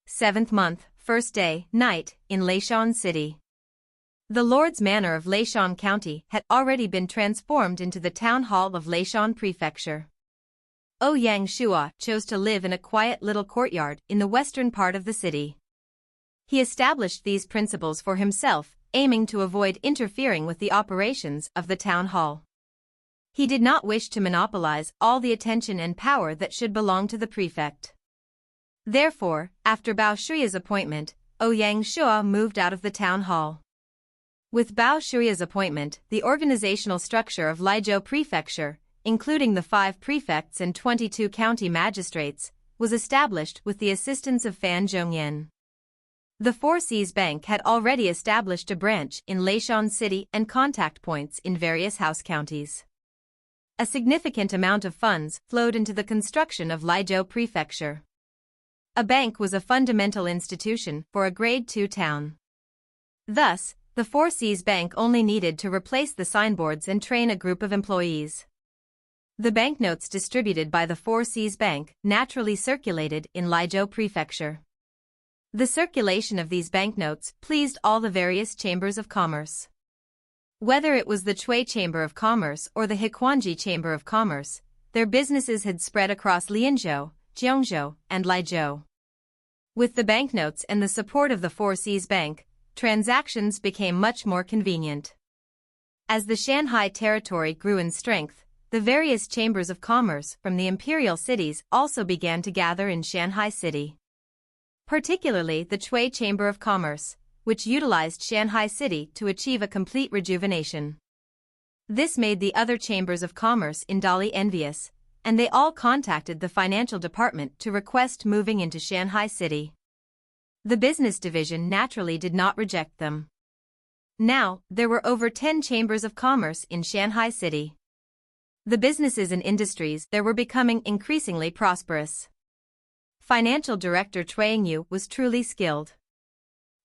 7th month, 1st day, night, in Leshan City. The Lord's Manor of Leshan County had already been transformed into the town hall of Leshan Prefecture. Ouyang Shua chose to live in a quiet little courtyard in the western part of the city. He established these principles for himself, aiming to avoid interfering with the operations of the town hall. He did not wish to monopolize all the attention and power that should belong to the prefect. Therefore, after Bao Shuya's appointment, Ouyang Shua moved out of the town hall. With Bao Shuya's appointment, the organizational structure of Liuzhou Prefecture, including the 5 prefects and 22 county magistrates, was established with the assistance of Fan Zhongyan. The Four Seas Bank had already established a branch in Leshan City and contact points in various house counties. A significant amount of funds flowed into the construction of Liuzhou Prefecture. A bank was a fundamental institution for a Grade 2 town. Thus, the Four Seas Bank only needed to replace the signboards and train a group of employees. The banknotes distributed by the Four Seas Bank naturally circulated in Liuzhou Prefecture. The circulation of these banknotes pleased all the various chambers of commerce. Whether it was the Chui Chamber of Commerce or the Hequanji Chamber of Commerce, their businesses had spread across Lianzhou, Jiangzhou, and Liuzhou. With the banknotes and the support of the Four Seas Bank, transactions became much more convenient. As the Shanghai territory grew in strength, the various chambers of commerce from the imperial cities also began to gather in Shanghai City. Particularly the Chui Chamber of Commerce, which utilized Shanghai City to achieve a complete rejuvenation. This made the other chambers of commerce in Dali envious, and they all contacted the financial department to request moving into Shanghai City. The business division naturally did not reject them. Now, there were over 10 chambers of commerce in Shanghai City. The businesses and industries there were becoming increasingly prosperous. Financial Director Chuang Yu was truly skilled.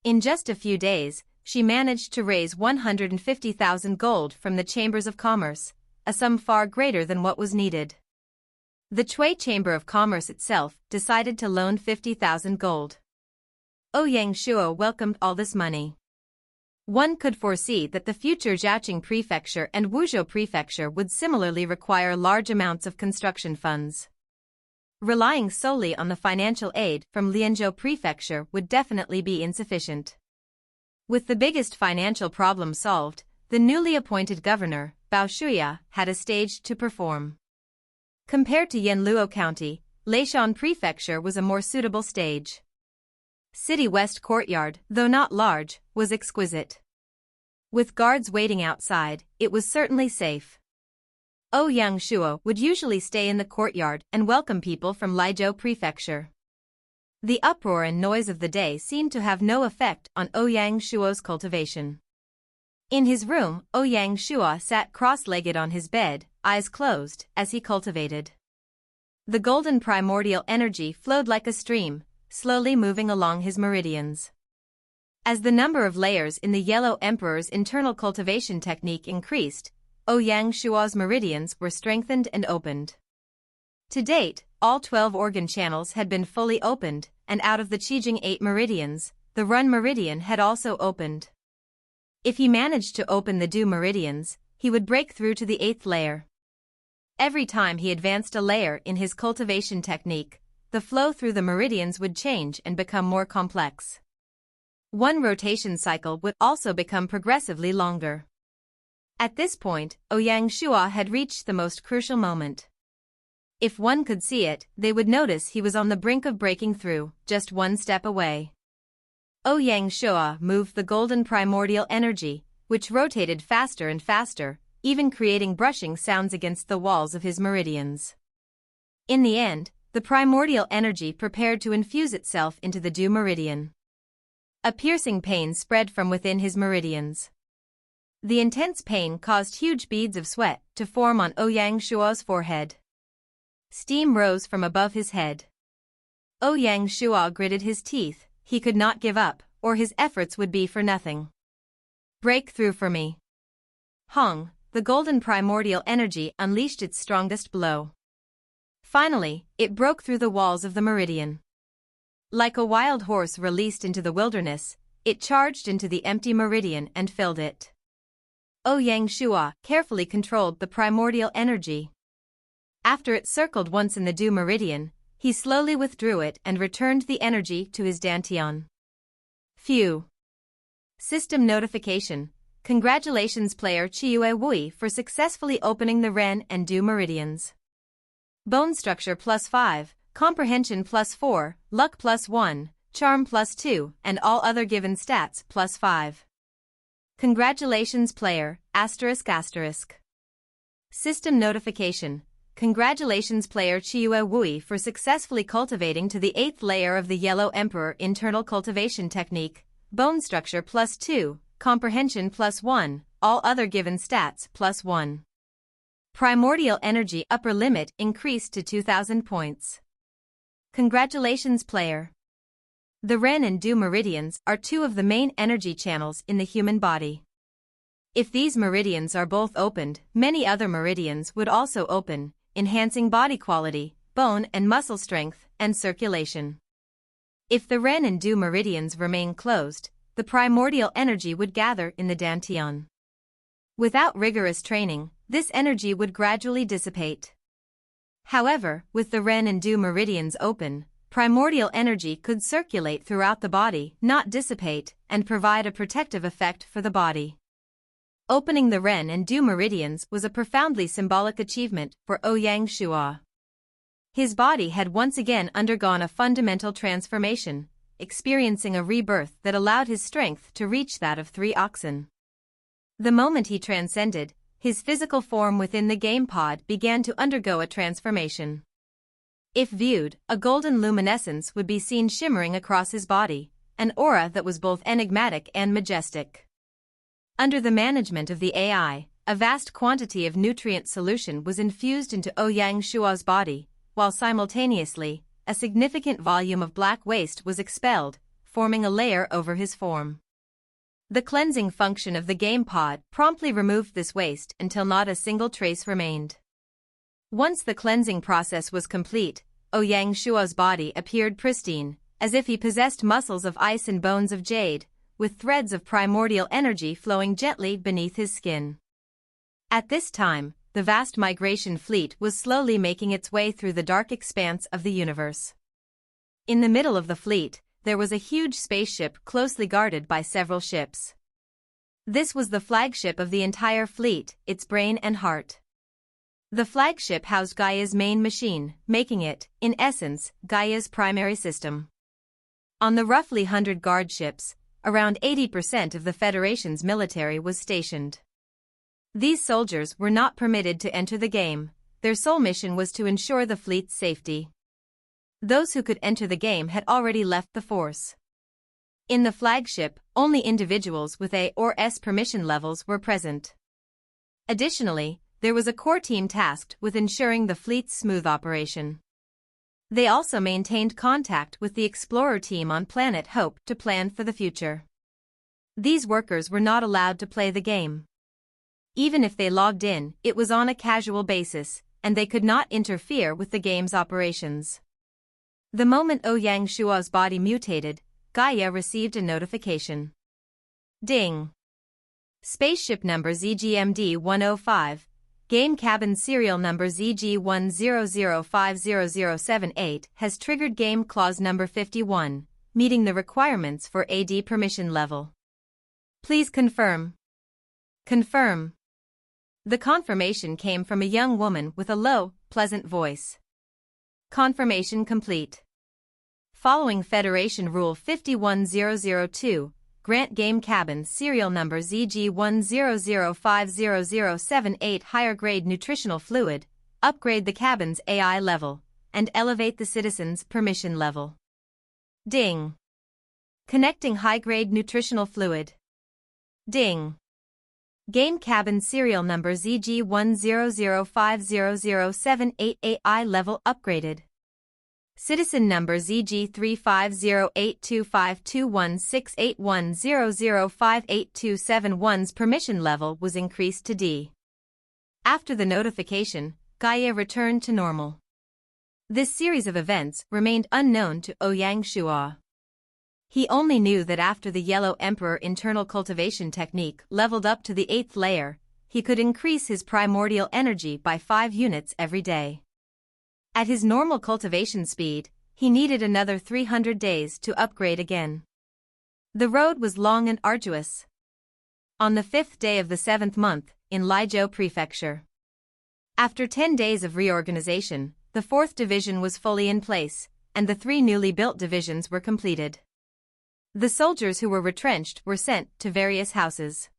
In just a few days, she managed to raise 150,000 gold from the chambers of commerce, a sum far greater than what was needed. The Chui Chamber of Commerce itself decided to loan 50,000 gold. Ouyang Shua welcomed all this money. One could foresee that the future Jiaqing Prefecture and Wuzhou Prefecture would similarly require large amounts of construction funds. Relying solely on the financial aid from Lianzhou Prefecture would definitely be insufficient. With the biggest financial problem solved, the newly appointed governor, Bao Shuya, had a stage to perform. Compared to Yanluo County, Leshan Prefecture was a more suitable stage. City West Courtyard, though not large, was exquisite. With guards waiting outside, it was certainly safe. Ouyang Shua would usually stay in the courtyard and welcome people from Liuzhou Prefecture. The uproar and noise of the day seemed to have no effect on Ouyang Shua's cultivation. In his room, Ouyang Shua sat cross-legged on his bed, eyes closed, as he cultivated. The golden primordial energy flowed like a stream, slowly moving along his meridians. As the number of layers in the Yellow Emperor's internal cultivation technique increased, Ouyang Shua's meridians were strengthened and opened. To date, all 12 organ channels had been fully opened, and out of the Qijing 8 meridians, the Run meridian had also opened. If he managed to open the Du meridians, he would break through to the 8th layer. Every time he advanced a layer in his cultivation technique, the flow through the meridians would change and become more complex. One rotation cycle would also become progressively longer. At this point, Ouyang Shua had reached the most crucial moment. If one could see it, they would notice he was on the brink of breaking through, just one step away. Ouyang Shua moved the golden primordial energy, which rotated faster and faster, even creating brushing sounds against the walls of his meridians. In the end, the primordial energy prepared to infuse itself into the Du meridian. A piercing pain spread from within his meridians. The intense pain caused huge beads of sweat to form on Ouyang Shua's forehead. Steam rose from above his head. Ouyang Shua gritted his teeth. He could not give up, or his efforts would be for nothing. Break through for me. Hong, the golden primordial energy unleashed its strongest blow. Finally, it broke through the walls of the meridian. Like a wild horse released into the wilderness, it charged into the empty meridian and filled it. Ouyang Shua carefully controlled the primordial energy. After it circled once in the Du meridian, he slowly withdrew it and returned the energy to his dantian. Phew. System notification. Congratulations player Qiu Wei for successfully opening the Ren and Du meridians. Bone structure +5, comprehension +4, luck +1, charm +2, and all other given stats +5. Congratulations player, ***. System notification. Congratulations player Qiu Wei for successfully cultivating to the 8th layer of the Yellow Emperor internal cultivation technique, bone structure +2, comprehension +1, all other given stats +1. Primordial energy upper limit increased to 2000 points. Congratulations player. The Ren and Du meridians are two of the main energy channels in the human body. If these meridians are both opened, many other meridians would also open, enhancing body quality, bone and muscle strength, and circulation. If the Ren and Du meridians remain closed, the primordial energy would gather in the dantian. Without rigorous training, this energy would gradually dissipate. However, with the Ren and Du meridians open, primordial energy could circulate throughout the body, not dissipate, and provide a protective effect for the body. Opening the Ren and Du meridians was a profoundly symbolic achievement for Ouyang Shua. His body had once again undergone a fundamental transformation, experiencing a rebirth that allowed his strength to reach that of 3 oxen. The moment he transcended, his physical form within the game pod began to undergo a transformation. If viewed, a golden luminescence would be seen shimmering across his body, an aura that was both enigmatic and majestic. Under the management of the AI, a vast quantity of nutrient solution was infused into Ouyang Shua's body, while simultaneously, a significant volume of black waste was expelled, forming a layer over his form. The cleansing function of the game pod promptly removed this waste until not a single trace remained. Once the cleansing process was complete, Ouyang Shua's body appeared pristine, as if he possessed muscles of ice and bones of jade, with threads of primordial energy flowing gently beneath his skin. At this time, the vast migration fleet was slowly making its way through the dark expanse of the universe. In the middle of the fleet, there was a huge spaceship closely guarded by several ships. This was the flagship of the entire fleet, its brain and heart. The flagship housed Gaia's main machine, making it, in essence, Gaia's primary system. On the roughly 100 guard ships, around 80% of the Federation's military was stationed. These soldiers were not permitted to enter the game, their sole mission was to ensure the fleet's safety. Those who could enter the game had already left the force. In the flagship, only individuals with A or S permission levels were present. Additionally, there was a core team tasked with ensuring the fleet's smooth operation. They also maintained contact with the explorer team on Planet Hope to plan for the future. These workers were not allowed to play the game. Even if they logged in, it was on a casual basis, and they could not interfere with the game's operations. The moment Ouyang Shua's body mutated, Gaia received a notification. Ding! Spaceship number ZGMD-105, Game Cabin Serial Number ZG10050078 has triggered Game Clause Number 51, meeting the requirements for AD permission level. Please confirm. Confirm. The confirmation came from a young woman with a low, pleasant voice. Confirmation complete. Following Federation Rule 51002, grant Game Cabin Serial Number ZG10050078 higher grade nutritional fluid, upgrade the cabin's AI level, and elevate the citizen's permission level. Ding! Connecting high-grade nutritional fluid. Ding! Game Cabin Serial Number ZG10050078 AI level upgraded. Citizen Number ZG350825216810058271's permission level was increased to D. After the notification, Gaia returned to normal. This series of events remained unknown to Ouyang Shuo. He only knew that after the Yellow Emperor internal cultivation technique leveled up to the 8th layer, he could increase his primordial energy by 5 units every day. At his normal cultivation speed, he needed another 300 days to upgrade again. The road was long and arduous. On the 5th day of the 7th month, in Lizhou Prefecture. After 10 days of reorganization, the 4th division was fully in place, and the 3 newly built divisions were completed. The soldiers who were retrenched were sent to various houses.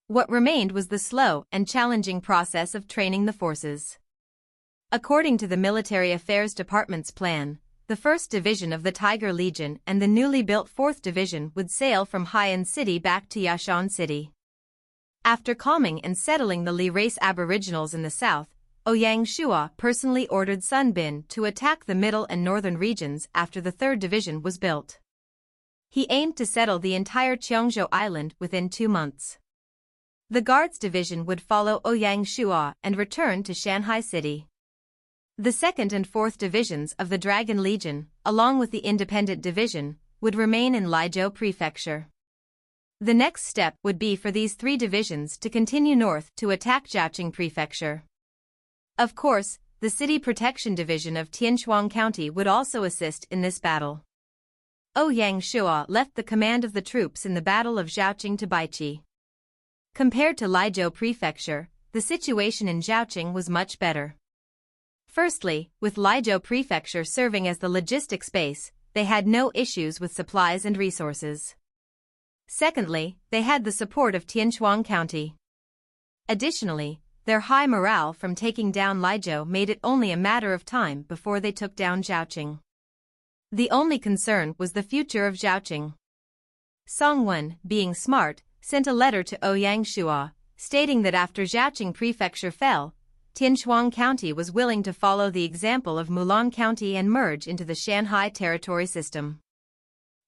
What remained was the slow and challenging process of training the forces. According to the Military Affairs Department's plan, the 1st Division of the Tiger Legion and the newly built 4th Division would sail from Haiyan City back to Yashan City. After calming and settling the Li race aboriginals in the south, Ouyang Shuo personally ordered Sun Bin to attack the middle and northern regions after the 3rd Division was built. He aimed to settle the entire Qiongzhou Island within 2 months. The Guards Division would follow Ouyang Shuo and return to Shanghai City. The 2nd and 4th Divisions of the Dragon Legion, along with the Independent Division, would remain in Lizhou Prefecture. The next step would be for these 3 divisions to continue north to attack Jiaoqing Prefecture. Of course, the City Protection Division of Tianshuang County would also assist in this battle. Ouyang Shuo left the command of the troops in the Battle of Jiaoqing to Baiqi. Compared to Lizhou Prefecture, the situation in Jiaoqing was much better. Firstly, with Lizhou Prefecture serving as the logistics base, they had no issues with supplies and resources. Secondly, they had the support of Tianshuang County. Additionally, their high morale from taking down Lizhou made it only a matter of time before they took down Jiaoqing. The only concern was the future of Jiaoqing. Songwen, being smart, sent a letter to Ouyang Shuo, stating that after Jiaoqing Prefecture fell, Tianshuang County was willing to follow the example of Mulan County and merge into the Shanghai territory system.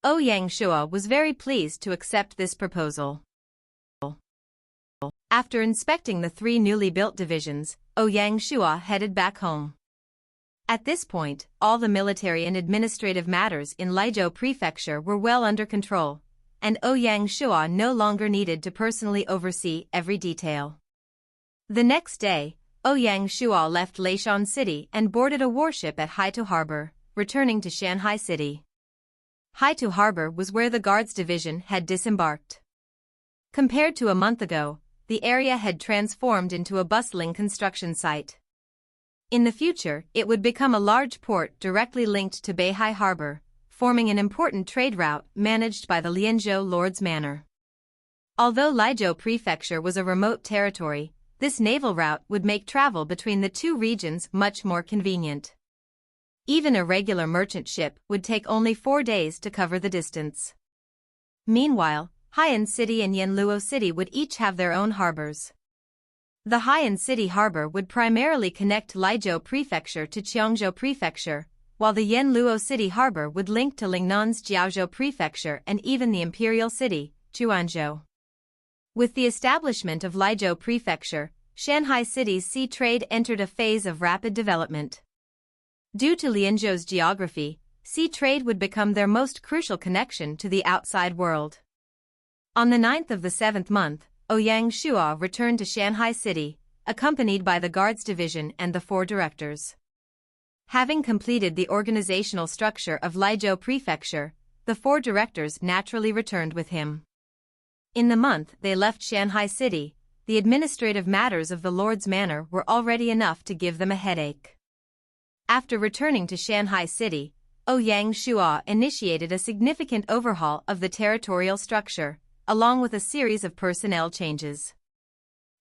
Ouyang Shuo was very pleased to accept this proposal. After inspecting the 3 newly built divisions, Ouyang Shuo headed back home. At this point, all the military and administrative matters in Lizhou Prefecture were well under control, and Ouyang Shuo no longer needed to personally oversee every detail. The next day, Ouyang Shuo left Leishan City and boarded a warship at Haitou Harbor, returning to Shanghai City. Haitou Harbor was where the Guards Division had disembarked. Compared to a month ago, the area had transformed into a bustling construction site. In the future, it would become a large port directly linked to Beihai Harbor, forming an important trade route managed by the Lianzhou Lord's Manor. Although Lizhou Prefecture was a remote territory, this naval route would make travel between the 2 regions much more convenient. Even a regular merchant ship would take only 4 days to cover the distance. Meanwhile, Haiyan City and Yanluo City would each have their own harbors. The Haiyan City harbor would primarily connect Lizhou Prefecture to Qiongzhou Prefecture, while the Yanluo City harbor would link to Lingnan's Jiaozhou Prefecture and even the imperial city, Juanzhou. With the establishment of Lizhou Prefecture, Shanghai City's sea trade entered a phase of rapid development. Due to Lianzhou's geography, sea trade would become their most crucial connection to the outside world. On the 9th of the 7th month, Ouyang Shuo returned to Shanghai City, accompanied by the Guards Division and the 4 directors. Having completed the organizational structure of Lizhou Prefecture, the 4 directors naturally returned with him. In the month they left Shanghai City, the administrative matters of the Lord's Manor were already enough to give them a headache. After returning to Shanghai City, Ouyang Shuo initiated a significant overhaul of the territorial structure, along with a series of personnel changes.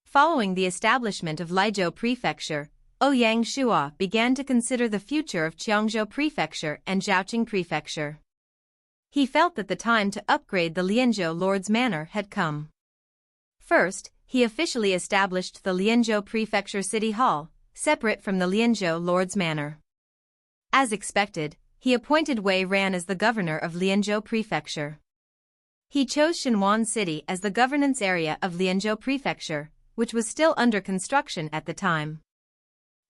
Following the establishment of Lizhou Prefecture, Ouyang Shuo began to consider the future of Qiongzhou Prefecture and Jiaoqing Prefecture. He felt that the time to upgrade the Lianzhou Lord's Manor had come. First, he officially established the Lianzhou Prefecture City Hall, separate from the Lianzhou Lord's Manor. As expected, he appointed Wei Ran as the governor of Lianzhou Prefecture. He chose Shenwan City as the governance area of Lianzhou Prefecture, which was still under construction at the time.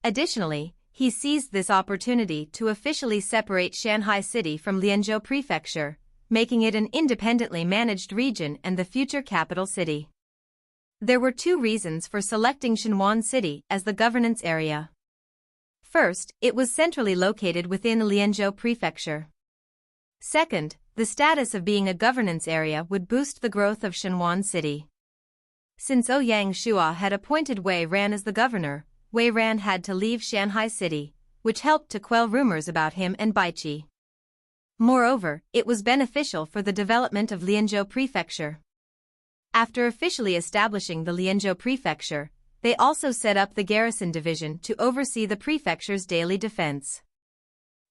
Additionally, he seized this opportunity to officially separate Shanghai City from Lianzhou Prefecture, making it an independently managed region and the future capital city. There were two reasons for selecting Shanhuan City as the governance area. First, it was centrally located within Lianzhou Prefecture. Second, the status of being a governance area would boost the growth of Shanhuan City. Since Ouyang Shua had appointed Wei Ran as the governor, Wei Ran had to leave Shanghai City, which helped to quell rumors about him and Baiqi. Moreover, it was beneficial for the development of Lianzhou Prefecture. After officially establishing the Lianzhou Prefecture, they also set up the Garrison Division to oversee the prefecture's daily defense.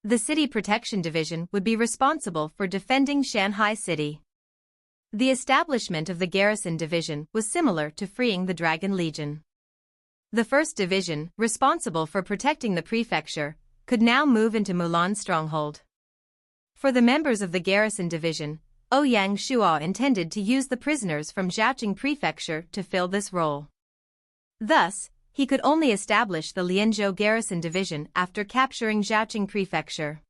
The City Protection Division would be responsible for defending Shanghai City. The establishment of the Garrison Division was similar to freeing the Dragon Legion. The first division, responsible for protecting the prefecture, could now move into Mulan's stronghold. For the members of the Garrison Division, Ouyang Shua intended to use the prisoners from Zhaoqing Prefecture to fill this role. Thus, he could only establish the Lianzhou Garrison Division after capturing Zhaoqing Prefecture.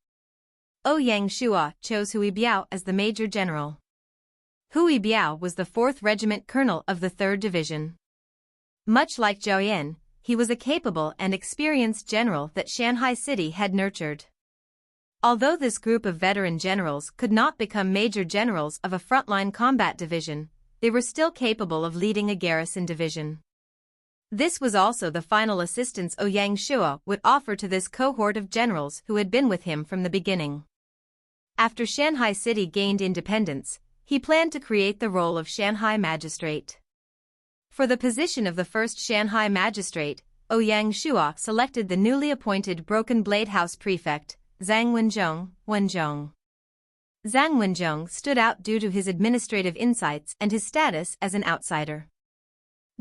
Ouyang Shua chose Hui Biao as the Major General. Hui Biao was the 4th Regiment Colonel of the 3rd Division. Much like Zhou Yan, he was a capable and experienced general that Shanghai City had nurtured. Although this group of veteran generals could not become major generals of a frontline combat division, they were still capable of leading a garrison division. This was also the final assistance Ouyang Shua would offer to this cohort of generals who had been with him from the beginning. After Shanghai City gained independence, he planned to create the role of Shanghai Magistrate. For the position of the first Shanghai Magistrate, Ouyang Shua selected the newly appointed Broken Blade House Prefect, Zhang Wenzhong. Zhang Wenzhong stood out due to his administrative insights and his status as an outsider.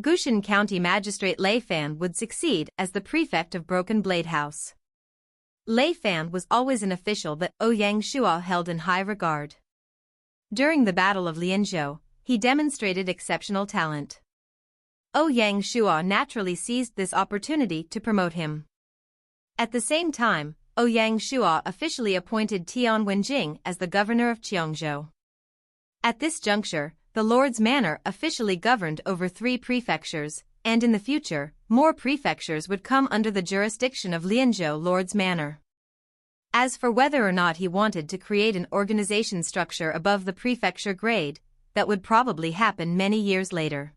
Gushan County Magistrate Lei Fan would succeed as the prefect of Broken Blade House. Lei Fan was always an official that Ouyang Shua held in high regard. During the Battle of Lianzhou, he demonstrated exceptional talent. Ouyang Shua naturally seized this opportunity to promote him. At the same time, Ouyang Shua officially appointed Tian Wenjing as the governor of Qiongzhou. At this juncture, the Lord's Manor officially governed over 3 prefectures, and in the future, more prefectures would come under the jurisdiction of Lianzhou Lord's Manor. As for whether or not he wanted to create an organization structure above the prefecture grade, that would probably happen many years later.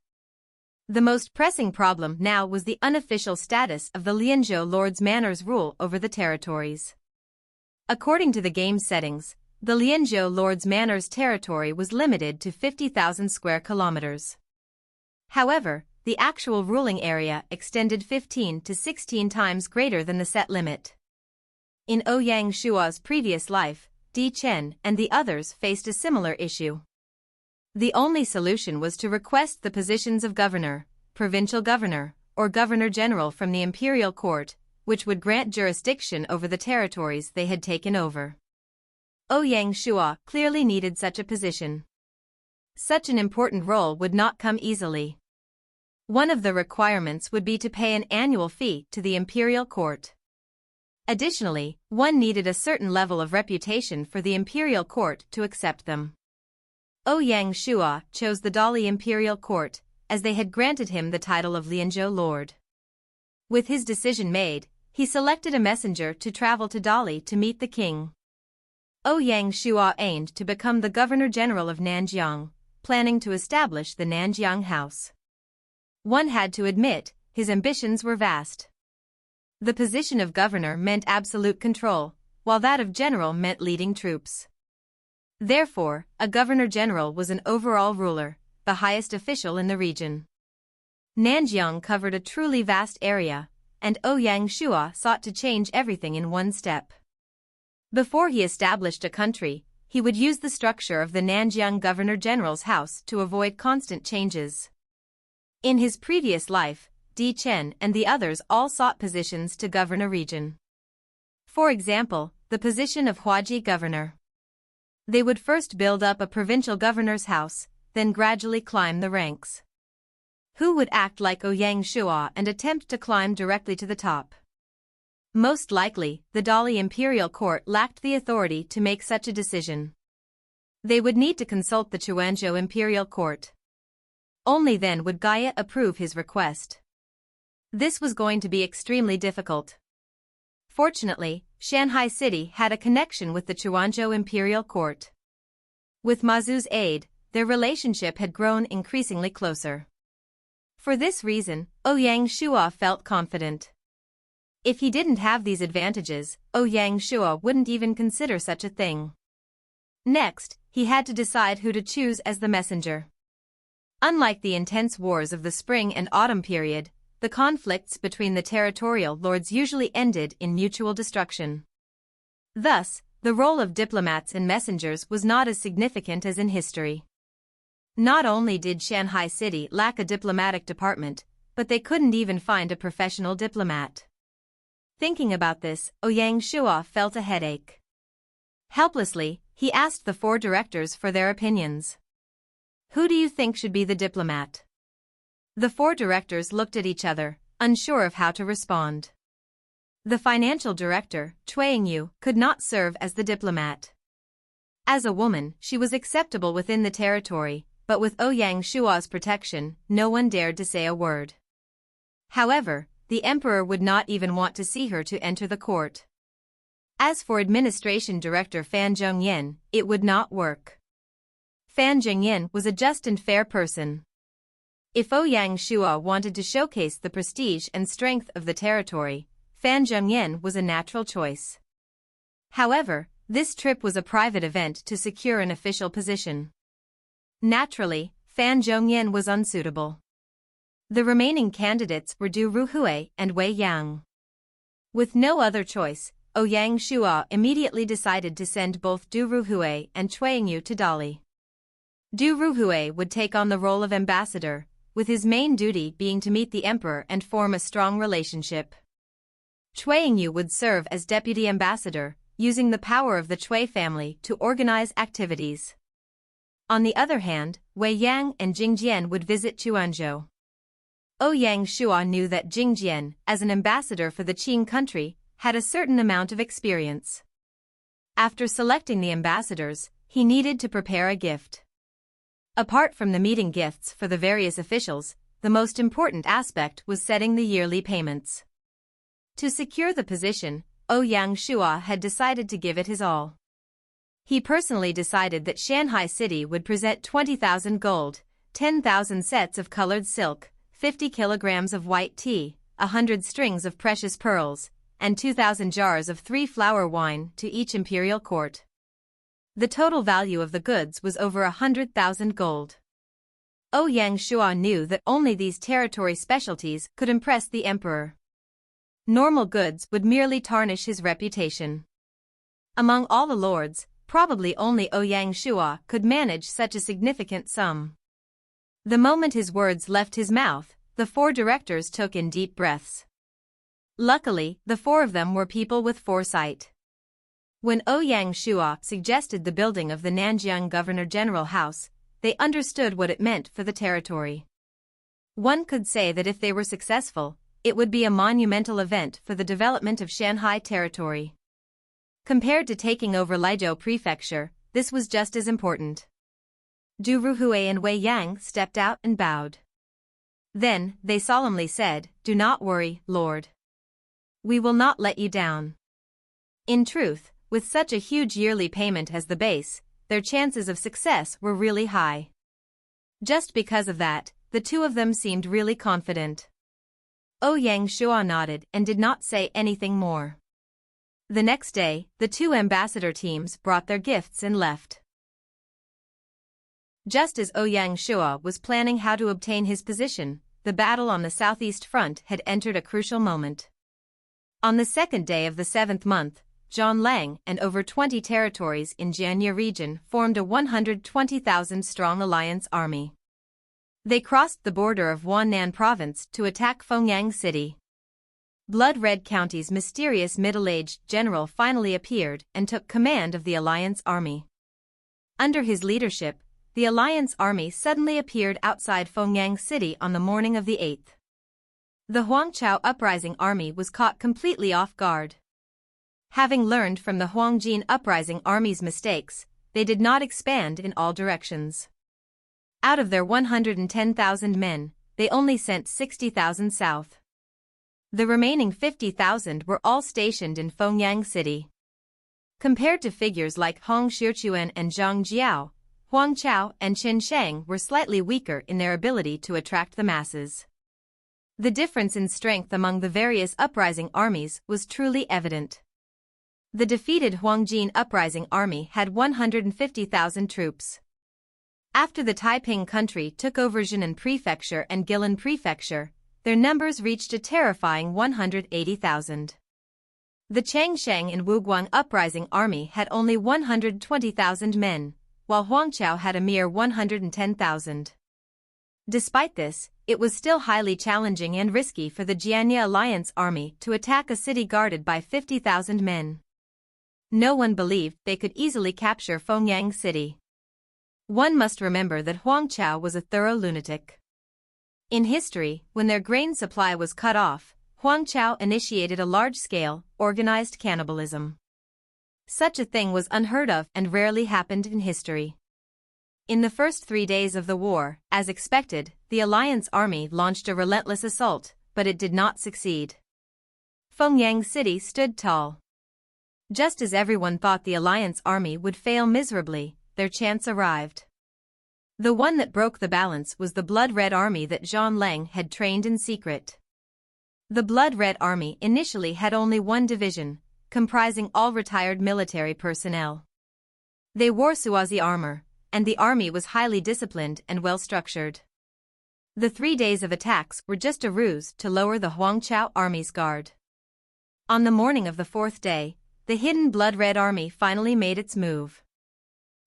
The most pressing problem now was the unofficial status of the Lianzhou Lord's Manor's rule over the territories. According to the game settings, the Lianzhou Lord's Manor's territory was limited to 50,000 square kilometers. However, the actual ruling area extended 15 to 16 times greater than the set limit. In Ouyang Shua's previous life, Di Chen and the others faced a similar issue. The only solution was to request the positions of governor, provincial governor, or governor-general from the imperial court, which would grant jurisdiction over the territories they had taken over. Ouyang Shua clearly needed such a position. Such an important role would not come easily. One of the requirements would be to pay an annual fee to the imperial court. Additionally, one needed a certain level of reputation for the imperial court to accept them. Ouyang Shua chose the Dali imperial court, as they had granted him the title of Lianzhou Lord. With his decision made, he selected a messenger to travel to Dali to meet the king. Ouyang Shua aimed to become the Governor-General of Nanjiang, planning to establish the Nanjiang House. One had to admit, his ambitions were vast. The position of governor meant absolute control, while that of general meant leading troops. Therefore, a governor-general was an overall ruler, the highest official in the region. Nanjiang covered a truly vast area, and Ouyang Shua sought to change everything in one step. Before he established a country, he would use the structure of the Nanjiang Governor-General's house to avoid constant changes. In his previous life, Di Chen and the others all sought positions to govern a region. For example, the position of Huaji governor. They would first build up a provincial governor's house, then gradually climb the ranks. Who would act like Ouyang Shua and attempt to climb directly to the top? Most likely, the Dali imperial court lacked the authority to make such a decision. They would need to consult the Chuanzhou imperial court. Only then would Gaia approve his request. This was going to be extremely difficult. Fortunately, Shanghai City had a connection with the Chuanzhou imperial court. With Mazu's aid, their relationship had grown increasingly closer. For this reason, Ouyang Shua felt confident. If he didn't have these advantages, Ouyang Shua wouldn't even consider such a thing. Next, he had to decide who to choose as the messenger. Unlike the intense wars of the spring and autumn period, the conflicts between the territorial lords usually ended in mutual destruction. Thus, the role of diplomats and messengers was not as significant as in history. Not only did Shanghai City lack a diplomatic department, but they couldn't even find a professional diplomat. Thinking about this, Ouyang Shua felt a headache. Helplessly, he asked the 4 directors for their opinions. Who do you think should be the diplomat? The 4 directors looked at each other, unsure of how to respond. The financial director, Yu, could not serve as the diplomat. As a woman, she was acceptable within the territory, but with Ouyang Shua's protection, no one dared to say a word. However, the emperor would not even want to see her to enter the court. As for administration director Fan Zhongyan, it would not work. Fan Zhongyan was a just and fair person. If Ouyang Shua wanted to showcase the prestige and strength of the territory, Fan Zhongyan was a natural choice. However, this trip was a private event to secure an official position. Naturally, Fan Zhongyan was unsuitable. The remaining candidates were Du Ruhui and Wei Yang. With no other choice, Ouyang Shua immediately decided to send both Du Ruhui and Yu to Dali. Du Ruhui would take on the role of ambassador, with his main duty being to meet the emperor and form a strong relationship. Yu would serve as deputy ambassador, using the power of the Cui family to organize activities. On the other hand, Wei Yang and Jingjian would visit Chuanzhou. Ouyang Shua knew that Jingjian, as an ambassador for the Qing country, had a certain amount of experience. After selecting the ambassadors, he needed to prepare a gift. Apart from the meeting gifts for the various officials, the most important aspect was setting the yearly payments. To secure the position, Ouyang Shua had decided to give it his all. He personally decided that Shanghai City would present 20,000 gold, 10,000 sets of colored silk, 50 kilograms of white tea, 100 strings of precious pearls, and 2,000 jars of 3-flower wine to each imperial court. The total value of the goods was over 100,000 gold. Ouyang Shua knew that only these territory specialties could impress the emperor. Normal goods would merely tarnish his reputation. Among all the lords, probably only Ouyang Shua could manage such a significant sum. The moment his words left his mouth, the 4 directors took in deep breaths. Luckily, the 4 of them were people with foresight. When Ouyang Shua suggested the building of the Nanjiang Governor-General House, they understood what it meant for the territory. One could say that if they were successful, it would be a monumental event for the development of Shanghai territory. Compared to taking over Lijiao Prefecture, this was just as important. Du Ruhui and Wei Yang stepped out and bowed. Then, they solemnly said, "Do not worry, Lord. We will not let you down." In truth, with such a huge yearly payment as the base, their chances of success were really high. Just because of that, the 2 of them seemed really confident. Ouyang Shua nodded and did not say anything more. The next day, the 2 ambassador teams brought their gifts and left. Just as Ouyang Shua was planning how to obtain his position, the battle on the southeast front had entered a crucial moment. On the 2nd day of the 7th month, Zhang Lang and over 20 territories in Jianye region formed a 120,000-strong alliance army. They crossed the border of Wannan province to attack Fengyang City. Blood Red County's mysterious middle-aged general finally appeared and took command of the alliance army. Under his leadership, the alliance army suddenly appeared outside Fengyang City on the morning of the 8th. The Huangchao uprising army was caught completely off guard. Having learned from the Huangjin uprising army's mistakes, they did not expand in all directions. Out of their 110,000 men, they only sent 60,000 south. The remaining 50,000 were all stationed in Fengyang City. Compared to figures like Hong Shichuan and Zhang Jiao, Huang Chao and Qin Shang were slightly weaker in their ability to attract the masses. The difference in strength among the various uprising armies was truly evident. The defeated Huangjin uprising army had 150,000 troops. After the Taiping country took over Jinan Prefecture and Guilin Prefecture, their numbers reached a terrifying 180,000. The Changshan and Wuguang uprising army had only 120,000 men, while Huangchao had a mere 110,000. Despite this, it was still highly challenging and risky for the Jianye Alliance army to attack a city guarded by 50,000 men. No one believed they could easily capture Fengyang City. One must remember that Huangchao was a thorough lunatic. In history, when their grain supply was cut off, Huangchao initiated a large-scale, organized cannibalism. Such a thing was unheard of and rarely happened in history. In the first 3 days of the war, as expected, the Alliance army launched a relentless assault, but it did not succeed. Fengyang City stood tall. Just as everyone thought the Alliance army would fail miserably, their chance arrived. The one that broke the balance was the Blood-Red Army that Zhang Leng had trained in secret. The Blood-Red Army initially had only one division, comprising all retired military personnel. They wore Suazi armor, and the army was highly disciplined and well-structured. The 3 days of attacks were just a ruse to lower the Huangchao army's guard. On the morning of the 4th day, the hidden Blood-Red Army finally made its move.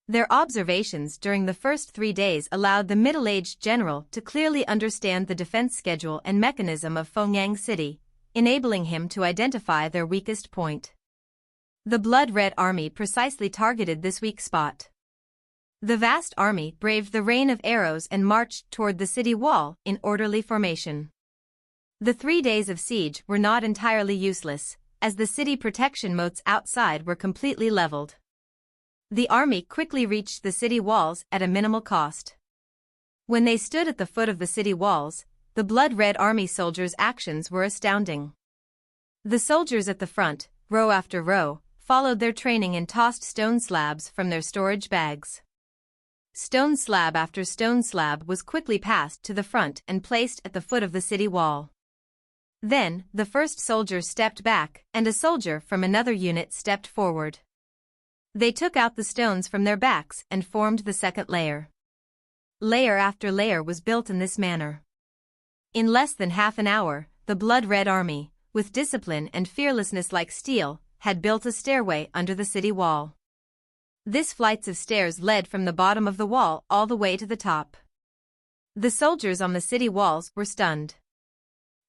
Their observations during the first 3 days allowed the middle-aged general to clearly understand the defense schedule and mechanism of Fengyang City, enabling him to identify their weakest point. The Blood-Red Army precisely targeted this weak spot. The vast army braved the rain of arrows and marched toward the city wall in orderly formation. The 3 days of siege were not entirely useless, as the city protection moats outside were completely leveled. The army quickly reached the city walls at a minimal cost. When they stood at the foot of the city walls, the Blood-Red Army soldiers' actions were astounding. The soldiers at the front, row after row, followed their training and tossed stone slabs from their storage bags. Stone slab after stone slab was quickly passed to the front and placed at the foot of the city wall. Then, the first soldier stepped back, and a soldier from another unit stepped forward. They took out the stones from their backs and formed the second layer. Layer after layer was built in this manner. In less than half an hour, the Blood-Red Army, with discipline and fearlessness like steel, had built a stairway under the city wall. This flights of stairs led from the bottom of the wall all the way to the top. The soldiers on the city walls were stunned.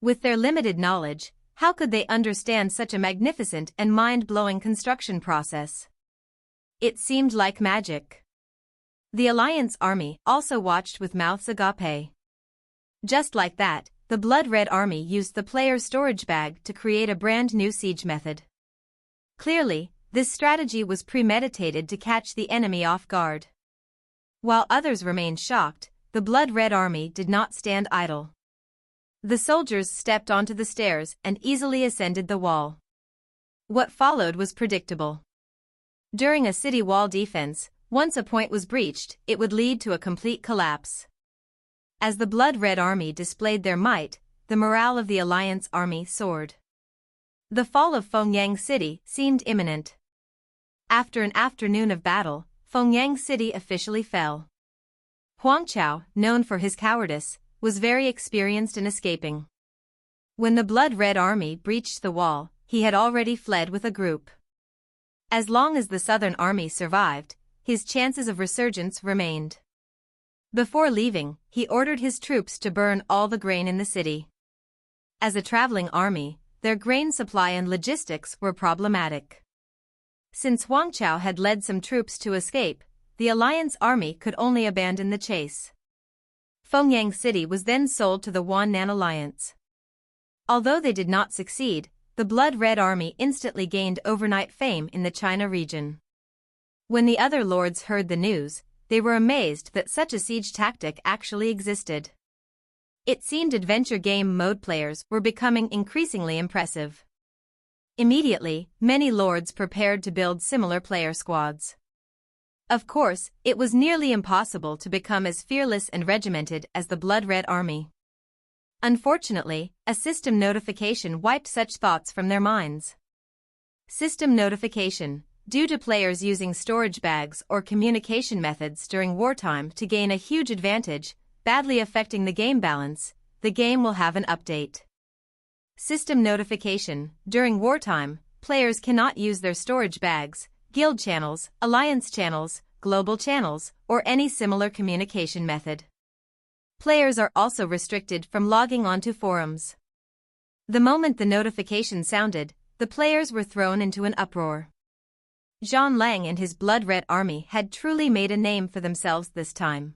With their limited knowledge, how could they understand such a magnificent and mind-blowing construction process? It seemed like magic. The Alliance army also watched with mouths agape. Just like that, the Blood-Red Army used the player's storage bag to create a brand new siege method. Clearly, this strategy was premeditated to catch the enemy off guard. While others remained shocked, the Blood-Red Army did not stand idle. The soldiers stepped onto the stairs and easily ascended the wall. What followed was predictable. During a city wall defense, once a point was breached, it would lead to a complete collapse. As the Blood-Red Army displayed their might, the morale of the Alliance army soared. The fall of Fengyang City seemed imminent. After an afternoon of battle, Fengyang City officially fell. Huangchao, known for his cowardice, was very experienced in escaping. When the Blood-Red Army breached the wall, he had already fled with a group. As long as the Southern Army survived, his chances of resurgence remained. Before leaving, he ordered his troops to burn all the grain in the city. As a traveling army, their grain supply and logistics were problematic. Since Huangchao had led some troops to escape, the Alliance army could only abandon the chase. Fengyang City was then sold to the Wannan Alliance. Although they did not succeed, the Blood Red Army instantly gained overnight fame in the China region. When the other lords heard the news, they were amazed that such a siege tactic actually existed. It seemed adventure game mode players were becoming increasingly impressive. Immediately, many lords prepared to build similar player squads. Of course, it was nearly impossible to become as fearless and regimented as the Blood Red Army. Unfortunately, a system notification wiped such thoughts from their minds. System notification. Due to players using storage bags or communication methods during wartime to gain a huge advantage, badly affecting the game balance, the game will have an update. System notification. During wartime, players cannot use their storage bags, guild channels, alliance channels, global channels, or any similar communication method. Players are also restricted from logging onto forums. The moment the notification sounded, the players were thrown into an uproar. Zhang Lang and his Blood Red Army had truly made a name for themselves this time.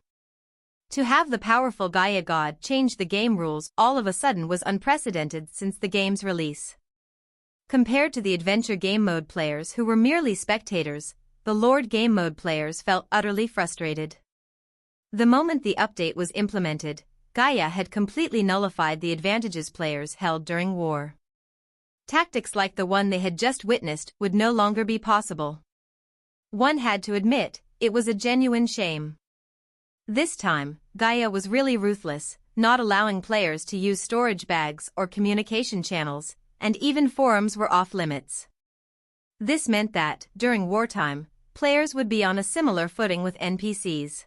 To have the powerful Gaia god change the game rules all of a sudden was unprecedented since the game's release. Compared to the adventure game mode players who were merely spectators, the Lord game mode players felt utterly frustrated. The moment the update was implemented, Gaia had completely nullified the advantages players held during war. Tactics like the one they had just witnessed would no longer be possible. One had to admit, it was a genuine shame. This time, Gaia was really ruthless, not allowing players to use storage bags or communication channels, and even forums were off limits. This meant that, during wartime, players would be on a similar footing with NPCs.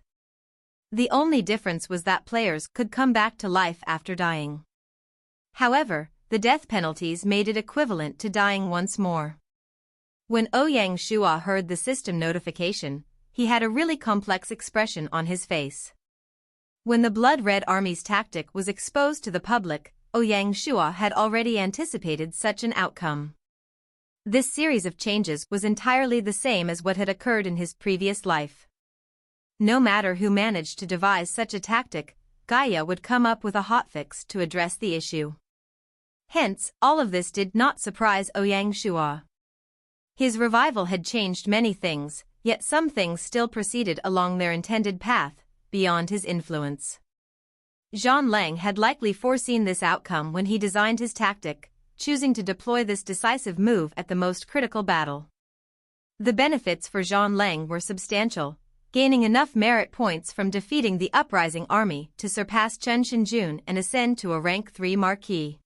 The only difference was that players could come back to life after dying. However, the death penalties made it equivalent to dying once more. When Ouyang Shua heard the system notification, he had a really complex expression on his face. When the Blood Red Army's tactic was exposed to the public, Ouyang Shua had already anticipated such an outcome. This series of changes was entirely the same as what had occurred in his previous life. No matter who managed to devise such a tactic, Gaia would come up with a hotfix to address the issue. Hence, all of this did not surprise Ouyang Shua. His revival had changed many things, yet some things still proceeded along their intended path, beyond his influence. Zhang Lang had likely foreseen this outcome when he designed his tactic, choosing to deploy this decisive move at the most critical battle. The benefits for Zhang Lang were substantial, gaining enough merit points from defeating the uprising army to surpass Chen Shinjun and ascend to a rank 3 marquis.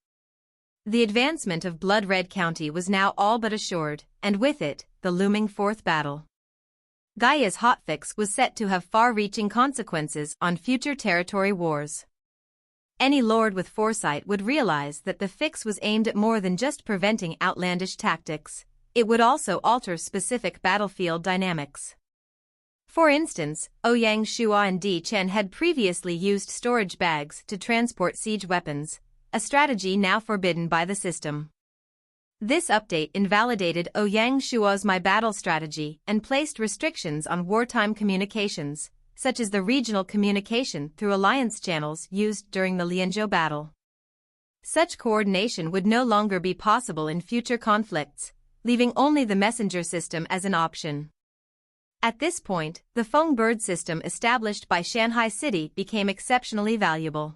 The advancement of Blood Red County was now all but assured, and with it, the looming fourth battle. Gaia's hotfix was set to have far-reaching consequences on future territory wars. Any lord with foresight would realize that the fix was aimed at more than just preventing outlandish tactics, it would also alter specific battlefield dynamics. For instance, Ouyang Shua and Di Chen had previously used storage bags to transport siege weapons, a strategy now forbidden by the system. This update invalidated Ouyang Shua's My Battle strategy and placed restrictions on wartime communications, such as the regional communication through alliance channels used during the Lianzhou battle. Such coordination would no longer be possible in future conflicts, leaving only the messenger system as an option. At this point, the Feng Bird system established by Shanghai City became exceptionally valuable.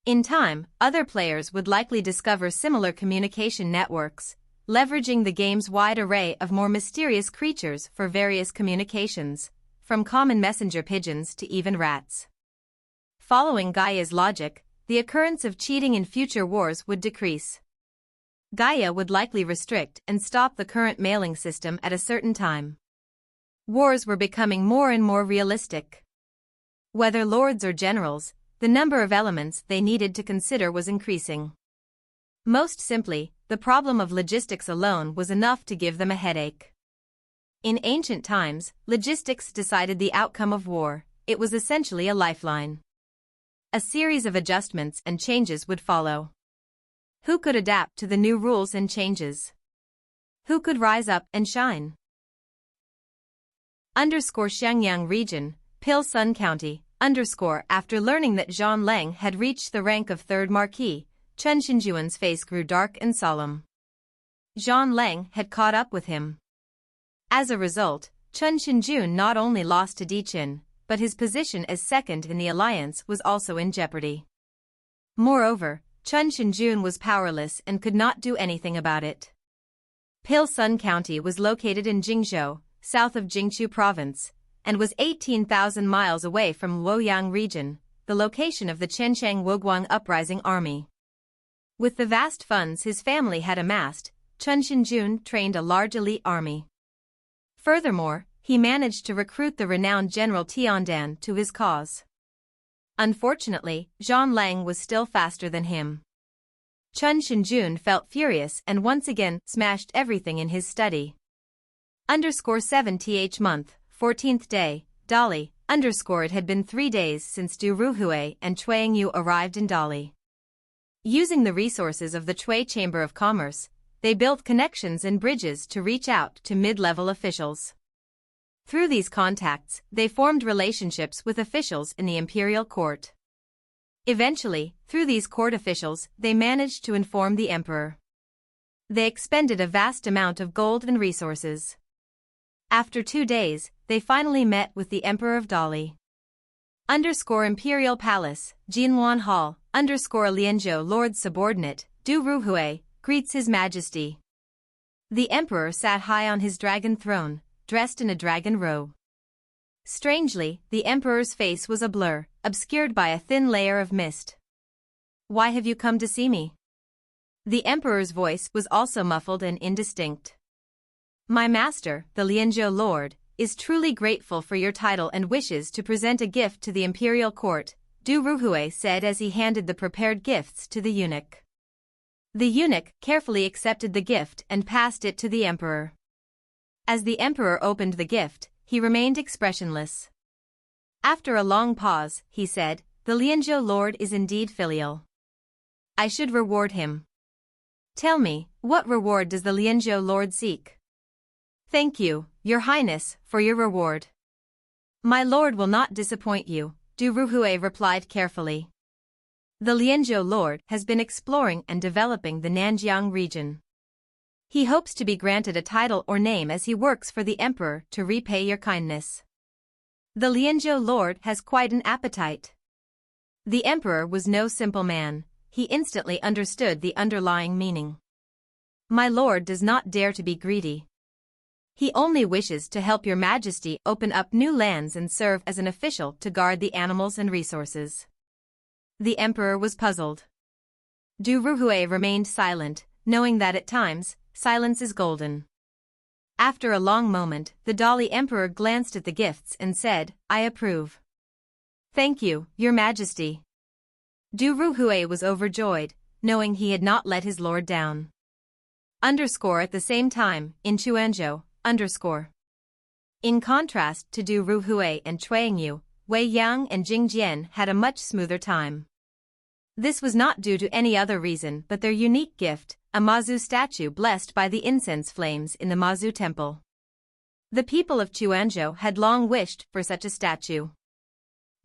In time, other players would likely discover similar communication networks, leveraging the game's wide array of more mysterious creatures for various communications, from common messenger pigeons to even rats. Following Gaia's logic, the occurrence of cheating in future wars would decrease. Gaia would likely restrict and stop the current mailing system at a certain time. Wars were becoming more and more realistic. Whether lords or generals, the number of elements they needed to consider was increasing. Most simply, the problem of logistics alone was enough to give them a headache. In ancient times, logistics decided the outcome of war, it was essentially a lifeline. A series of adjustments and changes would follow. Who could adapt to the new rules and changes? Who could rise up and shine? Xiangyang region, Pilsun County. After learning that Zhang Lang had reached the rank of 3rd Marquis, Chen Shinjuan's face grew dark and solemn. Zhang Lang had caught up with him. As a result, Chen Shinjun not only lost to Di Qin, but his position as second in the alliance was also in jeopardy. Moreover, Chen Shinjun was powerless and could not do anything about it. Pilsun County was located in Jingzhou, south of Jingqiu Province, and was 18,000 miles away from Luoyang region, the location of the Qianshang Wuguang uprising army. With the vast funds his family had amassed, Chen Shinjun trained a large elite army. Furthermore, he managed to recruit the renowned General Tiandan to his cause. Unfortunately, Zhang Lang was still faster than him. Chen Shinjun felt furious and once again smashed everything in his study. _7th month, 14th day, Dali, _ it had been 3 days since Du Ruhui and Chuang Yu arrived in Dali. Using the resources of the Chui Chamber of Commerce, they built connections and bridges to reach out to mid-level officials. Through these contacts, they formed relationships with officials in the imperial court. Eventually, through these court officials, they managed to inform the emperor. They expended a vast amount of gold and resources. After 2 days, they finally met with the Emperor of Dali. Imperial Palace, Jinluan Hall, Lianzhou Lord's subordinate, Du Ruhui, greets His Majesty. The Emperor sat high on his dragon throne, dressed in a dragon robe. Strangely, the Emperor's face was a blur, obscured by a thin layer of mist. Why have you come to see me? The Emperor's voice was also muffled and indistinct. My master, the Lianzhou Lord, is truly grateful for your title and wishes to present a gift to the imperial court, Du Ruhui said as he handed the prepared gifts to the eunuch. The eunuch carefully accepted the gift and passed it to the emperor. As the emperor opened the gift, he remained expressionless. After a long pause, he said, the Lianzhou Lord is indeed filial. I should reward him. Tell me, what reward does the Lianzhou Lord seek? Thank you, Your Highness, for your reward. My lord will not disappoint you, Du Ruhui replied carefully. The Lianzhou Lord has been exploring and developing the Nanjiang region. He hopes to be granted a title or name as he works for the emperor to repay your kindness. The Lianzhou Lord has quite an appetite. The emperor was no simple man, he instantly understood the underlying meaning. My lord does not dare to be greedy. He only wishes to help your majesty open up new lands and serve as an official to guard the animals and resources. The emperor was puzzled. Du Ruhui remained silent, knowing that at times, silence is golden. After a long moment, the Dali emperor glanced at the gifts and said, I approve. Thank you, your majesty. Du Ruhui was overjoyed, knowing he had not let his lord down. At the same time, in Chuanzhou, In contrast to Du Ruhui and Chuang Yu, Wei Yang and Jing Jian had a much smoother time. This was not due to any other reason but their unique gift, a Mazu statue blessed by the incense flames in the Mazu temple. The people of Chuanzhou had long wished for such a statue.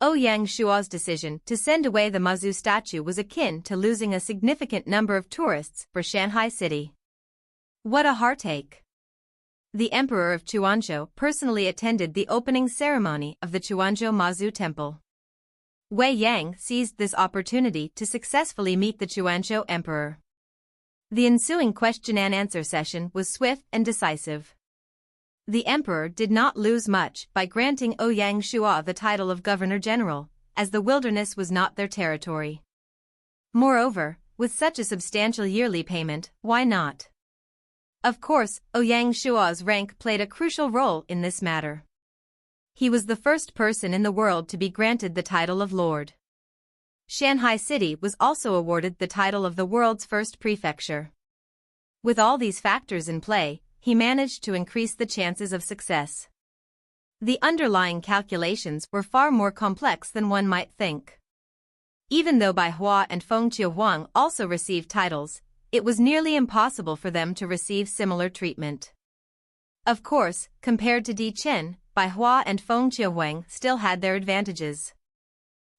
Ouyang Shua's decision to send away the Mazu statue was akin to losing a significant number of tourists for Shanghai city. What a heartache! The Emperor of Chuanzhou personally attended the opening ceremony of the Chuanzhou Mazu Temple. Wei Yang seized this opportunity to successfully meet the Chuanzhou Emperor. The ensuing question-and-answer session was swift and decisive. The Emperor did not lose much by granting Ouyang Shua the title of Governor-General, as the wilderness was not their territory. Moreover, with such a substantial yearly payment, why not? Of course, Ouyang Shua's rank played a crucial role in this matter. He was the first person in the world to be granted the title of Lord. Shanghai City was also awarded the title of the world's first prefecture. With all these factors in play, he managed to increase the chances of success. The underlying calculations were far more complex than one might think. Even though Baihua and Feng Qiuhuang also received titles, it was nearly impossible for them to receive similar treatment. Of course, compared to Di Chen, Baihua and Feng Qiuhuang still had their advantages.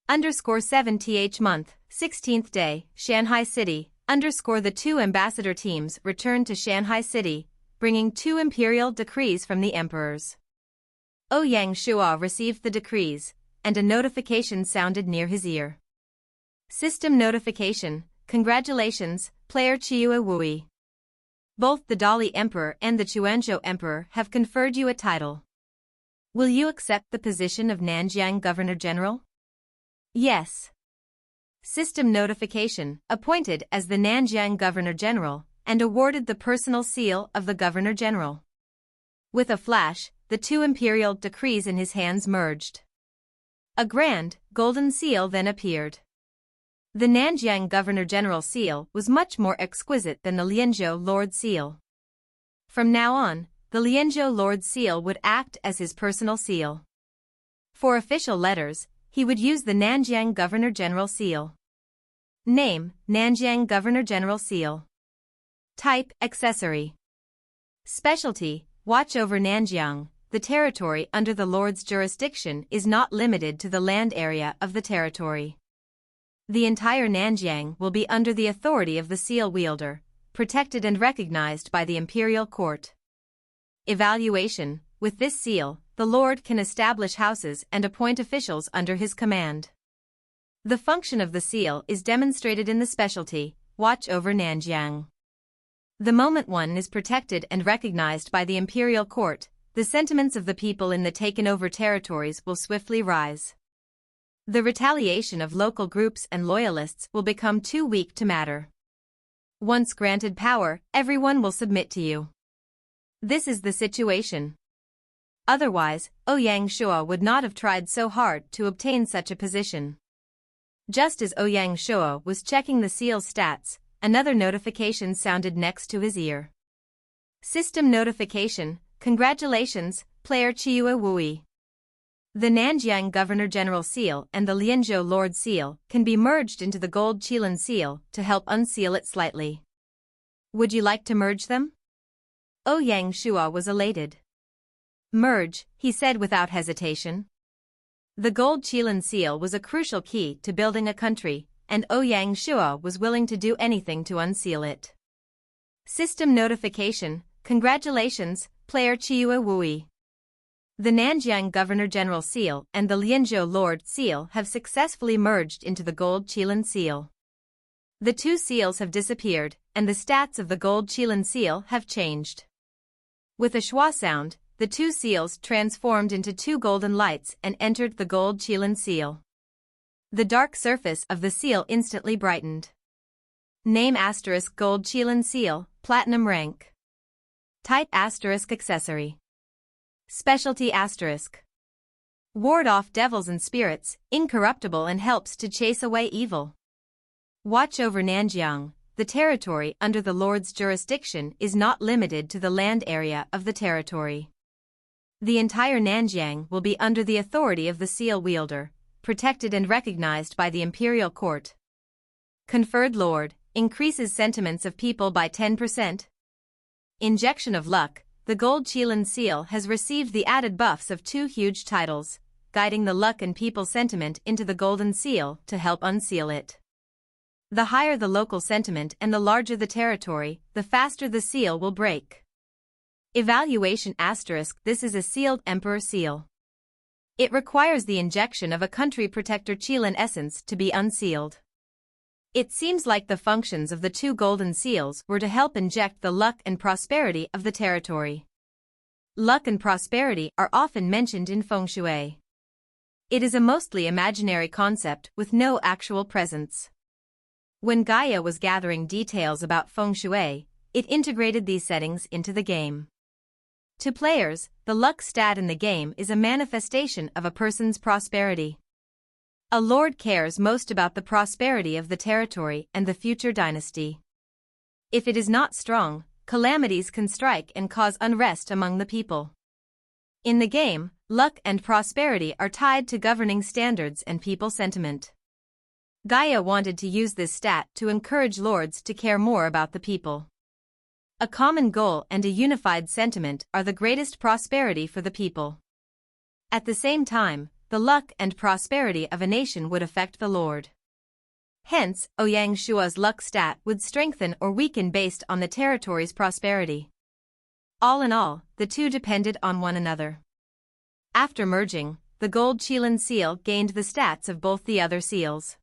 7th month, 16th day, Shanghai City, the 2 ambassador teams returned to Shanghai City, bringing 2 imperial decrees from the emperors. Ouyang Shuo received the decrees, and a notification sounded near his ear. System notification, congratulations, player Qiu Wui. Both the Dali Emperor and the Quanzhou Emperor have conferred you a title. Will you accept the position of Nanjiang Governor-General? Yes. System notification, appointed as the Nanjiang Governor-General, and awarded the personal seal of the Governor-General. With a flash, the 2 imperial decrees in his hands merged. A grand, golden seal then appeared. The Nanjiang Governor-General seal was much more exquisite than the Lianzhou Lord seal. From now on, the Lianzhou Lord seal would act as his personal seal. For official letters, he would use the Nanjiang Governor-General seal. Name, Nanjiang Governor-General seal. Type, accessory. Specialty, watch over Nanjiang. The territory under the Lord's jurisdiction is not limited to the land area of the territory. The entire Nanjiang will be under the authority of the seal wielder, protected and recognized by the imperial court. Evaluation, with this seal, the Lord can establish houses and appoint officials under his command. The function of the seal is demonstrated in the specialty, watch over Nanjiang. The moment one is protected and recognized by the imperial court, the sentiments of the people in the taken-over territories will swiftly rise. The retaliation of local groups and loyalists will become too weak to matter. Once granted power, everyone will submit to you. This is the situation. Otherwise, Ouyang Shuo would not have tried so hard to obtain such a position. Just as Ouyang Shuo was checking the seal's stats, another notification sounded next to his ear. System notification, congratulations, player Qiu Wui. The Nanjiang Governor-General seal and the Lianzhou Lord seal can be merged into the gold Qilin seal to help unseal it slightly. Would you like to merge them? Ouyang Shuo was elated. Merge, he said without hesitation. The gold Qilin seal was a crucial key to building a country, and Ouyang Shuo was willing to do anything to unseal it. System notification, congratulations, player Qiu Wui. The Nanjiang Governor-General seal and the Lianzhou Lord seal have successfully merged into the gold Qilin seal. The 2 seals have disappeared, and the stats of the gold Qilin seal have changed. With a schwa sound, the 2 seals transformed into 2 golden lights and entered the gold Qilin seal. The dark surface of the seal instantly brightened. Name * gold Qilin seal, platinum rank. Type * accessory. Specialty *. Ward off devils and spirits, incorruptible and helps to chase away evil. Watch over Nanjiang. The territory under the Lord's jurisdiction is not limited to the land area of the territory. The entire Nanjiang will be under the authority of the seal wielder, protected and recognized by the imperial court. Conferred Lord, increases sentiments of people by 10%. Injection of luck. The gold Qilin seal has received the added buffs of 2 huge titles, guiding the luck and people sentiment into the golden seal to help unseal it. The higher the local sentiment and the larger the territory, the faster the seal will break. Evaluation * This is a sealed emperor seal. It requires the injection of a country protector Qilin essence to be unsealed. It seems like the functions of the 2 golden seals were to help inject the luck and prosperity of the territory. Luck and prosperity are often mentioned in feng shui. It is a mostly imaginary concept with no actual presence. When Gaia was gathering details about feng shui, it integrated these settings into the game. To players, the luck stat in the game is a manifestation of a person's prosperity. A lord cares most about the prosperity of the territory and the future dynasty. If it is not strong, calamities can strike and cause unrest among the people. In the game, luck and prosperity are tied to governing standards and people sentiment. Gaia wanted to use this stat to encourage lords to care more about the people. A common goal and a unified sentiment are the greatest prosperity for the people. At the same time, the luck and prosperity of a nation would affect the Lord. Hence, Ouyang Shua's luck stat would strengthen or weaken based on the territory's prosperity. All in all, the two depended on one another. After merging, the gold Qilin seal gained the stats of both the other seals.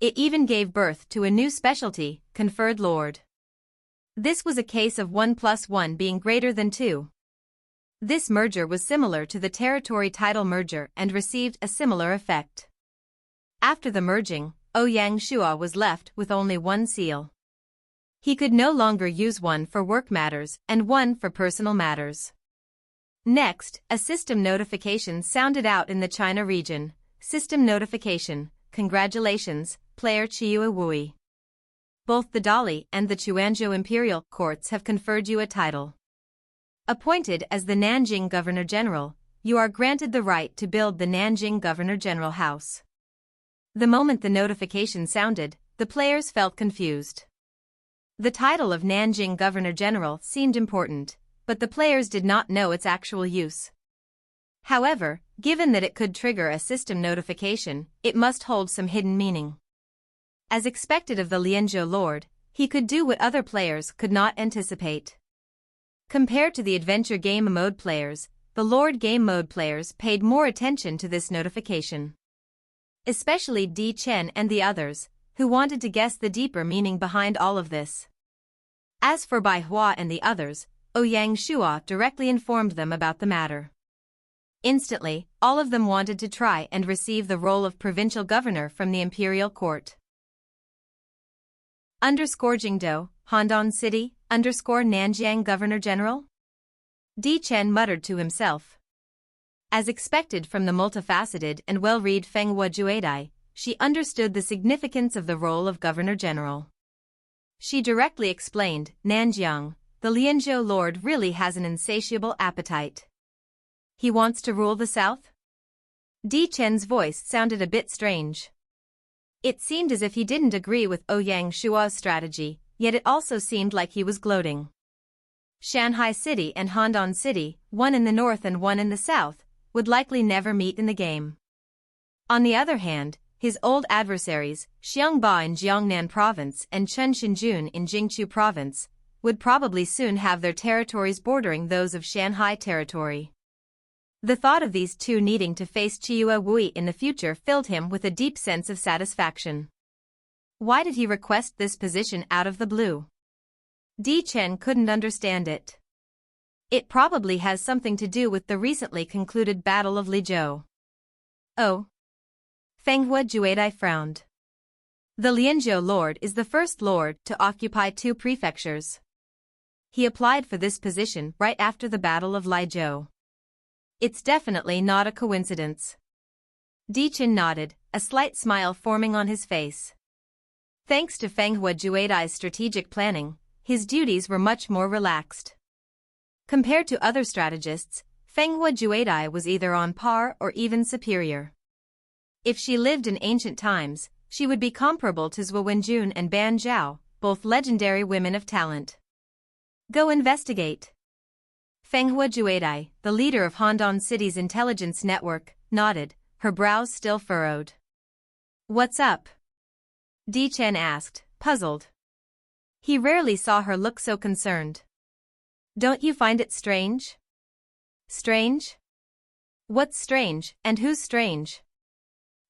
It even gave birth to a new specialty, Conferred Lord. This was a case of 1 + 1 being greater than 2. This merger was similar to the territory title merger and received a similar effect. After the merging, Ouyang Shua was left with only one seal. He could no longer use one for work matters and one for personal matters. Next, a system notification sounded out in the China region. System notification, congratulations, player Qiu Wui. Both the Dali and the Quanzhou Imperial Courts have conferred you a title. Appointed as the Nanjing Governor-General, you are granted the right to build the Nanjing Governor-General House. The moment the notification sounded, the players felt confused. The title of Nanjing Governor-General seemed important, but the players did not know its actual use. However, given that it could trigger a system notification, it must hold some hidden meaning. As expected of the Lianzhou Lord, he could do what other players could not anticipate. Compared to the adventure game mode players, the Lord game mode players paid more attention to this notification. Especially Di Chen and the others, who wanted to guess the deeper meaning behind all of this. As for Bai Hua and the others, Ouyang Shua directly informed them about the matter. Instantly, all of them wanted to try and receive the role of provincial governor from the imperial court. Jingdou, Handan City, Nanjiang Governor-General? Di Chen muttered to himself. As expected from the multifaceted and well-read Fenghua Juedai, she understood the significance of the role of Governor-General. She directly explained, Nanjiang, the Lianzhou Lord really has an insatiable appetite. He wants to rule the south? Di Chen's voice sounded a bit strange. It seemed as if he didn't agree with Ouyang Shua's strategy, yet it also seemed like he was gloating. Shanghai City and Handan City, one in the north and one in the south, would likely never meet in the game. On the other hand, his old adversaries, Xiang Ba in Jiangnan Province and Chen Xinjun in Jingqiu Province, would probably soon have their territories bordering those of Shanghai territory. The thought of these two needing to face Qiu Wui in the future filled him with a deep sense of satisfaction. Why did he request this position out of the blue? Di Chen couldn't understand it. It probably has something to do with the recently concluded Battle of Lizhou. Oh. Fenghua Juedai frowned. The Lianzhou Lord is the first lord to occupy two prefectures. He applied for this position right after the Battle of Lizhou. It's definitely not a coincidence. Di Chen nodded, a slight smile forming on his face. Thanks to Fenghua Juedai's strategic planning, his duties were much more relaxed. Compared to other strategists, Fenghua Juedai was either on par or even superior. If she lived in ancient times, she would be comparable to Zhou Wenjun and Ban Zhao, both legendary women of talent. Go investigate. Fenghua Juedai, the leader of Handan City's intelligence network, nodded, her brows still furrowed. What's up? Di Chen asked, puzzled. He rarely saw her look so concerned. Don't you find it strange? Strange? What's strange, and who's strange?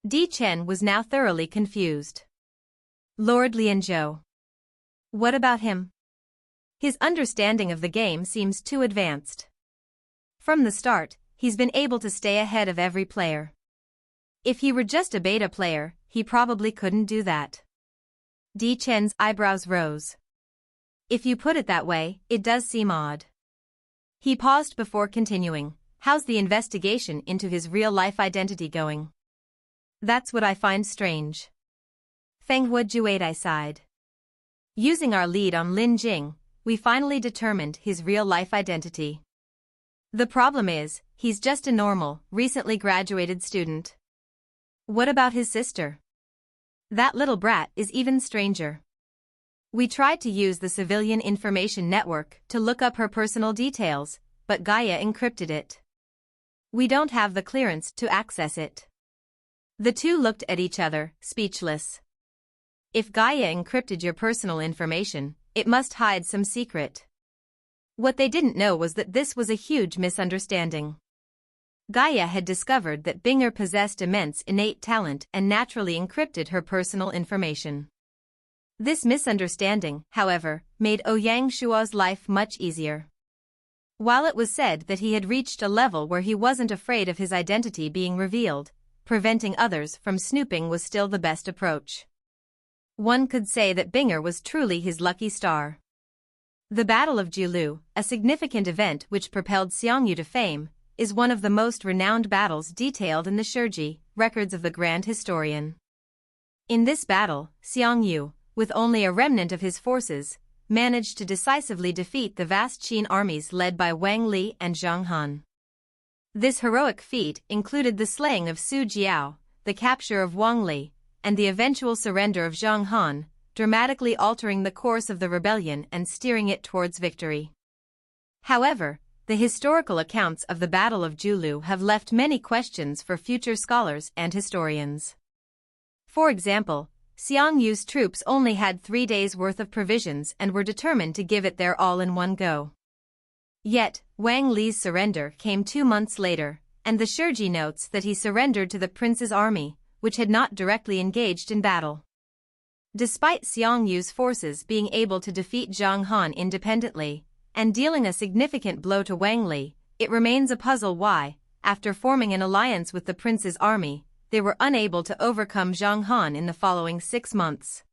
Di Chen was now thoroughly confused. Lord Lianzhou. What about him? His understanding of the game seems too advanced. From the start, he's been able to stay ahead of every player. If he were just a beta player, he probably couldn't do that. Di Chen's eyebrows rose. If you put it that way, it does seem odd. He paused before continuing. How's the investigation into his real-life identity going? That's what I find strange. Fenghua Juedai sighed. Using our lead on Lin Jing, we finally determined his real-life identity. The problem is, he's just a normal, recently graduated student. What about his sister? That little brat is even stranger. We tried to use the civilian information network to look up her personal details, but Gaia encrypted it. We don't have the clearance to access it. The two looked at each other, speechless. If Gaia encrypted your personal information, it must hide some secret. What they didn't know was that this was a huge misunderstanding. Gaia had discovered that Binger possessed immense innate talent and naturally encrypted her personal information. This misunderstanding, however, made Ouyang Shua's life much easier. While it was said that he had reached a level where he wasn't afraid of his identity being revealed, preventing others from snooping was still the best approach. One could say that Binger was truly his lucky star. The Battle of Julu, a significant event which propelled Xiang to fame, is one of the most renowned battles detailed in the Shiji, records of the Grand Historian. In this battle, Xiang, with only a remnant of his forces, managed to decisively defeat the vast Qin armies led by Wang Li and Zhang Han. This heroic feat included the slaying of Su Jiao, the capture of Wang Li, and the eventual surrender of Zhang Han, dramatically altering the course of the rebellion and steering it towards victory. However, the historical accounts of the Battle of Julu have left many questions for future scholars and historians. For example, Xiang troops only had 3 days' worth of provisions and were determined to give it their all in one go. Yet, Wang Li's surrender came 2 months later, and the Shiji notes that he surrendered to the prince's army, which had not directly engaged in battle. Despite Xiang forces being able to defeat Zhang Han independently, and dealing a significant blow to Wang Li, it remains a puzzle why, after forming an alliance with the prince's army, they were unable to overcome Zhang Han in the following 6 months.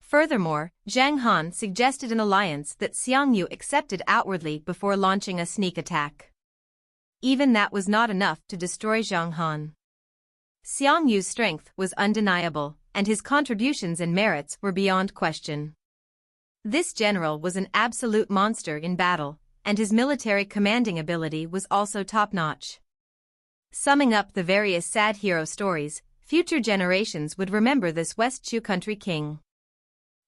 Furthermore, Zhang Han suggested an alliance that Xiang accepted outwardly before launching a sneak attack. Even that was not enough to destroy Zhang Han. Xiang strength was undeniable, and his contributions and merits were beyond question. This general was an absolute monster in battle, and his military commanding ability was also top-notch. Summing up the various sad hero stories, future generations would remember this West Chu country king.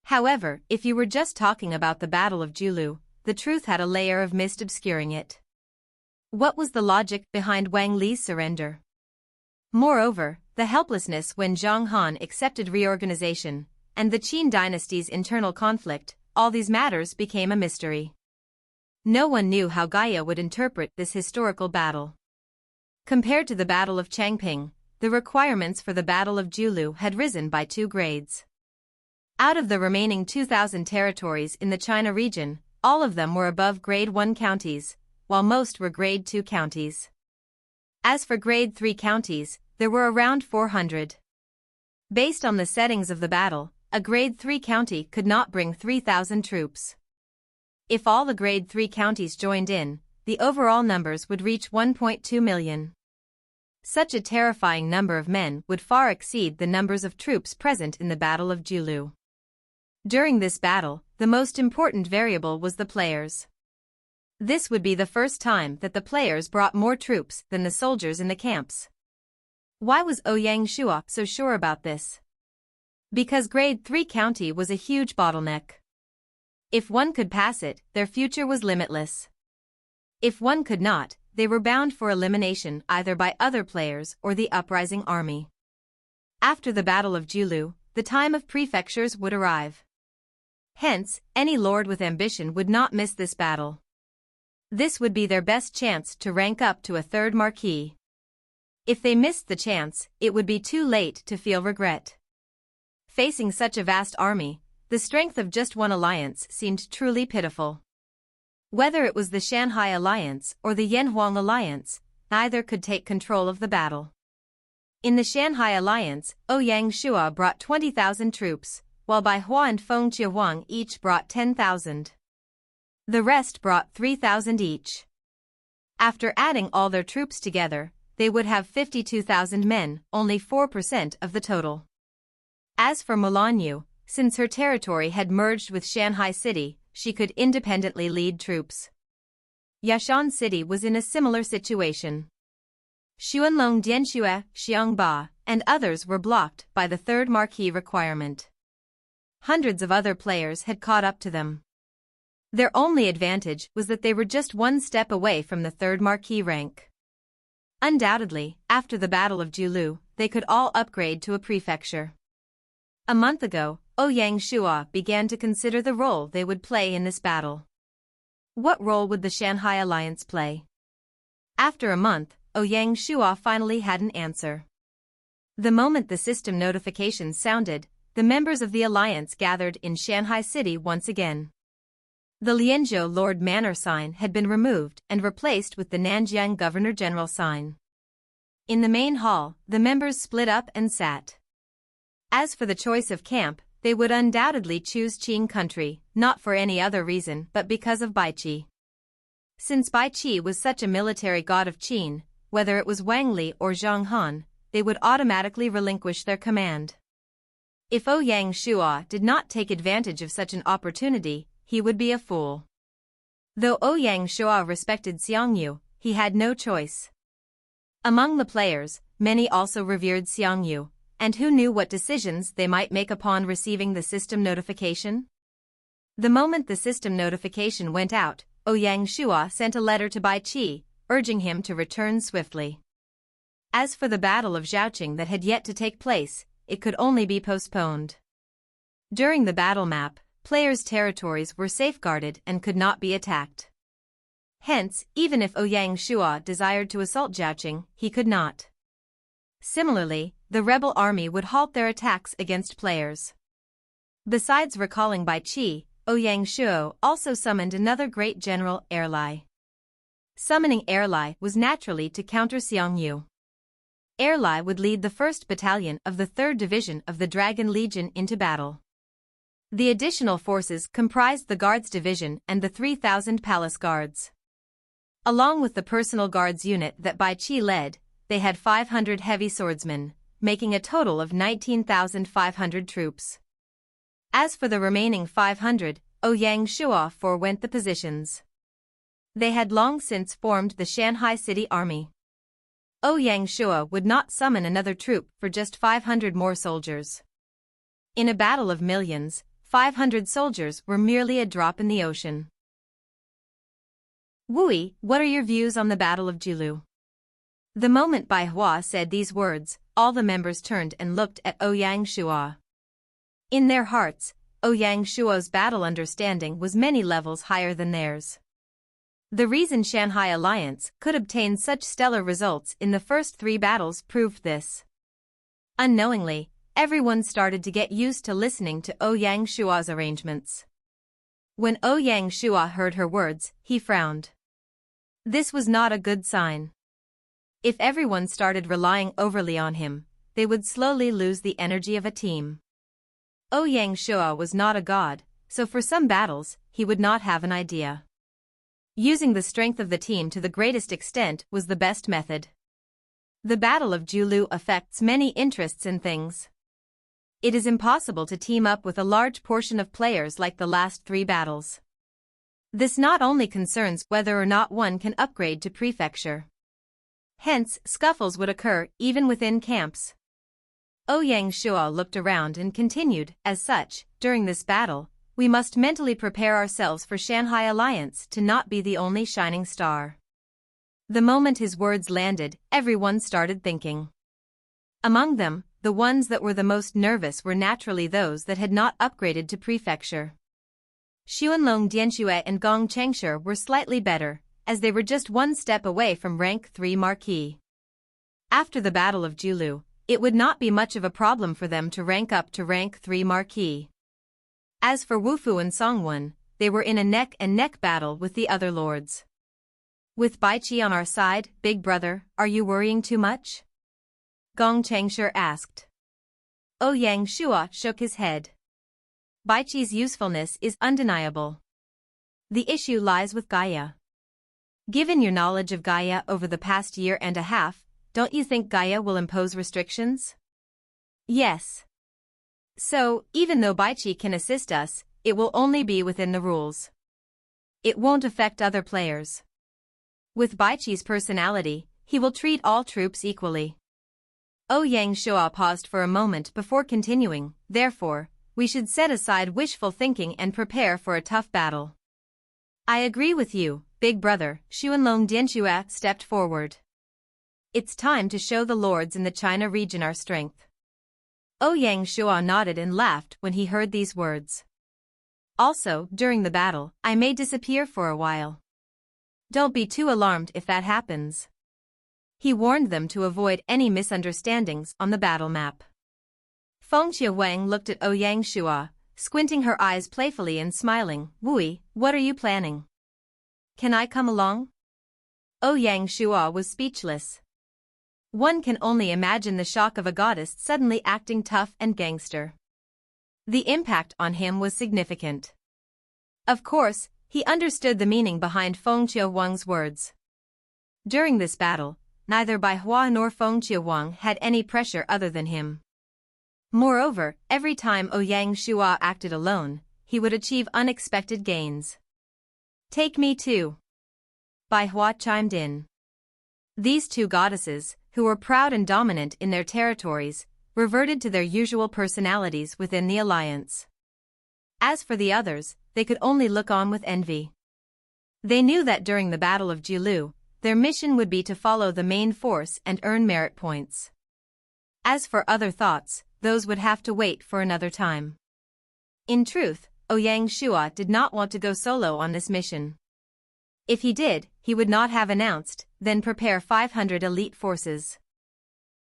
However, if you were just talking about the Battle of Julu, the truth had a layer of mist obscuring it. What was the logic behind Wang Li's surrender? Moreover, the helplessness when Zhang Han accepted reorganization, and the Qin dynasty's internal conflict, all these matters became a mystery. No one knew how Gaia would interpret this historical battle. Compared to the Battle of Changping, the requirements for the Battle of Julu had risen by 2 grades. Out of the remaining 2,000 territories in the China region, all of them were above Grade 1 counties, while most were Grade 2 counties. As for Grade 3 counties, there were around 400. Based on the settings of the battle, a Grade 3 county could not bring 3,000 troops. If all the Grade 3 counties joined in, the overall numbers would reach 1.2 million. Such a terrifying number of men would far exceed the numbers of troops present in the Battle of Julu. During this battle, the most important variable was the players. This would be the first time that the players brought more troops than the soldiers in the camps. Why was Ouyang Shua so sure about this? Because Grade 3 county was a huge bottleneck. If one could pass it, their future was limitless. If one could not, they were bound for elimination either by other players or the uprising army. After the Battle of Julu, the time of prefectures would arrive. Hence, any lord with ambition would not miss this battle. This would be their best chance to rank up to a 3rd marquis. If they missed the chance, it would be too late to feel regret. Facing such a vast army, the strength of just one alliance seemed truly pitiful. Whether it was the Shanghai Alliance or the Yanhuang Alliance, neither could take control of the battle. In the Shanghai Alliance, Ouyang Shua brought 20,000 troops, while Baihua and Feng Shihuang each brought 10,000. The rest brought 3,000 each. After adding all their troops together, they would have 52,000 men, only 4% of the total. As for Mulanyu, since her territory had merged with Shanghai City, she could independently lead troops. Yashan City was in a similar situation. Xuanlong Dianxue, Xiang Ba, and others were blocked by the 3rd marquis requirement. Hundreds of other players had caught up to them. Their only advantage was that they were just one step away from the 3rd marquis rank. Undoubtedly, after the Battle of Julu, they could all upgrade to a prefecture. A month ago, Ouyang Shua began to consider the role they would play in this battle. What role would the Shanghai alliance play? After a month, Ouyang Shua finally had an answer. The moment the system notifications sounded, the members of the alliance gathered in Shanghai City once again. The Lianzhou Lord Manor sign had been removed and replaced with the Nanjiang GovernorGeneral sign. In the main hall, the members split up and sat. As for the choice of camp, they would undoubtedly choose Qing country, not for any other reason but because of Baiqi. Since Baiqi was such a military god of Qin, whether it was Wang Li or Zhang Han, they would automatically relinquish their command. If Ouyang Shua did not take advantage of such an opportunity, he would be a fool. Though Ouyang Shua respected Xiang, he had no choice. Among the players, many also revered Xiang, and who knew what decisions they might make upon receiving the system notification? The moment the system notification went out, Ouyang Shua sent a letter to Baiqi, urging him to return swiftly. As for the Battle of Zhaoqing that had yet to take place, it could only be postponed. During the battle map, players' territories were safeguarded and could not be attacked. Hence, even if Ouyang Shua desired to assault Zhaoqing, he could not. Similarly, the rebel army would halt their attacks against players. Besides recalling Baiqi, Ouyang Shua also summoned another great general, Erlai. Summoning Erlai was naturally to counter Xiang. Erlai would lead the 1st Battalion of the 3rd Division of the Dragon Legion into battle. The additional forces comprised the Guards Division and the 3,000 Palace Guards. Along with the personal guards unit that Baiqi led, they had 500 heavy swordsmen, making a total of 19,500 troops. As for the remaining 500, Ouyang Shua forewent the positions. They had long since formed the Shanghai City Army. Ouyang Shua would not summon another troop for just 500 more soldiers. In a battle of millions, 500 soldiers were merely a drop in the ocean. Wui, what are your views on the Battle of Julu? The moment Bai Hua said these words, all the members turned and looked at Ouyang Shua. In their hearts, Ouyang Shua's battle understanding was many levels higher than theirs. The reason Shanghai Alliance could obtain such stellar results in the first 3 battles proved this. Unknowingly, everyone started to get used to listening to Ouyang Shua's arrangements. When Ouyang Shua heard her words, he frowned. This was not a good sign. If everyone started relying overly on him, they would slowly lose the energy of a team. Ouyang Shua was not a god, so for some battles, he would not have an idea. Using the strength of the team to the greatest extent was the best method. The Battle of Julu affects many interests and things. It is impossible to team up with a large portion of players like the last 3 battles. This not only concerns whether or not one can upgrade to prefecture. Hence, scuffles would occur even within camps. Ouyang Shua looked around and continued, as such, during this battle, we must mentally prepare ourselves for Shanghai Alliance to not be the only shining star. The moment his words landed, everyone started thinking. Among them, the ones that were the most nervous were naturally those that had not upgraded to prefecture. Xuanlong Dianxue and Gong Changshe were slightly better, as they were just 1 step away from rank 3 Marquis. After the Battle of Julu, it would not be much of a problem for them to rank up to rank 3 Marquis. As for Wufu and Songwon, they were in a neck-and-neck battle with the other lords. With Baiqi on our side, big brother, are you worrying too much? Gong Changshe asked. Ouyang Shua shook his head. Baiqi's usefulness is undeniable. The issue lies with Gaia. Given your knowledge of Gaia over the past year and a half, don't you think Gaia will impose restrictions? Yes. So, even though Baiqi can assist us, it will only be within the rules. It won't affect other players. With Baiqi's personality, he will treat all troops equally. Ouyang Shua paused for a moment before continuing, therefore, we should set aside wishful thinking and prepare for a tough battle. I agree with you, big brother, Xuanlong Dianxue stepped forward. It's time to show the lords in the China region our strength. Ouyang Shua nodded and laughed when he heard these words. Also, during the battle, I may disappear for a while. Don't be too alarmed if that happens. He warned them to avoid any misunderstandings on the battle map. Wang looked at Ouyang Shua, squinting her eyes playfully and smiling. Wui, what are you planning? Can I come along? Ouyang Shua was speechless. One can only imagine the shock of a goddess suddenly acting tough and gangster. The impact on him was significant. Of course, he understood the meaning behind Wang's words. During this battle, neither Baiqi nor Wang had any pressure other than him. Moreover, every time Ouyang Shua acted alone, he would achieve unexpected gains. Take me too. Baiqi chimed in. These two goddesses, who were proud and dominant in their territories, reverted to their usual personalities within the alliance. As for the others, they could only look on with envy. They knew that during the Battle of Julu, their mission would be to follow the main force and earn merit points. As for other thoughts, those would have to wait for another time. In truth, Ouyang Shua did not want to go solo on this mission. If he did, he would not have announced, then prepare 500 elite forces.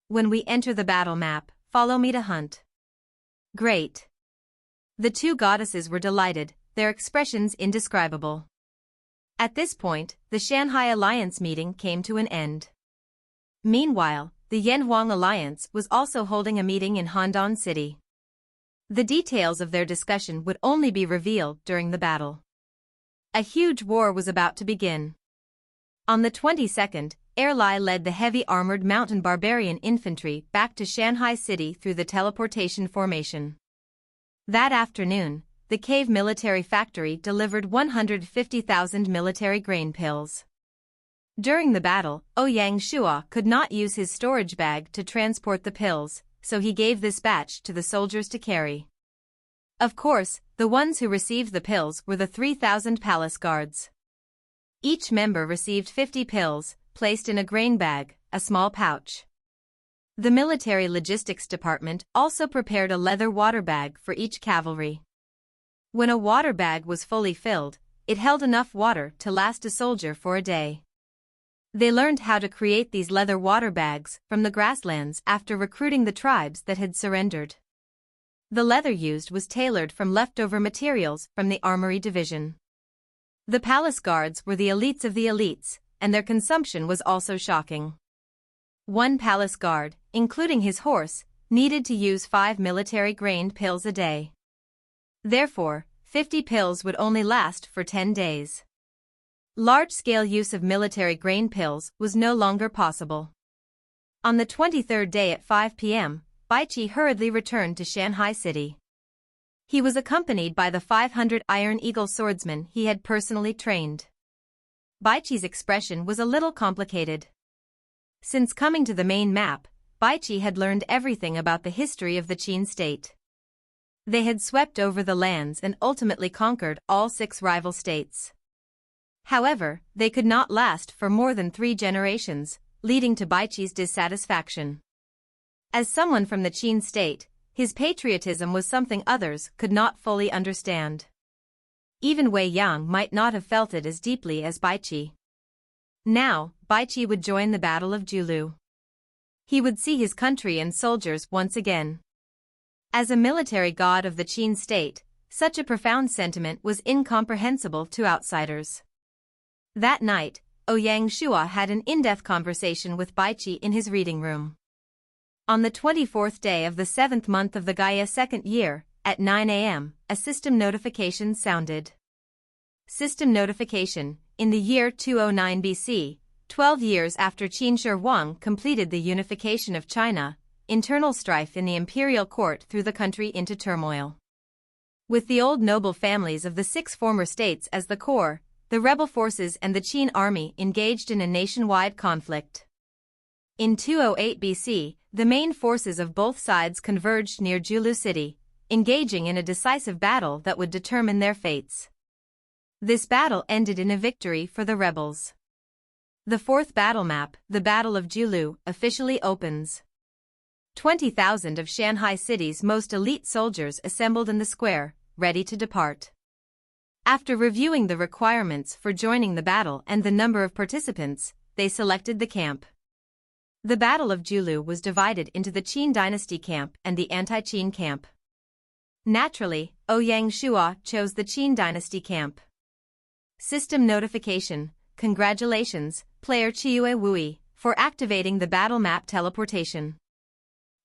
When we enter the battle map, follow me to hunt. Great. The two goddesses were delighted, their expressions indescribable. At this point, the Shanghai Alliance meeting came to an end. Meanwhile, the Yanhuang Alliance was also holding a meeting in Handan City. The details of their discussion would only be revealed during the battle. A huge war was about to begin. On the 22nd, Erlai led the heavy armored mountain barbarian infantry back to Shanghai City through the teleportation formation. That afternoon, the cave military factory delivered 150,000 military grain pills. During the battle, Ouyang Shua could not use his storage bag to transport the pills, so he gave this batch to the soldiers to carry. Of course, the ones who received the pills were the 3,000 palace guards. Each member received 50 pills, placed in a grain bag, a small pouch. The military logistics department also prepared a leather water bag for each cavalry. When a water bag was fully filled, it held enough water to last a soldier for a day. They learned how to create these leather water bags from the grasslands after recruiting the tribes that had surrendered. The leather used was tailored from leftover materials from the armory division. The palace guards were the elites of the elites, and their consumption was also shocking. One palace guard, including his horse, needed to use 5 military grain pills a day. Therefore, 50 pills would only last for 10 days. Large-scale use of military grain pills was no longer possible. On the 23rd day at 5 p.m., Baiqi hurriedly returned to Shanghai City. He was accompanied by the 500 Iron Eagle swordsmen he had personally trained. Baiqi's expression was a little complicated. Since coming to the main map, Baiqi had learned everything about the history of the Qin state. They had swept over the lands and ultimately conquered all 6 rival states. However, they could not last for more than 3 generations, leading to Baiqi's dissatisfaction. As someone from the Qin state, his patriotism was something others could not fully understand. Even Wei Yang might not have felt it as deeply as Baiqi. Now, Baiqi would join the Battle of Julu. He would see his country and soldiers once again. As a military god of the Qin state, such a profound sentiment was incomprehensible to outsiders. That night, Ouyang Shua had an in-depth conversation with Baiqi in his reading room. On the 24th day of the 7th month of the Gaia 2nd year, at 9 a.m., a system notification sounded. System notification: in the year 209 BC, 12 years after Qin Shi Huang completed the unification of China, internal strife in the imperial court threw the country into turmoil. With the old noble families of the 6 former states as the core, the rebel forces and the Qin army engaged in a nationwide conflict. In 208 BC, the main forces of both sides converged near Julu city, engaging in a decisive battle that would determine their fates. This battle ended in a victory for the rebels. The fourth battle map, the Battle of Julu, officially opens. 20,000 of Shanghai City's most elite soldiers assembled in the square, ready to depart. After reviewing the requirements for joining the battle and the number of participants, they selected the camp. The Battle of Julu was divided into the Qin dynasty camp and the anti-Qin camp. Naturally, Ouyang Shua chose the Qin dynasty camp. System notification: congratulations, player Chiue Wui, for activating the battle map teleportation.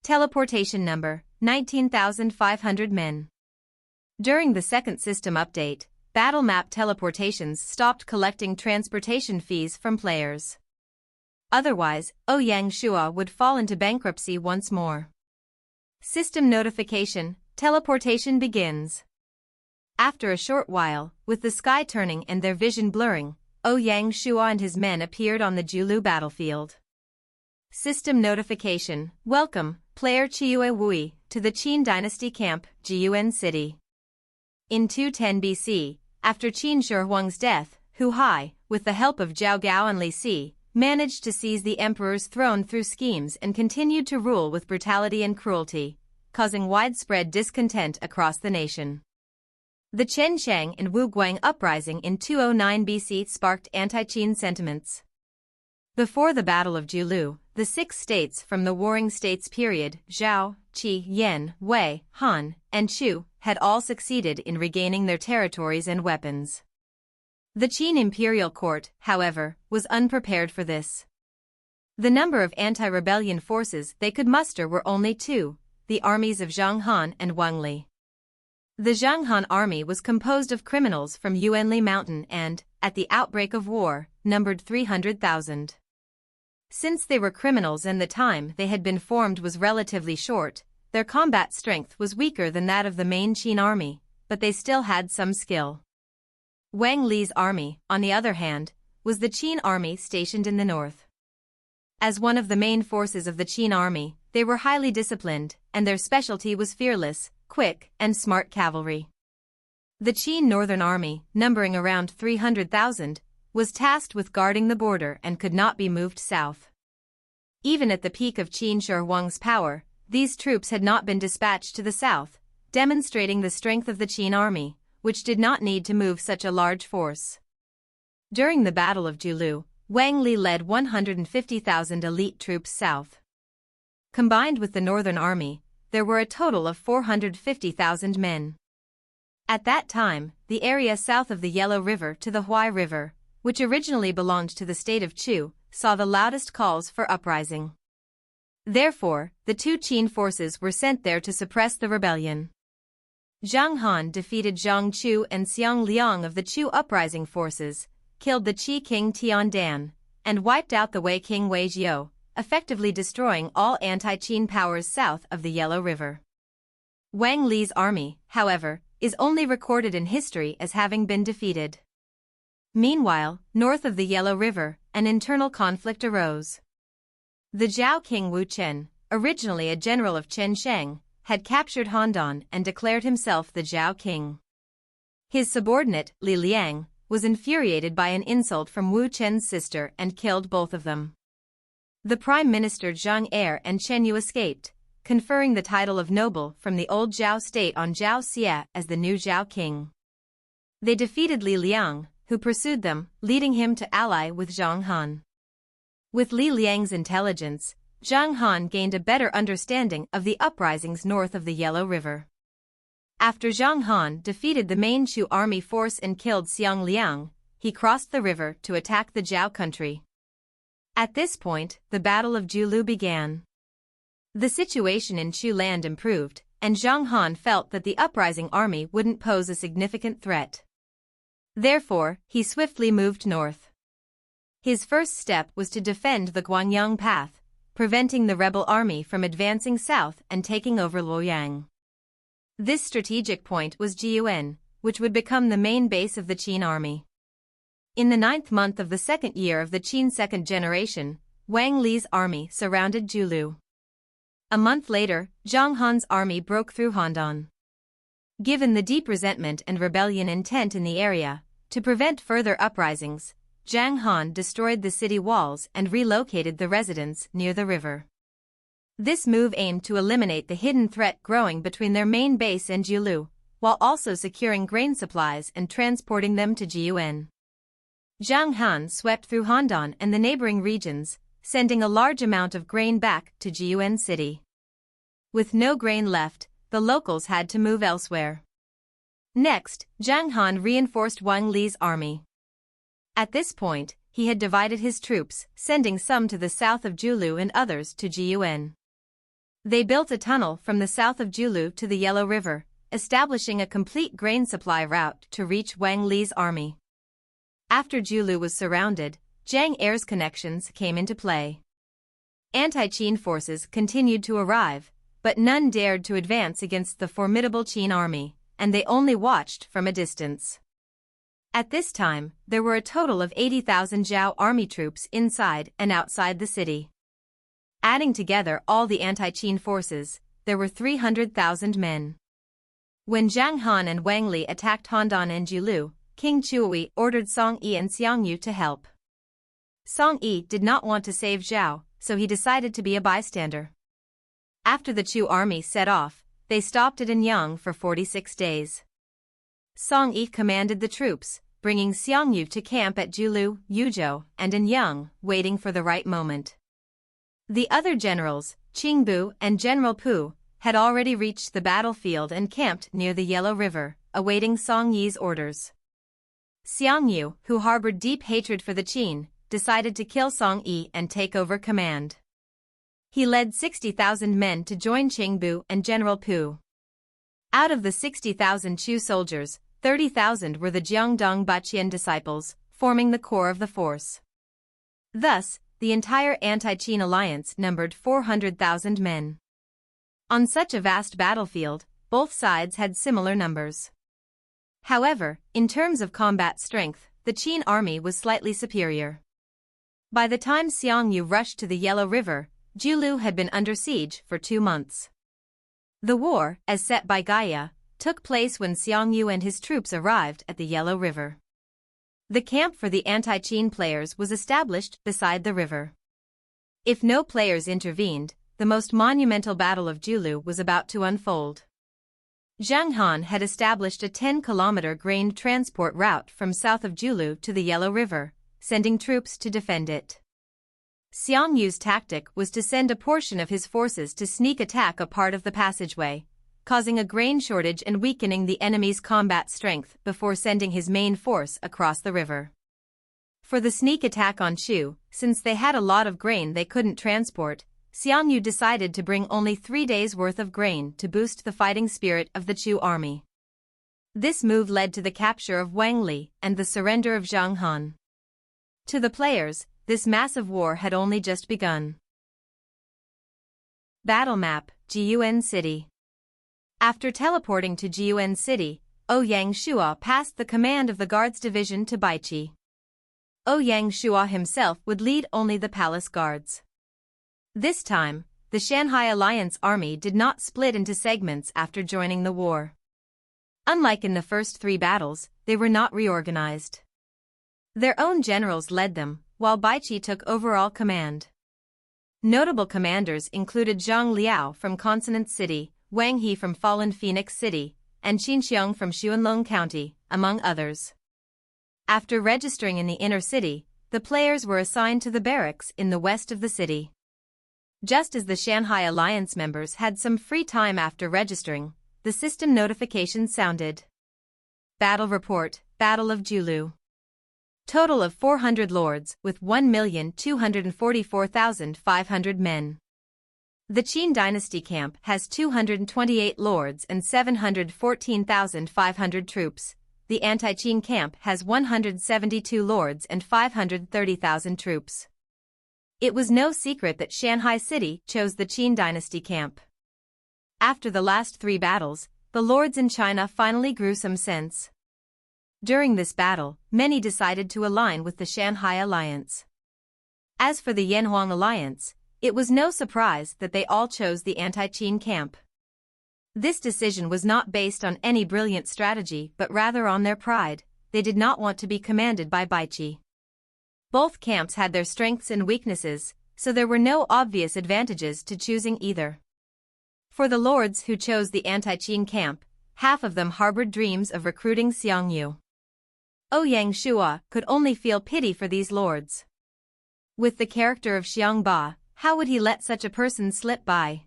Teleportation number: 19,500 men. During the second system update, battle map teleportations stopped collecting transportation fees from players. Otherwise, Ouyang Shua would fall into bankruptcy once more. System notification: teleportation begins. After a short while, with the sky turning and their vision blurring, Ouyang Shua and his men appeared on the Julu battlefield. System notification: welcome, player Chiue Wui, to the Qin dynasty camp, Jiyuan City. In 210 BC, after Qin Shihuang's death, Hu Hai, with the help of Zhao Gao and Li Si, managed to seize the emperor's throne through schemes and continued to rule with brutality and cruelty, causing widespread discontent across the nation. The Chen Xiang and Wu Guang uprising in 209 BC sparked anti-Qin sentiments. Before the Battle of Julu, the 6 states from the Warring States period, Zhao, Qi, Yan, Wei, Han, and Chu, had all succeeded in regaining their territories and weapons. The Qin imperial court, however, was unprepared for this. The number of anti-rebellion forces they could muster were only 2, the armies of Zhang Han and Wang Li. The Zhang Han army was composed of criminals from Yuanli Mountain and, at the outbreak of war, numbered 300,000. Since they were criminals and the time they had been formed was relatively short, their combat strength was weaker than that of the main Qin army, but they still had some skill. Wang Li's army, on the other hand, was the Qin army stationed in the north. As one of the main forces of the Qin army, they were highly disciplined, and their specialty was fearless, quick, and smart cavalry. The Qin Northern Army, numbering around 300,000, was tasked with guarding the border and could not be moved south. Even at the peak of Qin Shihuang's power, these troops had not been dispatched to the south, demonstrating the strength of the Qin army, which did not need to move such a large force. During the Battle of Julu, Wang Li led 150,000 elite troops south. Combined with the Northern Army, there were a total of 450,000 men. At that time, the area south of the Yellow River to the Huai River, which originally belonged to the state of Chu, saw the loudest calls for uprising. Therefore, the 2 Qin forces were sent there to suppress the rebellion. Zhang Han defeated Zhang Chu and Xiang Liang of the Chu uprising forces, killed the Qi king Tian Dan, and wiped out the Wei king Wei Jiao, effectively destroying all anti-Qin powers south of the Yellow River. Wang Li's army, however, is only recorded in history as having been defeated. Meanwhile, north of the Yellow River, an internal conflict arose. The Zhao king Wu Chen, originally a general of Chen Shang, had captured Handan and declared himself the Zhao king. His subordinate, Li Liang, was infuriated by an insult from Wu Chen's sister and killed both of them. The Prime Minister Zhang Er and Chen Yu escaped, conferring the title of noble from the old Zhao state on Zhao Xie as the new Zhao king. They defeated Li Liang, who pursued them, leading him to ally with Zhang Han. With Li Liang's intelligence, Zhang Han gained a better understanding of the uprisings north of the Yellow River. After Zhang Han defeated the main Chu army force and killed Xiang Liang, he crossed the river to attack the Zhao country. At this point, the Battle of Julu began. The situation in Chu land improved, and Zhang Han felt that the uprising army wouldn't pose a significant threat. Therefore, he swiftly moved north. His first step was to defend the Guangyang Path, preventing the rebel army from advancing south and taking over Luoyang. This strategic point was Jiyuan, which would become the main base of the Qin army. In the 9th month of the 2nd year of the Qin second generation, Wang Li's army surrounded Julu. A month later, Zhang Han's army broke through Handan. Given the deep resentment and rebellion intent in the area, to prevent further uprisings, Zhang Han destroyed the city walls and relocated the residents near the river. This move aimed to eliminate the hidden threat growing between their main base and Julu, while also securing grain supplies and transporting them to Jiuan. Zhang Han swept through Handan and the neighboring regions, sending a large amount of grain back to Jiuan city. With no grain left, the locals had to move elsewhere. Next, Zhang Han reinforced Wang Li's army. At this point, he had divided his troops, sending some to the south of Julu and others to Jiuan. They built a tunnel from the south of Julu to the Yellow River, establishing a complete grain supply route to reach Wang Li's army. After Julu was surrounded, Zhang Er's connections came into play. Anti-Qin forces continued to arrive, but none dared to advance against the formidable Qin army, and they only watched from a distance. At this time, there were a total of 80,000 Zhao army troops inside and outside the city. Adding together all the anti-Qin forces, there were 300,000 men. When Zhang Han and Wang Li attacked Handan and Julu, King Qui ordered Song Yi and Xiang Yu to help. Song Yi did not want to save Zhao, so he decided to be a bystander. After the Chu army set off, they stopped at Anyang for 46 days. Song Yi commanded the troops, bringing Xiang Yu to camp at Julu, Yuzhou, and Anyang, waiting for the right moment. The other generals, Qing Bu and General Pu, had already reached the battlefield and camped near the Yellow River, awaiting Song Yi's orders. Xiang Yu, who harbored deep hatred for the Qin, decided to kill Song Yi and take over command. He led 60,000 men to join Qing Bu and General Pu. Out of the 60,000 Chu soldiers, 30,000 were the Jiangdong Baiqian disciples, forming the core of the force. Thus, the entire anti-Qin alliance numbered 400,000 men. On such a vast battlefield, both sides had similar numbers. However, in terms of combat strength, the Qin army was slightly superior. By the time Xiang Yu rushed to the Yellow River, Julu had been under siege for 2 months. The war, as set by Gaia, took place when Xiang Yu and his troops arrived at the Yellow River. The camp for the anti-Qin players was established beside the river. If no players intervened, the most monumental battle of Julu was about to unfold. Zhang Han had established a 10-kilometer grain transport route from south of Julu to the Yellow River, sending troops to defend it. Xiang Yu's tactic was to send a portion of his forces to sneak attack a part of the passageway, causing a grain shortage and weakening the enemy's combat strength before sending his main force across the river. For the sneak attack on Chu, since they had a lot of grain they couldn't transport, Xiang Yu decided to bring only 3 days' worth of grain to boost the fighting spirit of the Chu army. This move led to the capture of Wang Li and the surrender of Zhang Han. To the players, this massive war had only just begun. Battle map, Jiuan City. After teleporting to Jiuan City, Ouyang Shua passed the command of the Guards Division to Baiqi. Ouyang Shua himself would lead only the palace guards. This time, the Shanghai Alliance army did not split into segments after joining the war. Unlike in the first 3 battles, they were not reorganized. Their own generals led them, while Baiqi took overall command. Notable commanders included Zhang Liao from Consonant City, Wang He from Fallen Phoenix City, and Qin Xiang from Xuanlong County, among others. After registering in the inner city, the players were assigned to the barracks in the west of the city. Just as the Shanghai Alliance members had some free time after registering, the system notification sounded. Battle Report, Battle of Julu. Total of 400 lords with 1,244,500 men. The Qin dynasty camp has 228 lords and 714,500 troops. The anti-Qin camp has 172 lords and 530,000 troops. It was no secret that Shanghai City chose the Qin dynasty camp. After the last 3 battles, the lords in China finally grew some sense. During this battle, many decided to align with the Shanghai Alliance. As for the Yanhuang Alliance, it was no surprise that they all chose the anti-Qin camp. This decision was not based on any brilliant strategy but rather on their pride. They did not want to be commanded by Baiqi. Both camps had their strengths and weaknesses, so there were no obvious advantages to choosing either. For the lords who chose the anti-Qin camp, half of them harbored dreams of recruiting Xiang. Ouyang Shua could only feel pity for these lords. With the character of Xiang Ba, how would he let such a person slip by?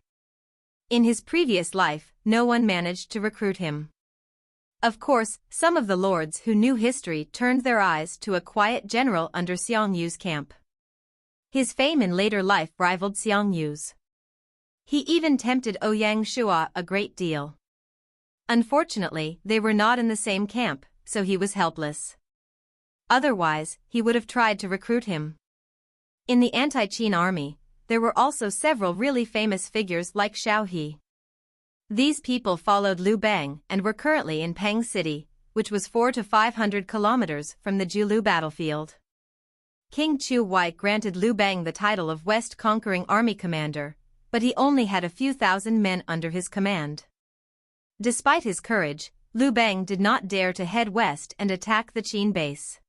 In his previous life, no one managed to recruit him. Of course, some of the lords who knew history turned their eyes to a quiet general under Xiang Yu's camp. His fame in later life rivaled Xiang Yu's. He even tempted Ouyang Shua a great deal. Unfortunately, they were not in the same camp, so he was helpless. Otherwise, he would have tried to recruit him. In the anti-Qin army, there were also several really famous figures like Xiao He. These people followed Liu Bang and were currently in Peng City, which was 400 to 500 kilometers from the Julu battlefield. King Chu Wai granted Liu Bang the title of West Conquering Army Commander, but he only had a few thousand men under his command. Despite his courage, Liu Bang did not dare to head west and attack the Qin base.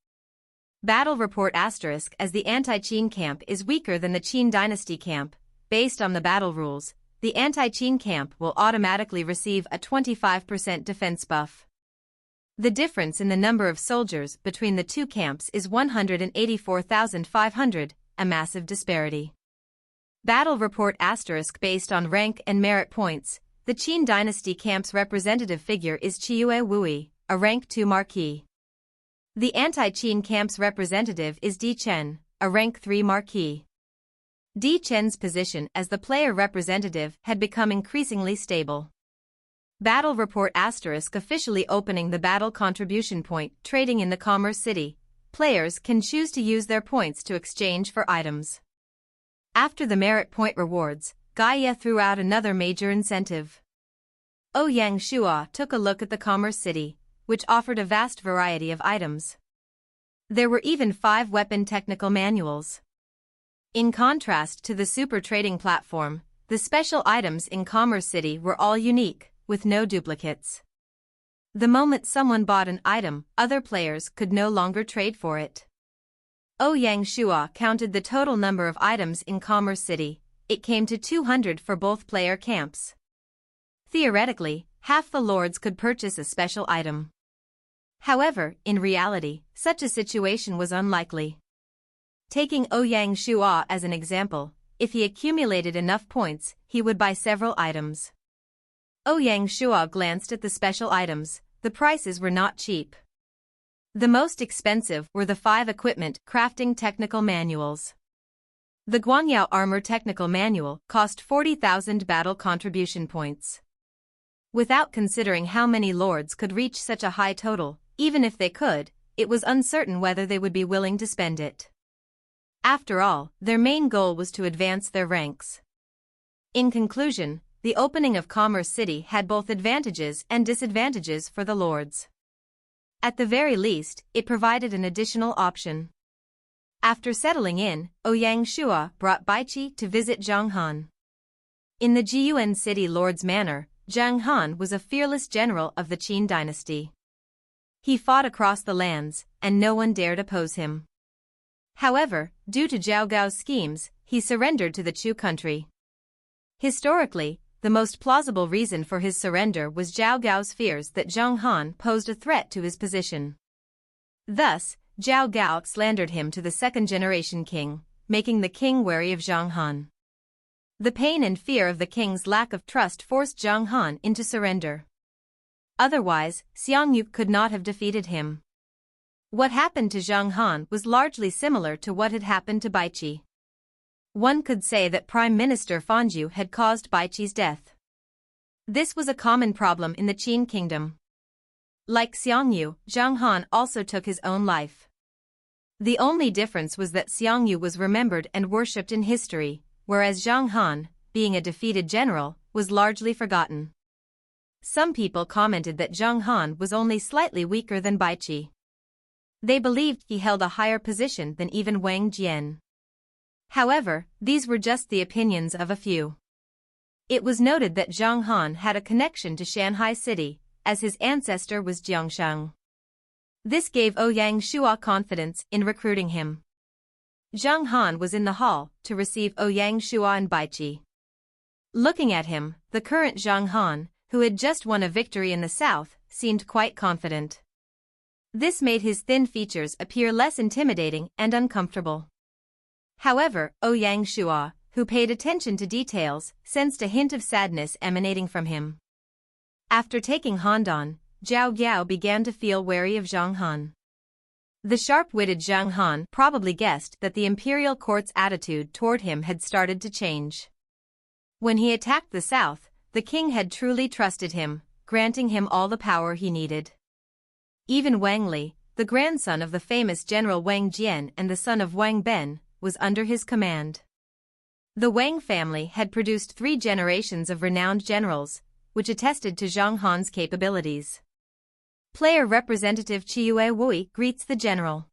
Battle report asterisk as the anti-Qin camp is weaker than the Qin dynasty camp, based on the battle rules, the anti-Qin camp will automatically receive a 25% defense buff. The difference in the number of soldiers between the two camps is 184,500, a massive disparity. Battle report asterisk based on rank and merit points, the Qin dynasty camp's representative figure is Lu Buwei, a rank 2 marquis. The anti-Qin camp's representative is Chen, a rank 3 marquis. Chen's position as the player representative had become increasingly stable. Battle report asterisk officially opening the battle contribution point trading in the Commerce City, players can choose to use their points to exchange for items. After the merit point rewards, Gaia threw out another major incentive. Ouyang Shua took a look at the Commerce City, which offered a vast variety of items. There were even 5 weapon technical manuals. In contrast to the super trading platform, the special items in Commerce City were all unique, with no duplicates. The moment someone bought an item, other players could no longer trade for it. Ouyang Shua counted the total number of items in Commerce City. It came to 200 for both player camps. Theoretically, half the lords could purchase a special item. However, in reality, such a situation was unlikely. Taking Ouyang Shua as an example, if he accumulated enough points, he would buy several items. Ouyang Shua glanced at the special items. The prices were not cheap. The most expensive were the 5 equipment crafting technical manuals. The Guangyao Armor Technical Manual cost 40,000 battle contribution points. Without considering how many lords could reach such a high total, even if they could, it was uncertain whether they would be willing to spend it. After all, their main goal was to advance their ranks. In conclusion, the opening of Commerce City had both advantages and disadvantages for the lords. At the very least, it provided an additional option. After settling in, Ouyang Shua brought Baiqi to visit Zhang Han. In the Jiyuan City Lord's Manor, Zhang Han was a fearless general of the Qin dynasty. He fought across the lands, and no one dared oppose him. However, due to Zhao Gao's schemes, he surrendered to the Chu country. Historically, the most plausible reason for his surrender was Zhao Gao's fears that Zhang Han posed a threat to his position. Thus, Zhao Gao slandered him to the second-generation king, making the king wary of Zhang Han. The pain and fear of the king's lack of trust forced Zhang Han into surrender. Otherwise, Xiang could not have defeated him. What happened to Zhang Han was largely similar to what had happened to Baiqi. One could say that Prime Minister Fanju had caused Baiqi's death. This was a common problem in the Qin kingdom. Like Xiang, Zhang Han also took his own life. The only difference was that Xiang was remembered and worshipped in history, whereas Zhang Han, being a defeated general, was largely forgotten. Some people commented that Zhang Han was only slightly weaker than Baiqi. They believed he held a higher position than even Wang Jian. However, these were just the opinions of a few. It was noted that Zhang Han had a connection to Shanghai City, as his ancestor was Jiangshang. This gave Ouyang Shua confidence in recruiting him. Zhang Han was in the hall to receive Ouyang Shua and Baiqi. Looking at him, the current Zhang Han, who had just won a victory in the south, seemed quite confident. This made his thin features appear less intimidating and uncomfortable. However, Ouyang Shua, who paid attention to details, sensed a hint of sadness emanating from him. After taking Handan, Zhao Yao began to feel wary of Zhang Han. The sharp-witted Zhang Han probably guessed that the imperial court's attitude toward him had started to change. When he attacked the south, the king had truly trusted him, granting him all the power he needed. Even Wang Li, the grandson of the famous general Wang Jian and the son of Wang Ben, was under his command. The Wang family had produced 3 generations of renowned generals, which attested to Zhang Han's capabilities. Player representative Qiu Wui greets the general.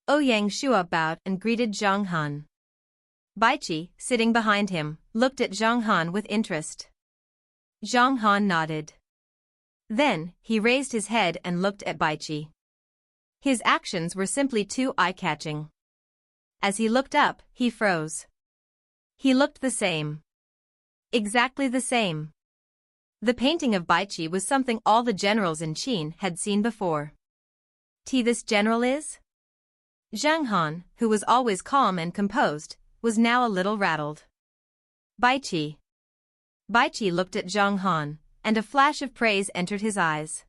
Ouyang Shua bowed and greeted Zhang Han. Baiqi, sitting behind him, looked at Zhang Han with interest. Zhang Han nodded. Then, he raised his head and looked at Baiqi. His actions were simply too eye-catching. As he looked up, he froze. He looked the same. Exactly the same. The painting of Baiqi was something all the generals in Qin had seen before. This general is? Zhang Han, who was always calm and composed, was now a little rattled. Baiqi. Baiqi looked at Zhang Han, and a flash of praise entered his eyes.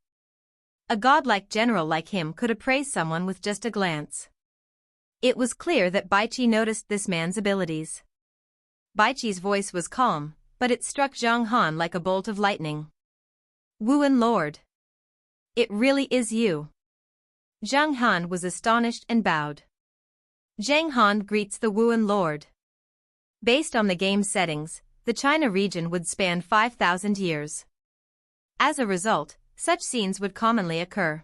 A godlike general like him could appraise someone with just a glance. It was clear that Baiqi noticed this man's abilities. Baiqi's voice was calm, but it struck Zhang Han like a bolt of lightning. Wuan Lord. It really is you. Zhang Han was astonished and bowed. Zhang Han greets the Wuan Lord. Based on the game's settings, the China region would span 5,000 years. As a result, such scenes would commonly occur.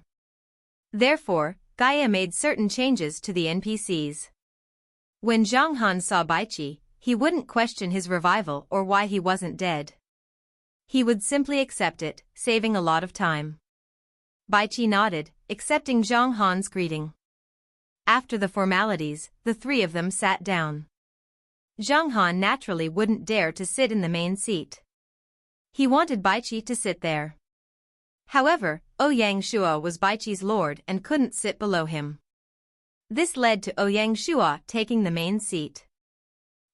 Therefore, Gaia made certain changes to the NPCs. When Zhang Han saw Baiqi, he wouldn't question his revival or why he wasn't dead. He would simply accept it, saving a lot of time. Baiqi nodded, accepting Zhang Han's greeting. After the formalities, the 3 of them sat down. Zhang Han naturally wouldn't dare to sit in the main seat. He wanted Baiqi to sit there. However, Ouyang Shua was Baiqi's lord and couldn't sit below him. This led to Ouyang Shua taking the main seat.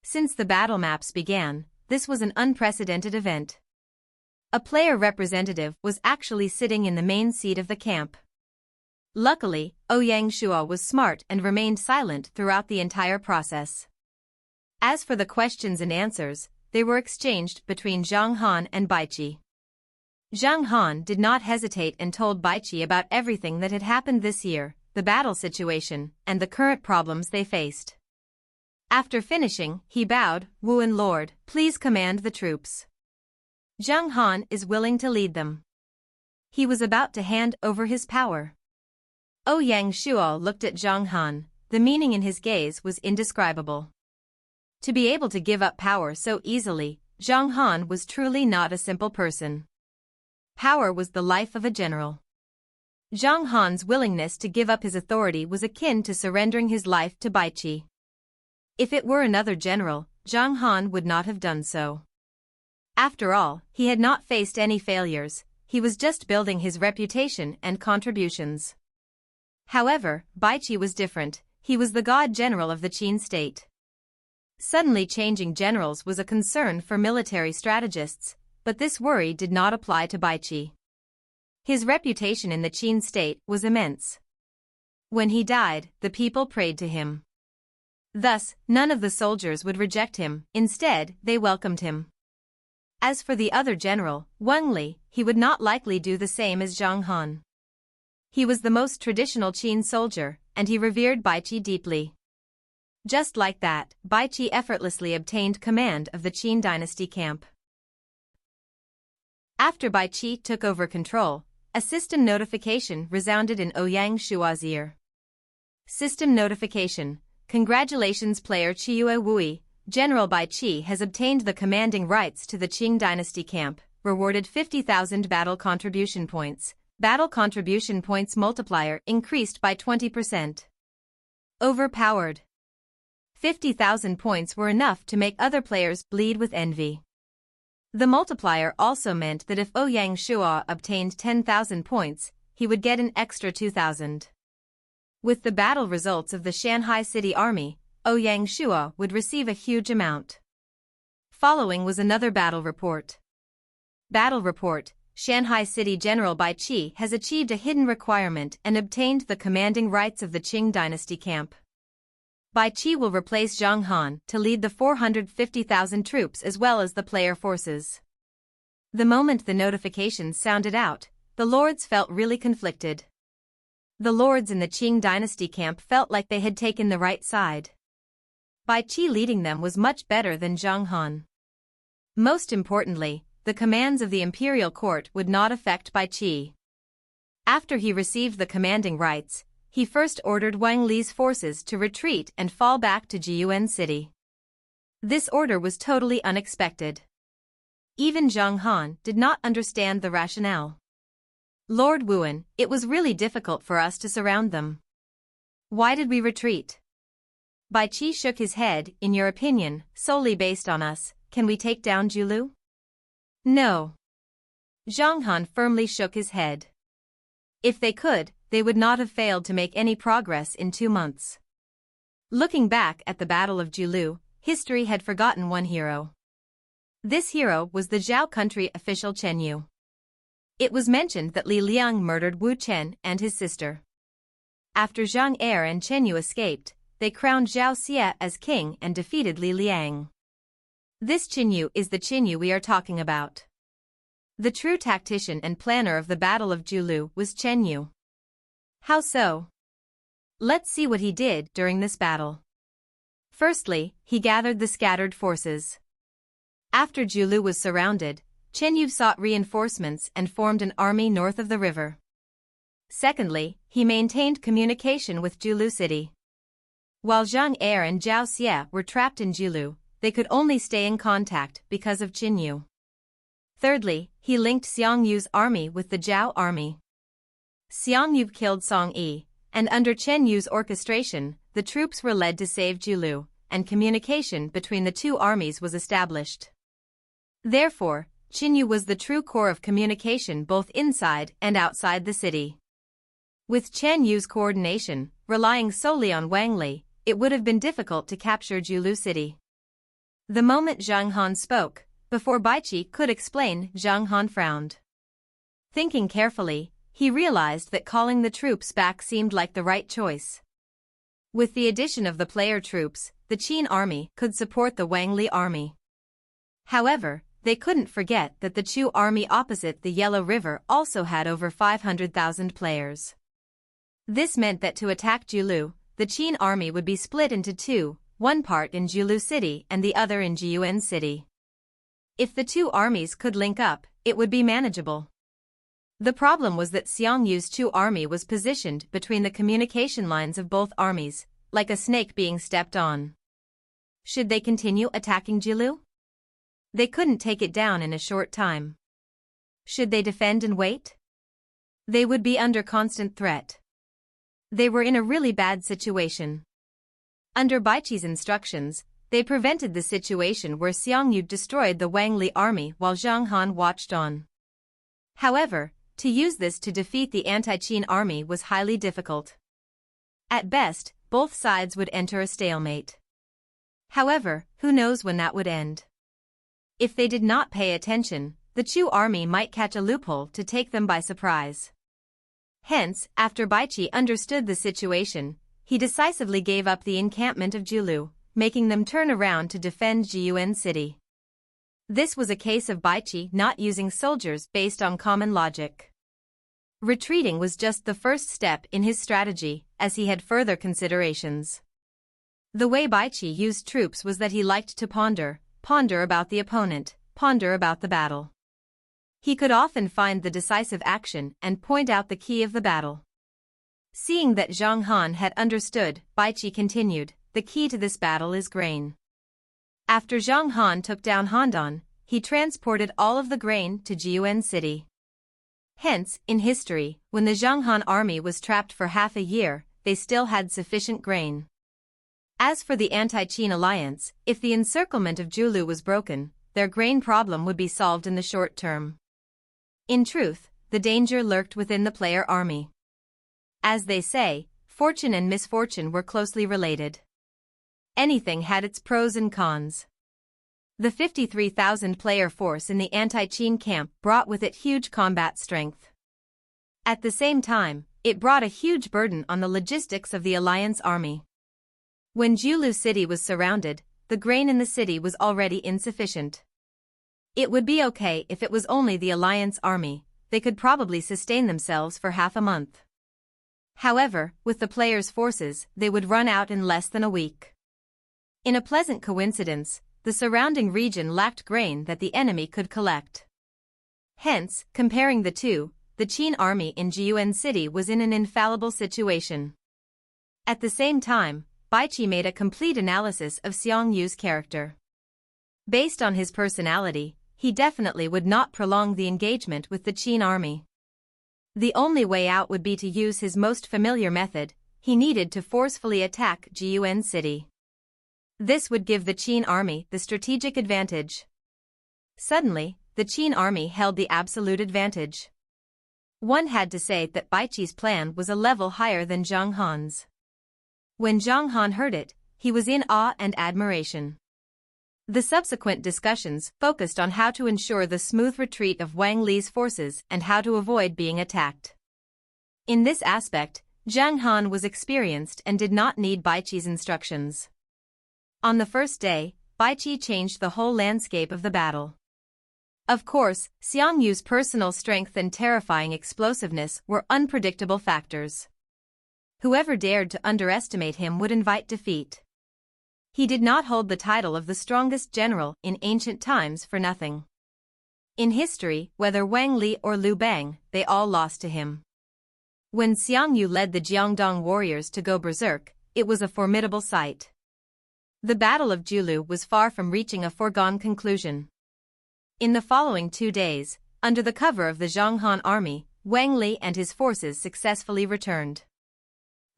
Since the battle maps began, this was an unprecedented event. A player representative was actually sitting in the main seat of the camp. Luckily, Ouyang Shua was smart and remained silent throughout the entire process. As for the questions and answers, they were exchanged between Zhang Han and Baiqi. Zhang Han did not hesitate and told Baiqi about everything that had happened this year, the battle situation, and the current problems they faced. After finishing, he bowed, Wuan Lord, please command the troops. Zhang Han is willing to lead them. He was about to hand over his power. Ouyang Shua looked at Zhang Han, the meaning in his gaze was indescribable. To be able to give up power so easily, Zhang Han was truly not a simple person. Power was the life of a general. Zhang Han's willingness to give up his authority was akin to surrendering his life to Baiqi. If it were another general, Zhang Han would not have done so. After all, he had not faced any failures, he was just building his reputation and contributions. However, Baiqi was different, he was the god general of the Qin state. Suddenly changing generals was a concern for military strategists, but this worry did not apply to Baiqi. His reputation in the Qin state was immense. When he died, the people prayed to him. Thus, none of the soldiers would reject him, instead, they welcomed him. As for the other general, Wang Li, he would not likely do the same as Zhang Han. He was the most traditional Qin soldier, and he revered Baiqi deeply. Just like that, Baiqi effortlessly obtained command of the Qin dynasty camp. After Baiqi took over control, a system notification resounded in Ouyang Shua's ear. System notification. Congratulations player Qiu Wui, General Baiqi has obtained the commanding rights to the Qing dynasty camp, rewarded 50,000 battle contribution points. Battle contribution points multiplier increased by 20%. Overpowered. 50,000 points were enough to make other players bleed with envy. The multiplier also meant that if Ouyang Shuo obtained 10,000 points, he would get an extra 2,000. With the battle results of the Shanghai City Army, Ouyang Shuo would receive a huge amount. Following was another battle report. Battle report: Shanghai City General Baiqi has achieved a hidden requirement and obtained the commanding rights of the Qing dynasty camp. Baiqi will replace Zhang Han to lead the 450,000 troops as well as the player forces. The moment the notifications sounded out, the lords felt really conflicted. The lords in the Qing dynasty camp felt like they had taken the right side. Baiqi leading them was much better than Zhang Han. Most importantly, the commands of the imperial court would not affect Baiqi. After he received the commanding rights, he first ordered Wang Li's forces to retreat and fall back to Jiuan City. This order was totally unexpected. Even Zhang Han did not understand the rationale. Lord Wuan, it was really difficult for us to surround them. Why did we retreat? Baiqi shook his head. In your opinion, solely based on us, can we take down Julu? No. Zhang Han firmly shook his head. If they could, they would not have failed to make any progress in 2 months. Looking back at the Battle of Julu, history had forgotten one hero. This hero was the Zhao country official Chen Yu. It was mentioned that Li Liang murdered Wu Chen and his sister. After Zhang Er and Chen Yu escaped, they crowned Zhao Xie as king and defeated Li Liang. This Chen Yu is the Chen Yu we are talking about. The true tactician and planner of the Battle of Julu was Chen Yu. How so? Let's see what he did during this battle. Firstly, he gathered the scattered forces. After Julu was surrounded, Chen Yu sought reinforcements and formed an army north of the river. Secondly, he maintained communication with Julu city. While Zhang Er and Zhao Xie were trapped in Julu, they could only stay in contact because of Chen Yu. Thirdly, he linked Xiang Yu's army with the Zhao army. Xiang Yu killed Song Yi, and under Chen Yu's orchestration, the troops were led to save Julu, and communication between the two armies was established. Therefore, Chen Yu was the true core of communication both inside and outside the city. With Chen Yu's coordination, relying solely on Wang Li, it would have been difficult to capture Julu city. The moment Zhang Han spoke, before Baiqi could explain, Zhang Han frowned. Thinking carefully, he realized that calling the troops back seemed like the right choice. With the addition of the player troops, the Qin army could support the Wang Li army. However, they couldn't forget that the Chu army opposite the Yellow River also had over 500,000 players. This meant that to attack Julu, the Qin army would be split into two, one part in Julu city and the other in Jiuan city. If the two armies could link up, it would be manageable. The problem was that Xiang Yu's Chu army was positioned between the communication lines of both armies, like a snake being stepped on. Should they continue attacking Julu? They couldn't take it down in a short time. Should they defend and wait? They would be under constant threat. They were in a really bad situation. Under Baiqi's instructions, they prevented the situation where Xiang Yu destroyed the Wang Li army while Zhang Han watched on. However, to use this to defeat the anti-Qin army was highly difficult. At best, both sides would enter a stalemate. However, who knows when that would end? If they did not pay attention, the Chu army might catch a loophole to take them by surprise. Hence, after Baiqi understood the situation, he decisively gave up the encampment of Julu, making them turn around to defend Jiuan city. This was a case of Baiqi not using soldiers based on common logic. Retreating was just the first step in his strategy, as he had further considerations. The way Baiqi used troops was that he liked to ponder about the opponent, ponder about the battle. He could often find the decisive action and point out the key of the battle. Seeing that Zhang Han had understood, Baiqi continued, the key to this battle is grain. After Zhang Han took down Handan, he transported all of the grain to Jiuan city. Hence, in history, when the Zhang Han army was trapped for half a year, they still had sufficient grain. As for the anti-Qin alliance, if the encirclement of Julu was broken, their grain problem would be solved in the short term. In truth, the danger lurked within the player army. As they say, fortune and misfortune were closely related. Anything had its pros and cons. The 53,000 player force in the anti-Qin camp brought with it huge combat strength. At the same time, it brought a huge burden on the logistics of the alliance army. When Julu city was surrounded, the grain in the city was already insufficient. It would be okay if it was only the alliance army, they could probably sustain themselves for half a month. However, with the players' forces, they would run out in less than a week. In a pleasant coincidence, the surrounding region lacked grain that the enemy could collect. Hence, comparing the two, the Qin army in Jiuan City was in an infallible situation. At the same time, Baiqi made a complete analysis of Xiang Yu's character. Based on his personality, he definitely would not prolong the engagement with the Qin army. The only way out would be to use his most familiar method. He needed to forcefully attack Jiuan City. This would give the Qin army the strategic advantage. Suddenly, the Qin army held the absolute advantage. One had to say that Baiqi's plan was a level higher than Zhang Han's. When Zhang Han heard it, he was in awe and admiration. The subsequent discussions focused on how to ensure the smooth retreat of Wang Li's forces and how to avoid being attacked. In this aspect, Zhang Han was experienced and did not need Baiqi's instructions. On the first day, Baiqi changed the whole landscape of the battle. Of course, Xiang Yu's personal strength and terrifying explosiveness were unpredictable factors. Whoever dared to underestimate him would invite defeat. He did not hold the title of the strongest general in ancient times for nothing. In history, whether Wang Li or Liu Bang, they all lost to him. When Xiang Yu led the Jiangdong warriors to go berserk, it was a formidable sight. The Battle of Julu was far from reaching a foregone conclusion. In the following 2 days, under the cover of the Zhang Han army, Wang Li and his forces successfully returned.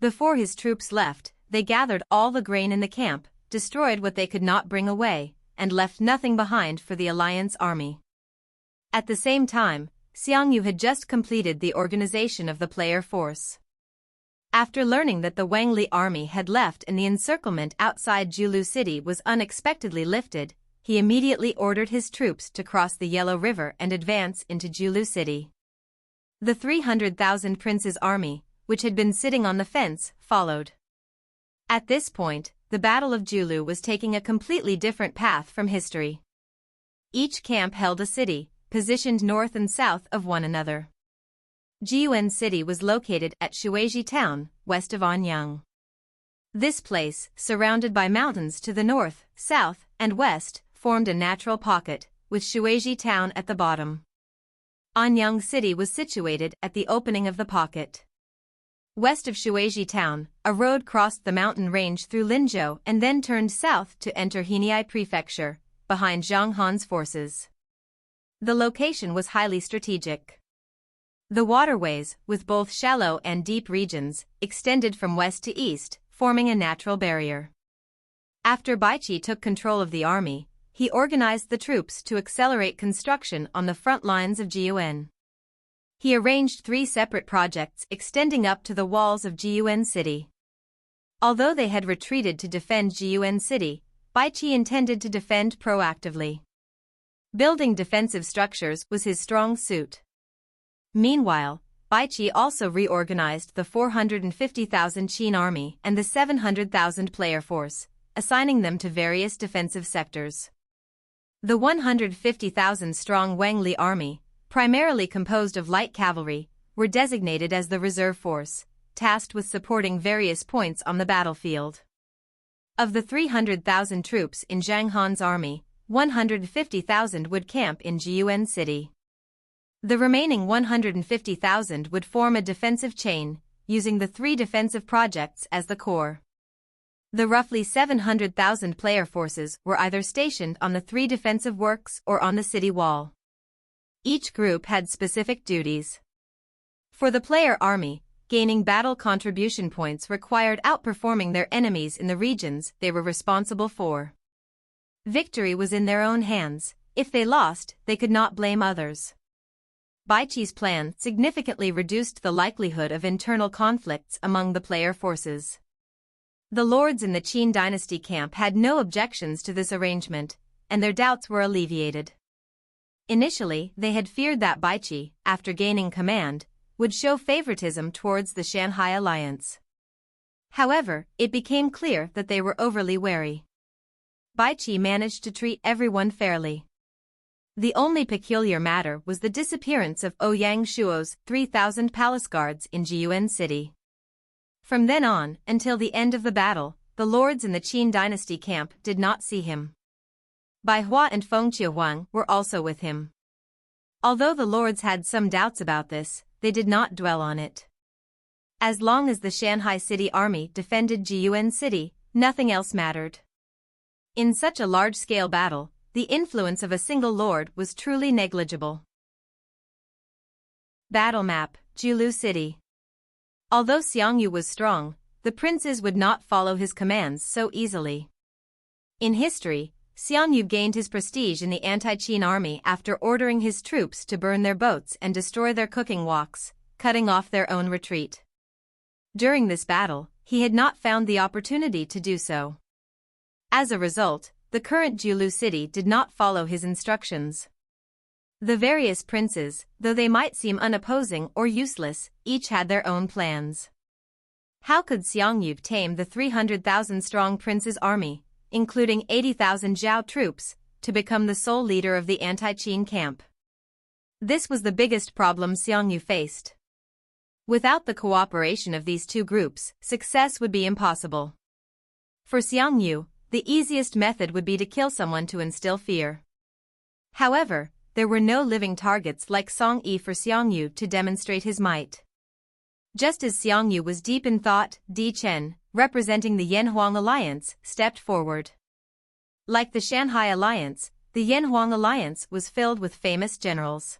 Before his troops left, they gathered all the grain in the camp, destroyed what they could not bring away, and left nothing behind for the alliance army. At the same time, Xiang Yu had just completed the organization of the player force. After learning that the Wang Li army had left and the encirclement outside Julu city was unexpectedly lifted, he immediately ordered his troops to cross the Yellow River and advance into Julu city. The 300,000 princes' army, which had been sitting on the fence, followed. At this point, the Battle of Julu was taking a completely different path from history. Each camp held a city, positioned north and south of one another. Jiuan City was located at Shuiji Town, west of Anyang. This place, surrounded by mountains to the north, south, and west, formed a natural pocket, with Shuiji Town at the bottom. Anyang City was situated at the opening of the pocket. West of Shuiji Town, a road crossed the mountain range through Linzhou and then turned south to enter Heniai Prefecture, behind Zhang Han's forces. The location was highly strategic. The waterways, with both shallow and deep regions, extended from west to east, forming a natural barrier. After Baiqi took control of the army, he organized the troops to accelerate construction on the front lines of Jiuan. He arranged 3 separate projects extending up to the walls of Jiuan City. Although they had retreated to defend Jiuan City, Baiqi intended to defend proactively. Building defensive structures was his strong suit. Meanwhile, Baiqi also reorganized the 450,000 Qin army and the 700,000 player force, assigning them to various defensive sectors. The 150,000-strong Wang Li army, primarily composed of light cavalry, were designated as the reserve force, tasked with supporting various points on the battlefield. Of the 300,000 troops in Zhang Han's army, 150,000 would camp in Jiuan City. The remaining 150,000 would form a defensive chain, using the 3 defensive projects as the core. The roughly 700,000 player forces were either stationed on the 3 defensive works or on the city wall. Each group had specific duties. For the player army, gaining battle contribution points required outperforming their enemies in the regions they were responsible for. Victory was in their own hands. If they lost, they could not blame others. Baiqi's plan significantly reduced the likelihood of internal conflicts among the player forces. The lords in the Qin dynasty camp had no objections to this arrangement, and their doubts were alleviated. Initially, they had feared that Baiqi, after gaining command, would show favoritism towards the Shanghai alliance. However, it became clear that they were overly wary. Baiqi managed to treat everyone fairly. The only peculiar matter was the disappearance of Ouyang Shuo's 3,000 palace guards in Jiyuan City. From then on, until the end of the battle, the lords in the Qin dynasty camp did not see him. Baihua and Fengqiuhuang were also with him. Although the lords had some doubts about this, they did not dwell on it. As long as the Shanghai City army defended Jiyuan City, nothing else mattered. In such a large-scale battle, the influence of a single lord was truly negligible. Battle map, Julu City. Although Xiang was strong, the princes would not follow his commands so easily. In history, Xiang gained his prestige in the anti-Qin army after ordering his troops to burn their boats and destroy their cooking woks, cutting off their own retreat. During this battle, he had not found the opportunity to do so. As a result, the current Julu city did not follow his instructions. The various princes, though they might seem unopposing or useless, each had their own plans. How could Xiang tame the 300,000-strong prince's army, including 80,000 Zhao troops, to become the sole leader of the anti-Qin camp? This was the biggest problem Xiang faced. Without the cooperation of these two groups, success would be impossible. For Xiang, the easiest method would be to kill someone to instill fear. However, there were no living targets like Song Yi for Xiang to demonstrate his might. Just as Xiang was deep in thought, Chen, representing the Yanhuang alliance, stepped forward. Like the Shanghai alliance, the Yanhuang alliance was filled with famous generals.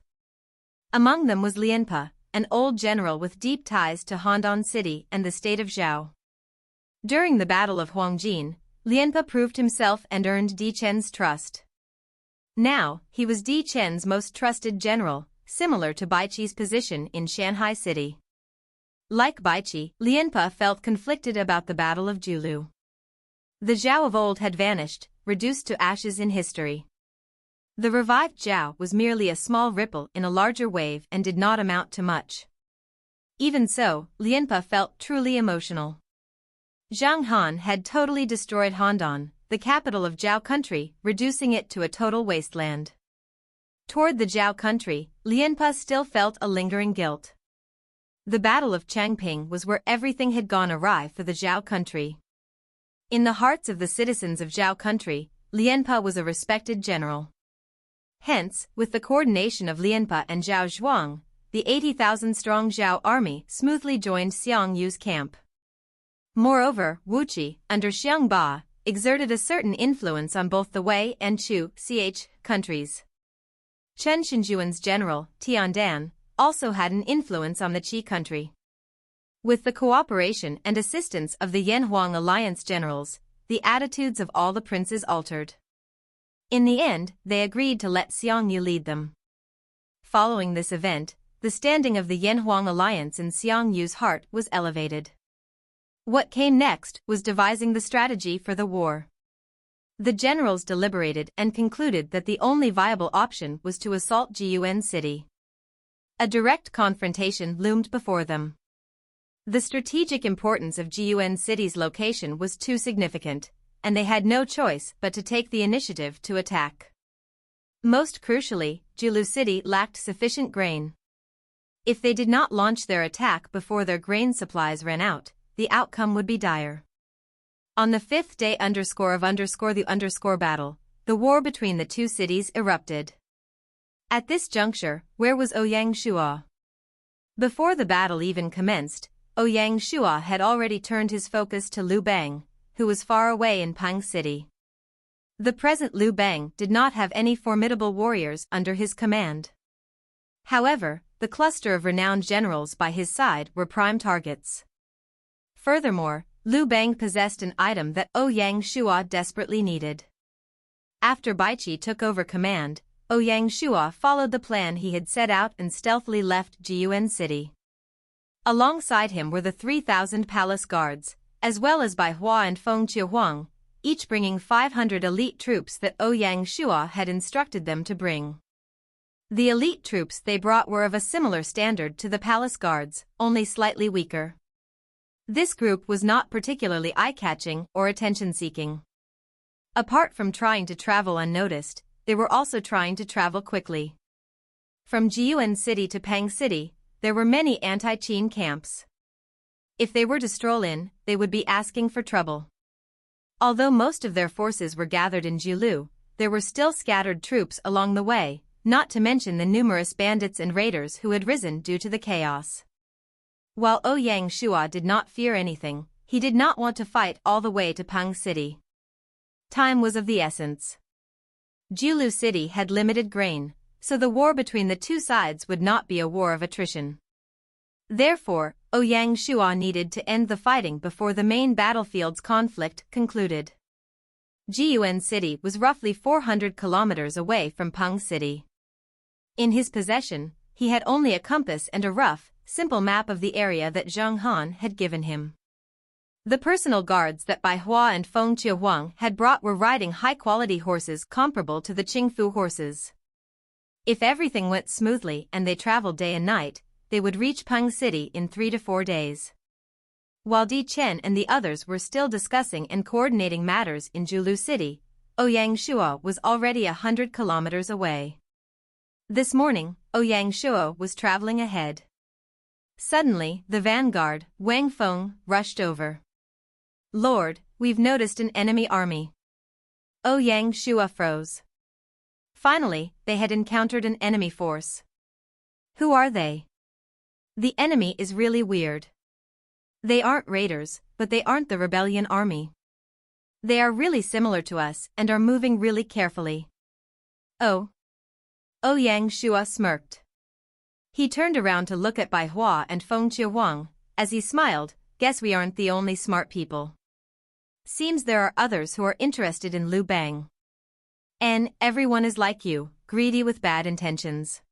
Among them was Lianpe, an old general with deep ties to Handan City and the state of Xiao. During the Battle of Huangjin, Lianpe proved himself and earned Chen's trust. Now, he was Chen's most trusted general, similar to Baiqi's position in Shanghai City. Like Baiqi, Lianpe felt conflicted about the Battle of Julu. The Xiao of old had vanished, reduced to ashes in history. The revived Xiao was merely a small ripple in a larger wave and did not amount to much. Even so, Lianpe felt truly emotional. Zhang Han had totally destroyed Handan, the capital of Zhao country, reducing it to a total wasteland. Toward the Zhao country, Lianpe still felt a lingering guilt. The Battle of Changping was where everything had gone awry for the Zhao country. In the hearts of the citizens of Zhao country, Lianpe was a respected general. Hence, with the coordination of Lianpe and Zhao Zhuang, the 80,000-strong Zhao army smoothly joined Xiang camp. Moreover, Wuqi, under Xiang Ba, exerted a certain influence on both the Wei and Chu countries. Chen Shinjuan's general, Tiandan, also had an influence on the Qi country. With the cooperation and assistance of the Yanhuang alliance generals, the attitudes of all the princes altered. In the end, they agreed to let Xiang lead them. Following this event, the standing of the Yanhuang alliance in Xiang heart was elevated. What came next was devising the strategy for the war. The generals deliberated and concluded that the only viable option was to assault Jiyuan City. A direct confrontation loomed before them. The strategic importance of Jiyuan City's location was too significant, and they had no choice but to take the initiative to attack. Most crucially, Julu City lacked sufficient grain. If they did not launch their attack before their grain supplies ran out, the outcome would be dire. On the fifth day of the battle, the war between the two cities erupted. At this juncture, where was Ouyang Shuo? Before the battle even commenced, Ouyang Shuo had already turned his focus to Liu Bang, who was far away in Pang City. The present Liu Bang did not have any formidable warriors under his command. However, the cluster of renowned generals by his side were prime targets. Furthermore, Liu Bang possessed an item that Ouyang Shua desperately needed. After Baiqi took over command, Ouyang Shua followed the plan he had set out and stealthily left Jiyuan City. Alongside him were the 3,000 palace guards, as well as Baihua and Feng Shihuang, each bringing 500 elite troops that Ouyang Shua had instructed them to bring. The elite troops they brought were of a similar standard to the palace guards, only slightly weaker. This group was not particularly eye-catching or attention-seeking. Apart from trying to travel unnoticed, they were also trying to travel quickly. From Jiyuan City to Pang City, there were many anti-Qin camps. If they were to stroll in, they would be asking for trouble. Although most of their forces were gathered in Julu, there were still scattered troops along the way, not to mention the numerous bandits and raiders who had risen due to the chaos. While Ouyang Shua did not fear anything, he did not want to fight all the way to Pang City. Time was of the essence. Julu City had limited grain, so the war between the two sides would not be a war of attrition. Therefore, Ouyang Shua needed to end the fighting before the main battlefield's conflict concluded. Jiyuan City was roughly 400 kilometers away from Pang City. In his possession, he had only a compass and a rough, simple map of the area that Zheng Han had given him. The personal guards that Baihua and Feng Shihuang had brought were riding high-quality horses comparable to the Qing Bu horses. If everything went smoothly and they traveled day and night, they would reach Pang City in 3 to 4 days. While Chen and the others were still discussing and coordinating matters in Julu City, Ouyang Shua was already 100 kilometers away. This morning, Ouyang Shua was traveling ahead. Suddenly, the vanguard, Wang Feng, rushed over. "Lord, we've noticed an enemy army." Ouyang Shua froze. Finally, they had encountered an enemy force. Who are they? The enemy is really weird. They aren't raiders, but they aren't the rebellion army. They are really similar to us and are moving really carefully. Oh. Ouyang Shua smirked. He turned around to look at Baihua and Feng Shihuang. As he smiled, "Guess we aren't the only smart people. Seems there are others who are interested in Liu Bang. And everyone is like you, greedy with bad intentions."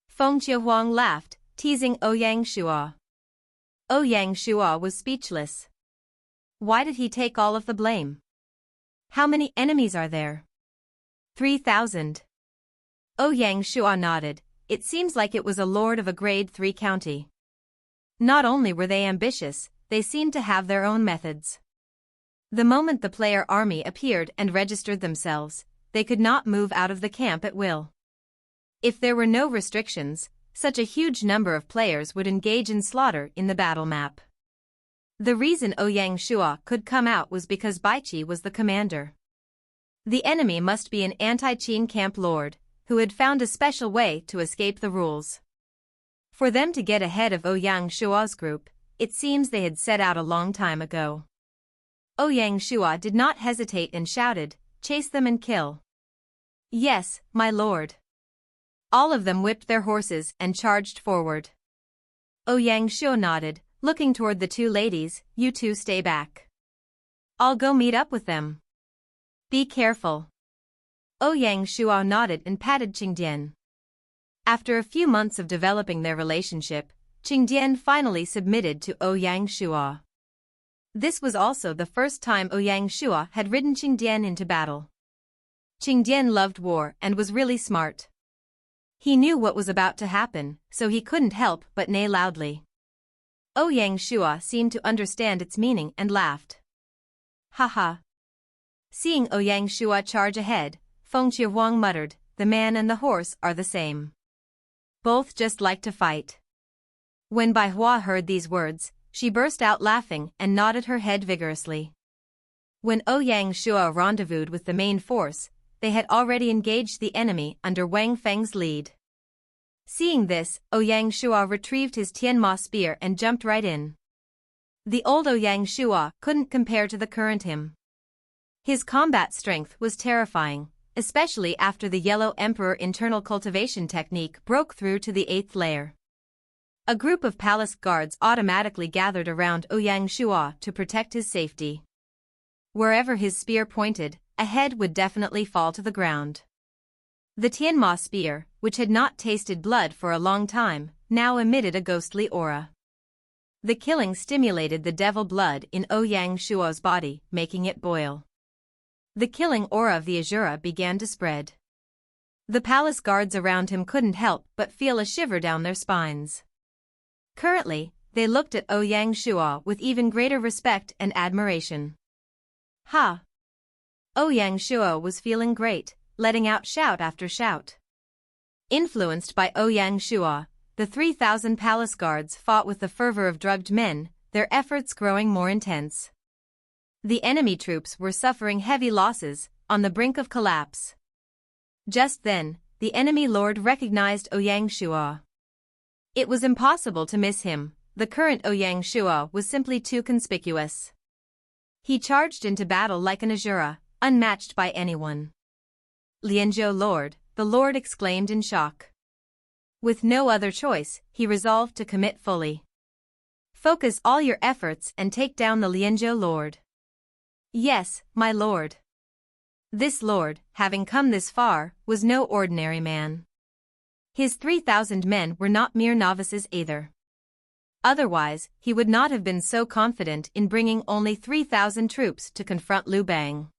Feng Shihuang laughed, teasing Ouyang Shua. Ouyang Shua was speechless. Why did he take all of the blame? How many enemies are there? 3,000. Ouyang Shua nodded. It seems like it was a lord of a grade 3 county. Not only were they ambitious, they seemed to have their own methods. The moment the player army appeared and registered themselves, they could not move out of the camp at will. If there were no restrictions, such a huge number of players would engage in slaughter in the battle map. The reason Ouyang Shua could come out was because Baiqi was the commander. The enemy must be an anti-Qin camp lord, who had found a special way to escape the rules. For them to get ahead of Ouyang Shua's group, it seems they had set out a long time ago. Ouyang Shua did not hesitate and shouted, "Chase them and kill." "Yes, my lord." All of them whipped their horses and charged forward. Ouyang Shua nodded, looking toward the two ladies. "You two stay back. I'll go meet up with them. Be careful." Ouyang Shua nodded and patted Qingdian. After a few months of developing their relationship, Qingdian finally submitted to Ouyang Shua. This was also the first time Ouyang Shua had ridden Qingdian into battle. Qingdian loved war and was really smart. He knew what was about to happen, so he couldn't help but neigh loudly. Ouyang Shua seemed to understand its meaning and laughed. "Ha." Seeing Ouyang Shua charge ahead, Feng Shihuang muttered, "The man and the horse are the same. Both just like to fight." When Baihua heard these words, she burst out laughing and nodded her head vigorously. When Ouyang Shua rendezvoused with the main force, they had already engaged the enemy under Wang Feng's lead. Seeing this, Ouyang Shua retrieved his Tianma spear and jumped right in. The old Ouyang Shua couldn't compare to the current him. His combat strength was terrifying, especially after the Yellow Emperor internal cultivation technique broke through to the 8th layer. A group of palace guards automatically gathered around Ouyang Shua to protect his safety. Wherever his spear pointed, a head would definitely fall to the ground. The Tianma spear, which had not tasted blood for a long time, now emitted a ghostly aura. The killing stimulated the devil blood in Ouyang Shua's body, making it boil. The killing aura of the Azura began to spread. The palace guards around him couldn't help but feel a shiver down their spines. Currently, they looked at Ouyang Shua with even greater respect and admiration. Ha! Ouyang Shua was feeling great, letting out shout after shout. Influenced by Ouyang Shua, the 3,000 palace guards fought with the fervor of drugged men, their efforts growing more intense. The enemy troops were suffering heavy losses, on the brink of collapse. Just then, the enemy lord recognized Ouyang Shua. It was impossible to miss him, the current Ouyang Shua was simply too conspicuous. He charged into battle like an Azura, unmatched by anyone. Lianzhou Lord, the lord exclaimed in shock. With no other choice, he resolved to commit fully. Focus all your efforts and take down the Lianzhou Lord. Yes, my lord. This lord, having come this far, was no ordinary man. His 3,000 men were not mere novices either. Otherwise, he would not have been so confident in bringing only 3,000 troops to confront Liu Bang.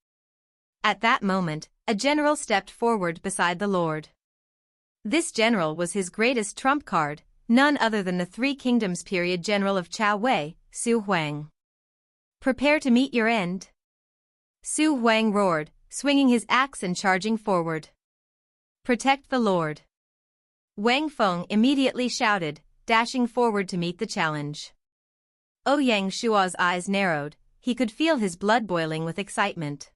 At that moment, a general stepped forward beside the lord. This general was his greatest trump card, none other than the Three Kingdoms period general of Chao Wei, Xihuang. Prepare to meet your end. Xihuang roared, swinging his axe and charging forward. Protect the lord. Wang Feng immediately shouted, dashing forward to meet the challenge. Ouyang Shua's eyes narrowed, he could feel his blood boiling with excitement.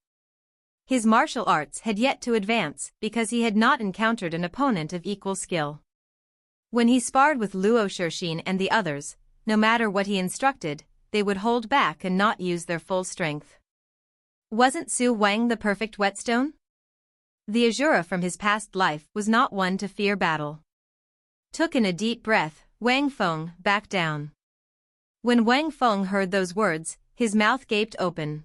His martial arts had yet to advance because he had not encountered an opponent of equal skill. When he sparred with Luo Shixin and the others, no matter what he instructed, they would hold back and not use their full strength. Wasn't Xihuang the perfect whetstone? The Azura from his past life was not one to fear battle. Took in a deep breath, Wang Feng backed down. When Wang Feng heard those words, his mouth gaped open.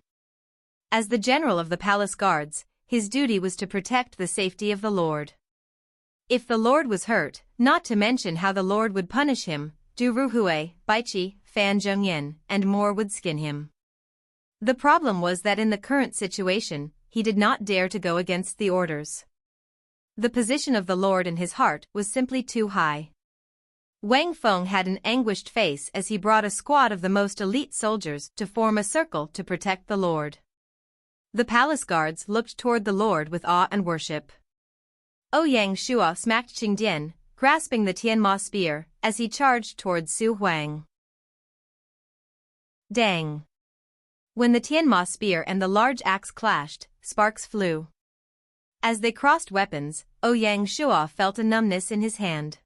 As the general of the palace guards, his duty was to protect the safety of the lord. If the lord was hurt, not to mention how the lord would punish him, Du Ruhui, Baiqi, Fan Zhengyan, and more would skin him. The problem was that in the current situation, he did not dare to go against the orders. The position of the lord in his heart was simply too high. Wang Feng had an anguished face as he brought a squad of the most elite soldiers to form a circle to protect the lord. The palace guards looked toward the lord with awe and worship. Ouyang Shua smacked Qingdian, grasping the Tianma spear, as he charged towards Xihuang. Dang! When the Tianma spear and the large axe clashed, sparks flew. As they crossed weapons, Ouyang Shua felt a numbness in his hand.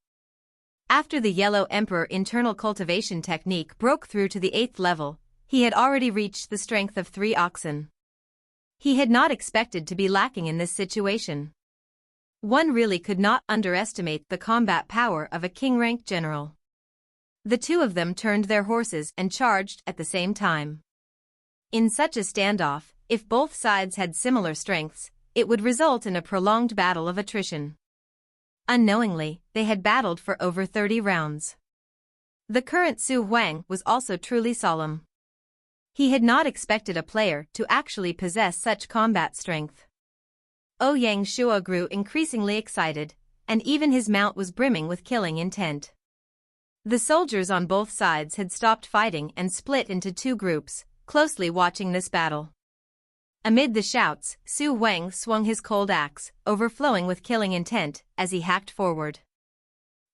After the Yellow Emperor internal cultivation technique broke through to the 8th level, he had already reached the strength of 3 oxen. He had not expected to be lacking in this situation. One really could not underestimate the combat power of a king-rank general. The two of them turned their horses and charged at the same time. In such a standoff, if both sides had similar strengths, it would result in a prolonged battle of attrition. Unknowingly, they had battled for over 30 rounds. The current Xihuang was also truly solemn. He had not expected a player to actually possess such combat strength. Ouyang Shua grew increasingly excited, and even his mount was brimming with killing intent. The soldiers on both sides had stopped fighting and split into 2 groups, closely watching this battle. Amid the shouts, Xihuang swung his cold axe, overflowing with killing intent, as he hacked forward.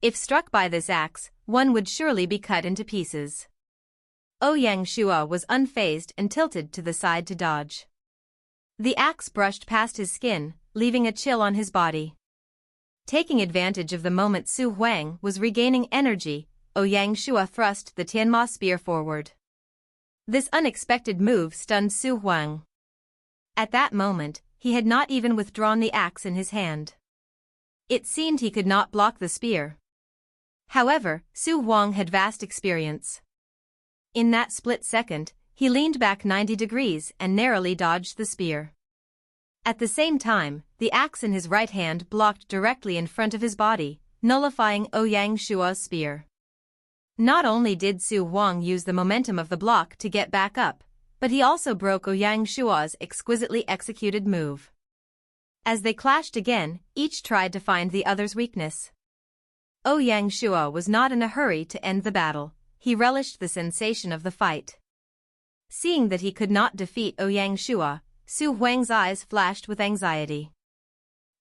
If struck by this axe, one would surely be cut into pieces. Ouyang Shua was unfazed and tilted to the side to dodge. The axe brushed past his skin, leaving a chill on his body. Taking advantage of the moment Xihuang was regaining energy, Ouyang Shua thrust the Tianma spear forward. This unexpected move stunned Xihuang. At that moment, he had not even withdrawn the axe in his hand. It seemed he could not block the spear. However, Xihuang had vast experience. In that split second, he leaned back 90 degrees and narrowly dodged the spear. At the same time, the axe in his right hand blocked directly in front of his body, nullifying Ouyang Shua's spear. Not only did Xihuang use the momentum of the block to get back up, but he also broke Ouyang Shua's exquisitely executed move. As they clashed again, each tried to find the other's weakness. Ouyang Shua was not in a hurry to end the battle, he relished the sensation of the fight. Seeing that he could not defeat Ouyang Shua, Xihuang's eyes flashed with anxiety.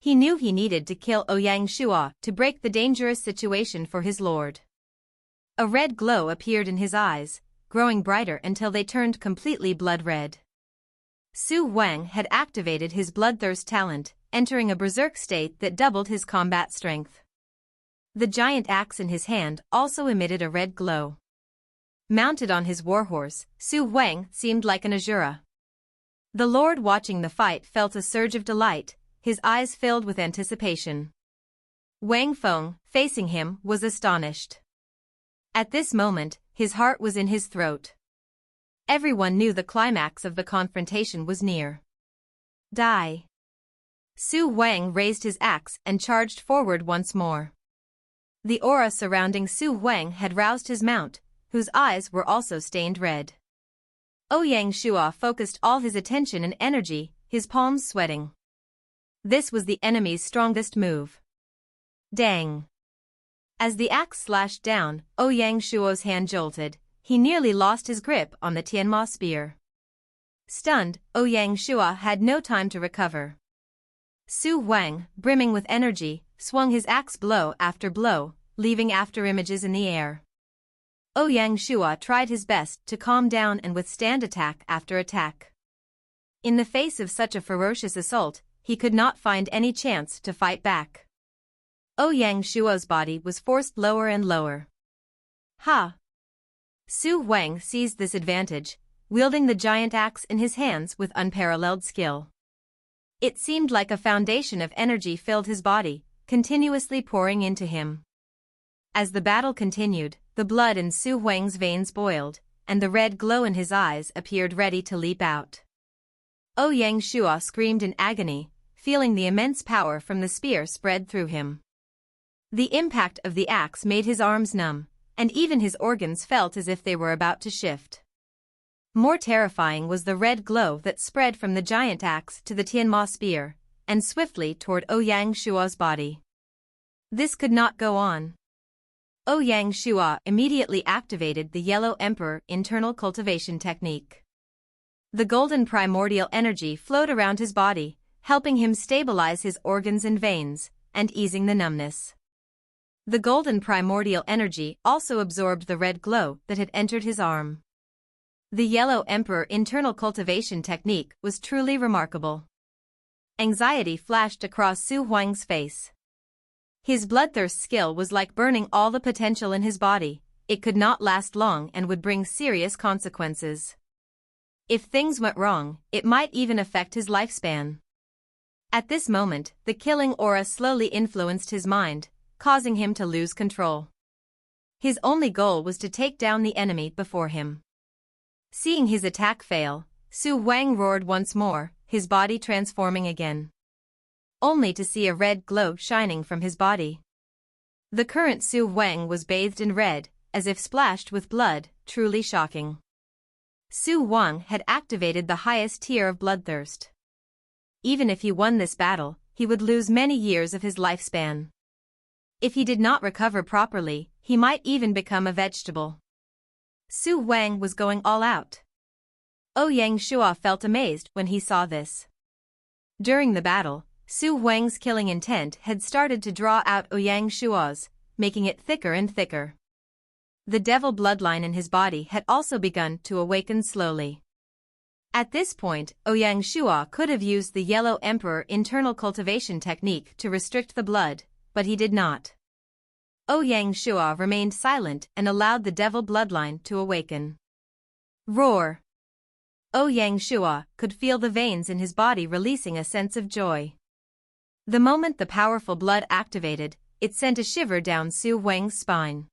He knew he needed to kill Ouyang Shua to break the dangerous situation for his lord. A red glow appeared in his eyes, growing brighter until they turned completely blood red. Wang had activated his bloodthirst talent, entering a berserk state that doubled his combat strength. The giant axe in his hand also emitted a red glow. Mounted on his warhorse, Wang seemed like an Azura. The lord watching the fight felt a surge of delight, his eyes filled with anticipation. Wang Feng, facing him, was astonished. At this moment, his heart was in his throat. Everyone knew the climax of the confrontation was near. Die. Wang raised his axe and charged forward once more. The aura surrounding Wang had roused his mount, whose eyes were also stained red. Ouyang Shua focused all his attention and energy, his palms sweating. This was the enemy's strongest move. Dang! As the axe slashed down, Ouyang Shua's hand jolted, he nearly lost his grip on the Tianma spear. Stunned, Ouyang Shua had no time to recover. Wang, brimming with energy, swung his axe blow after blow, leaving after images in the air. Ouyang Shua tried his best to calm down and withstand attack after attack. In the face of such a ferocious assault, he could not find any chance to fight back. Ouyang Shua's body was forced lower and lower. Ha! Wang seized this advantage, wielding the giant axe in his hands with unparalleled skill. It seemed like a foundation of energy filled his body, continuously pouring into him. As the battle continued, the blood in Wang's veins boiled, and the red glow in his eyes appeared ready to leap out. Ouyang Shua screamed in agony, feeling the immense power from the spear spread through him. The impact of the axe made his arms numb, and even his organs felt as if they were about to shift. More terrifying was the red glow that spread from the giant axe to the Tianma spear, and swiftly toward Ouyang Shua's body. This could not go on. Ouyang Shua immediately activated the Yellow Emperor internal cultivation technique. The golden primordial energy flowed around his body, helping him stabilize his organs and veins, and easing the numbness. The golden primordial energy also absorbed the red glow that had entered his arm. The Yellow Emperor internal cultivation technique was truly remarkable. Anxiety flashed across Wang's face. His bloodthirst skill was like burning all the potential in his body, it could not last long and would bring serious consequences. If things went wrong, it might even affect his lifespan. At this moment, the killing aura slowly influenced his mind, causing him to lose control. His only goal was to take down the enemy before him. Seeing his attack fail, Wang roared once more, his body transforming again. Only to see a red glow shining from his body. The current Wang was bathed in red, as if splashed with blood, truly shocking. Wang had activated the highest tier of bloodthirst. Even if he won this battle, he would lose many years of his lifespan. If he did not recover properly, he might even become a vegetable. Wang was going all out. Ouyang Shua felt amazed when he saw this. During the battle, Wang's killing intent had started to draw out Ouyang Shua's, making it thicker and thicker. The devil bloodline in his body had also begun to awaken slowly. At this point, Ouyang Shua could have used the Yellow Emperor internal cultivation technique to restrict the blood, but he did not. Ouyang Shua remained silent and allowed the devil bloodline to awaken. Roar! Ouyang Shua could feel the veins in his body releasing a sense of joy. The moment the powerful blood activated, it sent a shiver down Su Wang's spine.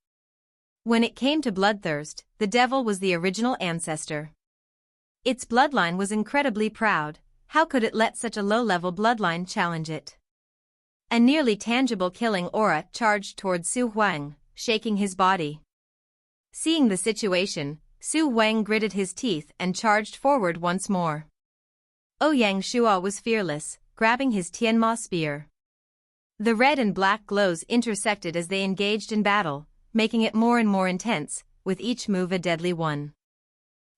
When it came to bloodthirst, the devil was the original ancestor. Its bloodline was incredibly proud. How could it let such a low-level bloodline challenge it? A nearly tangible killing aura charged toward Su Wang, shaking his body. Seeing the situation, Su Wang gritted his teeth and charged forward once more. Ouyang Shua was fearless, grabbing his Tianma spear. The red and black glows intersected as they engaged in battle, making it more and more intense, with each move a deadly one.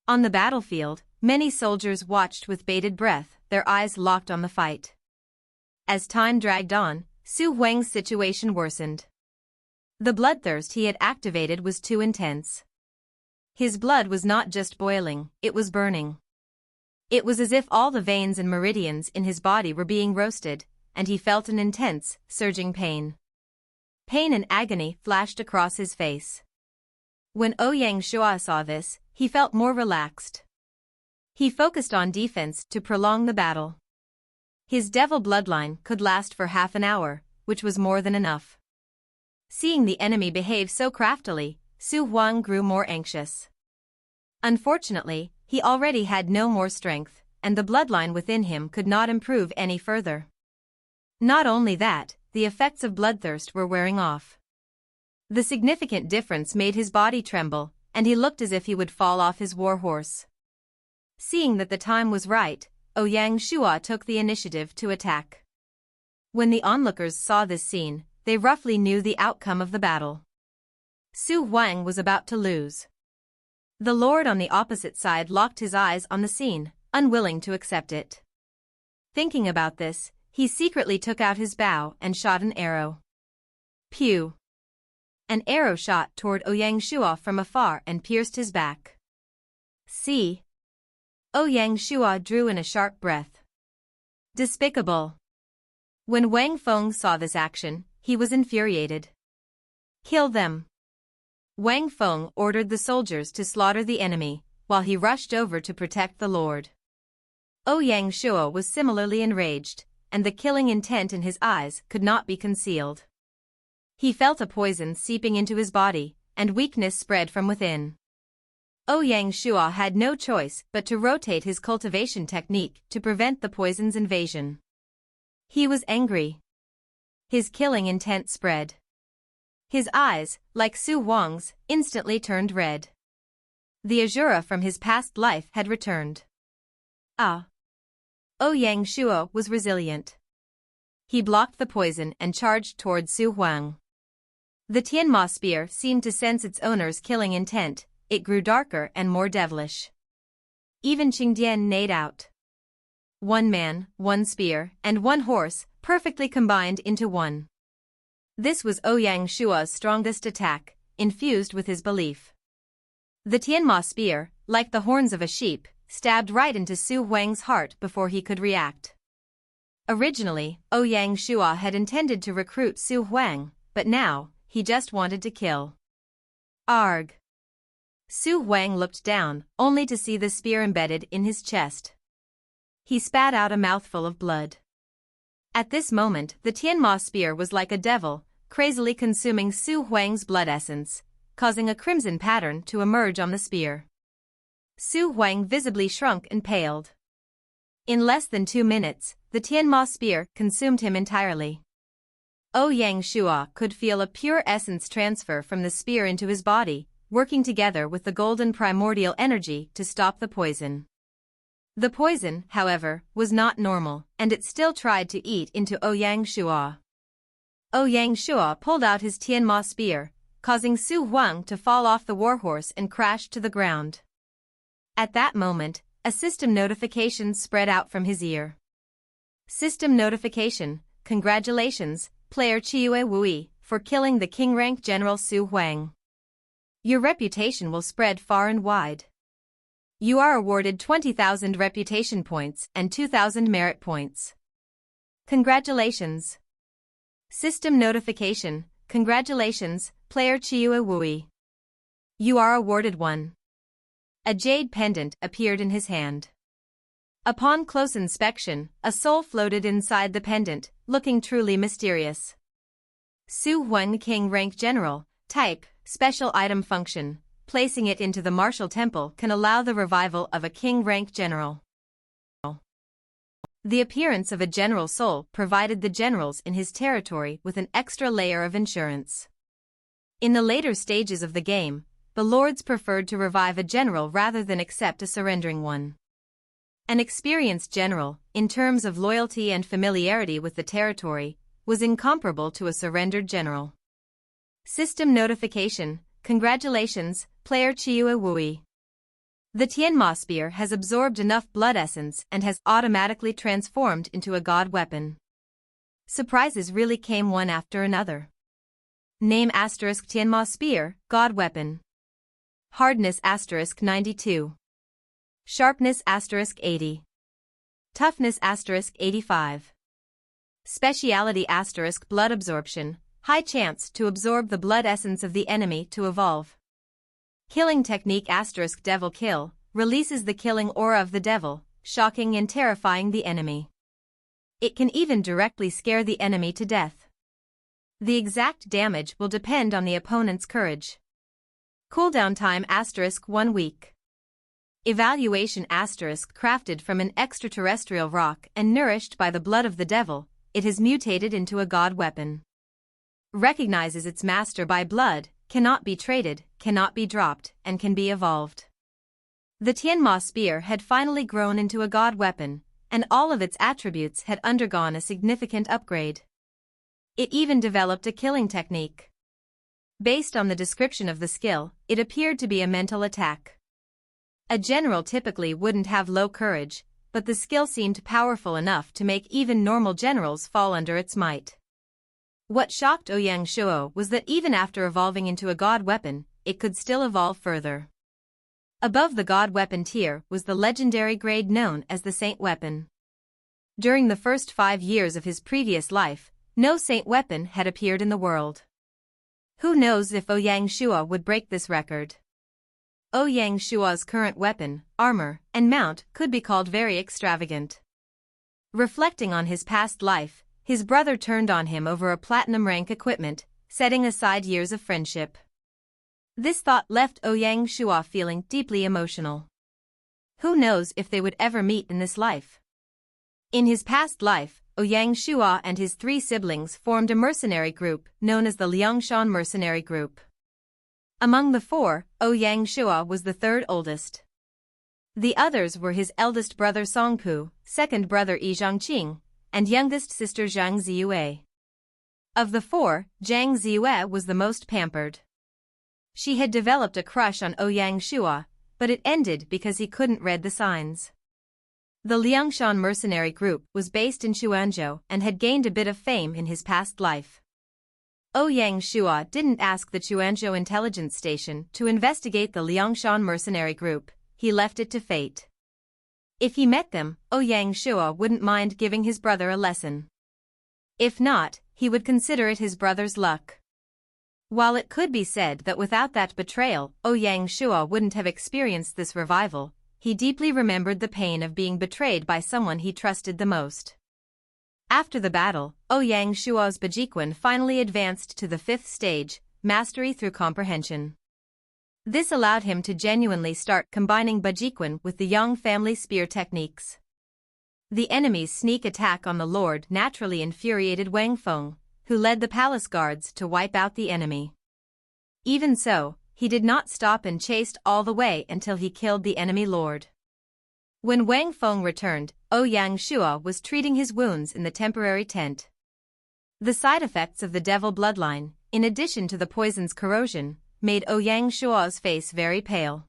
On the battlefield, many soldiers watched with bated breath, their eyes locked on the fight. As time dragged on, Su Wang's situation worsened. The bloodthirst he had activated was too intense. His blood was not just boiling, it was burning. It was as if all the veins and meridians in his body were being roasted, and he felt an intense, surging pain. Pain and agony flashed across his face. When Ouyang Shua saw this, he felt more relaxed. He focused on defense to prolong the battle. His devil bloodline could last for half an hour, which was more than enough. Seeing the enemy behave so craftily, Su Wang grew more anxious. Unfortunately, he already had no more strength, and the bloodline within him could not improve any further. Not only that, the effects of bloodthirst were wearing off. The significant difference made his body tremble, and he looked as if he would fall off his warhorse. Seeing that the time was right, Ouyang Shua took the initiative to attack. When the onlookers saw this scene, they roughly knew the outcome of the battle. Su Wang was about to lose. The lord on the opposite side locked his eyes on the scene, unwilling to accept it. Thinking about this, he secretly took out his bow and shot an arrow. Pew! An arrow shot toward Ouyang Shua from afar and pierced his back. See? Ouyang Shua drew in a sharp breath. Despicable! When Wang Feng saw this action, he was infuriated. Kill them! Wang Feng ordered the soldiers to slaughter the enemy, while he rushed over to protect the lord. Ouyang Shua was similarly enraged, and the killing intent in his eyes could not be concealed. He felt a poison seeping into his body, and weakness spread from within. Ouyang Shua had no choice but to rotate his cultivation technique to prevent the poison's invasion. He was angry. His killing intent spread. His eyes, like Su Wang's, instantly turned red. The Azura from his past life had returned. Ouyang Shua was resilient. He blocked the poison and charged toward Su Wang. The Tianma spear seemed to sense its owner's killing intent. It grew darker and more devilish. Even Qingdian neighed out. One man, one spear, and one horse, perfectly combined into one. This was Ouyang Shua's strongest attack, infused with his belief. The Tianma spear, like the horns of a sheep, stabbed right into Su Wang's heart before he could react. Originally, Ouyang Shua had intended to recruit Su Wang, but now, he just wanted to kill. Arg! Su Wang looked down, only to see the spear embedded in his chest. He spat out a mouthful of blood. At this moment, the Tianma spear was like a devil, crazily consuming Su Wang's blood essence, causing a crimson pattern to emerge on the spear. Su Wang visibly shrunk and paled. In less than 2 minutes, the Tianma spear consumed him entirely. Ouyang Shua could feel a pure essence transfer from the spear into his body, working together with the golden primordial energy to stop the poison. The poison, however, was not normal, and it still tried to eat into Ouyang Shua. Ouyang Shua pulled out his Tianma spear, causing Su Wang to fall off the warhorse and crash to the ground. At that moment, a system notification spread out from his ear. System notification, congratulations, player Wei, for killing the king-rank General Su Wang. Your reputation will spread far and wide. You are awarded 20,000 reputation points and 2,000 merit points. Congratulations. System notification, congratulations, player Wei. You are awarded 1. A jade pendant appeared in his hand. Upon close inspection, a soul floated inside the pendant, looking truly mysterious. Shihuang King Rank General, type, special item function. Placing it into the martial temple can allow the revival of a king rank general. The appearance of a general soul provided the generals in his territory with an extra layer of insurance. In the later stages of the game, the lords preferred to revive a general rather than accept a surrendering one. An experienced general, in terms of loyalty and familiarity with the territory, was incomparable to a surrendered general. System notification: congratulations, player Qiu Wui. The Tianma spear has absorbed enough blood essence and has automatically transformed into a god weapon. Surprises really came one after another. Name asterisk Tianma spear, god weapon. Hardness asterisk 92. Sharpness asterisk 80. Toughness asterisk 85. Speciality asterisk blood absorption, high chance to absorb the blood essence of the enemy to evolve. Killing technique asterisk devil kill, releases the killing aura of the devil, shocking and terrifying the enemy. It can even directly scare the enemy to death. The exact damage will depend on the opponent's courage. Cooldown time asterisk 1 week. Evaluation asterisk crafted from an extraterrestrial rock and nourished by the blood of the devil, it has mutated into a god weapon. Recognizes its master by blood, cannot be traded, cannot be dropped, and can be evolved. The Tianma spear had finally grown into a god weapon, and all of its attributes had undergone a significant upgrade. It even developed a killing technique. Based on the description of the skill, it appeared to be a mental attack. A general typically wouldn't have low courage, but the skill seemed powerful enough to make even normal generals fall under its might. What shocked Ouyang Shuo was that even after evolving into a god weapon, it could still evolve further. Above the god weapon tier was the legendary grade known as the saint weapon. During the first 5 years of his previous life, no saint weapon had appeared in the world. Who knows if Ouyang Shuo would break this record? Ouyang Shuo's current weapon, armor, and mount could be called very extravagant. Reflecting on his past life, his brother turned on him over a platinum rank equipment, setting aside years of friendship. This thought left Ouyang Shuo feeling deeply emotional. Who knows if they would ever meet in this life? In his past life, Ouyang Shuo and his 3 siblings formed a mercenary group known as the Liangshan Mercenary Group. Among the 4, Ouyang Shuo was the 3rd oldest. The others were his eldest brother Songpu, second brother Yi Zhangqing, and youngest sister Zhang Ziyue. Of the 4, Zhang Ziyue was the most pampered. She had developed a crush on Ouyang Shuo, but it ended because he couldn't read the signs. The Liangshan mercenary group was based in Xuanzhou and had gained a bit of fame in his past life. Ouyang Shuo didn't ask the Xuanzhou intelligence station to investigate the Liangshan mercenary group, he left it to fate. If he met them, Ouyang Shuo wouldn't mind giving his brother a lesson. If not, he would consider it his brother's luck. While it could be said that without that betrayal, Ouyang Shuo wouldn't have experienced this revival, he deeply remembered the pain of being betrayed by someone he trusted the most. After the battle, Ouyang Shuo's Baiqi finally advanced to the 5th stage, mastery through comprehension. This allowed him to genuinely start combining Baiqi with the Yang family spear techniques. The enemy's sneak attack on the Lord naturally infuriated Wang Feng, who led the palace guards to wipe out the enemy. Even so, he did not stop and chased all the way until he killed the enemy lord. When Wang Feng returned, Ouyang Shuo was treating his wounds in the temporary tent. The side effects of the devil bloodline, in addition to the poison's corrosion, made Ouyang Shuo's face very pale.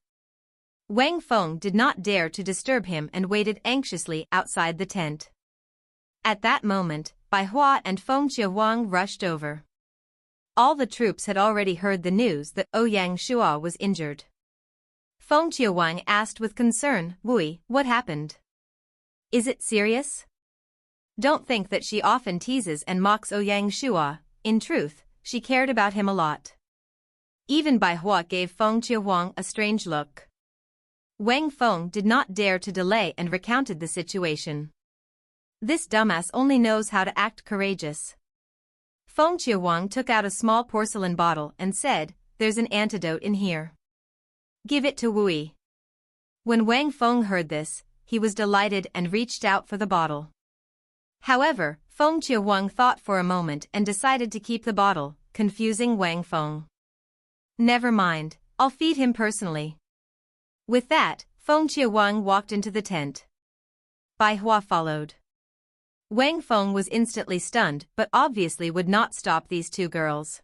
Wang Feng did not dare to disturb him and waited anxiously outside the tent. At that moment, Baihua and Feng Qiuwang rushed over. All the troops had already heard the news that Ouyang Shuo was injured. Feng Qiuwang asked with concern, "Wui, what happened? Is it serious?" Don't think that she often teases and mocks Ouyang Shuo. In truth, she cared about him a lot. Even Baihua gave Feng Qiuwang a strange look. Wang Feng did not dare to delay and recounted the situation. This dumbass only knows how to act courageous. Feng Shihuang took out a small porcelain bottle and said, "There's an antidote in here. Give it to Wui." When Wang Feng heard this, he was delighted and reached out for the bottle. However, Feng Shihuang thought for a moment and decided to keep the bottle, confusing Wang Feng. "Never mind, I'll feed him personally." With that, Feng Shihuang walked into the tent. Baiqi followed. Wang Feng was instantly stunned but obviously would not stop these two girls.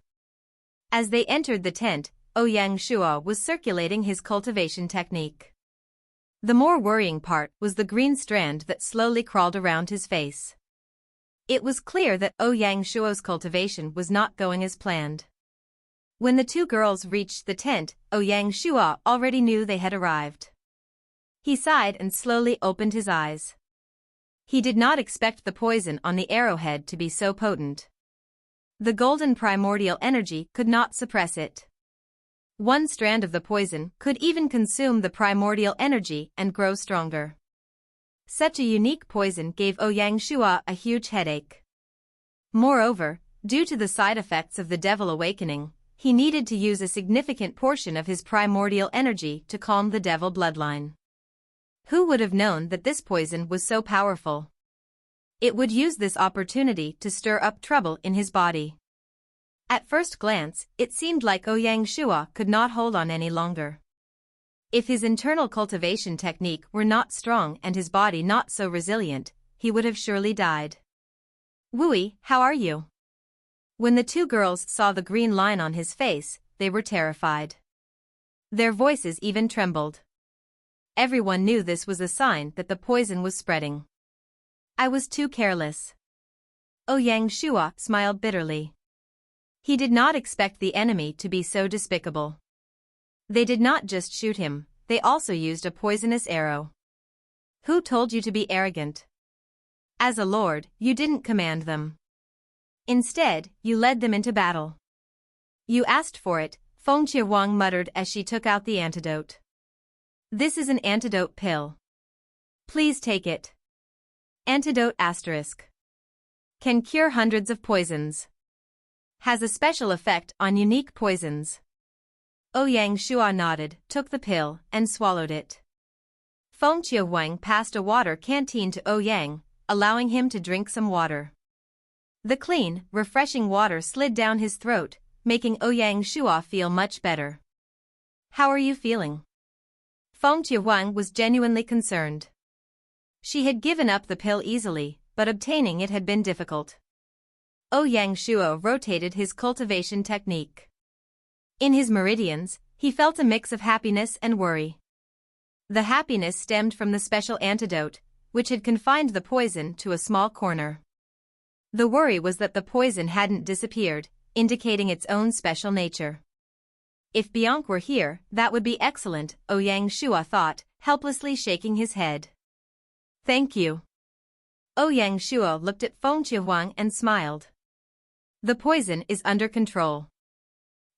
As they entered the tent, Ouyang Shuo was circulating his cultivation technique. The more worrying part was the green strand that slowly crawled around his face. It was clear that Ouyang Shuo's cultivation was not going as planned. When the two girls reached the tent, Ouyang Shuo already knew they had arrived. He sighed and slowly opened his eyes. He did not expect the poison on the arrowhead to be so potent. The golden primordial energy could not suppress it. One strand of the poison could even consume the primordial energy and grow stronger. Such a unique poison gave Ouyang Shuo a huge headache. Moreover, due to the side effects of the Devil Awakening, he needed to use a significant portion of his primordial energy to calm the Devil bloodline. Who would have known that this poison was so powerful? It would use this opportunity to stir up trouble in his body. At first glance, it seemed like Ouyang Shuo could not hold on any longer. If his internal cultivation technique were not strong and his body not so resilient, he would have surely died. "Wui, how are you?" When the two girls saw the green line on his face, they were terrified. Their voices even trembled. Everyone knew this was a sign that the poison was spreading. "I was too careless." Ouyang Shuo smiled bitterly. He did not expect the enemy to be so despicable. They did not just shoot him, they also used a poisonous arrow. "Who told you to be arrogant? As a lord, you didn't command them. Instead, you led them into battle. You asked for it," Feng Shihuang muttered as she took out the antidote. "This is an antidote pill. Please take it. Antidote asterisk. Can cure hundreds of poisons. Has a special effect on unique poisons." Ouyang Shuo nodded, took the pill, and swallowed it. Feng Shihuang passed a water canteen to Ouyang, allowing him to drink some water. The clean, refreshing water slid down his throat, making Ouyang Shuo feel much better. "How are you feeling?" Feng Shihuang was genuinely concerned. She had given up the pill easily, but obtaining it had been difficult. Ouyang Shuo rotated his cultivation technique. In his meridians, he felt a mix of happiness and worry. The happiness stemmed from the special antidote, which had confined the poison to a small corner. The worry was that the poison hadn't disappeared, indicating its own special nature. If Bianca were here, that would be excellent, Ouyang Shuo thought, helplessly shaking his head. "Thank you." Ouyang Shuo looked at Feng Shihuang and smiled. "The poison is under control.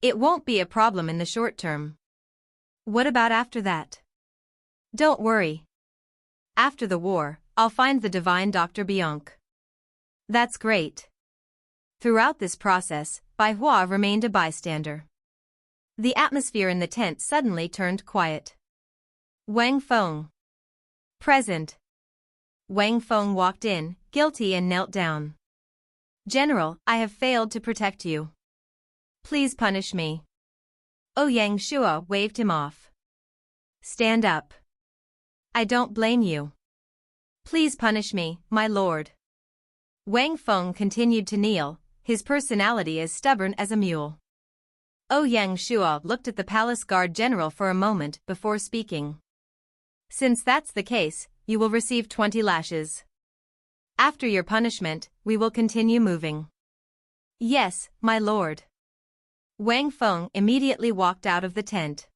It won't be a problem in the short term. What about after that?" "Don't worry. After the war, I'll find the divine Dr. Bianca." "That's great." Throughout this process, Baiqi remained a bystander. The atmosphere in the tent suddenly turned quiet. "Wang Feng." "Present." Wang Feng walked in, guilty, and knelt down. "General, I have failed to protect you. Please punish me." Ouyang Shuo waved him off. "Stand up. I don't blame you. Please punish me, my lord." Wang Feng continued to kneel, his personality as stubborn as a mule. Ouyang Shuo looked at the palace guard general for a moment before speaking. "Since that's the case, you will receive 20 lashes. After your punishment, we will continue moving." "Yes, my lord." Wang Feng immediately walked out of the tent.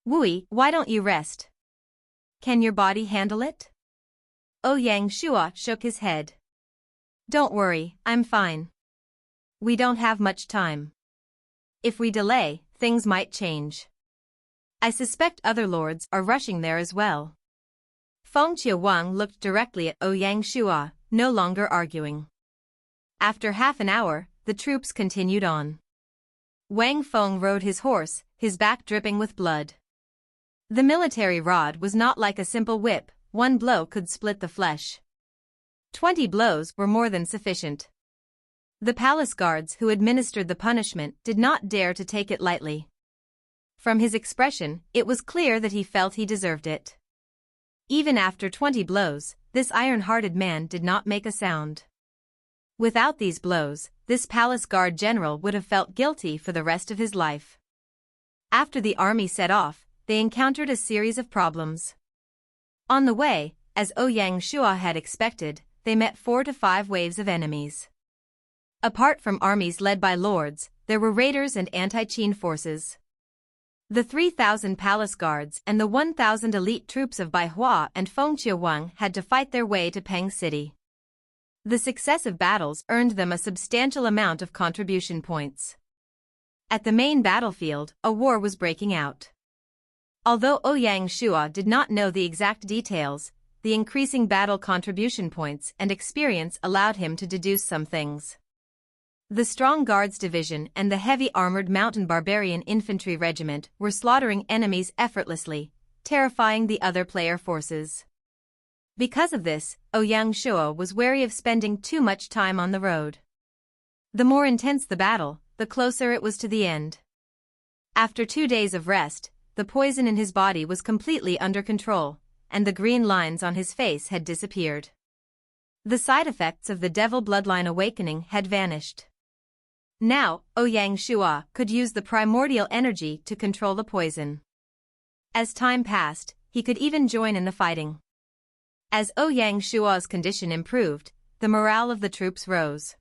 "Wui, why don't you rest? Can your body handle it?" Ouyang Shuo shook his head. "Don't worry, I'm fine. We don't have much time. If we delay, things might change." I suspect other lords are rushing there as well. Wang looked directly at Ouyang Shua, no longer arguing. After half an hour, the troops continued on. Wang Feng rode his horse, his back dripping with blood. The military rod was not like a simple whip, one blow could split the flesh. 20 blows were more than sufficient. The palace guards who administered the punishment did not dare to take it lightly. From his expression, it was clear that he felt he deserved it. Even after 20 blows, this iron-hearted man did not make a sound. Without these blows, this palace guard general would have felt guilty for the rest of his life. After the army set off, they encountered a series of problems. On the way, as Ouyang Shua had expected, they met 4 to 5 waves of enemies. Apart from armies led by lords, there were raiders and anti-Qin forces. The 3,000 palace guards and the 1,000 elite troops of Baihua and Fengqiuwang had to fight their way to Peng City. The successive battles earned them a substantial amount of contribution points. At the main battlefield, a war was breaking out. Although Ouyang Shua did not know the exact details, the increasing battle contribution points and experience allowed him to deduce some things. The Strong Guards Division and the Heavy Armored Mountain Barbarian Infantry Regiment were slaughtering enemies effortlessly, terrifying the other player forces. Because of this, Ouyang Shua was wary of spending too much time on the road. The more intense the battle, the closer it was to the end. After 2 days of rest, the poison in his body was completely under control, and the green lines on his face had disappeared. The side effects of the Devil Bloodline Awakening had vanished. Now, Ouyang Shua could use the primordial energy to control the poison. As time passed, he could even join in the fighting. As Ouyang Shua's condition improved, the morale of the troops rose.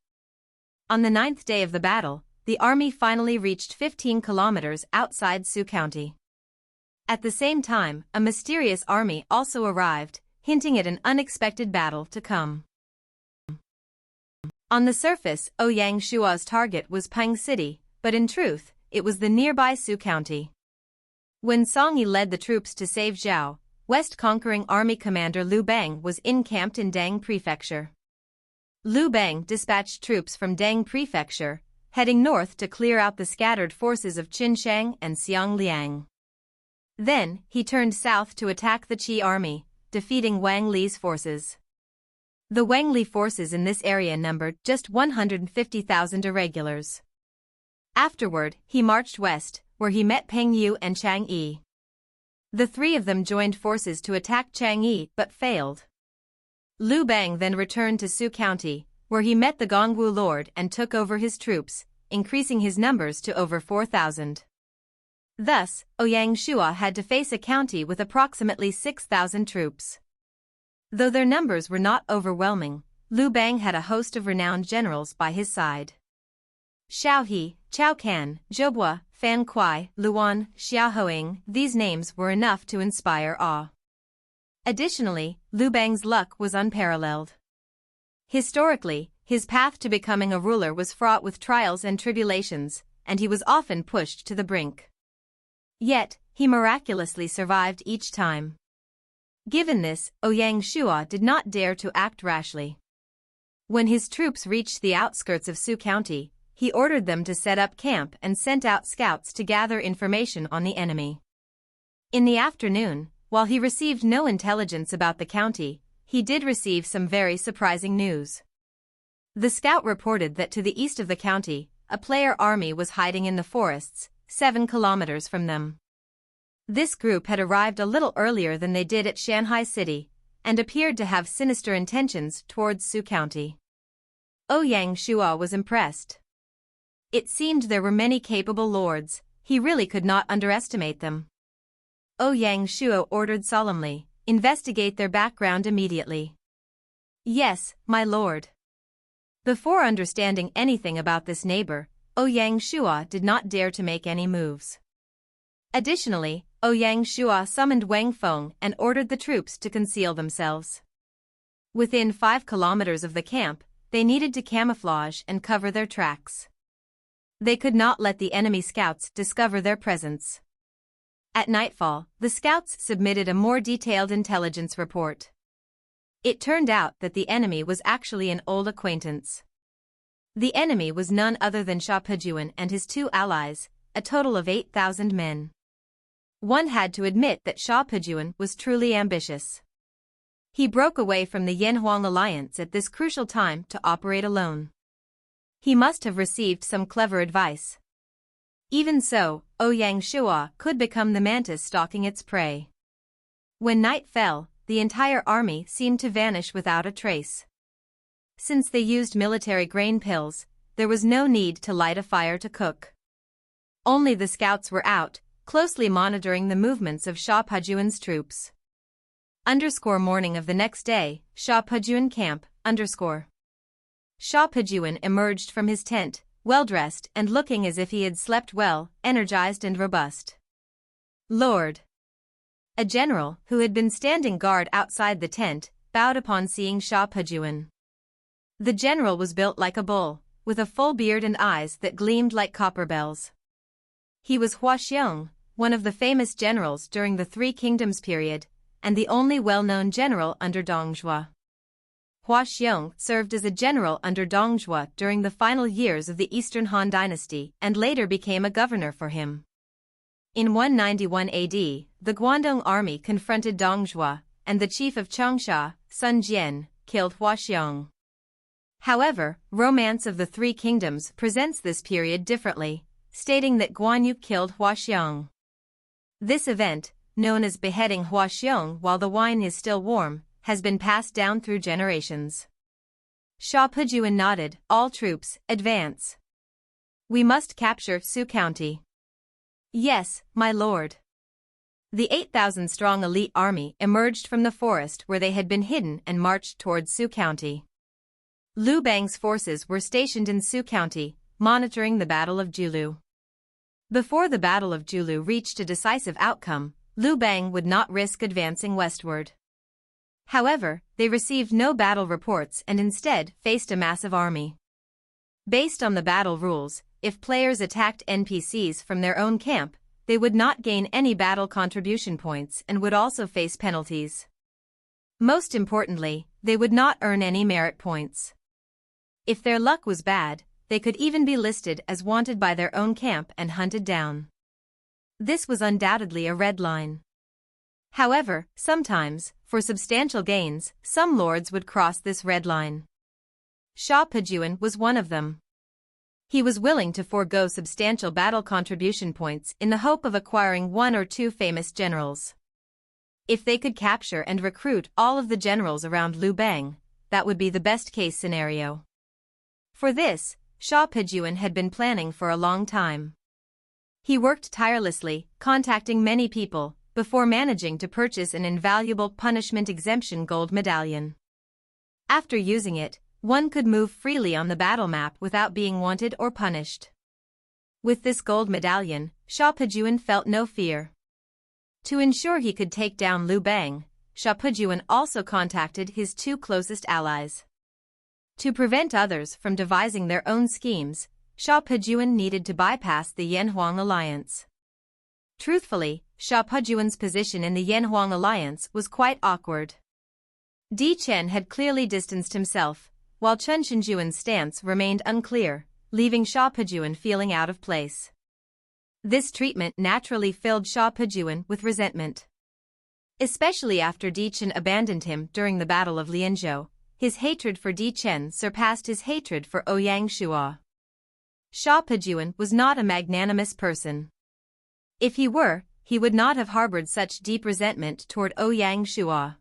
On the 9th day of the battle, the army finally reached 15 kilometers outside Su County. At the same time, a mysterious army also arrived, hinting at an unexpected battle to come. On the surface, Ouyang Shua's target was Peng City, but in truth, it was the nearby Su County. When Song Yi led the troops to save Xiao, West Conquering Army Commander Liu Bang was encamped in Dang Prefecture. Liu Bang dispatched troops from Dang Prefecture, heading north to clear out the scattered forces of Qin Shang and Xiang Liang. Then, he turned south to attack the Qi army, defeating Wang Li's forces. The Wang Li forces in this area numbered just 150,000 irregulars. Afterward, he marched west, where he met Peng Yu and Chang Yi. The 3 of them joined forces to attack Chang Yi but failed. Liu Bang then returned to Su County, where he met the Gongwu Lord and took over his troops, increasing his numbers to over 4,000. Thus, Ouyang Shua had to face a county with approximately 6,000 troops. Though their numbers were not overwhelming, Liu Bang had a host of renowned generals by his side. Xiao He, Chao Can, Zhoubua, Fan Kuai, Luan, Xiaohoing, these names were enough to inspire awe. Additionally, Liu Bang's luck was unparalleled. Historically, his path to becoming a ruler was fraught with trials and tribulations, and he was often pushed to the brink. Yet, he miraculously survived each time. Given this, Ouyang Shua did not dare to act rashly. When his troops reached the outskirts of Su County, he ordered them to set up camp and sent out scouts to gather information on the enemy. In the afternoon, while he received no intelligence about the county, he did receive some very surprising news. The scout reported that to the east of the county, a player army was hiding in the forests, 7 kilometers from them. This group had arrived a little earlier than they did at Shanghai City, and appeared to have sinister intentions towards Su County. Ouyang Shua was impressed. It seemed there were many capable lords, he really could not underestimate them. Ouyang Shua ordered solemnly, investigate their background immediately. Yes, my lord. Before understanding anything about this neighbor, Ouyang Shua did not dare to make any moves. Additionally, Ouyang Shua summoned Wang Feng and ordered the troops to conceal themselves. Within 5 kilometers of the camp, they needed to camouflage and cover their tracks. They could not let the enemy scouts discover their presence. At nightfall, the scouts submitted a more detailed intelligence report. It turned out that the enemy was actually an old acquaintance. The enemy was none other than Xiao and his two allies, a total of 8,000 men. One had to admit that Xiao was truly ambitious. He broke away from the Yanhuang alliance at this crucial time to operate alone. He must have received some clever advice. Even so, Ouyang Shua could become the mantis stalking its prey. When night fell, the entire army seemed to vanish without a trace. Since they used military grain pills, there was no need to light a fire to cook. Only the scouts were out, closely monitoring the movements of Xiao troops. Morning of the next day, Xiao camp, Xiao emerged from his tent, well-dressed and looking as if he had slept well, energized and robust. Lord! A general, who had been standing guard outside the tent, bowed upon seeing Xiao. The general was built like a bull, with a full beard and eyes that gleamed like copper bells. He was Xiang, one of the famous generals during the Three Kingdoms period, and the only well-known general under Dongzhuo. Xiang served as a general under Dongzhuo during the final years of the Eastern Han Dynasty and later became a governor for him. In 191 AD, the Guangdong army confronted Dongzhuo, and the chief of Changsha, Sun Jian, killed Xiang. However, Romance of the Three Kingdoms presents this period differently, stating that Guanyu killed Xiang. This event, known as beheading Xiang while the wine is still warm, has been passed down through generations. Xiao nodded, all troops, advance. We must capture Su County. Yes, my lord. The 8,000-strong elite army emerged from the forest where they had been hidden and marched towards Su County. Liu Bang's forces were stationed in Su County, monitoring the Battle of Julu. Before the Battle of Julu reached a decisive outcome, Liu Bang would not risk advancing westward. However, they received no battle reports and instead faced a massive army. Based on the battle rules, if players attacked NPCs from their own camp, they would not gain any battle contribution points and would also face penalties. Most importantly, they would not earn any merit points. If their luck was bad, they could even be listed as wanted by their own camp and hunted down. This was undoubtedly a red line. However, sometimes, for substantial gains, some lords would cross this red line. Xiao was one of them. He was willing to forego substantial battle contribution points in the hope of acquiring one or two famous generals. If they could capture and recruit all of the generals around Liu Bang, that would be the best-case scenario. For this, Xiao had been planning for a long time. He worked tirelessly, contacting many people, before managing to purchase an invaluable punishment exemption gold medallion. After using it, one could move freely on the battle map without being wanted or punished. With this gold medallion, Xiao felt no fear. To ensure he could take down Liu Bang, Xiao also contacted his two closest allies. To prevent others from devising their own schemes, Xiao needed to bypass the Yanhuang alliance. Truthfully, Xiao position in the Yanhuang alliance was quite awkward. Chen had clearly distanced himself, while Chen Shinjuan's stance remained unclear, leaving Xiao feeling out of place. This treatment naturally filled Xiao with resentment. Especially after Chen abandoned him during the Battle of Lianzhou, his hatred for Chen surpassed his hatred for Ouyang Shua. Xiao was not a magnanimous person. If he were, he would not have harbored such deep resentment toward Ouyang Shua.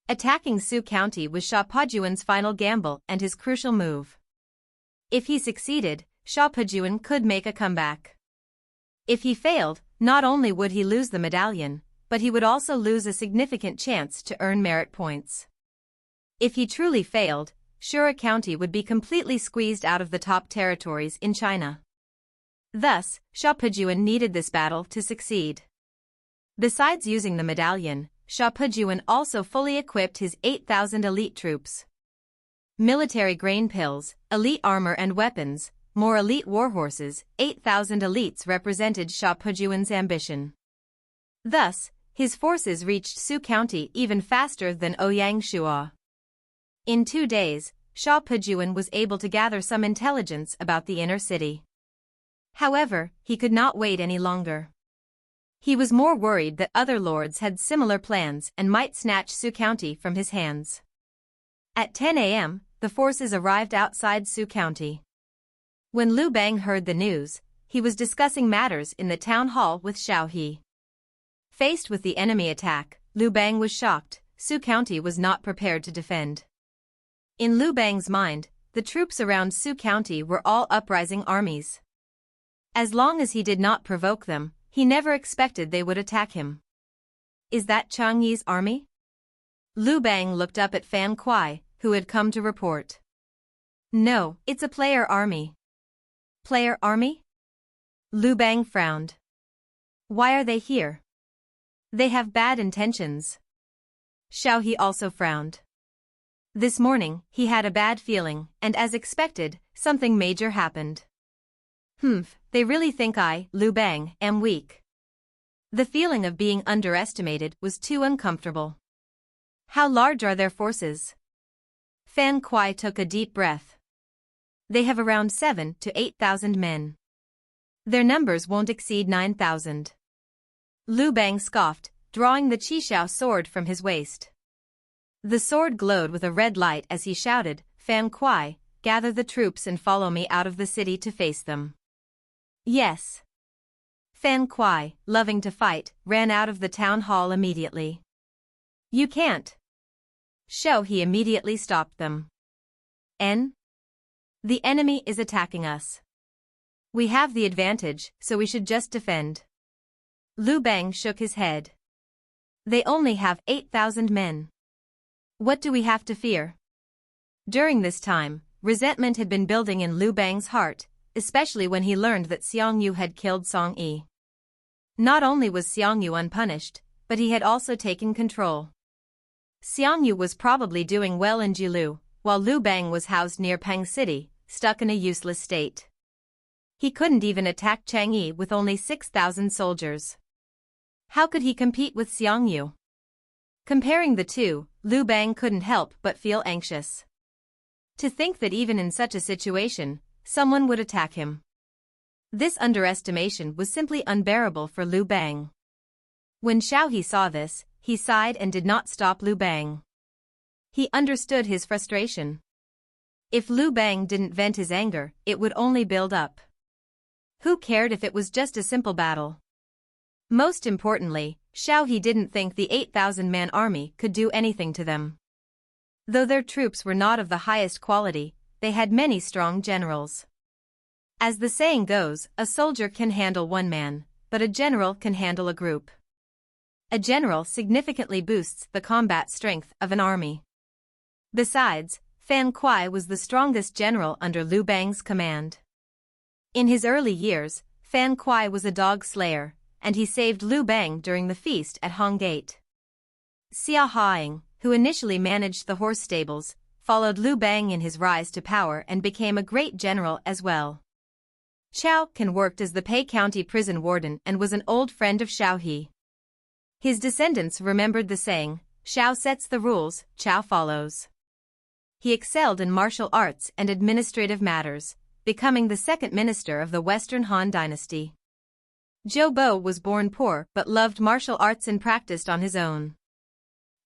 Attacking Su County was Xiao final gamble and his crucial move. If he succeeded, Xiao could make a comeback. If he failed, not only would he lose the medallion, but he would also lose a significant chance to earn merit points. If he truly failed, Shura County would be completely squeezed out of the top territories in China. Thus, Xiao needed this battle to succeed. Besides using the medallion, Xiao also fully equipped his 8,000 elite troops. Military grain pills, elite armor and weapons, more elite warhorses, 8,000 elites represented Xiao ambition. Thus, his forces reached Su County even faster than Ouyang Shua. In 2 days, Xiao Pejuan was able to gather some intelligence about the inner city. However, he could not wait any longer. He was more worried that other lords had similar plans and might snatch Su County from his hands. At 10 a.m., the forces arrived outside Su County. When Liu Bang heard the news, he was discussing matters in the town hall with Xiao He. Faced with the enemy attack, Liu Bang was shocked. Su County was not prepared to defend. In Liu Bang's mind, the troops around Su County were all uprising armies. As long as he did not provoke them, he never expected they would attack him. Is that Chang Yi's army? Liu Bang looked up at Fan Kuai, who had come to report. No, it's a player army. Player army? Liu Bang frowned. Why are they here? They have bad intentions. Xiao He also frowned. This morning, he had a bad feeling, and as expected, something major happened. They really think I, Liu Bang, am weak. The feeling of being underestimated was too uncomfortable. How large are their forces? Fan Kuai took a deep breath. They have around 7,000 to 8,000 men. Their numbers won't exceed 9,000. Liu Bang scoffed, drawing the Qixiao sword from his waist. The sword glowed with a red light as he shouted, Fan Kuai, gather the troops and follow me out of the city to face them. Yes. Fan Kuai, loving to fight, ran out of the town hall immediately. You can't. Xiao He immediately stopped them. The enemy is attacking us. We have the advantage, so we should just defend. Liu Bang shook his head. They only have 8,000 men. What do we have to fear? During this time, resentment had been building in Liu Bang's heart, especially when he learned that Xiang Yu had killed Song Yi. Not only was Xiang Yu unpunished, but he had also taken control. Xiang Yu was probably doing well in Julu, while Liu Bang was housed near Peng City, stuck in a useless state. He couldn't even attack Chang'e with only 6,000 soldiers. How could he compete with Xiang Yu? Comparing the two, Liu Bang couldn't help but feel anxious. To think that even in such a situation, someone would attack him. This underestimation was simply unbearable for Liu Bang. When Xiao He saw this, he sighed and did not stop Liu Bang. He understood his frustration. If Liu Bang didn't vent his anger, it would only build up. Who cared if it was just a simple battle? Most importantly, Xiao He didn't think the 8,000-man army could do anything to them. Though their troops were not of the highest quality, they had many strong generals. As the saying goes, a soldier can handle one man, but a general can handle a group. A general significantly boosts the combat strength of an army. Besides, Fan Kuai was the strongest general under Liu Bang's command. In his early years, Fan Kuai was a dog slayer, and he saved Liu Bang during the feast at Hong Gate. Xiao, who initially managed the horse stables, followed Liu Bang in his rise to power and became a great general as well. Qiao Can worked as the Pei County prison warden and was an old friend of Xiao He. His descendants remembered the saying, Xiao sets the rules, Qiao follows. He excelled in martial arts and administrative matters, becoming the second minister of the Western Han dynasty. Zhou Bo was born poor but loved martial arts and practiced on his own.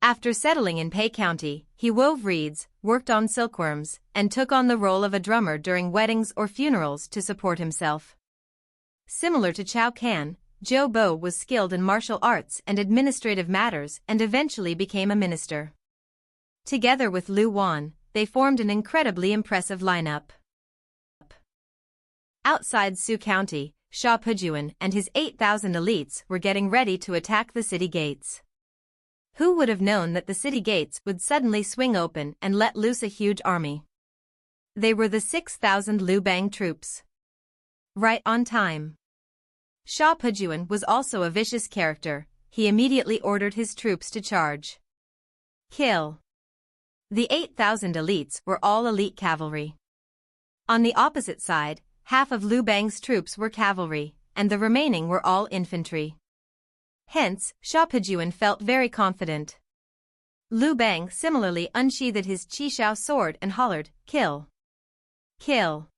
After settling in Pei County, he wove reeds, worked on silkworms, and took on the role of a drummer during weddings or funerals to support himself. Similar to Chao Can, Zhou Bo was skilled in martial arts and administrative matters and eventually became a minister. Together with Lu Wan, they formed an incredibly impressive lineup. Outside Su County, Xiao Pejuan and his 8,000 elites were getting ready to attack the city gates. Who would have known that the city gates would suddenly swing open and let loose a huge army? They were the 6,000 Liu Bang troops. Right on time. Xiao Pejuan was also a vicious character. He immediately ordered his troops to charge. Kill. The 8,000 elites were all elite cavalry. On the opposite side, half of Liu Bang's troops were cavalry, and the remaining were all infantry. Hence, Xiao felt very confident. Liu Bang similarly unsheathed his Qishao sword and hollered, "Kill! Kill!"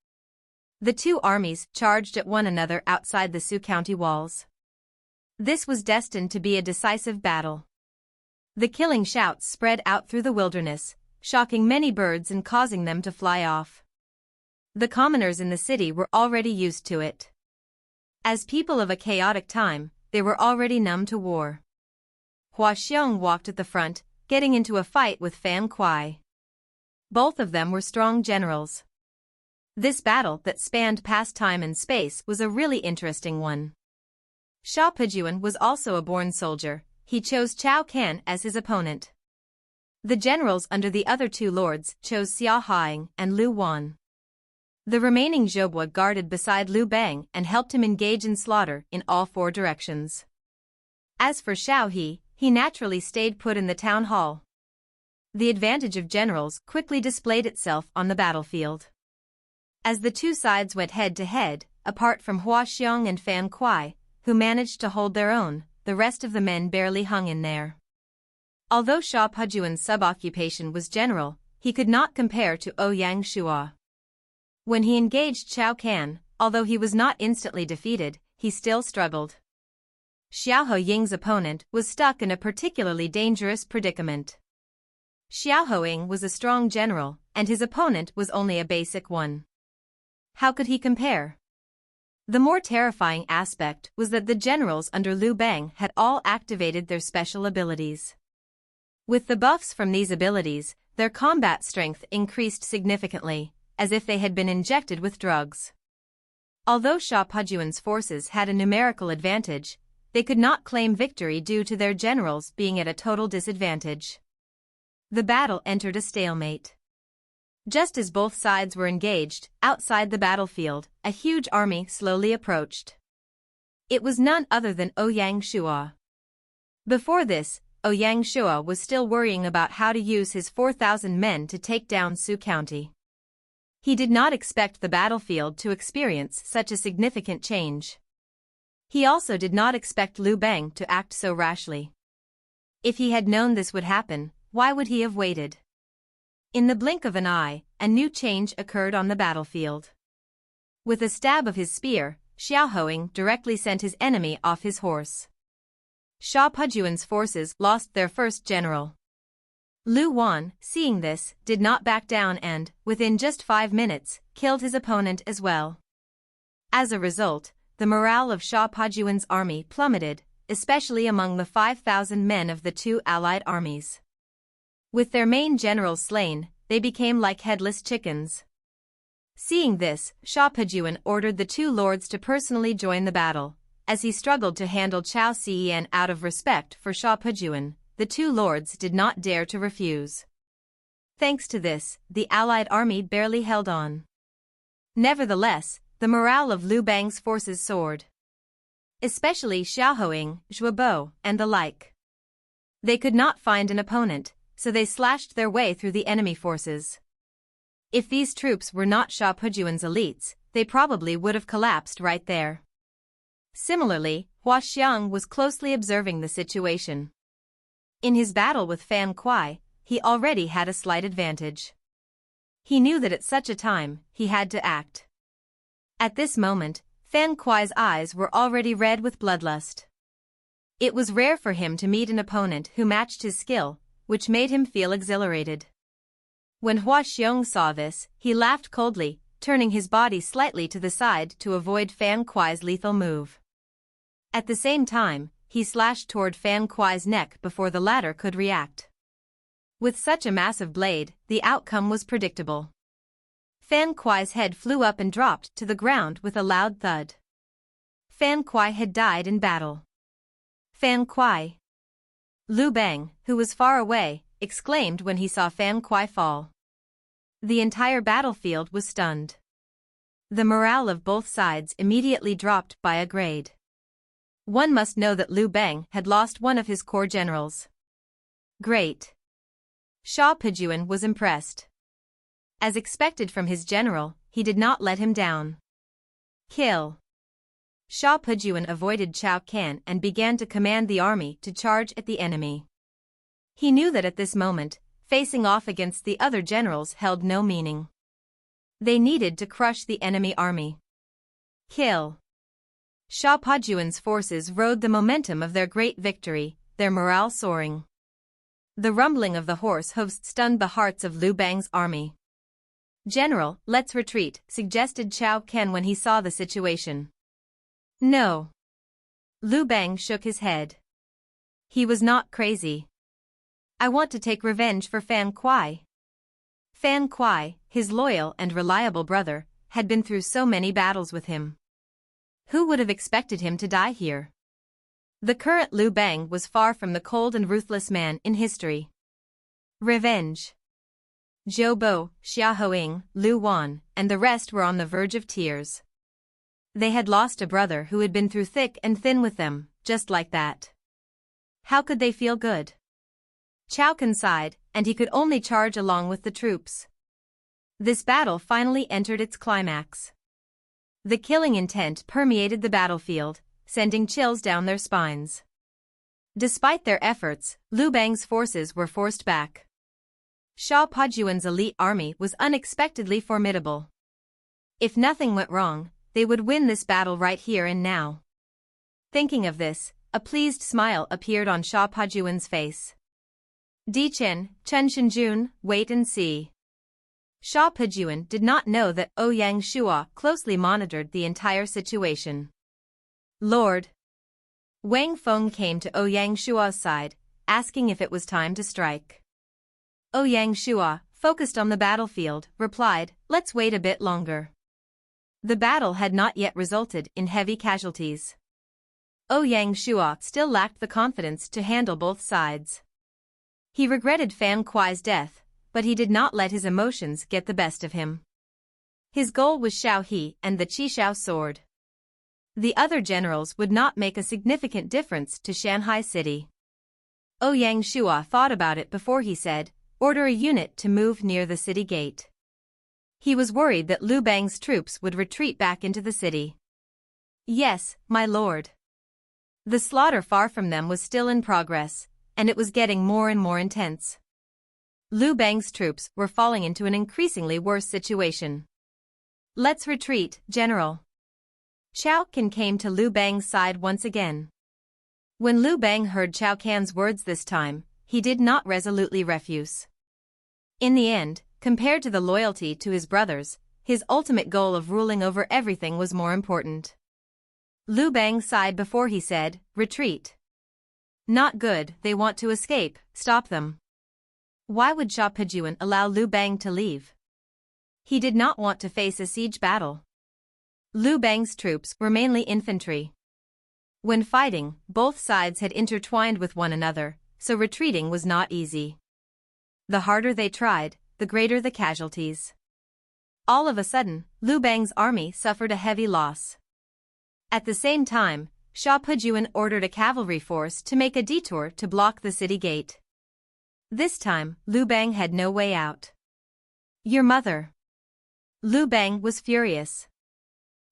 The two armies charged at one another outside the Su County walls. This was destined to be a decisive battle. The killing shouts spread out through the wilderness, shocking many birds and causing them to fly off. The commoners in the city were already used to it. As people of a chaotic time, they were already numb to war. Xiang walked at the front, getting into a fight with Fan Kuai. Both of them were strong generals. This battle that spanned past time and space was a really interesting one. Xiao was also a born soldier. He chose Cao Can as his opponent. The generals under the other two lords chose Xiao and Lu Wan. The remaining Zhobua guarded beside Liu Bang and helped him engage in slaughter in all four directions. As for Xiao he naturally stayed put in the town hall. The advantage of generals quickly displayed itself on the battlefield. As the two sides went head-to-head, apart from Xiang and Fan Kuai, who managed to hold their own, the rest of the men barely hung in there. Although Xiao sub-occupation was general, he could not compare to Ouyang Shua. When he engaged Cao Can, although he was not instantly defeated, he still struggled. Xiao Ying's opponent was stuck in a particularly dangerous predicament. Xiao Ying was a strong general, and his opponent was only a basic one. How could he compare? The more terrifying aspect was that the generals under Liu Bang had all activated their special abilities. With the buffs from these abilities, their combat strength increased significantly, as if they had been injected with drugs. Although Xiao forces had a numerical advantage, they could not claim victory due to their generals being at a total disadvantage. The battle entered a stalemate. Just as both sides were engaged, outside the battlefield, a huge army slowly approached. It was none other than Ouyang Shua. Before this, Ouyang Shua was still worrying about how to use his 4,000 men to take down Su County. He did not expect the battlefield to experience such a significant change. He also did not expect Liu Bang to act so rashly. If he had known this would happen, why would he have waited? In the blink of an eye, a new change occurred on the battlefield. With a stab of his spear, Xiao Ying directly sent his enemy off his horse. Xiao forces lost their first general. Lu Wan, seeing this, did not back down and, within just 5 minutes, killed his opponent as well. As a result, the morale of Xiao army plummeted, especially among the 5,000 men of the two allied armies. With their main generals slain, they became like headless chickens. Seeing this, Xiao ordered the two lords to personally join the battle. As he struggled to handle Chao Cian out of respect for Xiao, the two lords did not dare to refuse. Thanks to this, the allied army barely held on. Nevertheless, the morale of Liu Bang's forces soared. Especially Xiao Ying, Zhuo, and the like. They could not find an opponent, so they slashed their way through the enemy forces. If these troops were not Xiao's elites, they probably would have collapsed right there. Similarly, Xiang was closely observing the situation. In his battle with Fan Kuai, he already had a slight advantage. He knew that at such a time, he had to act. At this moment, Fan Kuai's eyes were already red with bloodlust. It was rare for him to meet an opponent who matched his skill, which made him feel exhilarated. When Xiang saw this, he laughed coldly, turning his body slightly to the side to avoid Fan Kuai's lethal move. At the same time, he slashed toward Fan Kuai's neck before the latter could react. With such a massive blade, the outcome was predictable. Fan Kuai's head flew up and dropped to the ground with a loud thud. Fan Kuai had died in battle. Fan Kuai! Liu Bang, who was far away, exclaimed when he saw Fan Kuai fall. The entire battlefield was stunned. The morale of both sides immediately dropped by a grade. One must know that Liu Bang had lost one of his core generals. Great. Xiao was impressed. As expected from his general, he did not let him down. Kill. Sha Pujuan avoided Chao Can and began to command the army to charge at the enemy. He knew that at this moment, facing off against the other generals held no meaning. They needed to crush the enemy army. Kill. Sha Pujuan's forces rode the momentum of their great victory, their morale soaring. The rumbling of the horse hooves stunned the hearts of Liu Bang's army. "General, let's retreat," suggested Chao Can when he saw the situation. "No." Liu Bang shook his head. He was not crazy. "I want to take revenge for Fan Kuai." Fan Kuai, his loyal and reliable brother, had been through so many battles with him. Who would have expected him to die here? The current Liu Bang was far from the cold and ruthless man in history. Revenge. Zhou Bo, Xiaohong, Lu Wan, and the rest were on the verge of tears. They had lost a brother who had been through thick and thin with them, just like that. How could they feel good? Chao Can sighed, and he could only charge along with the troops. This battle finally entered its climax. The killing intent permeated the battlefield, sending chills down their spines. Despite their efforts, Liu Bang's forces were forced back. Sha Pujuan's elite army was unexpectedly formidable. If nothing went wrong, they would win this battle right here and now. Thinking of this, a pleased smile appeared on Sha Pujuan's face. "Di Chen, Chen Shenjun, wait and see." Sha Pujuan did not know that Ouyang Shua closely monitored the entire situation. "Lord." Wang Feng came to Ouyang Shua's side, asking if it was time to strike. Ouyang Shua, focused on the battlefield, replied, "Let's wait a bit longer." The battle had not yet resulted in heavy casualties. Ouyang Shua still lacked the confidence to handle both sides. He regretted Fan Kuai's death, but he did not let his emotions get the best of him. His goal was Xiao and the Qishao sword. The other generals would not make a significant difference to Shanghai City. Ouyang Shua thought about it before he said, "Order a unit to move near the city gate." He was worried that Liu Bang's troops would retreat back into the city. "Yes, my lord." The slaughter far from them was still in progress, and it was getting more and more intense. Liu Bang's troops were falling into an increasingly worse situation. "Let's retreat, General." Chao Can came to Liu Bang's side once again. When Liu Bang heard Chao Can's words this time, he did not resolutely refuse. In the end, compared to the loyalty to his brothers, his ultimate goal of ruling over everything was more important. Liu Bang sighed before he said, "Retreat." "Not good, they want to escape, stop them." Why would Sha Pujuan allow Liu Bang to leave? He did not want to face a siege battle. Liu Bang's troops were mainly infantry. When fighting, both sides had intertwined with one another, so retreating was not easy. The harder they tried, the greater the casualties. All of a sudden, Liu Bang's army suffered a heavy loss. At the same time, Sha Pujuan ordered a cavalry force to make a detour to block the city gate. This time, Liu Bang had no way out. "Your mother." Liu Bang was furious.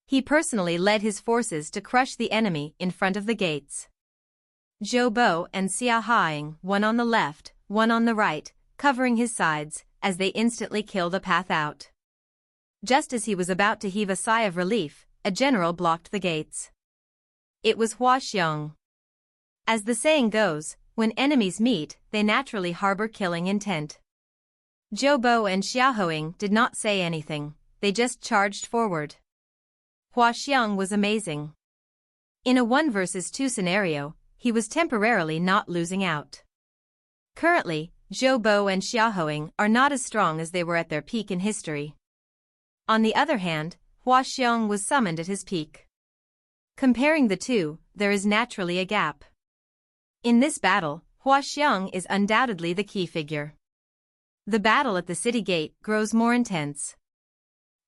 He personally led his forces to crush the enemy in front of the gates. Zhou Bo and Xiaohong, one on the left, one on the right, covering his sides, as they instantly killed a path out. Just as he was about to heave a sigh of relief, a general blocked the gates. It was Xiang. As the saying goes, when enemies meet, they naturally harbor killing intent. Zhou Bo and Xiaohong did not say anything, they just charged forward. Xiang was amazing. In a 1 versus 2 scenario, he was temporarily not losing out. Currently, Zhou Bo and Xiaohong are not as strong as they were at their peak in history. On the other hand, Xiang was summoned at his peak. Comparing the two, there is naturally a gap. In this battle, Xiang is undoubtedly the key figure. The battle at the city gate grows more intense.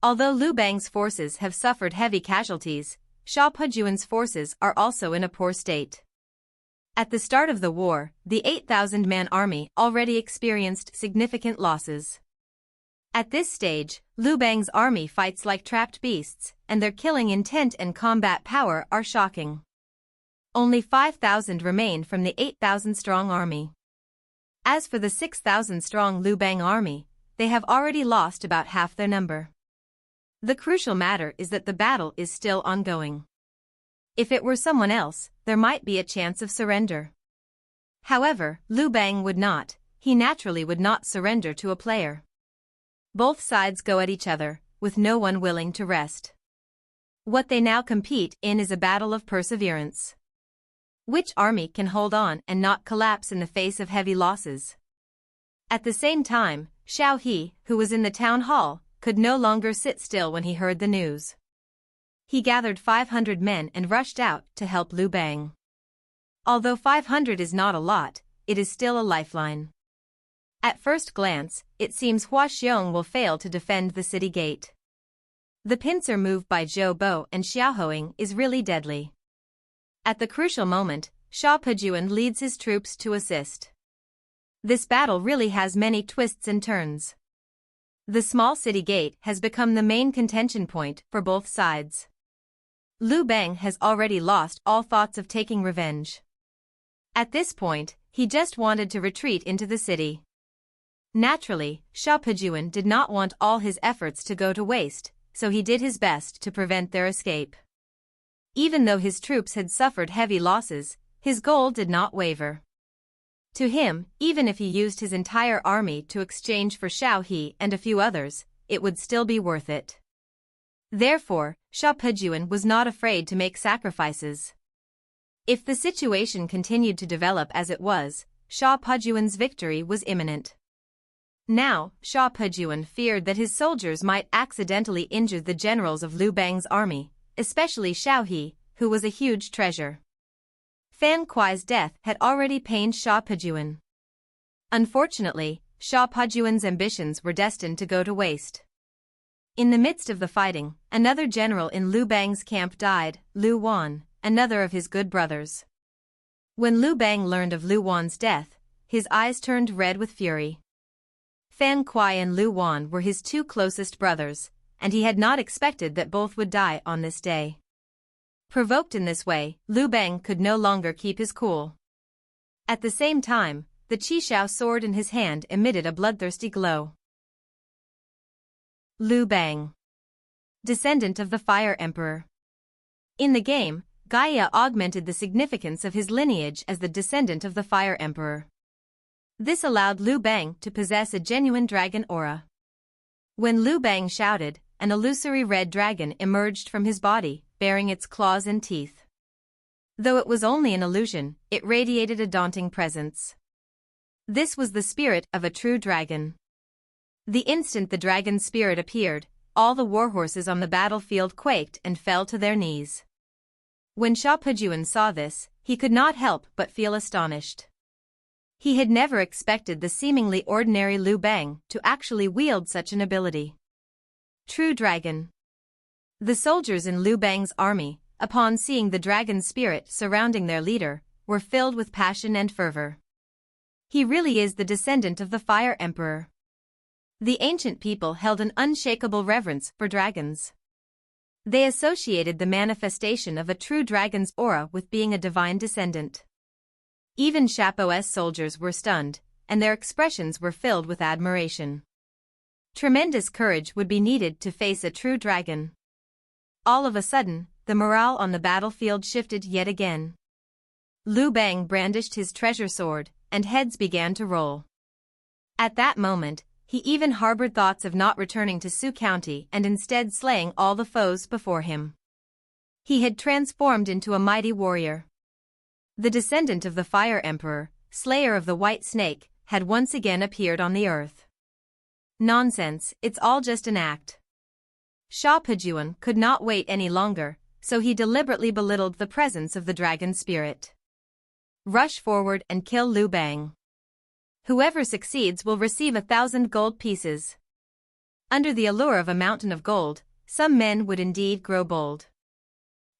Although Liu Bang's forces have suffered heavy casualties, Sha Pujuan's forces are also in a poor state. At the start of the war, the 8,000-man army already experienced significant losses. At this stage, Liu Bang's army fights like trapped beasts, and their killing intent and combat power are shocking. Only 5,000 remain from the 8,000-strong army. As for the 6,000-strong Liu Bang army, they have already lost about half their number. The crucial matter is that the battle is still ongoing. If it were someone else, there might be a chance of surrender. However, Liu Bang would not. He naturally would not surrender to a player. Both sides go at each other, with no one willing to rest. What they now compete in is a battle of perseverance. Which army can hold on and not collapse in the face of heavy losses? At the same time, Xiao He, who was in the town hall, could no longer sit still when he heard the news. He gathered 500 men and rushed out to help Liu Bang. Although 500 is not a lot, it is still a lifeline. At first glance, it seems Xiang will fail to defend the city gate. The pincer move by Zhou Bo and Xiaohoing is really deadly. At the crucial moment, Xiao leads his troops to assist. This battle really has many twists and turns. The small city gate has become the main contention point for both sides. Liu Bang has already lost all thoughts of taking revenge. At this point, he just wanted to retreat into the city. Naturally, Xiao did not want all his efforts to go to waste, so he did his best to prevent their escape. Even though his troops had suffered heavy losses, his goal did not waver. To him, even if he used his entire army to exchange for Xiao He and a few others, it would still be worth it. Therefore, Xiao was not afraid to make sacrifices. If the situation continued to develop as it was, Xiao victory was imminent. Now, Xiao feared that his soldiers might accidentally injure the generals of Liu Bang's army, especially Xiao He, who was a huge treasure. Fan Kuai's death had already pained Xiao. Unfortunately, Xiao ambitions were destined to go to waste. In the midst of the fighting, another general in Liu Bang's camp died, Lu Buwei, another of his good brothers. When Liu Bang learned of Lu Buwei's death, his eyes turned red with fury. Fan Kuai and Lu Buwei were his two closest brothers, and he had not expected that both would die on this day. Provoked in this way, Liu Bang could no longer keep his cool. At the same time, the Qishao sword in his hand emitted a bloodthirsty glow. Liu Bang, descendant of the Fire Emperor. In the game, Gaia augmented the significance of his lineage as the descendant of the Fire Emperor. This allowed Liu Bang to possess a genuine dragon aura. When Liu Bang shouted, an illusory red dragon emerged from his body, bearing its claws and teeth. Though it was only an illusion, it radiated a daunting presence. This was the spirit of a true dragon. The instant the dragon's spirit appeared, all the warhorses on the battlefield quaked and fell to their knees. When Xiao saw this, he could not help but feel astonished. He had never expected the seemingly ordinary Liu Bang to actually wield such an ability. True dragon. The soldiers in Liu Bang's army, upon seeing the dragon spirit surrounding their leader, were filled with passion and fervor. He really is the descendant of the Fire Emperor. The ancient people held an unshakable reverence for dragons. They associated the manifestation of a true dragon's aura with being a divine descendant. Even Xiao's soldiers were stunned, and their expressions were filled with admiration. Tremendous courage would be needed to face a true dragon. All of a sudden, the morale on the battlefield shifted yet again. Liu Bang brandished his treasure sword, and heads began to roll. At that moment, he even harbored thoughts of not returning to Su County and instead slaying all the foes before him. He had transformed into a mighty warrior. The descendant of the Fire Emperor, slayer of the White Snake, had once again appeared on the earth. Nonsense, it's all just an act. Xiao could not wait any longer, so he deliberately belittled the presence of the dragon spirit. Rush forward and kill Liu Bang. Whoever succeeds will receive 1,000 gold pieces. Under the allure of a mountain of gold, some men would indeed grow bold.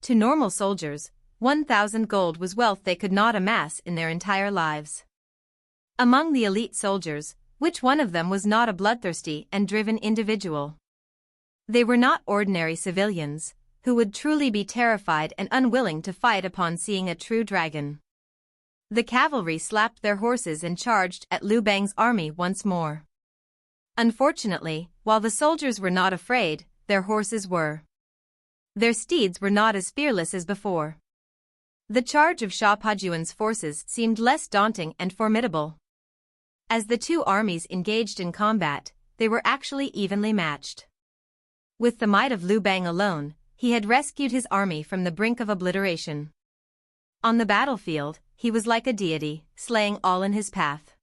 To normal soldiers, 1,000 gold was wealth they could not amass in their entire lives. Among the elite soldiers, Which one of them was not a bloodthirsty and driven individual? They were not ordinary civilians, who would truly be terrified and unwilling to fight upon seeing a true dragon. The cavalry slapped their horses and charged at Liu Bang's army once more. Unfortunately, while the soldiers were not afraid, their horses were. Their steeds were not as fearless as before. The charge of Xiaopajuan's forces seemed less daunting and formidable. As the two armies engaged in combat, they were actually evenly matched. With the might of Liu Bang alone, he had rescued his army from the brink of obliteration. On the battlefield, he was like a deity, slaying all in his path.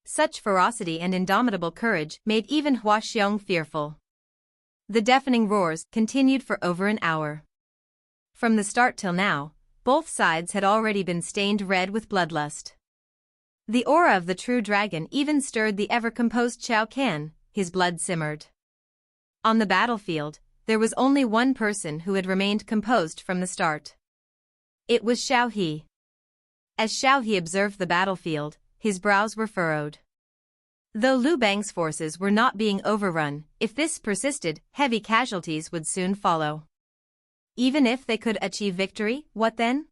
Such ferocity and indomitable courage made even Xiang fearful. The deafening roars continued for over an hour. From the start till now, both sides had already been stained red with bloodlust. The aura of the true dragon even stirred the ever-composed Xiao Can, his blood simmered. On the battlefield, there was only one person who had remained composed from the start. It was Xiao He. As Xiao He observed the battlefield, his brows were furrowed. Though Liu Bang's forces were not being overrun, if this persisted, heavy casualties would soon follow. Even if they could achieve victory, what then?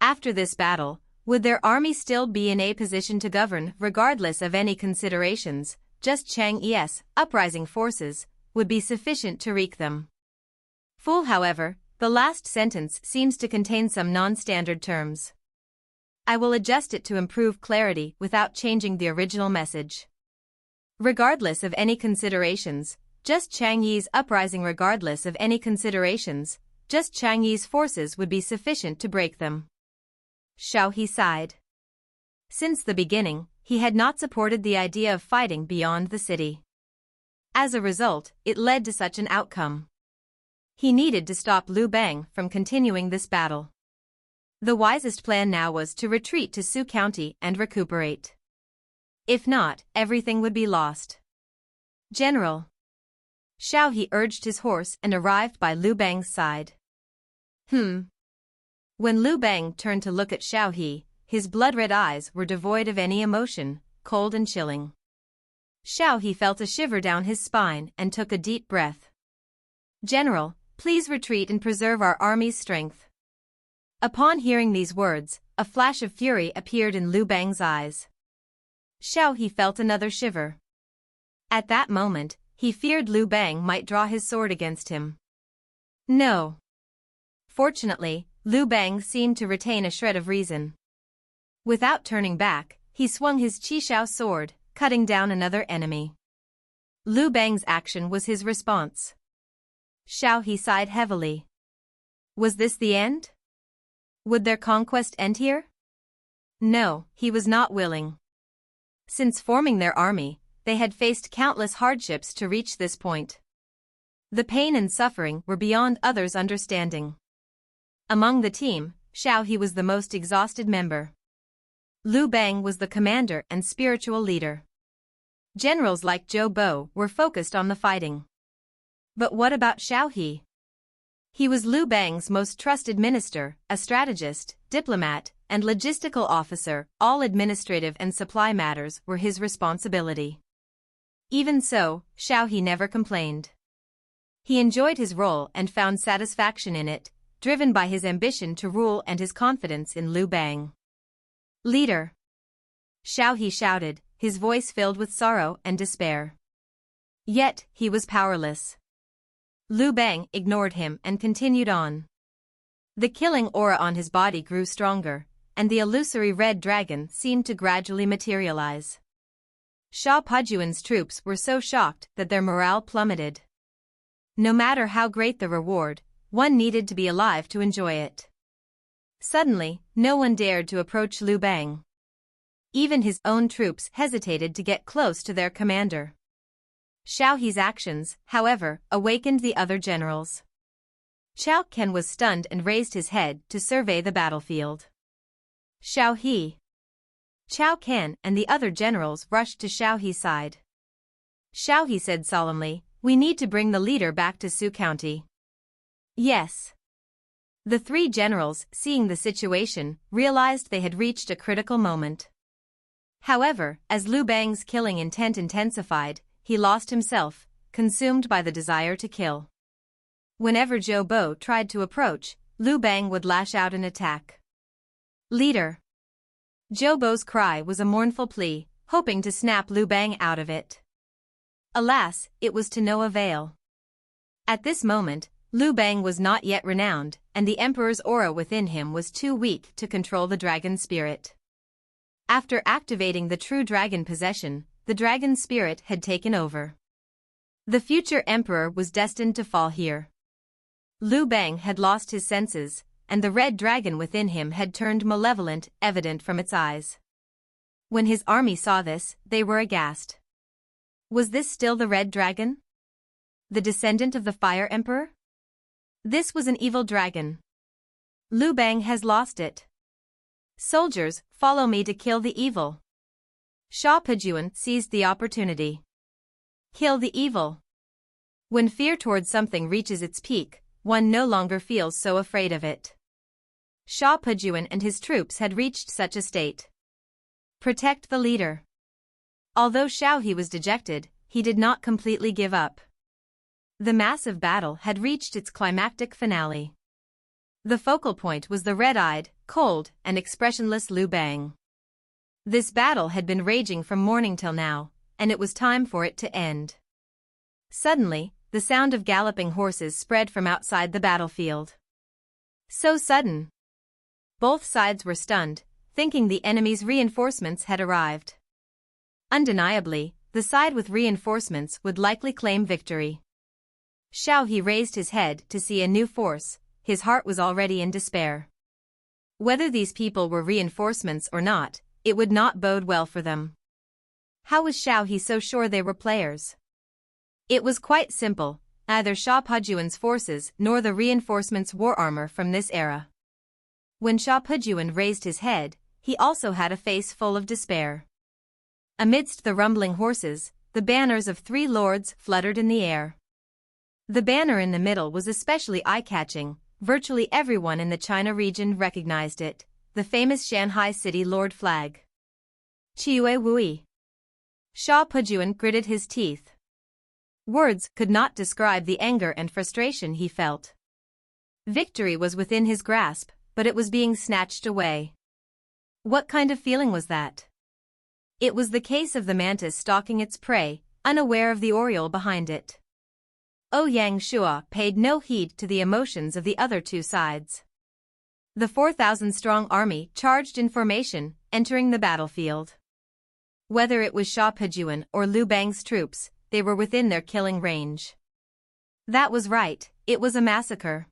After this battle, would their army still be in a position to govern regardless of any considerations? Just Chang's uprising forces would be sufficient to wreak them. Fool, however, the last sentence seems to contain some non-standard terms. I will adjust it to improve clarity without changing the original message. Regardless of any considerations, just Chang's uprising regardless of any considerations, just Chang's forces would be sufficient to break them. Xiao He sighed. Since the beginning, he had not supported the idea of fighting beyond the city. As a result, it led to such an outcome. He needed to stop Liu Bang from continuing this battle. The wisest plan now was to retreat to Su County and recuperate. If not, everything would be lost. General. Xiao He urged his horse and arrived by Liu Bang's side. When Liu Bang turned to look at Xiao He, his blood-red eyes were devoid of any emotion, cold and chilling. Xiao He felt a shiver down his spine and took a deep breath. General, please retreat and preserve our army's strength. Upon hearing these words, a flash of fury appeared in Liu Bang's eyes. Xiao He felt another shiver. At that moment, he feared Liu Bang might draw his sword against him. No. Fortunately, Liu Bang seemed to retain a shred of reason. Without turning back, he swung his Qishao sword, cutting down another enemy. Liu Bang's action was his response. Xiao He sighed heavily. Was this the end? Would their conquest end here? No, he was not willing. Since forming their army, they had faced countless hardships to reach this point. The pain and suffering were beyond others' understanding. Among the team, Xiao He was the most exhausted member. Liu Bang was the commander and spiritual leader. Generals like Zhou Bo were focused on the fighting. But what about Xiao He? He was Liu Bang's most trusted minister, a strategist, diplomat, and logistical officer. All administrative and supply matters were his responsibility. Even so, Xiao He never complained. He enjoyed his role and found satisfaction in it, driven by his ambition to rule and his confidence in Liu Bang. Leader! Xiao He shouted, his voice filled with sorrow and despair. Yet, he was powerless. Liu Bang ignored him and continued on. The killing aura on his body grew stronger, and the illusory red dragon seemed to gradually materialize. Xiaopajuan's troops were so shocked that their morale plummeted. No matter how great the reward, one needed to be alive to enjoy it. Suddenly, no one dared to approach Liu Bang. Even his own troops hesitated to get close to their commander. Xiao He's actions, however, awakened the other generals. Xiao Can was stunned and raised his head to survey the battlefield. Xiao He. Xiao Can and the other generals rushed to Xiao He's side. Xiao He said solemnly, "We need to bring the leader back to Su County." Yes. The three generals, seeing the situation, realized they had reached a critical moment. However, as Liu Bang's killing intent intensified, he lost himself, consumed by the desire to kill. Whenever Zhou Bo tried to approach, Liu Bang would lash out an attack. Leader. Zhou Bo's cry was a mournful plea, hoping to snap Liu Bang out of it. Alas, it was to no avail. At this moment, Liu Bang was not yet renowned, and the emperor's aura within him was too weak to control the dragon spirit. After activating the true dragon possession, the dragon spirit had taken over. The future emperor was destined to fall here. Liu Bang had lost his senses, and the red dragon within him had turned malevolent, evident from its eyes. When his army saw this, they were aghast. Was this still the red dragon? The descendant of the fire emperor? This was an evil dragon. Liu Bang has lost it. Soldiers, follow me to kill the evil. Xiao Pejuan seized the opportunity. Kill the evil. When fear towards something reaches its peak, one no longer feels so afraid of it. Xiao Pejuan and his troops had reached such a state. Protect the leader. Although Xiao He was dejected, he did not completely give up. The massive battle had reached its climactic finale. The focal point was the red-eyed, cold, and expressionless Liu Bang. This battle had been raging from morning till now, and it was time for it to end. Suddenly, the sound of galloping horses spread from outside the battlefield. So sudden. Both sides were stunned, thinking the enemy's reinforcements had arrived. Undeniably, the side with reinforcements would likely claim victory. Xiao He raised his head to see a new force, his heart was already in despair. Whether these people were reinforcements or not, it would not bode well for them. How was Xiao He so sure they were players? It was quite simple, neither Xiao Pejuan's forces nor the reinforcements wore armor from this era. When Xiao Pejuan raised his head, he also had a face full of despair. Amidst the rumbling horses, the banners of 3 lords fluttered in the air. The banner in the middle was especially eye-catching, virtually everyone in the China region recognized it, the famous Shanghai City Lord flag. Chiue Wui. Xiao Pejuan gritted his teeth. Words could not describe the anger and frustration he felt. Victory was within his grasp, but it was being snatched away. What kind of feeling was that? It was the case of the mantis stalking its prey, unaware of the Oriole behind it. Ouyang Shua paid no heed to the emotions of the other two sides. The 4,000-strong army charged in formation, entering the battlefield. Whether it was Xiao Pejuan or Liu Bang's troops, they were within their killing range. That was right, it was a massacre.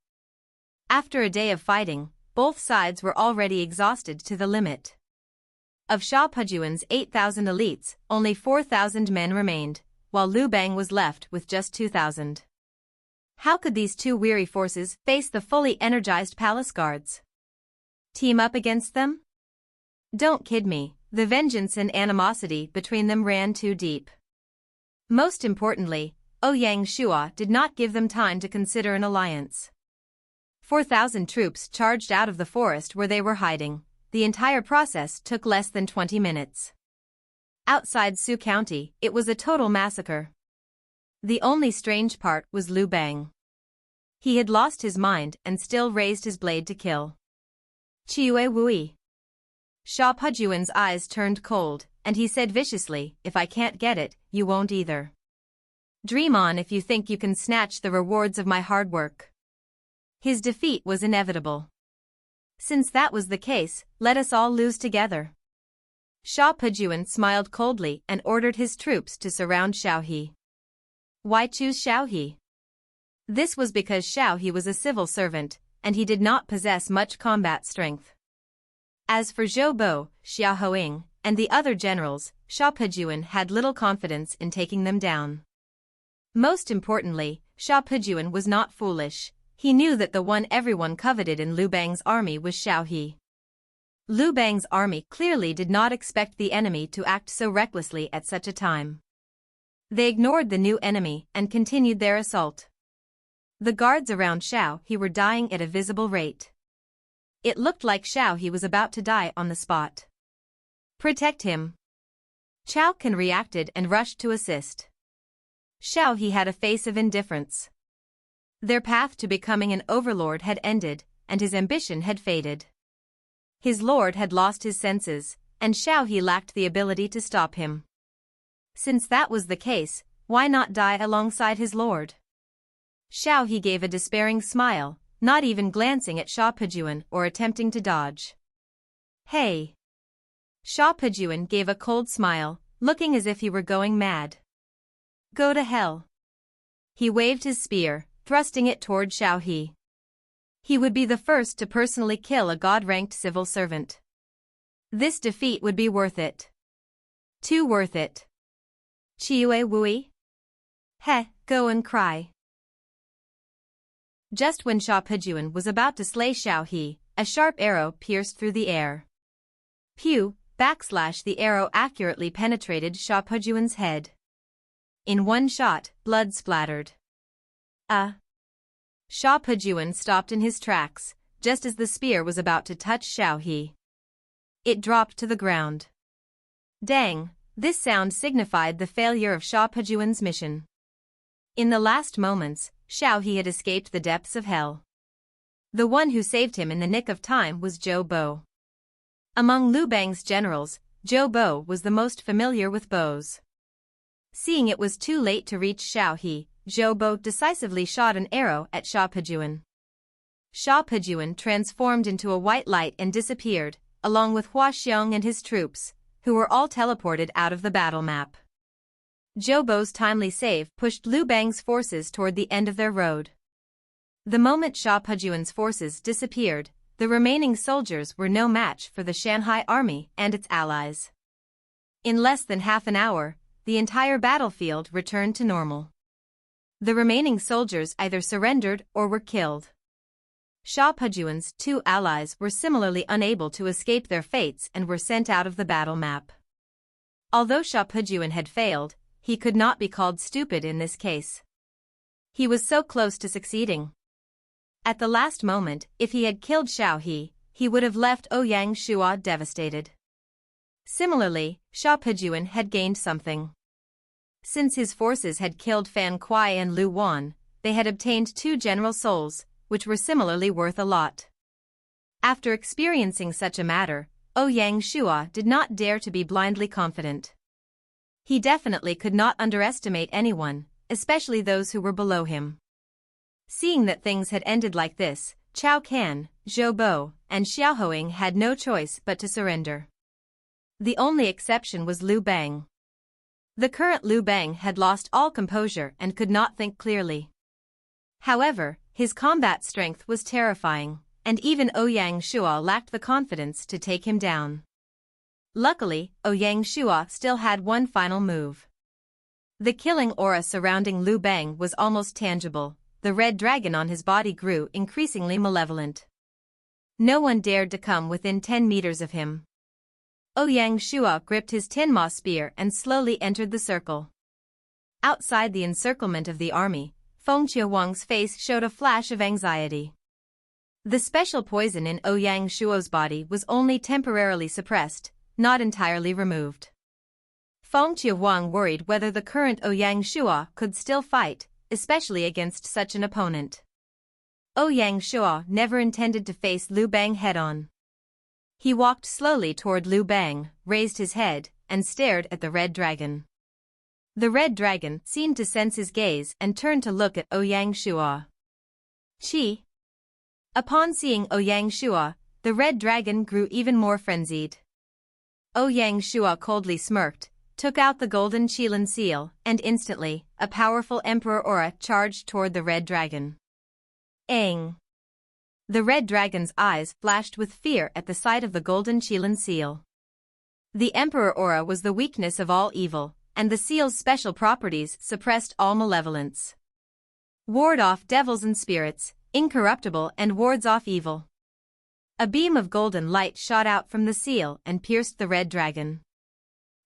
After a day of fighting, both sides were already exhausted to the limit. Of Xiao Pejuan's 8,000 elites, only 4,000 men remained, while Liu Bang was left with just 2,000. How could these two weary forces face the fully energized palace guards? Team up against them? Don't kid me, the vengeance and animosity between them ran too deep. Most importantly, Ouyang Shua did not give them time to consider an alliance. 4,000 troops charged out of the forest where they were hiding. The entire process took less than 20 minutes. Outside Su County, it was a total massacre. The only strange part was Liu Bang. He had lost his mind and still raised his blade to kill. Chiue Wui. Xiao Pejuan's eyes turned cold, and he said viciously, "If I can't get it, you won't either. Dream on if you think you can snatch the rewards of my hard work." His defeat was inevitable. Since that was the case, let us all lose together. Xiao Pejuan smiled coldly and ordered his troops to surround Xiao He. Why choose Xiao He? This was because Xiao He was a civil servant, and he did not possess much combat strength. As for Zhou Bo, Xia Hoing, and the other generals, Xiao Pejuan had little confidence in taking them down. Most importantly, Xiao Pejuan was not foolish. He knew that the one everyone coveted in Liu Bang's army was Xiao He. Liu Bang's army clearly did not expect the enemy to act so recklessly at such a time. They ignored the new enemy and continued their assault. The guards around Xiao He were dying at a visible rate. It looked like Xiao He was about to die on the spot. Protect him. Chen reacted and rushed to assist. Xiao he had a face of indifference. Their path to becoming an overlord had ended, and his ambition had faded. His lord had lost his senses, and Xiao he lacked the ability to stop him. Since that was the case, why not die alongside his lord? Xiao he gave a despairing smile, not even glancing at Xiao or attempting to dodge. Hey! Xiao gave a cold smile, looking as if he were going mad. Go to hell. He waved his spear, thrusting it toward Xiao He. He would be the first to personally kill a god-ranked civil servant. This defeat would be worth it. Too worth it. Chiue Wui? He, go and cry. Just when Xiao was about to slay Xiao He, a sharp arrow pierced through the air. Pew! The arrow accurately penetrated Xiao head. In one shot, blood splattered. Xiao stopped in his tracks, just as the spear was about to touch Xiao He. It dropped to the ground. Dang, this sound signified the failure of Xiao mission. In the last moments, Xiao He had escaped the depths of hell. The one who saved him in the nick of time was Zhou Bo. Among Liu Bang's generals, Zhou Bo was the most familiar with bows. Seeing it was too late to reach Xiao He, Zhou Bo decisively shot an arrow at Xiao. Xiao transformed into a white light and disappeared, along with Xiang and his troops, who were all teleported out of the battle map. Zhou Bo's timely save pushed Liu Bang's forces toward the end of their road. The moment Xiao forces disappeared, the remaining soldiers were no match for the Shanghai army and its allies. In less than half an hour, the entire battlefield returned to normal. The remaining soldiers either surrendered or were killed. Xiao 2 allies were similarly unable to escape their fates and were sent out of the battle map. Although Xiao had failed, he could not be called stupid in this case. He was so close to succeeding. At the last moment, if he had killed Xiao he would have left Ouyang Shua devastated. Similarly, Xiao had gained something. Since his forces had killed Fan Kuai and Lu Wan, they had obtained 2 general souls, which were similarly worth a lot. After experiencing such a matter, Ouyang Shua did not dare to be blindly confident. He definitely could not underestimate anyone, especially those who were below him. Seeing that things had ended like this, Chao Can, Zhou Bo, and Xiaohoing had no choice but to surrender. The only exception was Liu Bang. The current Liu Bang had lost all composure and could not think clearly. However, his combat strength was terrifying, and even Ouyang Shua lacked the confidence to take him down. Luckily, Ouyang Shua still had one final move. The killing aura surrounding Liu Bang was almost tangible. The red dragon on his body grew increasingly malevolent. No one dared to come within 10 meters of him. Ouyang Shua gripped his Tinma spear and slowly entered the circle. Outside the encirclement of the army, Xihuang's face showed a flash of anxiety. The special poison in Ouyang Shuo's body was only temporarily suppressed, not entirely removed. Xihuang worried whether the current Ouyang Shua could still fight, especially against such an opponent. Ouyang Shua never intended to face Liu Bang head-on. He walked slowly toward Liu Bang, raised his head, and stared at the red dragon. The red dragon seemed to sense his gaze and turned to look at Ouyang Shua. Chi. Upon seeing Ouyang Shua, the red dragon grew even more frenzied. Ouyang Shua coldly smirked, took out the golden Qilin seal, and instantly, a powerful emperor aura charged toward the red dragon. Aang! The red dragon's eyes flashed with fear at the sight of the golden Qilin seal. The emperor aura was the weakness of all evil, and the seal's special properties suppressed all malevolence. Ward off devils and spirits, incorruptible and wards off evil. A beam of golden light shot out from the seal and pierced the red dragon.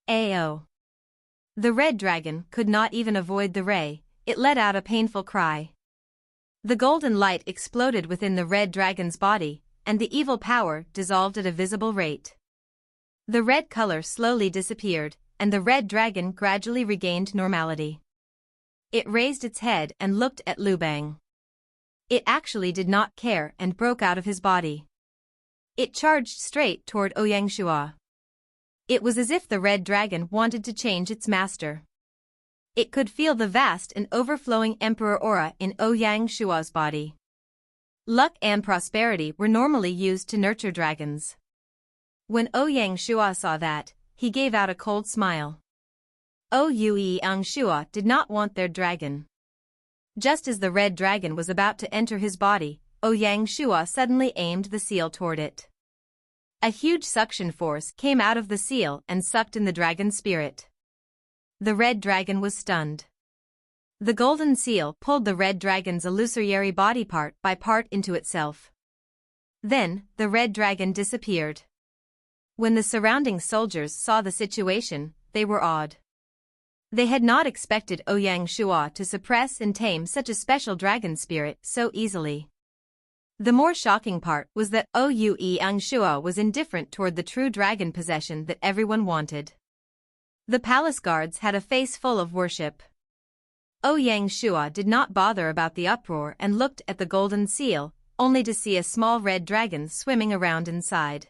Ao. The red dragon could not even avoid the ray, it let out a painful cry. The golden light exploded within the red dragon's body, and the evil power dissolved at a visible rate. The red color slowly disappeared, and the red dragon gradually regained normality. It raised its head and looked at Liu Bang. It actually did not care and broke out of his body. It charged straight toward Ouyang Shua. It was as if the red dragon wanted to change its master. It could feel the vast and overflowing emperor aura in Ouyang Shua's body. Luck and prosperity were normally used to nurture dragons. When Ouyang Shua saw that, he gave out a cold smile. Ouyang Shua did not want their dragon. Just as the red dragon was about to enter his body, Ouyang Shua suddenly aimed the seal toward it. A huge suction force came out of the seal and sucked in the dragon's spirit. The red dragon was stunned. The golden seal pulled the red dragon's illusory body part by part into itself. Then, the red dragon disappeared. When the surrounding soldiers saw the situation, they were awed. They had not expected Ouyang Shua to suppress and tame such a special dragon spirit so easily. The more shocking part was that Ouyang Shua was indifferent toward the true dragon possession that everyone wanted. The palace guards had a face full of worship. Ouyang Shua did not bother about the uproar and looked at the golden seal, only to see a small red dragon swimming around inside.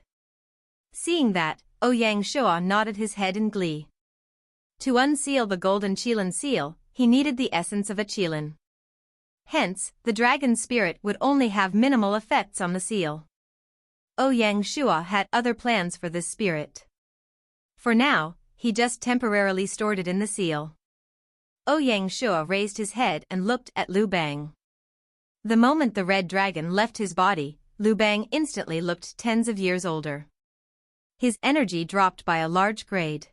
Seeing that, Ouyang Shua nodded his head in glee. To unseal the golden qilin seal, he needed the essence of a qilin. Hence, the dragon spirit would only have minimal effects on the seal. Ouyang Shua had other plans for this spirit. For now, he just temporarily stored it in the seal. Ouyang Shua raised his head and looked at Liu Bang. The moment the red dragon left his body, Liu Bang instantly looked tens of years older. His energy dropped by a large grade.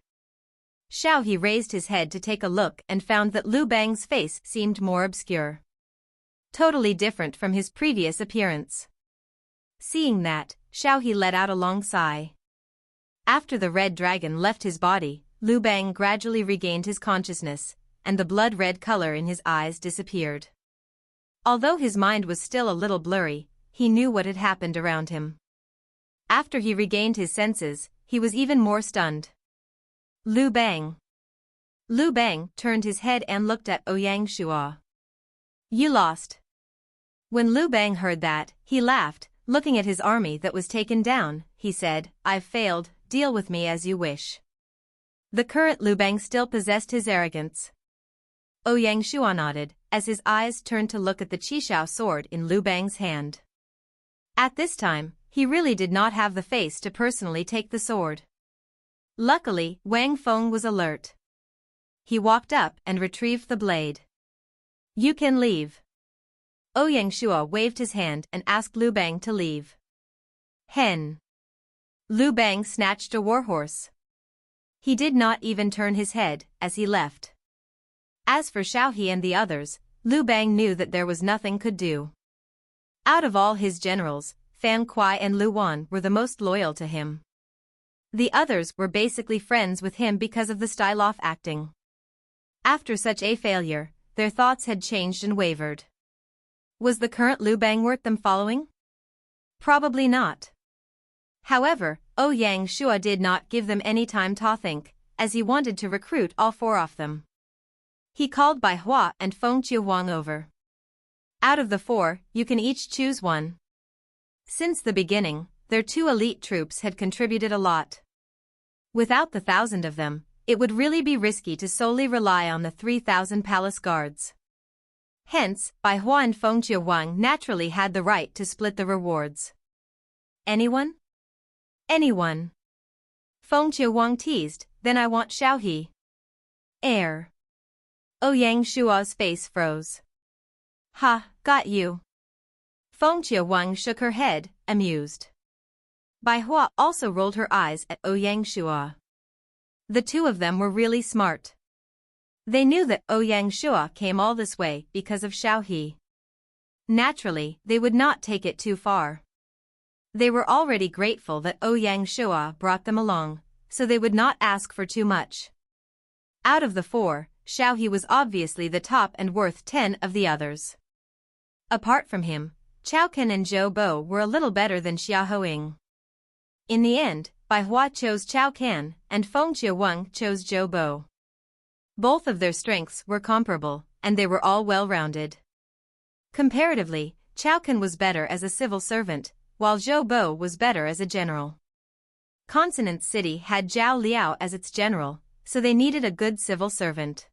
Xiao raised his head to take a look and found that Liu Bang's face seemed more obscure. Totally different from his previous appearance. Seeing that, Xiao let out a long sigh. After the red dragon left his body, Liu Bang gradually regained his consciousness, and the blood-red color in his eyes disappeared. Although his mind was still a little blurry, he knew what had happened around him. After he regained his senses, he was even more stunned. Liu Bang. Liu Bang turned his head and looked at Ouyang Shua. You lost. When Liu Bang heard that, he laughed, looking at his army that was taken down. He said, I've failed, deal with me as you wish. The current Liu Bang still possessed his arrogance. Ouyang Shua nodded, as his eyes turned to look at the Qishao sword in Liu Bang's hand. At this time, he really did not have the face to personally take the sword. Luckily, Wang Feng was alert. He walked up and retrieved the blade. You can leave. Ouyang Shua waved his hand and asked Liu Bang to leave. Hen. Liu Bang snatched a warhorse. He did not even turn his head as he left. As for Xiao and the others, Liu Bang knew that there was nothing could do. Out of all his generals, Fan Kuai and Lu Wan were the most loyal to him. The others were basically friends with him because of the style of acting. After such a failure, their thoughts had changed and wavered. Was the current Liu Bang worth them following? Probably not. However, Ouyang Shua did not give them any time to think, as he wanted to recruit all four of them. He called Baiqi and Wang over. Out of the four, you can each choose one. Since the beginning, their two elite troops had contributed a lot. Without the 1,000 of them, it would really be risky to solely rely on the 3,000 palace guards. Hence, Baiqi and Wang naturally had the right to split the rewards. Anyone? Anyone. Wang teased, then I want Xiao. Air. Ouyang Shua's face froze. Ha, got you. Wang shook her head, amused. Baiqi also rolled her eyes at Ouyang Shua. The two of them were really smart. They knew that Ouyang Shua came all this way because of Xiao. Naturally, they would not take it too far. They were already grateful that Ouyang Shua brought them along, so they would not ask for too much. Out of the four, Xiao was obviously the top and worth 10 of the others. Apart from him, Chao Ken and Zhou Bo were a little better than Xiaoying. In the end, Bai Hua chose Chao Can, and Feng Qiuwang chose Zhou Bo. Both of their strengths were comparable, and they were all well-rounded. Comparatively, Chao Can was better as a civil servant, while Zhou Bo was better as a general. Consonant City had Zhao Liao as its general, so they needed a good civil servant.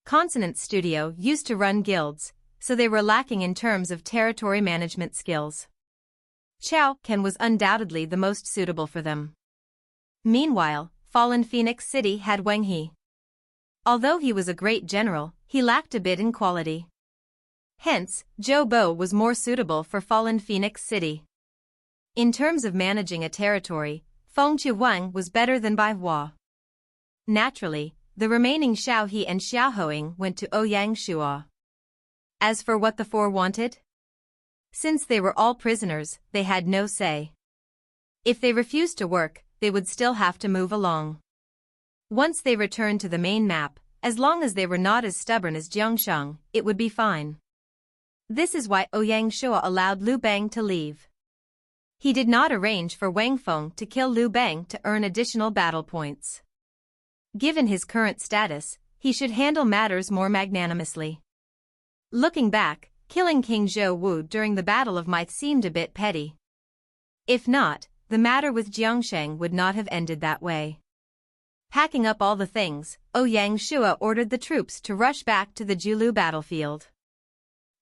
Consonant Studio used to run guilds, so they were lacking in terms of territory management skills. Chao Can was undoubtedly the most suitable for them. Meanwhile, Fallen Phoenix City had Wang He. Although he was a great general, he lacked a bit in quality. Hence, Zhou Bo was more suitable for Fallen Phoenix City. In terms of managing a territory, Feng Qiuwang was better than Bai Hua. Naturally, the remaining Xiao He and Xiaohoing went to Ouyang Shua. As for what the four wanted? Since they were all prisoners, they had no say. If they refused to work, they would still have to move along. Once they returned to the main map, as long as they were not as stubborn as Jiangshang, it would be fine. This is why Ouyang Shua allowed Liu Bang to leave. He did not arrange for Wang Feng to kill Liu Bang to earn additional battle points. Given his current status, he should handle matters more magnanimously. Looking back, killing King Zhou Wu during the Battle of Might seemed a bit petty. If not, the matter with Jiangshang would not have ended that way. Packing up all the things, Ouyang Shua ordered the troops to rush back to the Julu battlefield.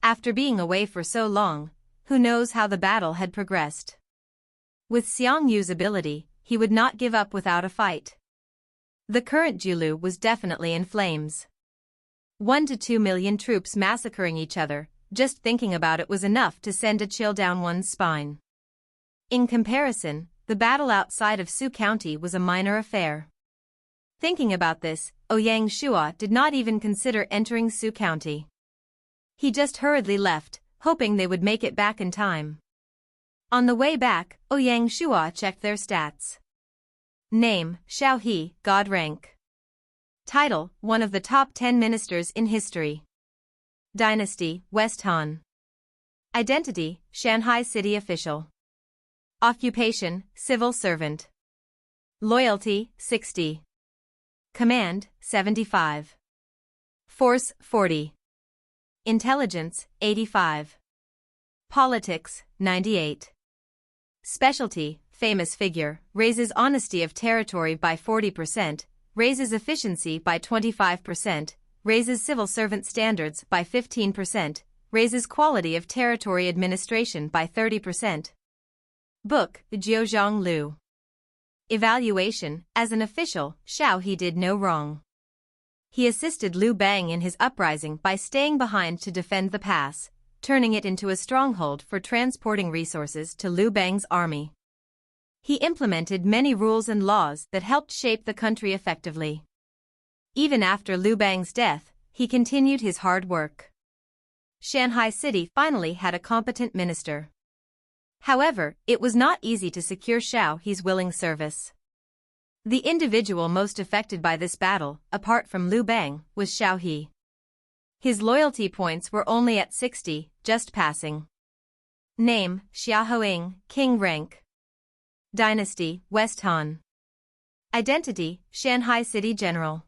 After being away for so long, who knows how the battle had progressed. With Xiang Yu's ability, he would not give up without a fight. The current Julu was definitely in flames. 1 to 2 million troops massacring each other, just thinking about it was enough to send a chill down one's spine. In comparison, the battle outside of Su County was a minor affair. Thinking about this, Ouyang Shua did not even consider entering Su County. He just hurriedly left, hoping they would make it back in time. On the way back, Ouyang Shua checked their stats. Name, Xiao He, God rank. Title, one of the top 10 ministers in history. Dynasty, West Han. Identity, Shanghai city official. Occupation, civil servant. Loyalty, 60. Command, 75. Force, 40. Intelligence, 85. Politics, 98. Specialty, famous figure, raises honesty of territory by 40%, raises efficiency by 25%, raises civil servant standards by 15%, raises quality of territory administration by 30%. Book, Jiuzhang Lu. Evaluation, as an official, Xiao He did no wrong. He assisted Liu Bang in his uprising by staying behind to defend the pass, turning it into a stronghold for transporting resources to Liu Bang's army. He implemented many rules and laws that helped shape the country effectively. Even after Liu Bang's death, he continued his hard work. Shanghai City finally had a competent minister. However, it was not easy to secure Xiao He's willing service. The individual most affected by this battle, apart from Liu Bang, was Xiao He. His loyalty points were only at 60, just passing. Name, Xiaohoing, King rank. Dynasty, West Han. Identity, Shanghai City General.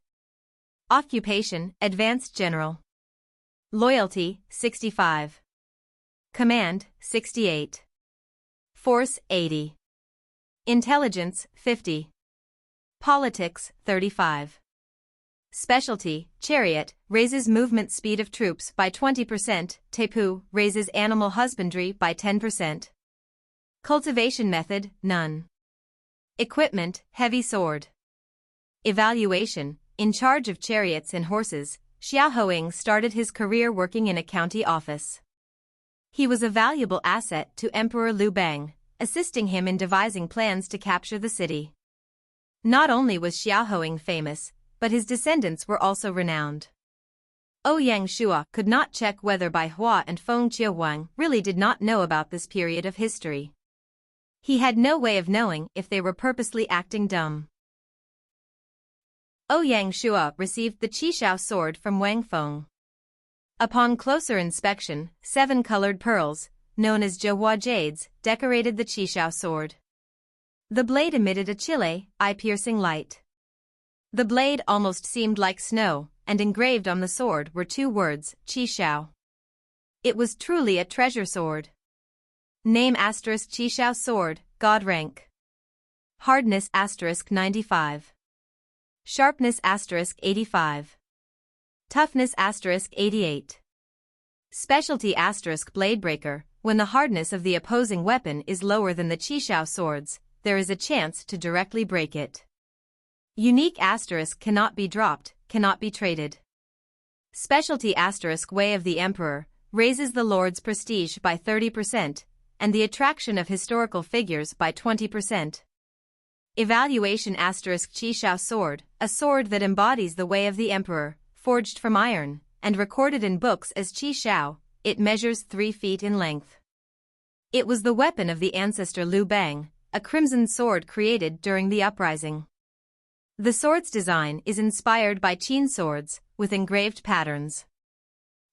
Occupation, Advanced General. Loyalty, 65. Command, 68. Force, 80. Intelligence, 50. Politics, 35. Specialty, Chariot, raises movement speed of troops by 20%, Tepu, raises animal husbandry by 10%. Cultivation method, none. Equipment, heavy sword. Evaluation, in charge of chariots and horses, Xiaohoing started his career working in a county office. He was a valuable asset to Emperor Liu Bang, assisting him in devising plans to capture the city. Not only was Xiaohoing famous, but his descendants were also renowned. Ouyang Shua could not check whether Bai Hua and Feng Qiuwang really did not know about this period of history. He had no way of knowing if they were purposely acting dumb. Ouyang Shua received the Qishao sword from Wang Feng. Upon closer inspection, 7 colored pearls, known as Zhihua jades, decorated the Qishao sword. The blade emitted a chilly, eye-piercing light. The blade almost seemed like snow, and engraved on the sword were two words, Qi Xiao. It was truly a treasure sword. Name asterisk Qi Xiao sword, God rank. Hardness asterisk 95. Sharpness asterisk 85. Toughness asterisk 88. Specialty asterisk blade breaker. When the hardness of the opposing weapon is lower than the Qi Xiao swords, there is a chance to directly break it. Unique asterisk cannot be dropped, cannot be traded. Specialty asterisk way of the emperor raises the lord's prestige by 30%, and the attraction of historical figures by 20%. Evaluation asterisk Qi Xiao sword, a sword that embodies the way of the emperor, forged from iron, and recorded in books as Qi Xiao. It measures 3 feet in length. It was the weapon of the ancestor Liu Bang, a crimson sword created during the uprising. The sword's design is inspired by Qin swords, with engraved patterns.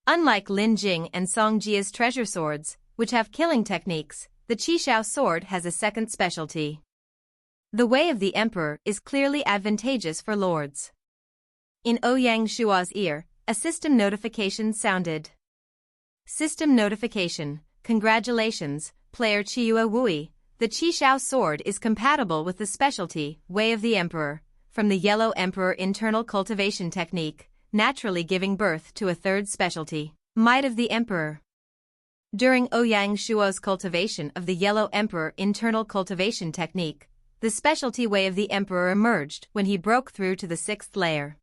Unlike Lin Jing and Song Jia's treasure swords, which have killing techniques, the Qi Xiao sword has a second specialty. The way of the emperor is clearly advantageous for lords. In Ouyang Shua's ear, a system notification sounded. System notification, congratulations, player Qiu Wui, the Qi Xiao sword is compatible with the specialty, Way of the Emperor, from the Yellow Emperor internal cultivation technique, naturally giving birth to a third specialty, Might of the Emperor. During Ouyang Shua's cultivation of the Yellow Emperor internal cultivation technique, the specialty Way of the Emperor emerged when he broke through to the 6th layer.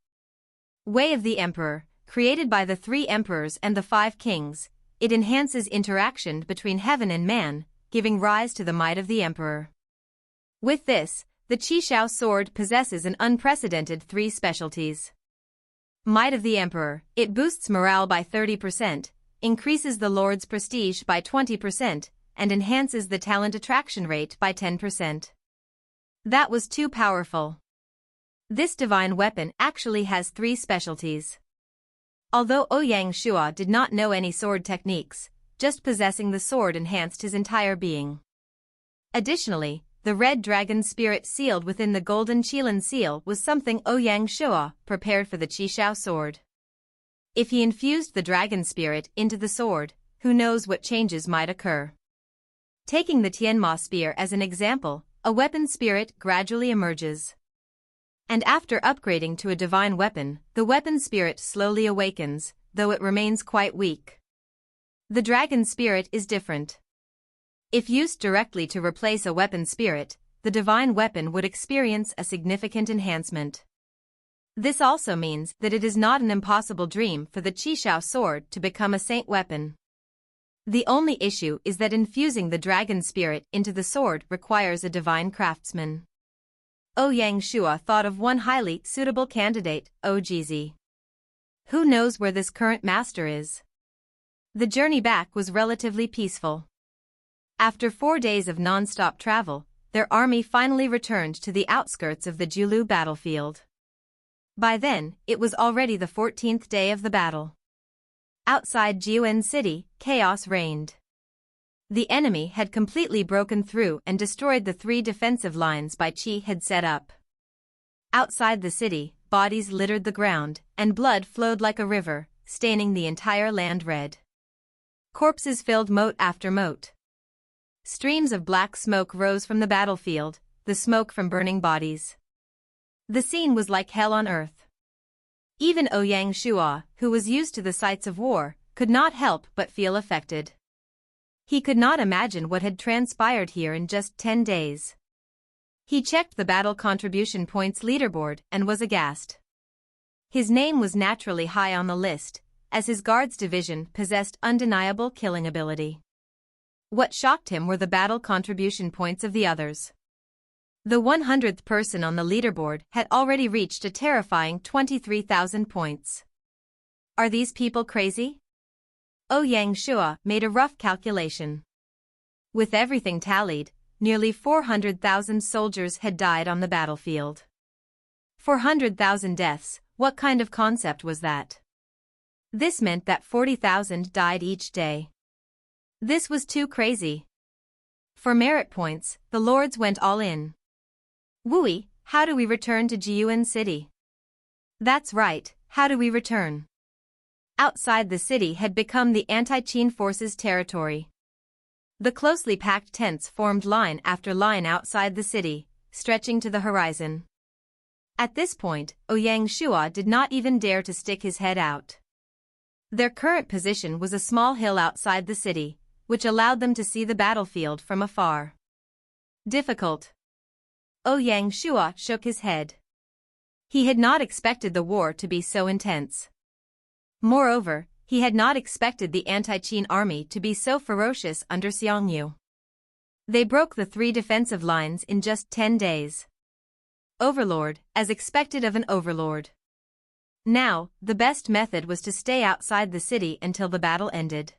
Way of the Emperor, created by the 3 emperors and the 5 kings, it enhances interaction between heaven and man, giving rise to the might of the emperor. With this, the Qi Xiao sword possesses an unprecedented 3 specialties. Might of the emperor, it boosts morale by 30%, increases the lord's prestige by 20%, and enhances the talent attraction rate by 10%. That was too powerful. This divine weapon actually has 3 specialties. Although Ouyang Shua did not know any sword techniques, just possessing the sword enhanced his entire being. Additionally, the red dragon spirit sealed within the golden Qilin seal was something Ouyang Shua prepared for the Qi Xiao sword. If he infused the dragon spirit into the sword, who knows what changes might occur. Taking the Tianma spear as an example, a weapon spirit gradually emerges. And after upgrading to a divine weapon, the weapon spirit slowly awakens, though it remains quite weak. The dragon spirit is different. If used directly to replace a weapon spirit, the divine weapon would experience a significant enhancement. This also means that it is not an impossible dream for the Qi Xiao sword to become a saint weapon. The only issue is that infusing the dragon spirit into the sword requires a divine craftsman. Ouyang Shua thought of one highly suitable candidate, Ojizi. Who knows where this current master is? The journey back was relatively peaceful. After 4 days of non-stop travel, their army finally returned to the outskirts of the Julu battlefield. By then, it was already the 14th day of the battle. Outside Jiuan City, chaos reigned. The enemy had completely broken through and destroyed the 3 defensive lines Baiqi had set up. Outside the city, bodies littered the ground, and blood flowed like a river, staining the entire land red. Corpses filled moat after moat. Streams of black smoke rose from the battlefield, the smoke from burning bodies. The scene was like hell on earth. Even Ouyang Shua, who was used to the sights of war, could not help but feel affected. He could not imagine what had transpired here in just 10 days. He checked the battle contribution points leaderboard and was aghast. His name was naturally high on the list, as his guards division possessed undeniable killing ability. What shocked him were the battle contribution points of the others. The 100th person on the leaderboard had already reached a terrifying 23,000 points. Are these people crazy? Ouyang Shua made a rough calculation. With everything tallied, nearly 400,000 soldiers had died on the battlefield. 400,000 deaths, what kind of concept was that? This meant that 40,000 died each day. This was too crazy. For merit points, the lords went all in. Wui, how do we return to Jiuan City? That's right, how do we return? Outside the city had become the anti-Qin forces' territory. The closely packed tents formed line after line outside the city, stretching to the horizon. At this point, Ouyang Shua did not even dare to stick his head out. Their current position was a small hill outside the city, which allowed them to see the battlefield from afar. Difficult. Ouyang Shua shook his head. He had not expected the war to be so intense. Moreover, he had not expected the anti-Qin army to be so ferocious under Xiang. They broke the 3 defensive lines in just 10 days. Overlord, as expected of an overlord. Now, the best method was to stay outside the city until the battle ended.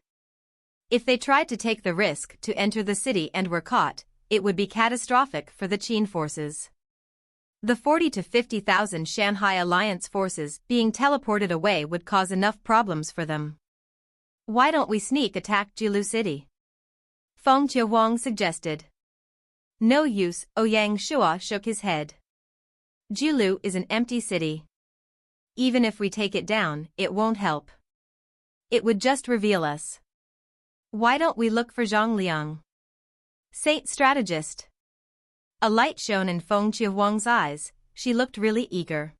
If they tried to take the risk to enter the city and were caught, it would be catastrophic for the Qin forces. The 40 to 50,000 Shanghai alliance forces being teleported away would cause enough problems for them. Why don't we sneak attack Julu City? Feng Qiuhuang suggested. No use, Ouyang Shua shook his head. Julu is an empty city. Even if we take it down, it won't help. It would just reveal us. Why don't we look for Zhang Liang? Saint strategist. A light shone in Feng Qiuhuang's eyes, she looked really eager.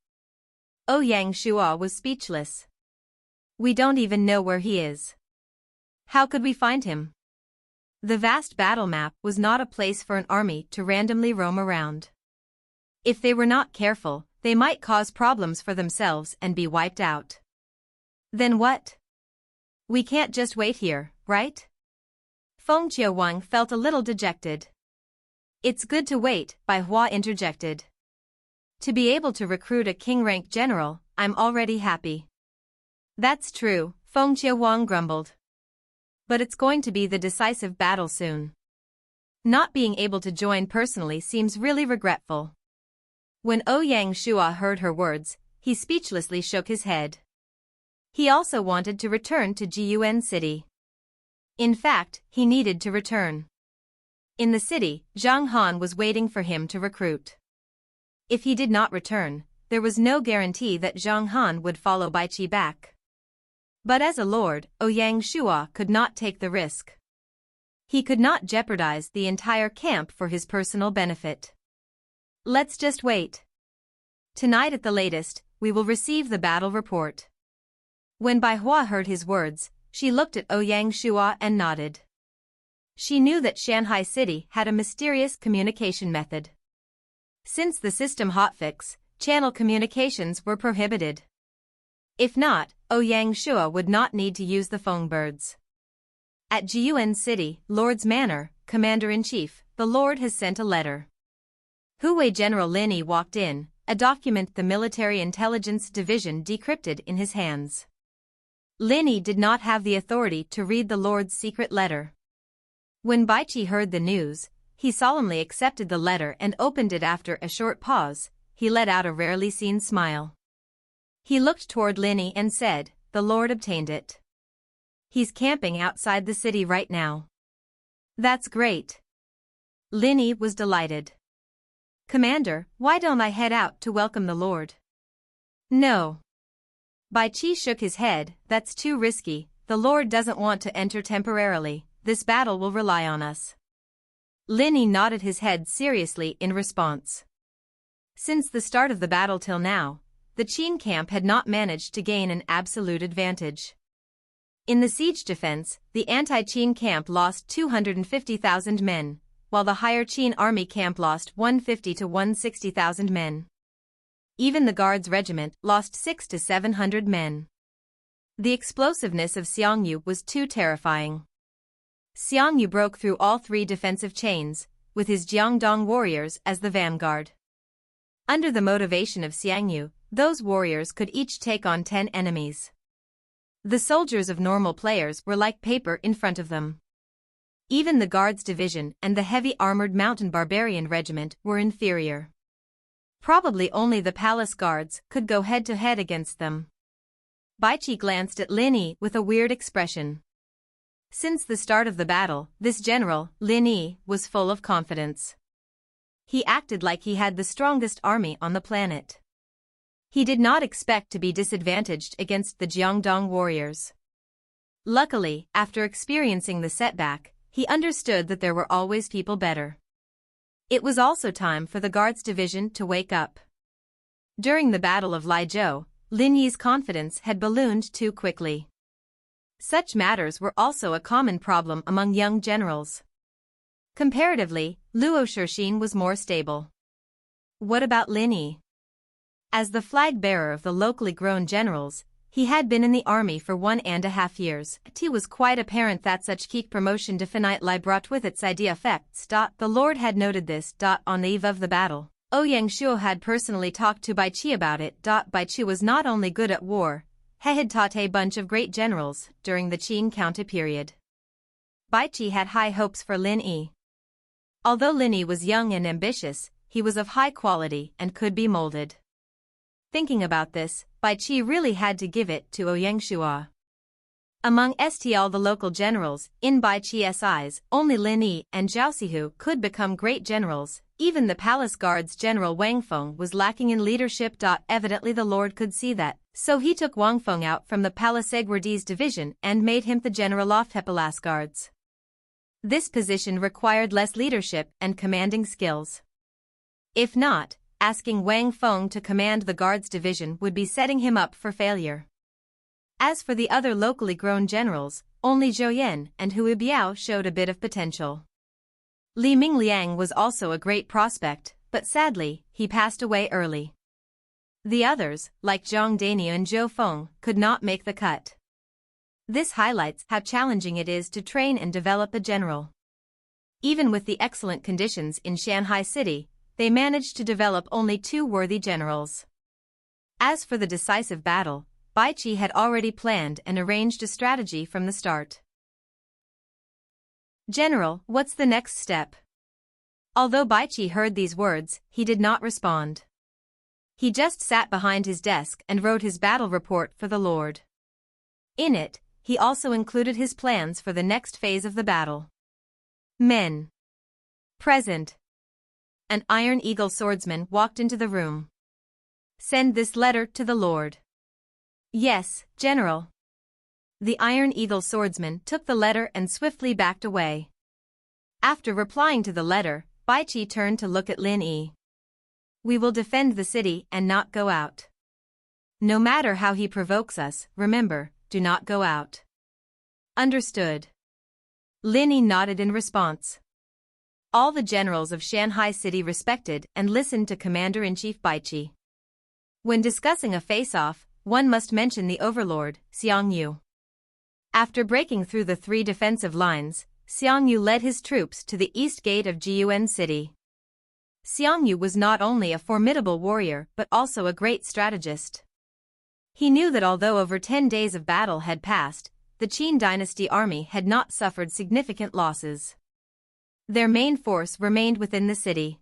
Ouyang Shua was speechless. We don't even know where he is. How could we find him? The vast battle map was not a place for an army to randomly roam around. If they were not careful, they might cause problems for themselves and be wiped out. Then what? We can't just wait here, right? Feng Qiuhuang felt a little dejected. It's good to wait, Baihua interjected. To be able to recruit a king-rank general, I'm already happy. That's true, Feng Qiuhuang grumbled. But it's going to be the decisive battle soon. Not being able to join personally seems really regretful. When Ouyang Shua heard her words, he speechlessly shook his head. He also wanted to return to Jiuan City. In fact, he needed to return. In the city, Zhang Han was waiting for him to recruit. If he did not return, there was no guarantee that Zhang Han would follow Baiqi back. But as a lord, Ouyang Shua could not take the risk. He could not jeopardize the entire camp for his personal benefit. Let's just wait. Tonight at the latest, we will receive the battle report. When Baihua heard his words, she looked at Ouyang Shua and nodded. She knew that Shanghai City had a mysterious communication method. Since the system Hotfix, channel communications were prohibited. If not, Ouyang Shua would not need to use the phone birds. At Jiuan City, Lord's Manor, Commander-in-Chief, the Lord has sent a letter. Huwei General Lin Yi walked in, a document the Military Intelligence Division decrypted in his hands. Lin Yi did not have the authority to read the Lord's secret letter. When Baiqi heard the news, he solemnly accepted the letter and opened it. After a short pause, he let out a rarely seen smile. He looked toward Lin Yi and said, "The Lord obtained it. He's camping outside the city right now." "That's great." Lin Yi was delighted. "Commander, why don't I head out to welcome the Lord?" "No." Baiqi shook his head, "That's too risky. The Lord doesn't want to enter temporarily. This battle will rely on us." Lin Yi nodded his head seriously in response. Since the start of the battle till now, the Qin camp had not managed to gain an absolute advantage. In the siege defense, the anti-Qin camp lost 250,000 men, while the higher Qin army camp lost 150 to 160,000 men. Even the Guards regiment lost 600 to 700 men. The explosiveness of Xiang was too terrifying. Xiang broke through all 3 defensive chains, with his Jiangdong warriors as the vanguard. Under the motivation of Xiang, those warriors could each take on 10 enemies. The soldiers of normal players were like paper in front of them. Even the Guards division and the heavy armored mountain barbarian regiment were inferior. Probably only the palace guards could go head-to-head against them. Baiqi glanced at Lin Yi with a weird expression. Since the start of the battle, this general, Lin Yi, was full of confidence. He acted like he had the strongest army on the planet. He did not expect to be disadvantaged against the Jiangdong warriors. Luckily, after experiencing the setback, he understood that there were always people better. It was also time for the Guards Division to wake up. During the Battle of Lijiao, Lin Yi's confidence had ballooned too quickly. Such matters were also a common problem among young generals. Comparatively, Luo Shixin was more stable. What about Lin Yi? As the flag-bearer of the locally grown generals, he had been in the army for 1.5 years. It was quite apparent that such quick promotion definitely brought with its idea effects. The Lord had noted this. On the eve of the battle, Ouyang Shuo had personally talked to Baiqi about it. Baiqi was not only good at war, he had taught a bunch of great generals during the Qing County period. Baiqi had high hopes for Lin Yi. Although Lin Yi was young and ambitious, he was of high quality and could be molded. Thinking about this, Baiqi really had to give it to Ouyang Shuo. Among all the local generals, in Baiqi's eyes, only Lin Yi and Zhao Sihu could become great generals. Even the palace guards general Wang Feng was lacking in leadership. Evidently the Lord could see that, so he took Wang Feng out from the palace guards division and made him the general of the palace guards. This position required less leadership and commanding skills. If not, asking Wang Feng to command the guards division would be setting him up for failure. As for the other locally grown generals, only Zhou Yan and Hu Biao showed a bit of potential. Li Mingliang was also a great prospect, but sadly, he passed away early. The others, like Zhang Daniu and Zhou Feng, could not make the cut. This highlights how challenging it is to train and develop a general. Even with the excellent conditions in Shanghai City, they managed to develop only 2 worthy generals. As for the decisive battle, Baiqi had already planned and arranged a strategy from the start. "General, what's the next step?" Although Baiqi heard these words, he did not respond. He just sat behind his desk and wrote his battle report for the Lord. In it, he also included his plans for the next phase of the battle. Men. Present. An Iron Eagle swordsman walked into the room. "Send this letter to the Lord." "Yes, General." The Iron Eagle swordsman took the letter and swiftly backed away. After replying to the letter, Baiqi turned to look at Lin Yi. "We will defend the city and not go out. No matter how he provokes us, remember, do not go out." "Understood." Lin Yi nodded in response. All the generals of Shanghai City respected and listened to Commander-in-Chief Baiqi. When discussing a face-off, one must mention the Overlord, Xiang Yu. After breaking through the 3 defensive lines, Xiang Yu led his troops to the east gate of Jiuan City. Xiang Yu was not only a formidable warrior but also a great strategist. He knew that although over 10 days of battle had passed, the Qin dynasty army had not suffered significant losses. Their main force remained within the city.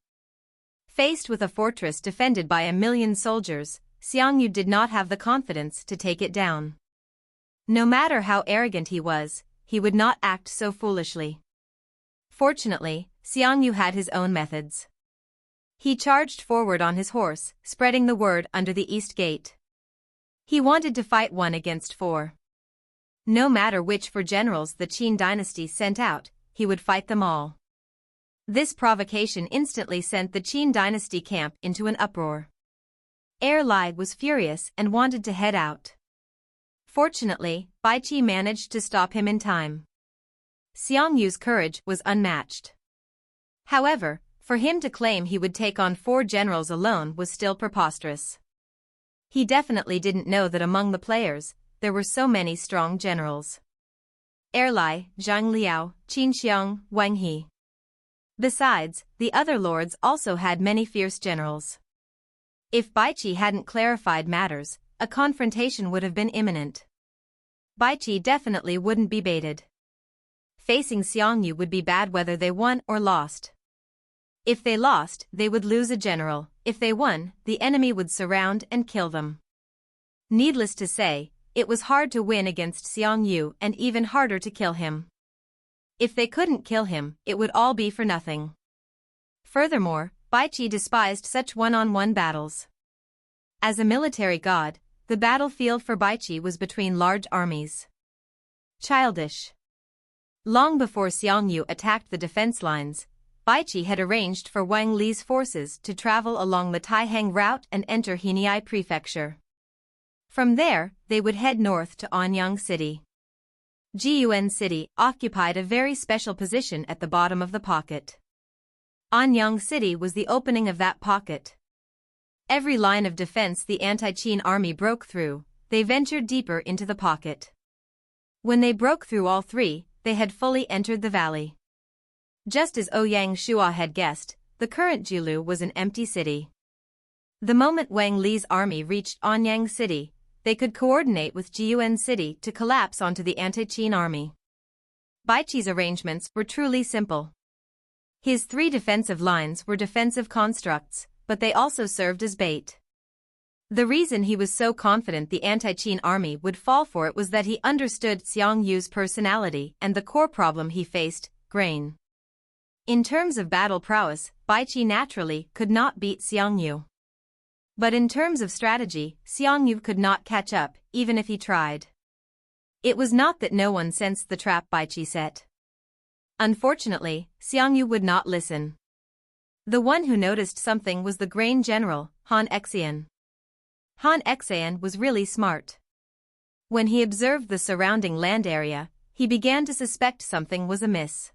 Faced with a fortress defended by 1 million soldiers, Xiang Yu did not have the confidence to take it down. No matter how arrogant he was, he would not act so foolishly. Fortunately, Xiang Yu had his own methods. He charged forward on his horse, spreading the word under the east gate. He wanted to fight 1 against 4. No matter which 4 generals the Qin dynasty sent out, he would fight them all. This provocation instantly sent the Qin dynasty camp into an uproar. Li was furious and wanted to head out. Fortunately, Baiqi managed to stop him in time. Xiang Yu's courage was unmatched. However, for him to claim he would take on 4 generals alone was still preposterous. He definitely didn't know that among the players, there were so many strong generals. Li, Zhang Liao, Qin Xiang, Wang He. Besides, the other lords also had many fierce generals. If Baiqi hadn't clarified matters, a confrontation would have been imminent. Baiqi definitely wouldn't be baited. Facing Xiang Yu would be bad whether they won or lost. If they lost, they would lose a general. If they won, the enemy would surround and kill them. Needless to say, it was hard to win against Xiang Yu and even harder to kill him. If they couldn't kill him, it would all be for nothing. Furthermore, Baiqi despised such one-on-one battles. As a military god, the battlefield for Baiqi was between large armies. Childish. Long before Xiang attacked the defense lines, Baiqi had arranged for Wang Li's forces to travel along the Taihang route and enter Heniai Prefecture. From there, they would head north to Anyang City. Jiuan City occupied a very special position at the bottom of the pocket. Anyang City was the opening of that pocket. Every line of defense the anti-Qin army broke through, they ventured deeper into the pocket. When they broke through all three, they had fully entered the valley. Just as Ouyang Shua had guessed, the current Julu was an empty city. The moment Wang Li's army reached Anyang City, they could coordinate with Jiuan City to collapse onto the anti-Qin army. Baiqi's arrangements were truly simple. His three defensive lines were defensive constructs, but they also served as bait. The reason he was so confident the anti-Qin army would fall for it was that he understood Xiang Yu's personality and the core problem he faced, grain. In terms of battle prowess, Baiqi naturally could not beat Xiang Yu. But in terms of strategy, Xiang Yu could not catch up, even if he tried. It was not that no one sensed the trap Baiqi set. Unfortunately, Xiang Yu would not listen. The one who noticed something was the grain general, Han Xian. Han Xian was really smart. When he observed the surrounding land area, he began to suspect something was amiss.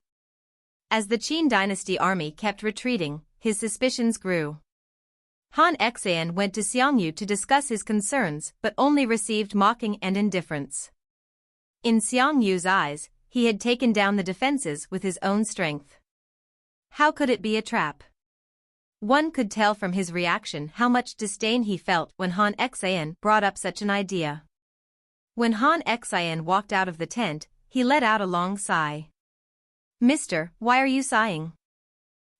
As the Qin dynasty army kept retreating, his suspicions grew. Han Xian went to Xiang Yu to discuss his concerns but only received mocking and indifference. In Xiang Yu's eyes, he had taken down the defenses with his own strength. How could it be a trap? One could tell from his reaction how much disdain he felt when Han Xian brought up such an idea. When Han Xian walked out of the tent, he let out a long sigh. "Mister, why are you sighing?"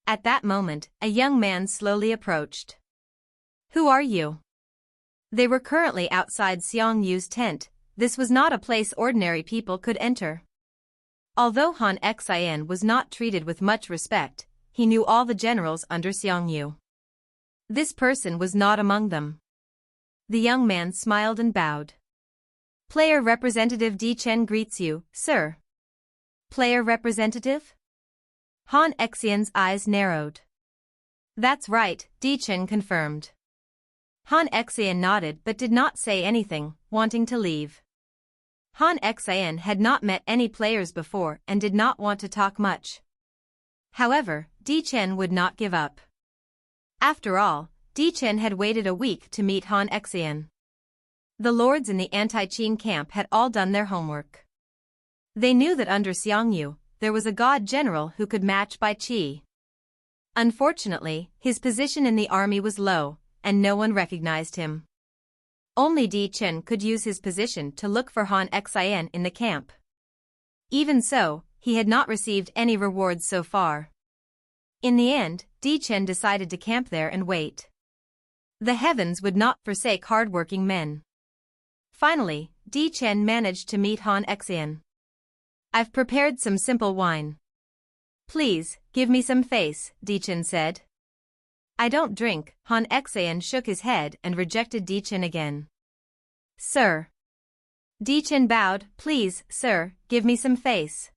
At that moment, a young man slowly approached. "Who are you?" They were currently outside Xiang Yu's tent. This was not a place ordinary people could enter. Although Han Xian was not treated with much respect, he knew all the generals under Xiang Yu. This person was not among them. The young man smiled and bowed. "Player representative Di Chen greets you, sir." "Player representative?" Han Xian's eyes narrowed. "That's right," Di Chen confirmed. Han Xian nodded but did not say anything, wanting to leave. Han Xian had not met any players before and did not want to talk much. However, Di Chen would not give up. After all, Di Chen had waited a week to meet Han Xian. The lords in the anti-Qin camp had all done their homework. They knew that under Xiang Yu, there was a god general who could match Baiqi. Unfortunately, his position in the army was low, and no one recognized him. Only Di Chen could use his position to look for Han Xian in the camp. Even so, he had not received any rewards so far. In the end, Di Chen decided to camp there and wait. The heavens would not forsake hard-working men. Finally, Di Chen managed to meet Han Xian. "I've prepared some simple wine. Please, give me some face," Di Chen said. "I don't drink." Han Xian shook his head and rejected Di Chen again. "Sir." Di Chen bowed. "Please, sir, give me some face."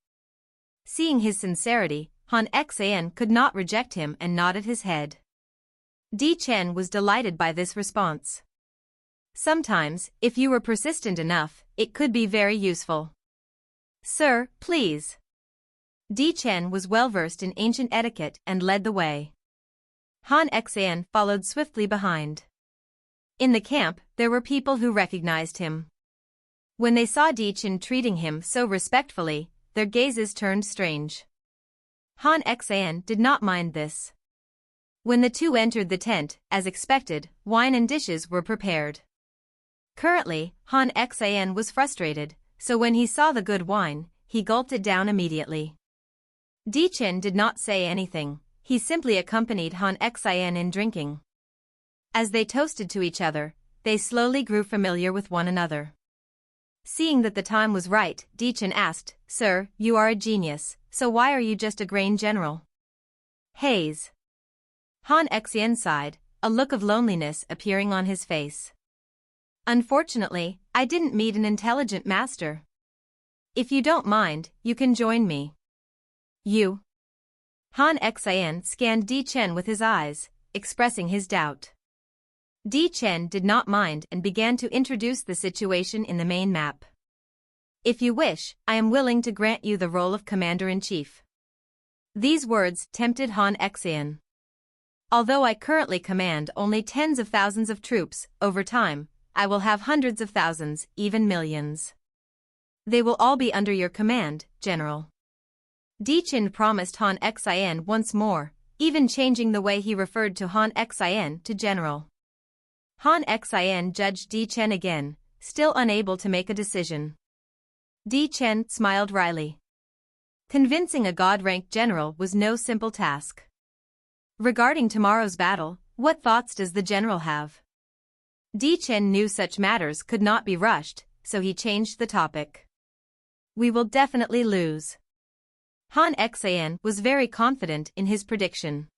Seeing his sincerity, Han Xian could not reject him and nodded his head. Di Chen was delighted by this response. Sometimes, if you were persistent enough, it could be very useful. "Sir, please." Di Chen was well versed in ancient etiquette and led the way. Han Xian followed swiftly behind. In the camp, there were people who recognized him. When they saw Di Chen treating him so respectfully, their gazes turned strange. Han Xian did not mind this. When the two entered the tent, as expected, wine and dishes were prepared. Currently, Han Xian was frustrated, so when he saw the good wine, he gulped it down immediately. Di Chen did not say anything, he simply accompanied Han Xian in drinking. As they toasted to each other, they slowly grew familiar with one another. Seeing that the time was right, Di Chen asked, "Sir, you are a genius, so why are you just a grain general?" "Haze." Han Xian sighed, a look of loneliness appearing on his face. Unfortunately, I didn't meet an intelligent master. If you don't mind, you can join me. You? Han Xian scanned Di Chen with his eyes, expressing his doubt. Di Chen did not mind and began to introduce the situation in the main map. If you wish, I am willing to grant you the role of Commander-in-Chief. These words tempted Han Xian. Although I currently command only tens of thousands of troops, over time, I will have hundreds of thousands, even millions. They will all be under your command, General. Di Chen promised Han Xian once more, even changing the way he referred to Han Xian to General. Han Xian judged Di Chen again, still unable to make a decision. Di Chen smiled wryly. Convincing a god-ranked general was no simple task. Regarding tomorrow's battle, what thoughts does the general have? Di Chen knew such matters could not be rushed, so he changed the topic. We will definitely lose. Han Xian was very confident in his prediction.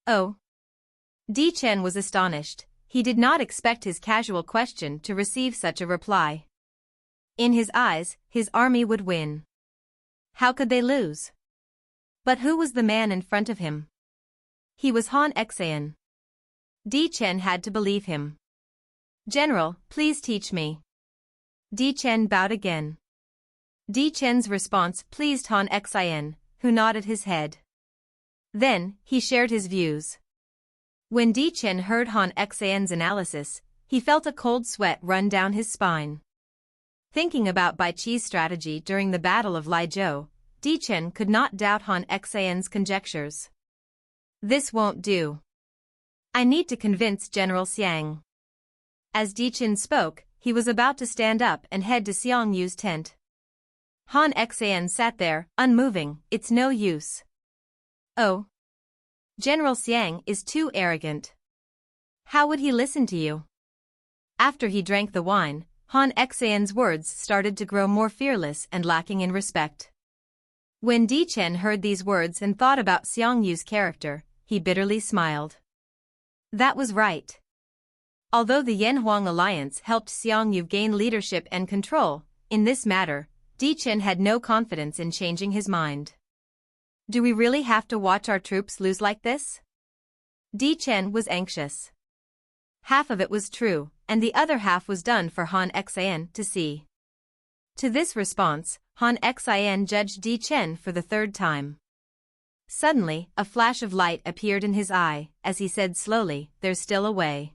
Oh. Di Chen was astonished. He did not expect his casual question to receive such a reply. In his eyes, his army would win. How could they lose? But who was the man in front of him? He was Han Xian. Di Chen had to believe him. General, please teach me. Di Chen bowed again. Di Chen's response pleased Han Xian, who nodded his head. Then, he shared his views. When Di Chen heard Han Xian's analysis, he felt a cold sweat run down his spine. Thinking about Baiqi's strategy during the Battle of Lijiu, Di Chen could not doubt Han Xian's conjectures. This won't do. I need to convince General Xiang. As Di Chen spoke, he was about to stand up and head to Xiang Yu's tent. Han Xian sat there, unmoving. It's no use. Oh. General Xiang is too arrogant. How would he listen to you? After he drank the wine, Han Xian's words started to grow more fearless and lacking in respect. When Di Chen heard these words and thought about Xiang Yu's character, he bitterly smiled. That was right. Although the Yan-Huang alliance helped Xiang Yu gain leadership and control, in this matter, Di Chen had no confidence in changing his mind. Do we really have to watch our troops lose like this? Di Chen was anxious. Half of it was true, and the other half was done for Han Xian to see. To this response, Han Xian judged Di Chen for the third time. Suddenly, a flash of light appeared in his eye, as he said slowly, there's still a way.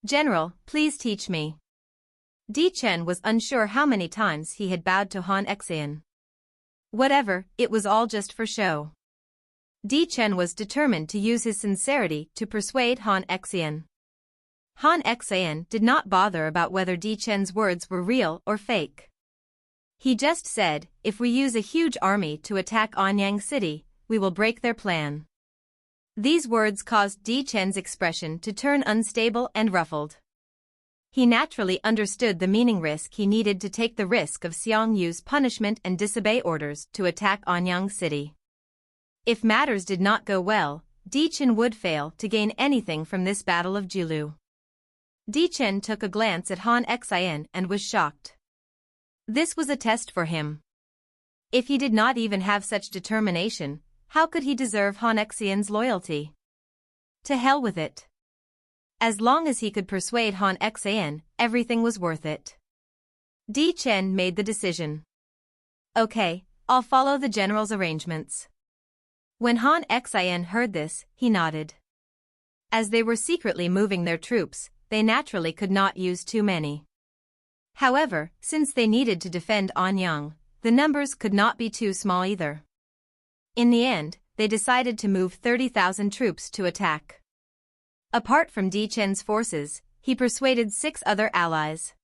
General, please teach me. Di Chen was unsure how many times he had bowed to Han Xian. Whatever, it was all just for show. Di Chen was determined to use his sincerity to persuade Han Xian. Han Xian did not bother about whether Di Chen's words were real or fake. He just said, if we use a huge army to attack Anyang City, we will break their plan. These words caused Di Chen's expression to turn unstable and ruffled. He naturally understood the meaning risk he needed to take the risk of Xiang Yu's punishment and disobey orders to attack Anyang City. If matters did not go well, Di Chen would fail to gain anything from this battle of Julu. Di Chen took a glance at Han Xian and was shocked. This was a test for him. If he did not even have such determination, how could he deserve Han Xian's loyalty? To hell with it. As long as he could persuade Han Xian, everything was worth it. Di Chen made the decision. Okay, I'll follow the general's arrangements. When Han Xian heard this, he nodded. As they were secretly moving their troops, they naturally could not use too many. However, since they needed to defend Anyang, the numbers could not be too small either. In the end, they decided to move 30,000 troops to attack. Apart from Di Chen's forces, he persuaded 6 other allies.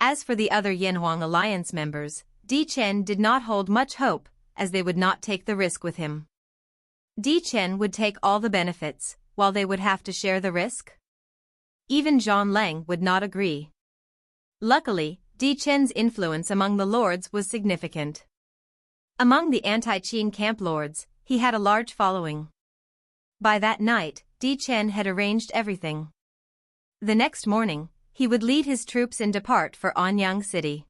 As for the other Yan-Huang alliance members, Di Chen did not hold much hope, as they would not take the risk with him. Di Chen would take all the benefits, while they would have to share the risk? Even Zhang Lang would not agree. Luckily, Di Chen's influence among the lords was significant. Among the anti-Qing camp lords, he had a large following. By that night, Chen had arranged everything. The next morning, he would lead his troops and depart for Anyang City.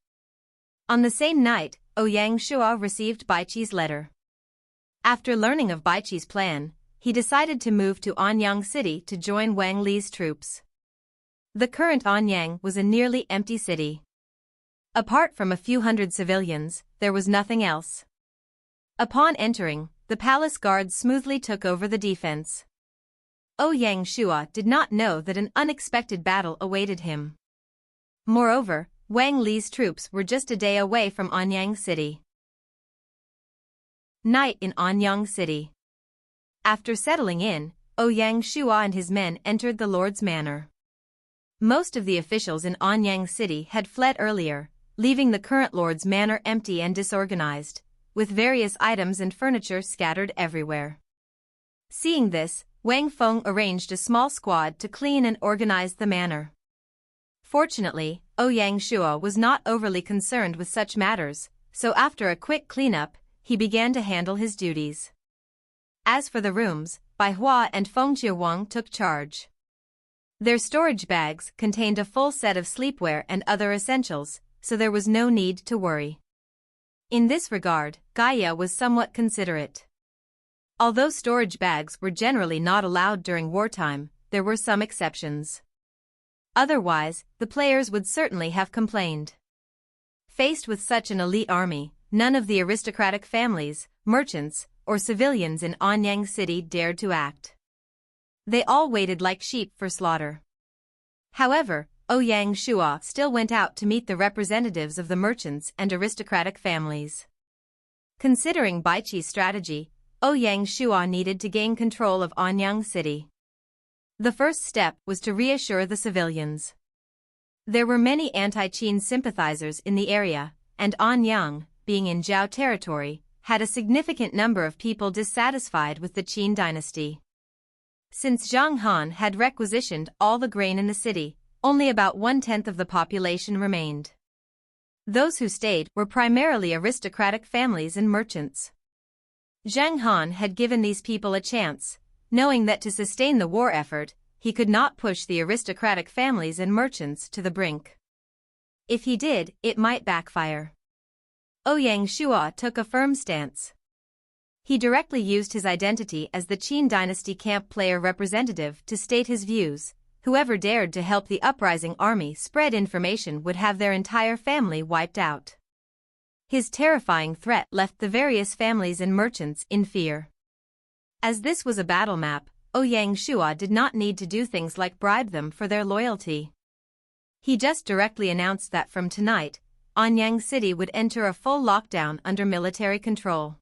On the same night, Ouyang Shua received Baiqi's letter. After learning of Baiqi's plan, he decided to move to Anyang City to join Wang Li's troops. The current Anyang was a nearly empty city. Apart from a few hundred civilians, there was nothing else. Upon entering, the palace guards smoothly took over the defense. Ouyang Shua did not know that an unexpected battle awaited him. Moreover, Wang Li's troops were just a day away from Anyang City. Night in Anyang City. After settling in, Ouyang Shua and his men entered the Lord's manor. Most of the officials in Anyang City had fled earlier, leaving the current Lord's manor empty and disorganized, with various items and furniture scattered everywhere. Seeing this, Wang Feng arranged a small squad to clean and organize the manor. Fortunately, Ouyang Shua was not overly concerned with such matters, so after a quick cleanup, he began to handle his duties. As for the rooms, Baihua and Feng Shihuang took charge. Their storage bags contained a full set of sleepwear and other essentials, so there was no need to worry. In this regard, Gaia was somewhat considerate. Although storage bags were generally not allowed during wartime, there were some exceptions. Otherwise, the players would certainly have complained. Faced with such an elite army, none of the aristocratic families, merchants, or civilians in Anyang City dared to act. They all waited like sheep for slaughter. However, Ouyang Shua still went out to meet the representatives of the merchants and aristocratic families. Considering Baiqi's strategy, Ouyang Shua needed to gain control of Anyang City. The first step was to reassure the civilians. There were many anti-Qin sympathizers in the area, and Anyang, being in Zhao territory, had a significant number of people dissatisfied with the Qin dynasty. Since Zhang Han had requisitioned all the grain in the city, only about 1/10 of the population remained. Those who stayed were primarily aristocratic families and merchants. Zhang Han had given these people a chance, knowing that to sustain the war effort, he could not push the aristocratic families and merchants to the brink. If he did, it might backfire. Ouyang Shua took a firm stance. He directly used his identity as the Qin dynasty camp player representative to state his views. Whoever dared to help the uprising army spread information would have their entire family wiped out. His terrifying threat left the various families and merchants in fear. As this was a battle map, Ouyang Shua did not need to do things like bribe them for their loyalty. He just directly announced that from tonight, Anyang City would enter a full lockdown under military control.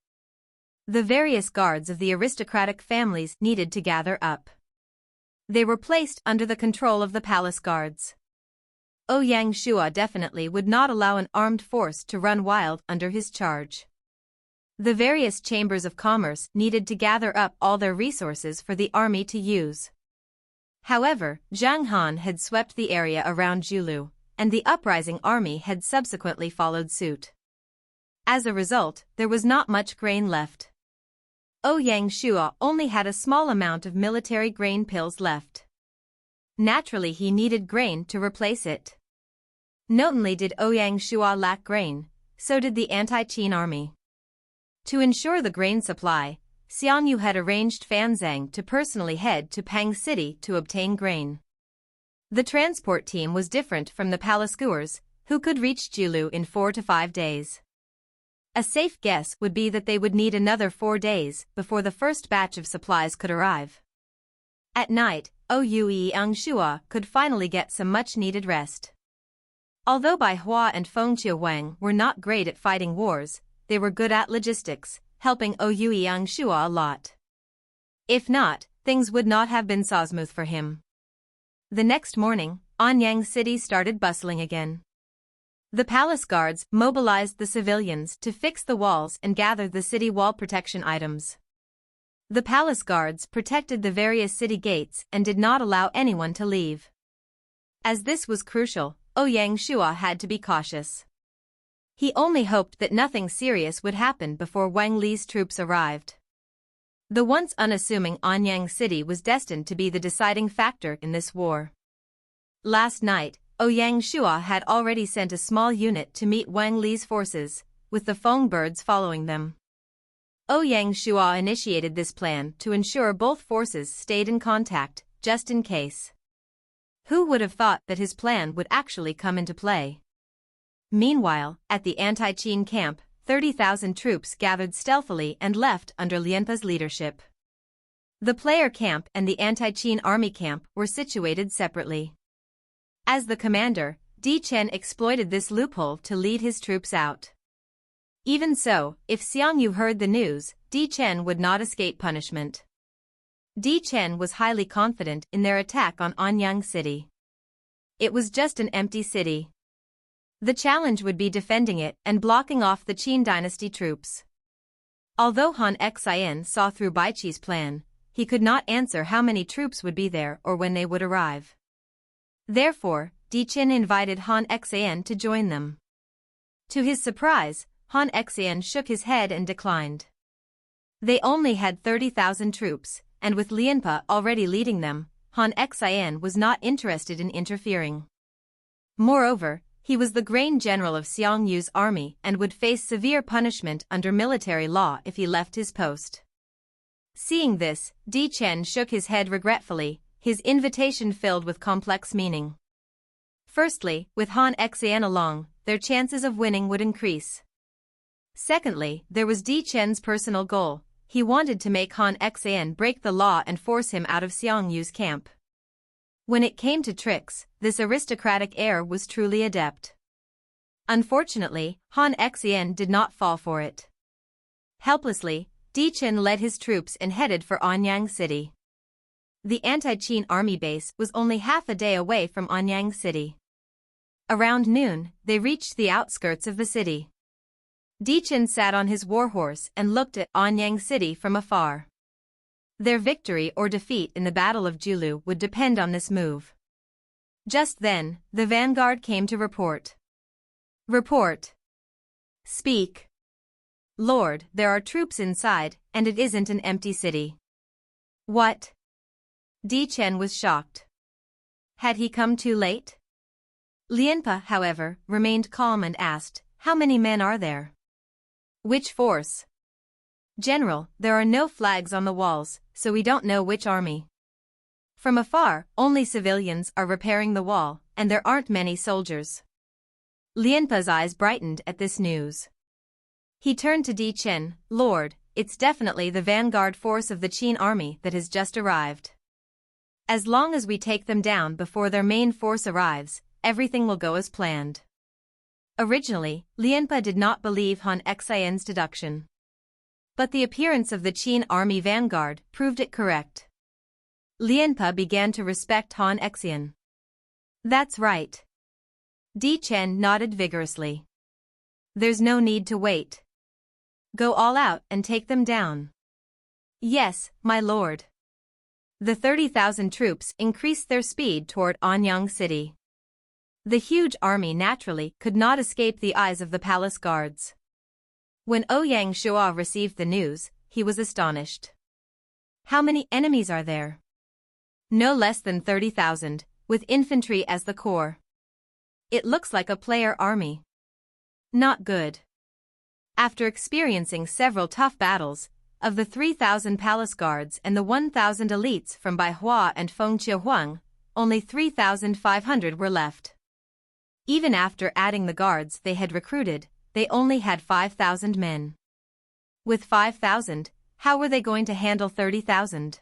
The various guards of the aristocratic families needed to gather up. They were placed under the control of the palace guards. Ouyang Shua definitely would not allow an armed force to run wild under his charge. The various chambers of commerce needed to gather up all their resources for the army to use. However, Zhang Han had swept the area around Julu, and the uprising army had subsequently followed suit. As a result, there was not much grain left. Ouyang Shua only had a small amount of military grain pills left. Naturally, he needed grain to replace it. Not only did Ouyang Shua lack grain, so did the anti-Qin army. To ensure the grain supply, Xiang had arranged Fan Zeng to personally head to Pang City to obtain grain. The transport team was different from the palacegoers, who could reach Julu in 4 to 5 days. A safe guess would be that they would need another 4 days before the first batch of supplies could arrive. At night, Ouyang Shua could finally get some much-needed rest. Although Baihua and Feng Shihuang were not great at fighting wars, they were good at logistics, helping Ouyang Shua a lot. If not, things would not have been so smooth for him. The next morning, Anyang City started bustling again. The palace guards mobilized the civilians to fix the walls and gather the city wall protection items. The palace guards protected the various city gates and did not allow anyone to leave. As this was crucial, Ouyang Shua had to be cautious. He only hoped that nothing serious would happen before Wang Li's troops arrived. The once unassuming Anyang city was destined to be the deciding factor in this war. Last night, Ouyang Shua had already sent a small unit to meet Wang Li's forces, with the Feng birds following them. Ouyang Shua initiated this plan to ensure both forces stayed in contact, just in case. Who would have thought that his plan would actually come into play? Meanwhile, at the anti-Qin camp, 30,000 troops gathered stealthily and left under Lianpa's leadership. The player camp and the anti-Qin army camp were situated separately. As the commander, Chen exploited this loophole to lead his troops out. Even so, if Xiang heard the news, Chen would not escape punishment. Chen was highly confident in their attack on Anyang city. It was just an empty city. The challenge would be defending it and blocking off the Qin dynasty troops. Although Han Xian saw through Baiqi's plan, he could not answer how many troops would be there or when they would arrive. Therefore, Chen invited Han Xian to join them. To his surprise, Han Xian shook his head and declined. They only had 30,000 troops, and with Lianpa already leading them, Han Xian was not interested in interfering. Moreover, he was the grain general of Xiang Yu's army and would face severe punishment under military law if he left his post. Seeing this, Chen shook his head regretfully, his invitation filled with complex meaning. Firstly, with Han Xian along, their chances of winning would increase. Secondly, there was Chen's personal goal. He wanted to make Han Xian break the law and force him out of Xiang Yu's camp. When it came to tricks, this aristocratic heir was truly adept. Unfortunately, Han Xian did not fall for it. Helplessly, Chen led his troops and headed for Anyang city. The anti-Qin army base was only half a day away from Anyang city. Around noon, they reached the outskirts of the city. Chen sat on his warhorse and looked at Anyang city from afar. Their victory or defeat in the Battle of Julu would depend on this move. Just then, the vanguard came to report. Report. Speak. Lord, there are troops inside, and it isn't an empty city. What? Chen was shocked. Had he come too late? Lianpa, however, remained calm and asked, "How many men are there?" "Which force?" "General, there are no flags on the walls, so we don't know which army." "From afar, only civilians are repairing the wall, and there aren't many soldiers." Lianpa's eyes brightened at this news. He turned to Chen, "Lord, it's definitely the vanguard force of the Qin army that has just arrived. As long as we take them down before their main force arrives, everything will go as planned." Originally, Lianpa did not believe Han Xian's deduction. But the appearance of the Qin army vanguard proved it correct. Lianpa began to respect Han Xian. "That's right." Chen nodded vigorously. "There's no need to wait. Go all out and take them down." "Yes, my lord." The 30,000 troops increased their speed toward Anyang city. The huge army naturally could not escape the eyes of the palace guards. When Ouyang Shua received the news, he was astonished. "How many enemies are there?" "No less than 30,000, with infantry as the core." "It looks like a player army." "Not good." After experiencing several tough battles, of the 3,000 palace guards and the 1,000 elites from Baiqi and Feng Shihuang, only 3,500 were left. Even after adding the guards they had recruited, they only had 5,000 men. With 5,000, how were they going to handle 30,000?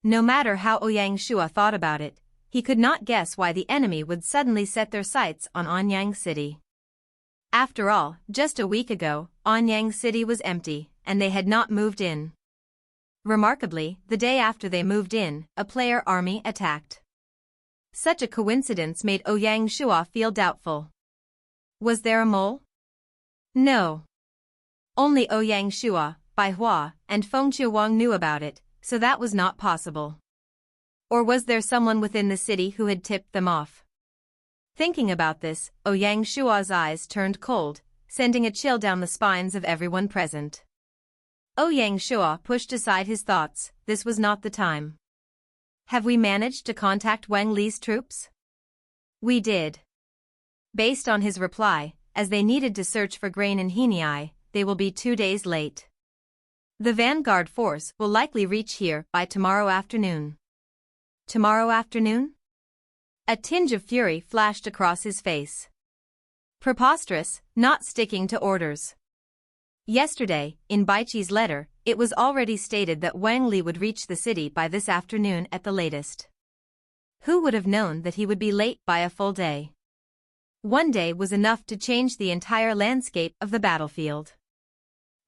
No matter how Ouyang Shua thought about it, he could not guess why the enemy would suddenly set their sights on Anyang city. After all, just a week ago, Anyang city was empty, and they had not moved in. Remarkably, the day after they moved in, a player army attacked. Such a coincidence made Ouyang Shua feel doubtful. Was there a mole? No. Only Ouyang Shua, Baiqi, and Feng Shihuang knew about it, so that was not possible. Or was there someone within the city who had tipped them off? Thinking about this, Ouyang Shua's eyes turned cold, sending a chill down the spines of everyone present. Ouyang Shuo pushed aside his thoughts. This was not the time. Have we managed to contact Wang Li's troops? We did. Based on his reply, as they needed to search for grain in Henei, they will be 2 days late. The vanguard force will likely reach here by tomorrow afternoon. Tomorrow afternoon? A tinge of fury flashed across his face. Preposterous, not sticking to orders. Yesterday, in Baiqi's letter, it was already stated that Wang Li would reach the city by this afternoon at the latest. Who would have known that he would be late by a full day? 1 day was enough to change the entire landscape of the battlefield.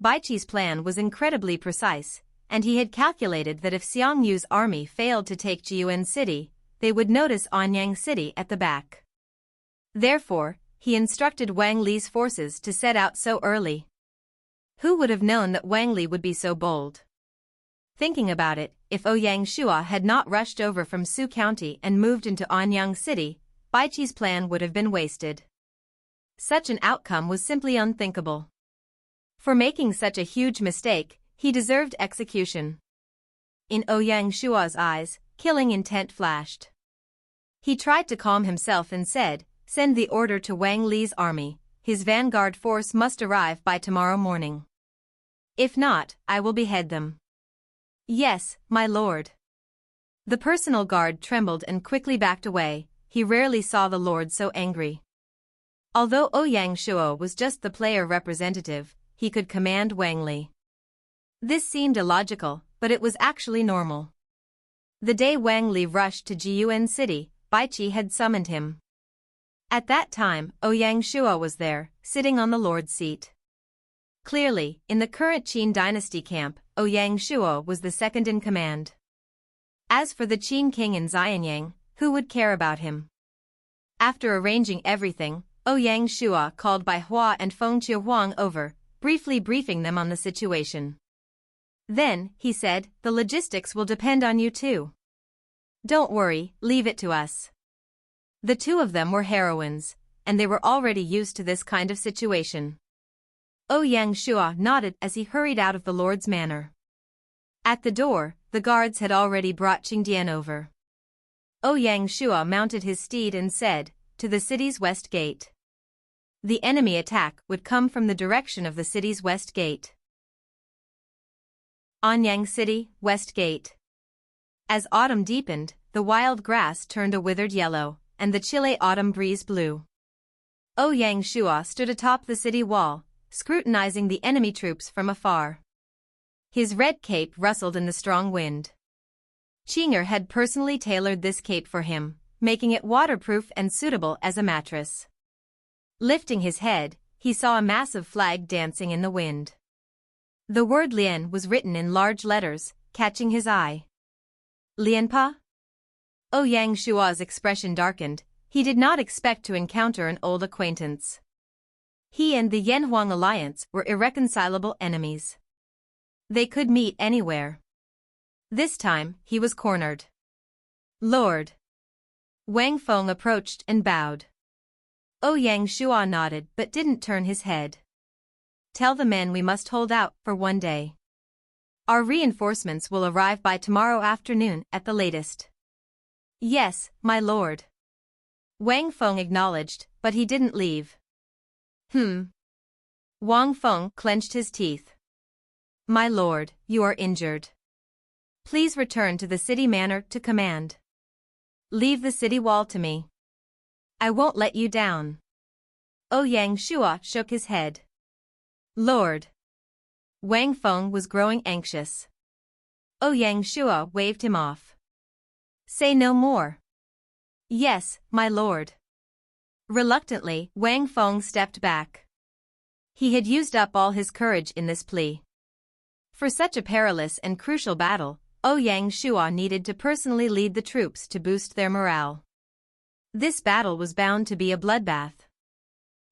Baiqi's plan was incredibly precise, and he had calculated that if Xiang Yu's army failed to take Jiyuan City, they would notice Anyang City at the back. Therefore, he instructed Wang Li's forces to set out so early. Who would have known that Wang Li would be so bold? Thinking about it, if Ouyang Shuo had not rushed over from Su County and moved into Anyang City, Baiqi's plan would have been wasted. Such an outcome was simply unthinkable. For making such a huge mistake, he deserved execution. In Ouyang Shuo's eyes, killing intent flashed. He tried to calm himself and said, "Send the order to Wang Li's army. His vanguard force must arrive by tomorrow morning. If not, I will behead them." "Yes, my lord." The personal guard trembled and quickly backed away. He rarely saw the lord so angry. Although Ouyang Shuo was just the player representative, he could command Wang Li. This seemed illogical, but it was actually normal. The day Wang Li rushed to Jiyuan City, Baiqi had summoned him. At that time, Ouyang Shuo was there, sitting on the lord's seat. Clearly, in the current Qin dynasty camp, Ouyang Shuo was the second in command. As for the Qin king in Xianyang, who would care about him? After arranging everything, Ouyang Shuo called Baihua and Feng Shihuang over, briefly briefing them on the situation. Then, he said, "The logistics will depend on you too. Don't worry, leave it to us." The two of them were heroines, and they were already used to this kind of situation. Ouyang Shuo nodded as he hurried out of the lord's manor. At the door, the guards had already brought Qingdian over. Ouyang Shuo mounted his steed and said, "To the city's west gate." The enemy attack would come from the direction of the city's west gate. Anyang City, West Gate. As autumn deepened, the wild grass turned a withered yellow, and the chilly autumn breeze blew. Ouyang Shuo stood atop the city wall, scrutinizing the enemy troops from afar. His red cape rustled in the strong wind. Qinger had personally tailored this cape for him, making it waterproof and suitable as a mattress. Lifting his head, he saw a massive flag dancing in the wind. The word Lian was written in large letters, catching his eye. Lianpa? Ouyang Shuo's expression darkened. He did not expect to encounter an old acquaintance. He and the Yanhuang alliance were irreconcilable enemies. They could meet anywhere. This time, he was cornered. "Lord." Wang Feng approached and bowed. Ouyang Shuo nodded but didn't turn his head. "Tell the men we must hold out for 1 day. Our reinforcements will arrive by tomorrow afternoon at the latest." "Yes, my lord." Wang Feng acknowledged, but he didn't leave. Wang Feng clenched his teeth. "My lord, you are injured. Please return to the city manor to command. Leave the city wall to me. I won't let you down." Ouyang Shuo shook his head. "Lord." Wang Feng was growing anxious. Ouyang Shuo waved him off. "Say no more." "Yes, my lord." Reluctantly, Wang Feng stepped back. He had used up all his courage in this plea. For such a perilous and crucial battle, Ouyang Shuo needed to personally lead the troops to boost their morale. This battle was bound to be a bloodbath.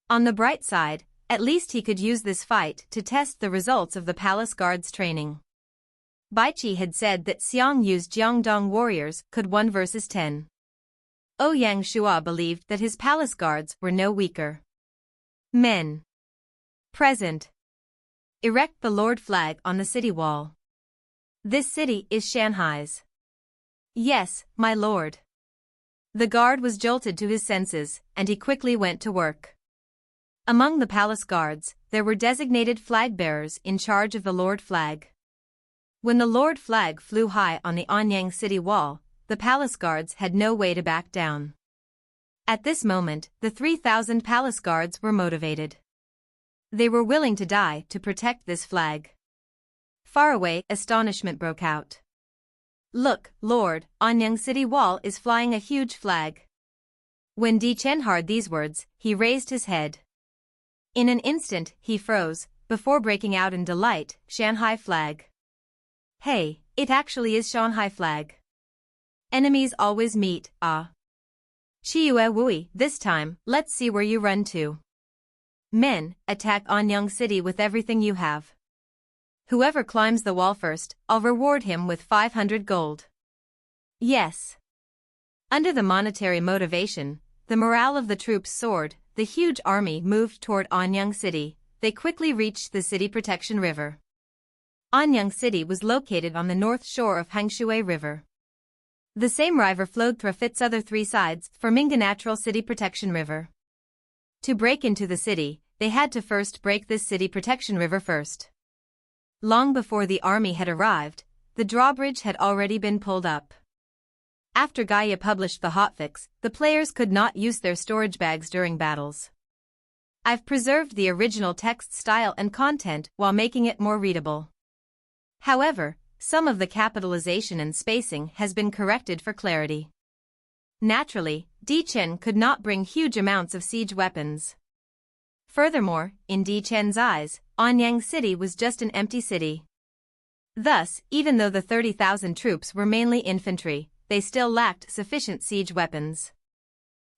On the bright side, at least he could use this fight to test the results of the palace guards' training. Baiqi had said that Xiang Yu's Jiangdong warriors could 1 versus 10. Ouyang Shuo believed that his palace guards were no weaker. Men. Present. Erect the Lord flag on the city wall. This city is Shanghai's. Yes, my lord. The guard was jolted to his senses, and he quickly went to work. Among the palace guards, there were designated flag bearers in charge of the Lord flag. When the Lord flag flew high on the Anyang city wall, the palace guards had no way to back down. At this moment, the 3,000 palace guards were motivated. They were willing to die to protect this flag. Far away, astonishment broke out. Look, Lord, Anyang city wall is flying a huge flag. When Chen heard these words, he raised his head. In an instant, he froze, before breaking out in delight, Shanghai flag. Hey, it actually is Shanghai flag. Enemies always meet, ah. Chiuewui, this time, let's see where you run to. Men, attack Anyang city with everything you have. Whoever climbs the wall first, I'll reward him with 500 gold. Yes. Under the monetary motivation, the morale of the troops soared. The huge army moved toward Anyang city. They quickly reached the city protection river. Anyang city was located on the north shore of Hangshui River. The same river flowed through its other three sides, forming the natural city protection river. To break into the city, they had to first break this city protection river first. Long before the army had arrived, the drawbridge had already been pulled up. After Gaia published the Hotfix, the players could not use their storage bags during battles. I've preserved the original text style and content while making it more readable. However, some of the capitalization and spacing has been corrected for clarity. Naturally, Chen could not bring huge amounts of siege weapons. Furthermore, in Chen's eyes, Anyang city was just an empty city. Thus, even though the 30,000 troops were mainly infantry, they still lacked sufficient siege weapons.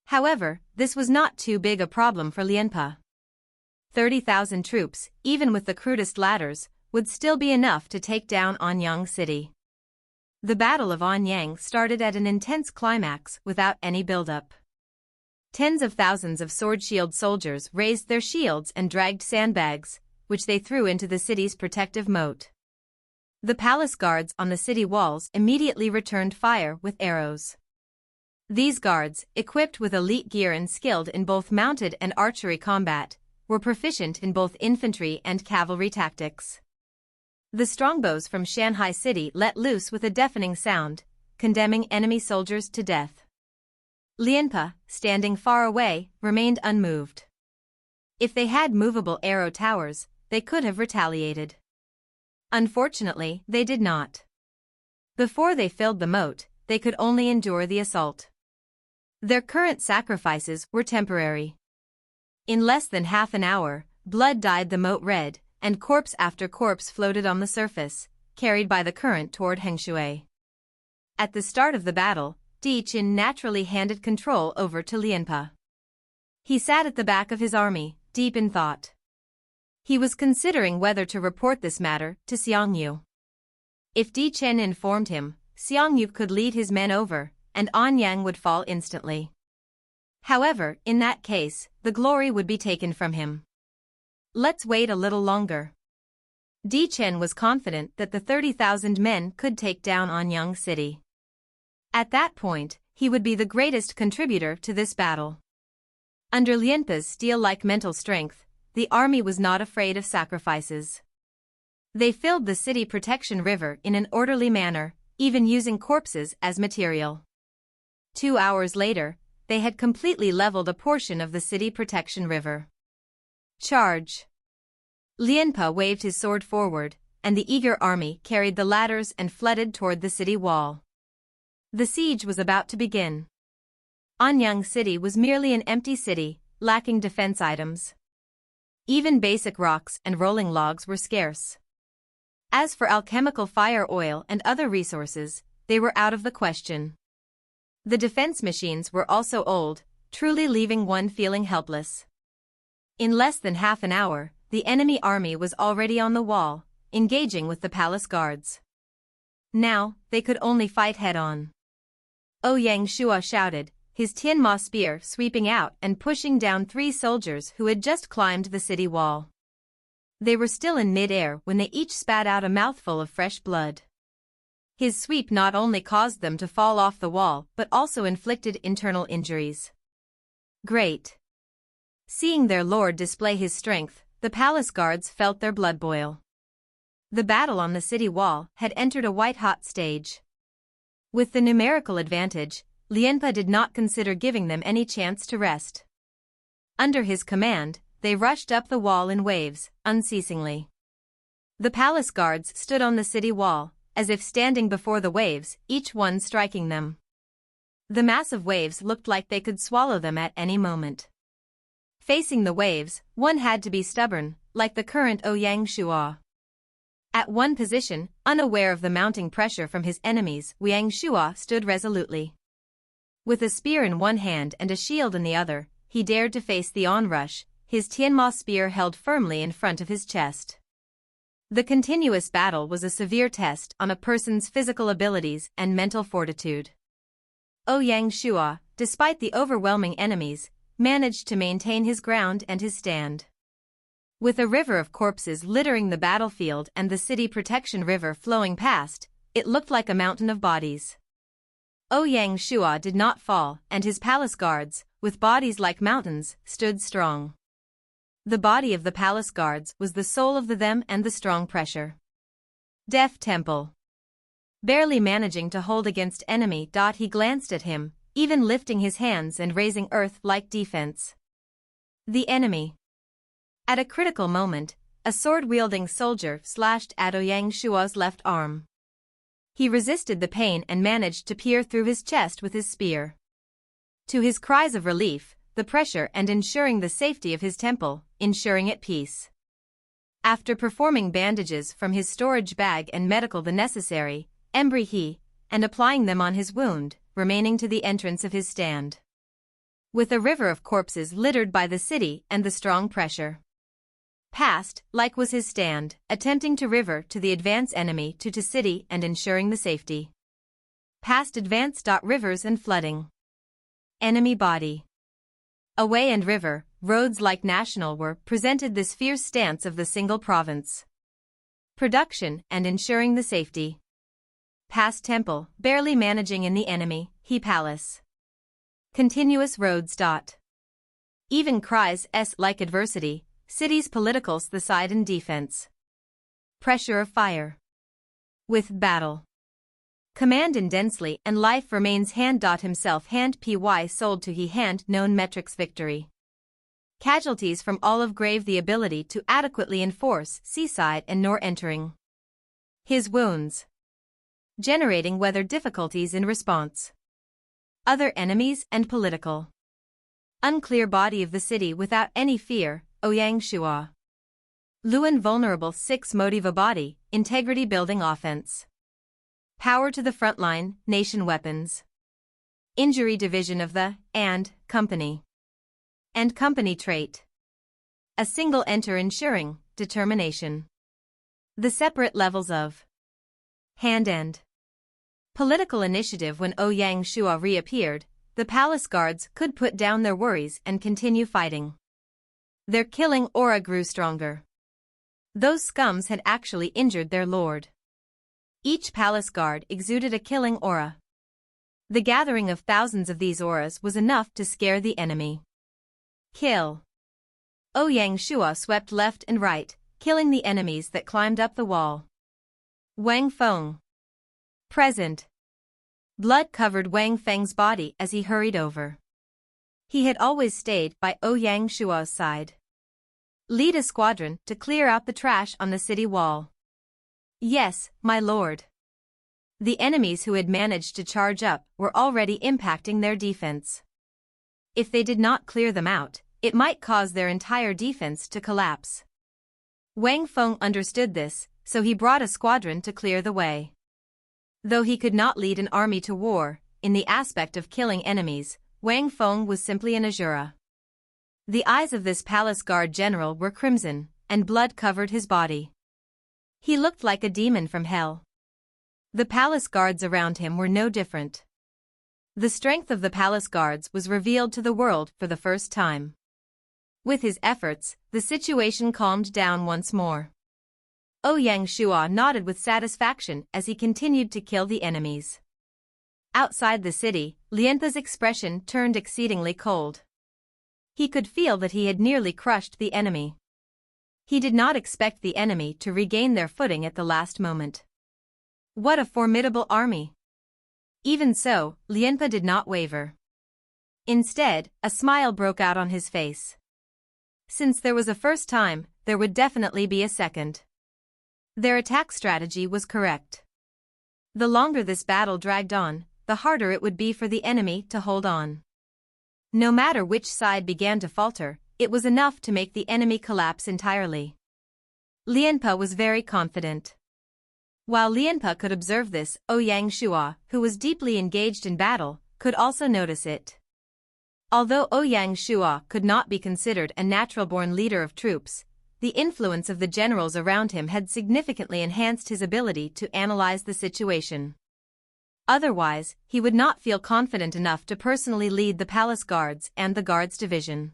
However, this was not too big a problem for Lianpa. 30,000 troops, even with the crudest ladders, would still be enough to take down Anyang city. The Battle of Anyang started at an intense climax without any buildup. Tens of thousands of sword-shield soldiers raised their shields and dragged sandbags, which they threw into the city's protective moat. The palace guards on the city walls immediately returned fire with arrows. These guards, equipped with elite gear and skilled in both mounted and archery combat, were proficient in both infantry and cavalry tactics. The strongbows from Shanghai city let loose with a deafening sound, condemning enemy soldiers to death. Lianpa, standing far away, remained unmoved. If they had movable arrow towers, they could have retaliated. Unfortunately, they did not. Before they filled the moat, they could only endure the assault. Their current sacrifices were temporary. In less than half an hour, blood dyed the moat red, and corpse after corpse floated on the surface, carried by the current toward Hangshui. At the start of the battle, Chen naturally handed control over to Lianpa. He sat at the back of his army, deep in thought. He was considering whether to report this matter to Xiang. If Chen informed him, Xiang could lead his men over, and Anyang would fall instantly. However, in that case, the glory would be taken from him. Let's wait a little longer. Chen was confident that the 30,000 men could take down Anyang city. At that point, he would be the greatest contributor to this battle. Under Lianpa's steel-like mental strength, the army was not afraid of sacrifices. They filled the city protection river in an orderly manner, even using corpses as material. 2 hours later, they had completely leveled a portion of the city protection river. Charge! Lianpa waved his sword forward, and the eager army carried the ladders and flooded toward the city wall. The siege was about to begin. Anyang city was merely an empty city, lacking defense items. Even basic rocks and rolling logs were scarce. As for alchemical fire oil and other resources, they were out of the question. The defense machines were also old, truly leaving one feeling helpless. In less than half an hour, the enemy army was already on the wall, engaging with the palace guards. Now, they could only fight head-on. Ouyang Shua shouted, his Tianma spear sweeping out and pushing down 3 soldiers who had just climbed the city wall. They were still in mid-air when they each spat out a mouthful of fresh blood. His sweep not only caused them to fall off the wall but also inflicted internal injuries. Great! Seeing their lord display his strength, the palace guards felt their blood boil. The battle on the city wall had entered a white-hot stage. With the numerical advantage, Lianpa did not consider giving them any chance to rest. Under his command, they rushed up the wall in waves, unceasingly. The palace guards stood on the city wall, as if standing before the waves, each one striking them. The massive waves looked like they could swallow them at any moment. Facing the waves, one had to be stubborn, like the current Ouyang Shua. At one position, unaware of the mounting pressure from his enemies, Ouyang Shua stood resolutely. With a spear in one hand and a shield in the other, he dared to face the onrush, his Tianma spear held firmly in front of his chest. The continuous battle was a severe test on a person's physical abilities and mental fortitude. Ouyang Shua, despite the overwhelming enemies, managed to maintain his ground and his stand. With a river of corpses littering the battlefield and the city protection river flowing past, it looked like a mountain of bodies. Ouyang Shua did not fall, and his palace guards, with bodies like mountains, stood strong. The body of the palace guards was the soul of them and the strong pressure. Deaf Temple. Barely managing to hold against enemy. He glanced at him, even lifting his hands and raising earth-like defense. The enemy. At a critical moment, a sword-wielding soldier slashed at Ouyang Shua's left arm. He resisted the pain and managed to peer through his chest with his spear. To his cries of relief, the pressure and ensuring the safety of his temple, ensuring it peace. After performing bandages from his storage bag and medical the necessary, embry he, and applying them on his wound, remaining to the entrance of his stand. With a river of corpses littered by the city and the strong pressure. Past, like was his stand, attempting to river to the advance enemy to city and ensuring the safety. Past advance. Rivers and flooding. Enemy body. Away and river, roads like national were presented this fierce stance of the single province. Production and ensuring the safety. Past temple, barely managing in the enemy, he palace. Continuous roads. Even cries like adversity, cities politicals the side and defense. Pressure of fire. With battle. Command intensely and life remains hand. Himself hand py sold to he hand known metrics victory. Casualties from olive grave the ability to adequately enforce seaside and nor entering. His wounds. Generating weather difficulties in response. Other enemies and political. Unclear body of the city without any fear, Ouyang Shua. Luan vulnerable 6 motive a body, integrity building offense. Power to the front line, nation weapons. Injury division of the, and, company. And company trait. A single enter ensuring, determination. The separate levels of. Hand end. Political initiative. When Ouyang Shua reappeared, the palace guards could put down their worries and continue fighting. Their killing aura grew stronger. Those scums had actually injured their lord. Each palace guard exuded a killing aura. The gathering of thousands of these auras was enough to scare the enemy. Kill. Ouyang Shua swept left and right, killing the enemies that climbed up the wall. Wang Feng. Present. Blood covered Wang Feng's body as he hurried over. He had always stayed by Ouyang Shua's side. Lead a squadron to clear out the trash on the city wall. Yes, my lord. The enemies who had managed to charge up were already impacting their defense. If they did not clear them out, it might cause their entire defense to collapse. Wang Feng understood this, so he brought a squadron to clear the way. Though he could not lead an army to war, in the aspect of killing enemies, Wang Feng was simply an Azura. The eyes of this palace guard general were crimson, and blood covered his body. He looked like a demon from hell. The palace guards around him were no different. The strength of the palace guards was revealed to the world for the first time. With his efforts, the situation calmed down once more. Ouyang Shua nodded with satisfaction as he continued to kill the enemies. Outside the city, Lianpa's expression turned exceedingly cold. He could feel that he had nearly crushed the enemy. He did not expect the enemy to regain their footing at the last moment. What a formidable army! Even so, Lianpa did not waver. Instead, a smile broke out on his face. Since there was a first time, there would definitely be a second. Their attack strategy was correct. The longer this battle dragged on, the harder it would be for the enemy to hold on. No matter which side began to falter, it was enough to make the enemy collapse entirely. Lianpa was very confident. While Lianpa could observe this, Ouyang Shua, who was deeply engaged in battle, could also notice it. Although Ouyang Shua could not be considered a natural-born leader of troops, the influence of the generals around him had significantly enhanced his ability to analyze the situation. Otherwise, he would not feel confident enough to personally lead the palace guards and the guards division.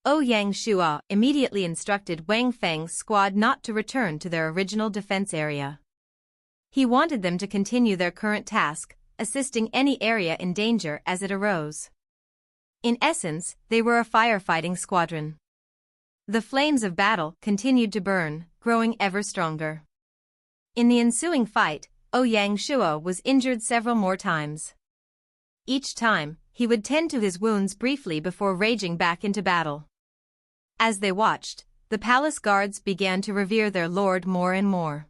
Ouyang Shua immediately instructed Wang Feng's squad not to return to their original defense area. He wanted them to continue their current task, assisting any area in danger as it arose. In essence, they were a firefighting squadron. The flames of battle continued to burn, growing ever stronger. In the ensuing fight, Ouyang Shua was injured several more times. Each time, he would tend to his wounds briefly before raging back into battle. As they watched, the palace guards began to revere their lord more and more.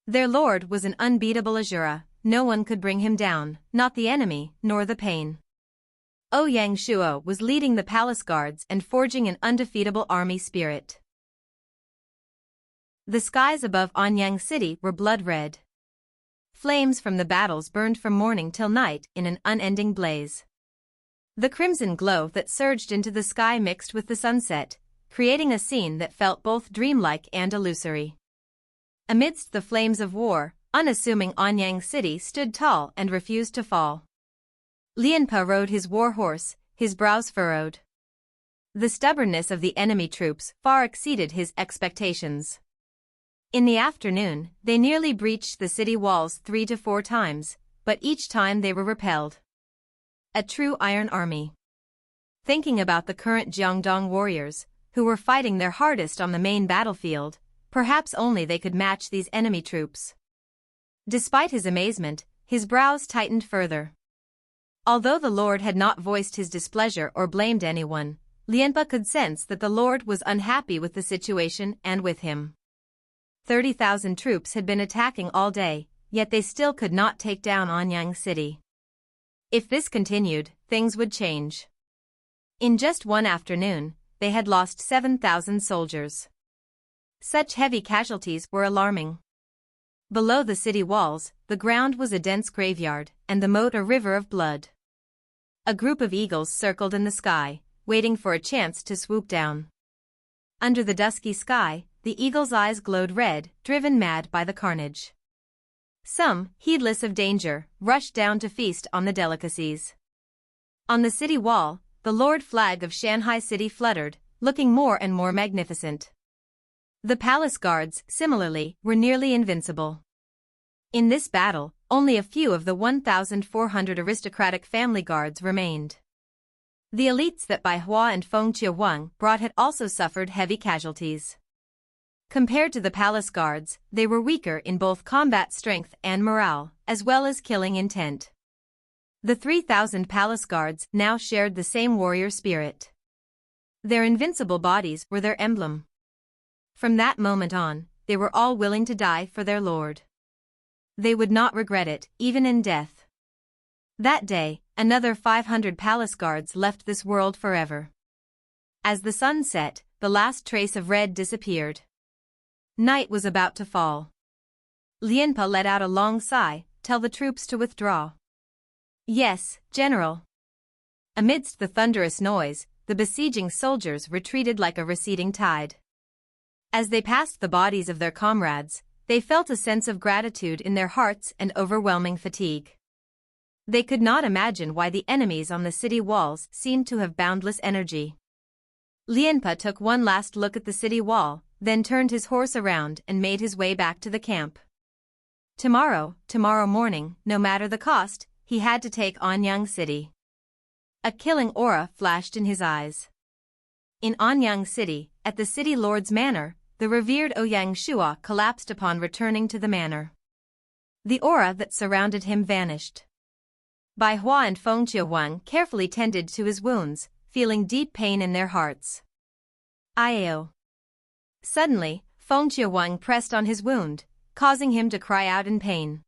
Their lord was an unbeatable Azura, no one could bring him down, not the enemy, nor the pain. Ouyang Shua was leading the palace guards and forging an undefeatable army spirit. The skies above Anyang City were blood-red. Flames from the battles burned from morning till night in an unending blaze. The crimson glow that surged into the sky mixed with the sunset, creating a scene that felt both dreamlike and illusory. Amidst the flames of war, unassuming Anyang City stood tall and refused to fall. Lianpa rode his war horse, his brows furrowed. The stubbornness of the enemy troops far exceeded his expectations. In the afternoon, they nearly breached the city walls 3 to 4 times, but each time they were repelled. A true iron army. Thinking about the current Jiangdong warriors, who were fighting their hardest on the main battlefield, perhaps only they could match these enemy troops. Despite his amazement, his brows tightened further. Although the Lord had not voiced his displeasure or blamed anyone, Lianpa could sense that the Lord was unhappy with the situation and with him. 30,000 troops had been attacking all day, yet they still could not take down Anyang City. If this continued, things would change. In just one afternoon, they had lost 7,000 soldiers. Such heavy casualties were alarming. Below the city walls, the ground was a dense graveyard, and the moat a river of blood. A group of eagles circled in the sky, waiting for a chance to swoop down. Under the dusky sky, the eagles' eyes glowed red, driven mad by the carnage. Some, heedless of danger, rushed down to feast on the delicacies. On the city wall, the Lord flag of Shanghai City fluttered, looking more and more magnificent. The palace guards, similarly, were nearly invincible. In this battle, only a few of the 1,400 aristocratic family guards remained. The elites that Baihua and Fengqie Wang brought had also suffered heavy casualties. Compared to the palace guards, they were weaker in both combat strength and morale, as well as killing intent. The 3,000 palace guards now shared the same warrior spirit. Their invincible bodies were their emblem. From that moment on, they were all willing to die for their lord. They would not regret it, even in death. That day, another 500 palace guards left this world forever. As the sun set, the last trace of red disappeared. Night was about to fall. Lianpa let out a long sigh, tell the troops to withdraw. Yes, General. Amidst the thunderous noise, the besieging soldiers retreated like a receding tide. As they passed the bodies of their comrades, they felt a sense of gratitude in their hearts and overwhelming fatigue. They could not imagine why the enemies on the city walls seemed to have boundless energy. Lianpa took one last look at the city wall, then turned his horse around and made his way back to the camp. Tomorrow morning, no matter the cost, he had to take Anyang City. A killing aura flashed in his eyes. In Anyang City, at the city lord's manor, the revered Ouyang Shua collapsed upon returning to the manor. The aura that surrounded him vanished. Baihua and Feng Qiuhuang carefully tended to his wounds, feeling deep pain in their hearts. Iao. Suddenly, Feng Qiuhuang pressed on his wound, causing him to cry out in pain.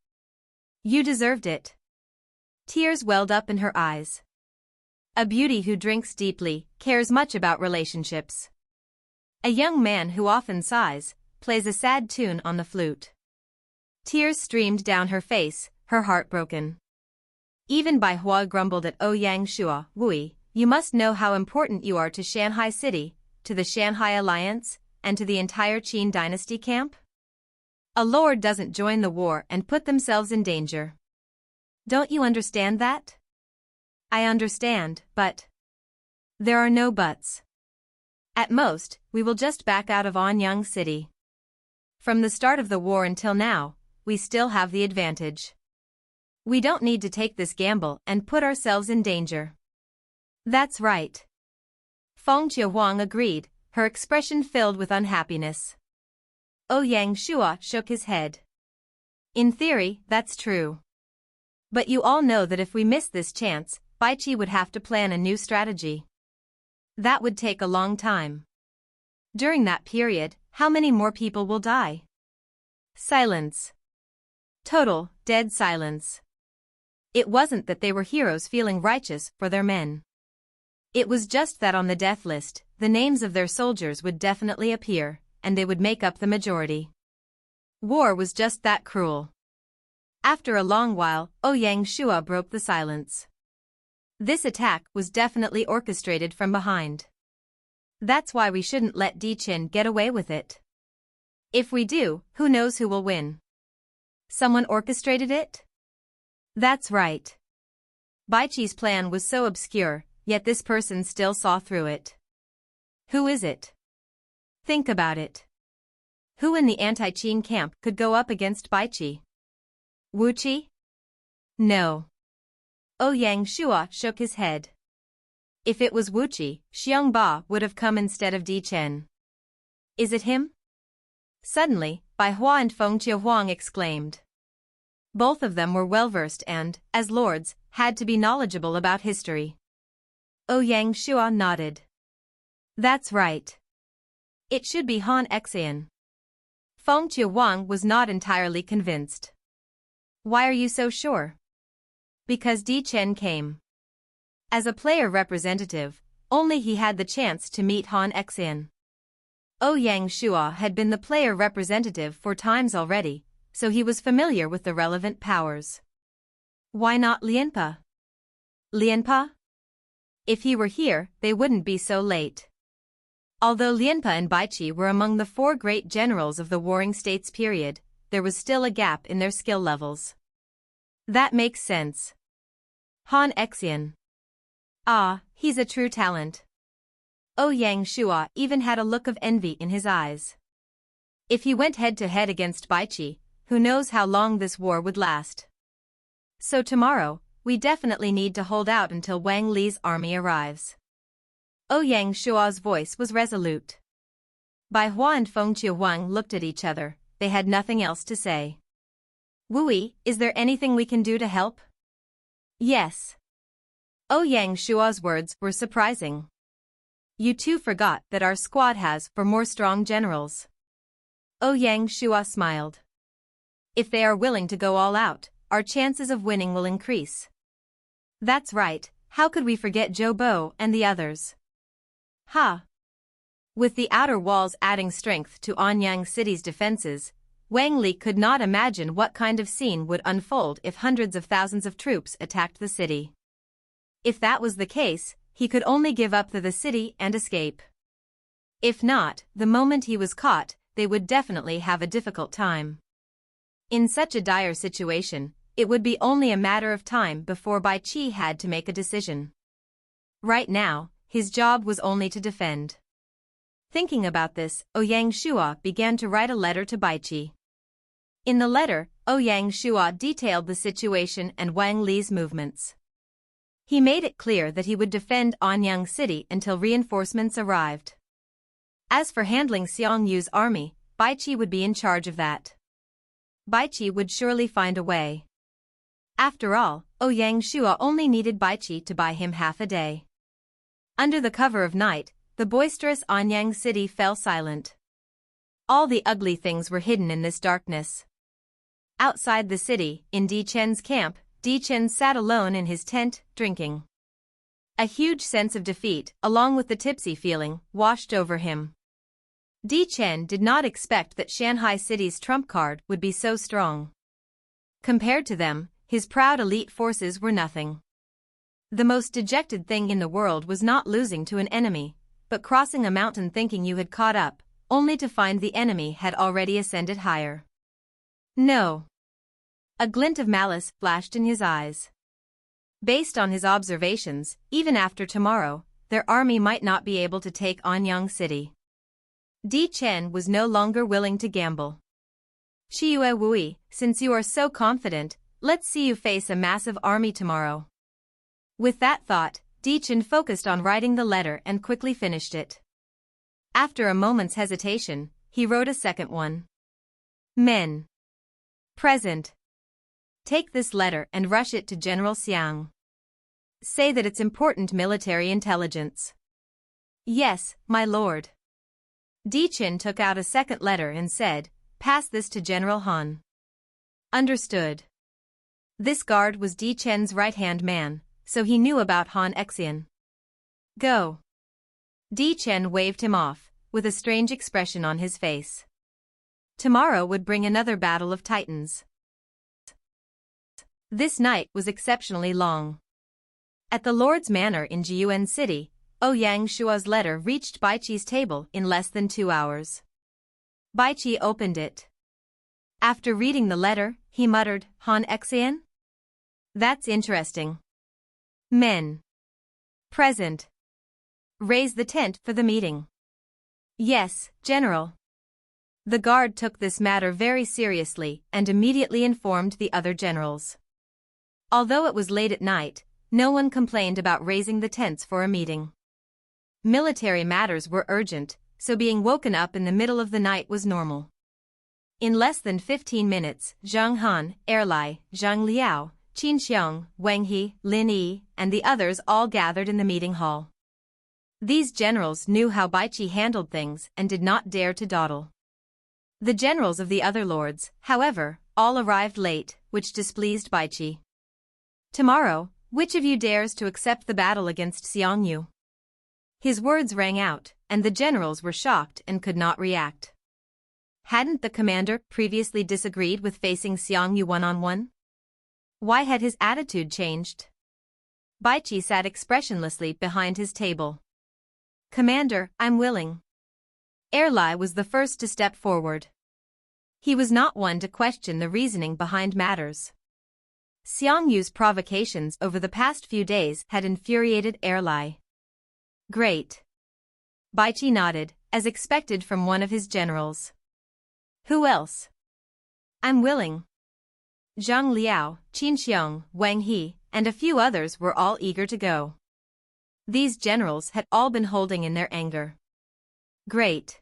You deserved it. Tears welled up in her eyes. A beauty who drinks deeply, cares much about relationships. A young man who often sighs, plays a sad tune on the flute. Tears streamed down her face, her heart broken. Even Baihua grumbled at Ouyang Shua, Wui, you must know how important you are to Shanghai City, to the Shanghai Alliance, and to the entire Qin dynasty camp? A lord doesn't join the war and put themselves in danger. Don't you understand that? I understand, but... There are no buts. At most, we will just back out of Anyang City. From the start of the war until now, we still have the advantage. We don't need to take this gamble and put ourselves in danger. That's right. Feng Qiuhuang agreed, her expression filled with unhappiness. Ouyang Shua shook his head. In theory, that's true. But you all know that if we miss this chance, Baiqi would have to plan a new strategy. That would take a long time. During that period, how many more people will die? Silence. Total, dead silence. It wasn't that they were heroes feeling righteous for their men. It was just that on the death list, the names of their soldiers would definitely appear, and they would make up the majority. War was just that cruel. After a long while, Ouyang Shua broke the silence. This attack was definitely orchestrated from behind. That's why we shouldn't let Di Qin get away with it. If we do, who knows who will win? Someone orchestrated it? That's right. Baiqi's plan was so obscure, yet this person still saw through it. Who is it? Think about it. Who in the anti-Qin camp could go up against Baiqi? Wu Qi? No. Ouyang Shua shook his head. If it was Wu Qi, Xiang Ba would have come instead of Di Chen. Is it him? Suddenly, Baihua and Feng Qiuhuang exclaimed. Both of them were well-versed and, as lords, had to be knowledgeable about history. Ouyang Shua nodded. That's right. It should be Han Xian. Feng Qiuhuang was not entirely convinced. Why are you so sure? Because Di Chen came. As a player representative, only he had the chance to meet Han Xian. Ouyang Shua had been the player representative 4 times already, so he was familiar with the relevant powers. Why not Lianpa? Lianpa? If he were here, they wouldn't be so late. Although Lianpa and Baiqi were among the 4 great generals of the Warring States period, there was still a gap in their skill levels. That makes sense. Han Xian. Ah, he's a true talent. Ouyang Shua even had a look of envy in his eyes. If he went head-to-head against Baiqi, who knows how long this war would last. So tomorrow, we definitely need to hold out until Wang Li's army arrives. Ouyang Shua's voice was resolute. Baihua and Feng Qiuhuang looked at each other, they had nothing else to say. Wui, is there anything we can do to help? Yes. Ouyang Shua's words were surprising. You two forgot that our squad has 4 more strong generals. Ouyang Shua smiled. If they are willing to go all out, our chances of winning will increase. That's right, how could we forget Zhou Bo and the others? Ha! With the outer walls adding strength to Anyang City's defenses, Wang Li could not imagine what kind of scene would unfold if hundreds of thousands of troops attacked the city. If that was the case, he could only give up the city and escape. If not, the moment he was caught, they would definitely have a difficult time. In such a dire situation, it would be only a matter of time before Baiqi had to make a decision. Right now, his job was only to defend. Thinking about this, Ouyang Shua began to write a letter to Baiqi. In the letter, Ouyang Shua detailed the situation and Wang Li's movements. He made it clear that he would defend Anyang City until reinforcements arrived. As for handling Xiang Yu's army, Baiqi would be in charge of that. Baiqi would surely find a way. After all, Ouyang Shua only needed Baiqi to buy him half a day. Under the cover of night, the boisterous Anyang City fell silent. All the ugly things were hidden in this darkness. Outside the city, in Di Chen's camp, Di Chen sat alone in his tent, drinking. A huge sense of defeat, along with the tipsy feeling, washed over him. Di Chen did not expect that Shanghai City's trump card would be so strong. Compared to them, his proud elite forces were nothing. The most dejected thing in the world was not losing to an enemy, but crossing a mountain thinking you had caught up, only to find the enemy had already ascended higher. No. A glint of malice flashed in his eyes. Based on his observations, even after tomorrow, their army might not be able to take Anyang City. Di Chen was no longer willing to gamble. Shihuang, since you are so confident, let's see you face a massive army tomorrow. With that thought, Di Chen focused on writing the letter and quickly finished it. After a moment's hesitation, he wrote a second one. Men. Present. Take this letter and rush it to General Xiang. Say that it's important military intelligence. Yes, my lord. Di Chen took out a second letter and said, pass this to General Han. Understood. This guard was Di Chen's right-hand man, so he knew about Han Xian. Go. Di Chen waved him off, with a strange expression on his face. Tomorrow would bring another battle of titans. This night was exceptionally long. At the Lord's Manor in Jiyuan City, Ouyang Shua's letter reached Baiqi's table in less than 2 hours. Baiqi opened it. After reading the letter, he muttered, Han Xian? That's interesting. Men. Present. Raise the tent for the meeting. Yes, General. The guard took this matter very seriously and immediately informed the other generals. Although it was late at night, no one complained about raising the tents for a meeting. Military matters were urgent, so being woken up in the middle of the night was normal. In less than 15 minutes, Zhang Han, Erlai, Zhang Liao, Qin Xiang, Wang He, Lin Yi, and the others all gathered in the meeting hall. These generals knew how Baiqi handled things and did not dare to dawdle. The generals of the other lords, however, all arrived late, which displeased Baiqi. Tomorrow, which of you dares to accept the battle against Xiang Yu? His words rang out, and the generals were shocked and could not react. Hadn't the commander previously disagreed with facing Xiang Yu one-on-one? Why had his attitude changed? Baiqi sat expressionlessly behind his table. Commander, I'm willing. Erlai was the first to step forward. He was not one to question the reasoning behind matters. Xiang Yu's provocations over the past few days had infuriated Erlai. Great. Baiqi nodded, as expected from one of his generals. Who else? I'm willing. Zhang Liao, Qin Xiang, Wang He, and a few others were all eager to go. These generals had all been holding in their anger. Great.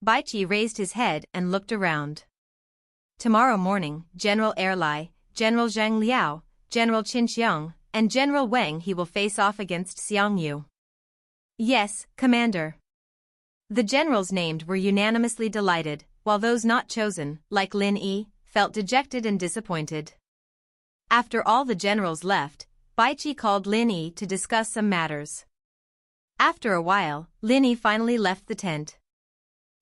Baiqi raised his head and looked around. Tomorrow morning, General Erlai, General Zhang Liao, General Qin Xiang, and General Wang He will face off against Xiang Yu. Yes, Commander. The generals named were unanimously delighted, while those not chosen, like Lin Yi, felt dejected and disappointed. After all the generals left, Baiqi called Lin Yi to discuss some matters. After a while, Lin Yi finally left the tent.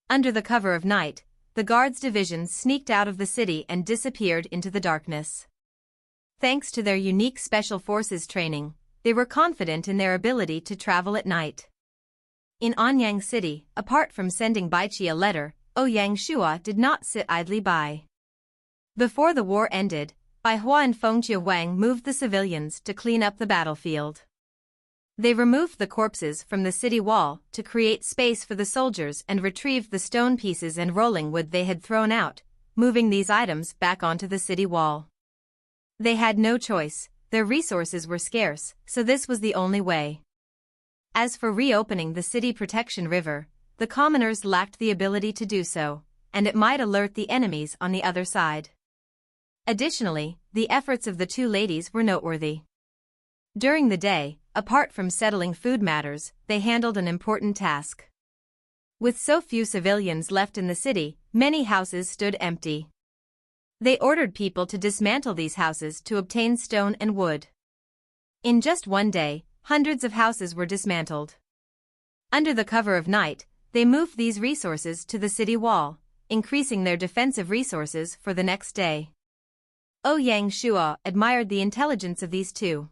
Under the cover of night, the guards' divisions sneaked out of the city and disappeared into the darkness. Thanks to their unique special forces training, they were confident in their ability to travel at night. In Anyang City, apart from sending Baiqi a letter, Ouyang Shua did not sit idly by. Before the war ended, Baihua and Fengqia Wang moved the civilians to clean up the battlefield. They removed the corpses from the city wall to create space for the soldiers and retrieved the stone pieces and rolling wood they had thrown out, moving these items back onto the city wall. They had no choice, their resources were scarce, so this was the only way. As for reopening the city protection river, the commoners lacked the ability to do so, and it might alert the enemies on the other side. Additionally, the efforts of the two ladies were noteworthy. During the day, apart from settling food matters, they handled an important task. With so few civilians left in the city, many houses stood empty. They ordered people to dismantle these houses to obtain stone and wood. In just one day, hundreds of houses were dismantled. Under the cover of night, they moved these resources to the city wall, increasing their defensive resources for the next day. Ouyang Shuo admired the intelligence of these two.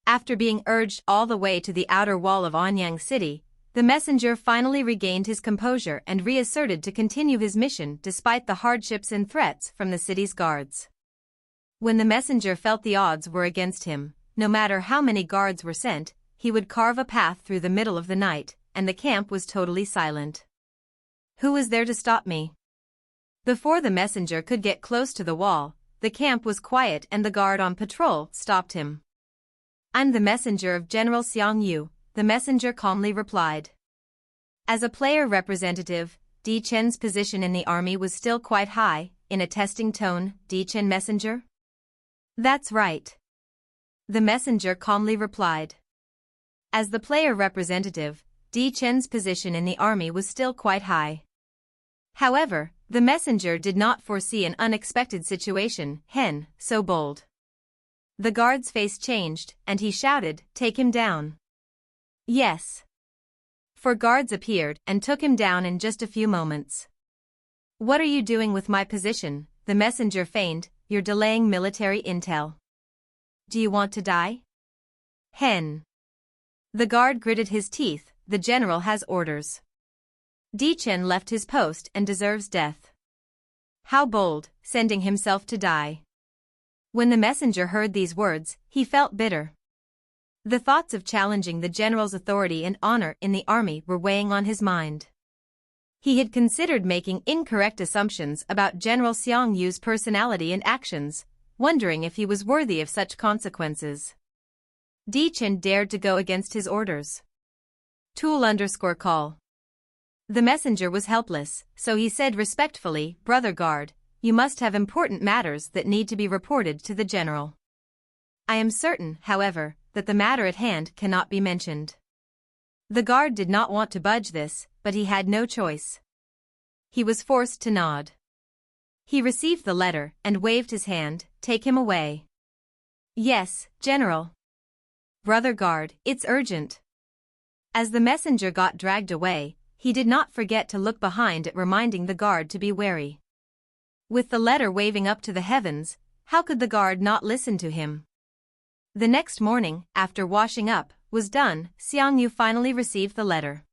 After being urged all the way to the outer wall of Anyang City, the messenger finally regained his composure and reasserted to continue his mission despite the hardships and threats from the city's guards. When the messenger felt the odds were against him, no matter how many guards were sent, he would carve a path through the middle of the night, and the camp was totally silent. Who was there to stop me? Before the messenger could get close to the wall, the camp was quiet and the guard on patrol stopped him. I'm the messenger of General Xiang Yu, the messenger calmly replied. As a player representative, Di Chen's position in the army was still quite high, in a testing tone, Di Chen messenger? That's right. The messenger calmly replied. As the player representative, Di Chen's position in the army was still quite high. However, the messenger did not foresee an unexpected situation, so bold. The guard's face changed, and he shouted, "Take him down." Yes. 4 guards appeared and took him down in just a few moments. What are you doing with my position? The messenger feigned, you're delaying military intel. Do you want to die? The guard gritted his teeth, the general has orders. Di Chen left his post and deserves death. How bold, sending himself to die. When the messenger heard these words, he felt bitter. The thoughts of challenging the general's authority and honor in the army were weighing on his mind. He had considered making incorrect assumptions about General Xiang Yu's personality and actions, wondering if he was worthy of such consequences. Di Chen dared to go against his orders. Tool_call. The messenger was helpless, so he said respectfully, Brother Guard, you must have important matters that need to be reported to the general. I am certain, however, that the matter at hand cannot be mentioned. The guard did not want to budge this, but he had no choice. He was forced to nod. He received the letter and waved his hand, take him away. Yes, General. Brother Guard, it's urgent. As the messenger got dragged away, he did not forget to look behind it, reminding the guard to be wary. With the letter waving up to the heavens, how could the guard not listen to him? The next morning, after washing up was done, Xiang Yu finally received the letter.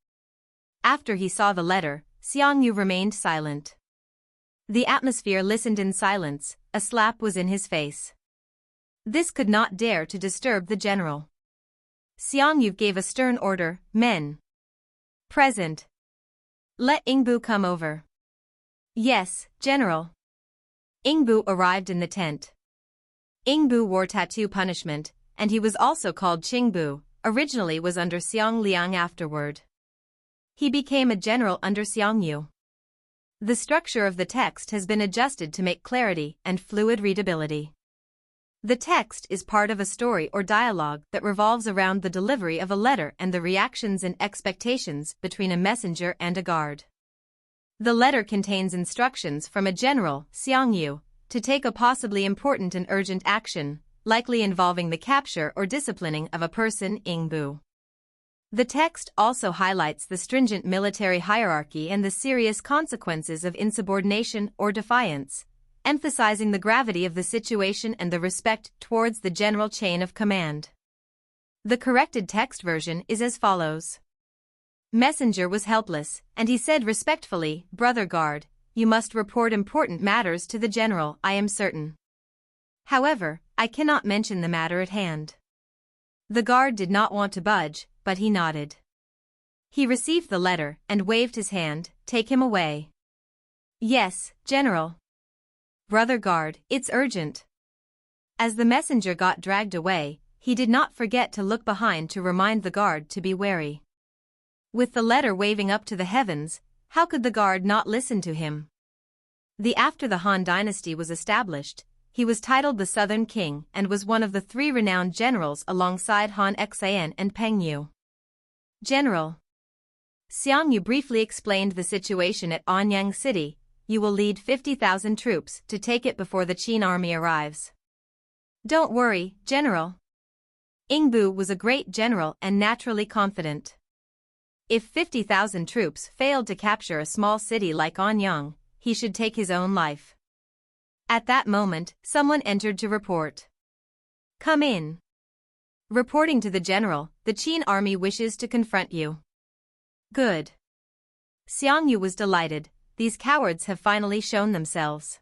After he saw the letter, Xiang Yu remained silent. The atmosphere listened in silence, a slap was in his face. This could not dare to disturb the general. Xiang Yu gave a stern order, men. Present. Let Qing Bu come over. Yes, General. Qing Bu arrived in the tent. Qing Bu wore tattoo punishment, and he was also called Qing Bu, originally was under Xiang Liang afterward. He became a general under Xiang Yu. The structure of the text has been adjusted to make clarity and fluid readability. The text is part of a story or dialogue that revolves around the delivery of a letter and the reactions and expectations between a messenger and a guard. The letter contains instructions from a general, Xiang Yu, to take a possibly important and urgent action, likely involving the capture or disciplining of a person, Qing Bu. The text also highlights the stringent military hierarchy and the serious consequences of insubordination or defiance, emphasizing the gravity of the situation and the respect towards the general chain of command. The corrected text version is as follows. Messenger was helpless, and he said respectfully, Brother Guard, you must report important matters to the general, I am certain. However, I cannot mention the matter at hand. The guard did not want to budge, but he nodded. He received the letter and waved his hand. Take him away. Yes, General. Brother guard, it's urgent. As the messenger got dragged away, he did not forget to look behind to remind the guard to be wary. With the letter waving up to the heavens, how could the guard not listen to him? After the Han dynasty was established, he was titled the Southern King and was one of the 3 renowned generals alongside Han Xian and Peng Yu. General. Xiang Yu briefly explained the situation at Anyang City. You will lead 50,000 troops to take it before the Qin army arrives. Don't worry, General. Qing Bu was a great general and naturally confident. If 50,000 troops failed to capture a small city like Anyang, he should take his own life. At that moment, someone entered to report. Come in. Reporting to the general, the Qin army wishes to confront you. Good. Xiang Yu was delighted. These cowards have finally shown themselves.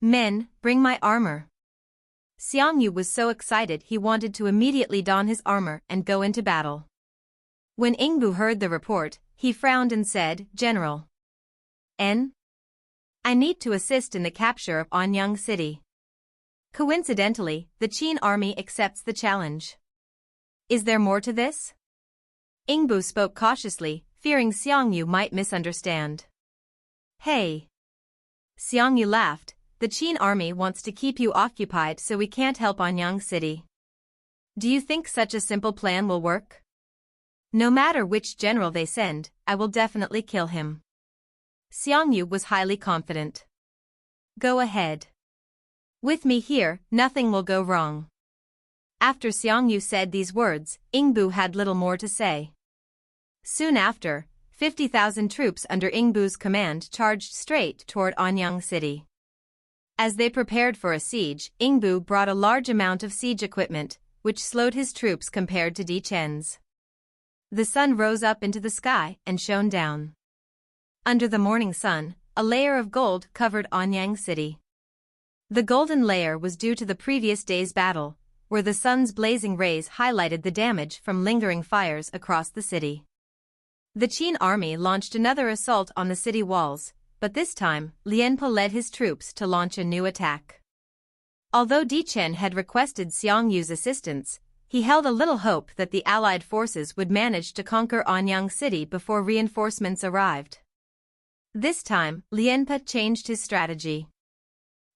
Men, bring my armor. Xiang Yu was so excited he wanted to immediately don his armor and go into battle. When Qing Bu heard the report, he frowned and said, General. I need to assist in the capture of Anyang City. Coincidentally, the Qin army accepts the challenge. Is there more to this? Qing Bu spoke cautiously, fearing Xiang Yu might misunderstand. Hey. Xiang Yu laughed. The Qin army wants to keep you occupied so we can't help Anyang City. Do you think such a simple plan will work? No matter which general they send, I will definitely kill him. Xiang Yu was highly confident. Go ahead. With me here, nothing will go wrong. After Xiang Yu said these words, Qing Bu had little more to say. Soon after, 50,000 troops under Qing Bu's command charged straight toward Anyang City. As they prepared for a siege, Qing Bu brought a large amount of siege equipment, which slowed his troops compared to Chen's. The sun rose up into the sky and shone down. Under the morning sun, a layer of gold covered Anyang City. The golden layer was due to the previous day's battle, where the sun's blazing rays highlighted the damage from lingering fires across the city. The Qin army launched another assault on the city walls, but this time, Lianpe led his troops to launch a new attack. Although Chen had requested Xiang Yu's assistance, he held a little hope that the allied forces would manage to conquer Anyang City before reinforcements arrived. This time, Lianpe changed his strategy.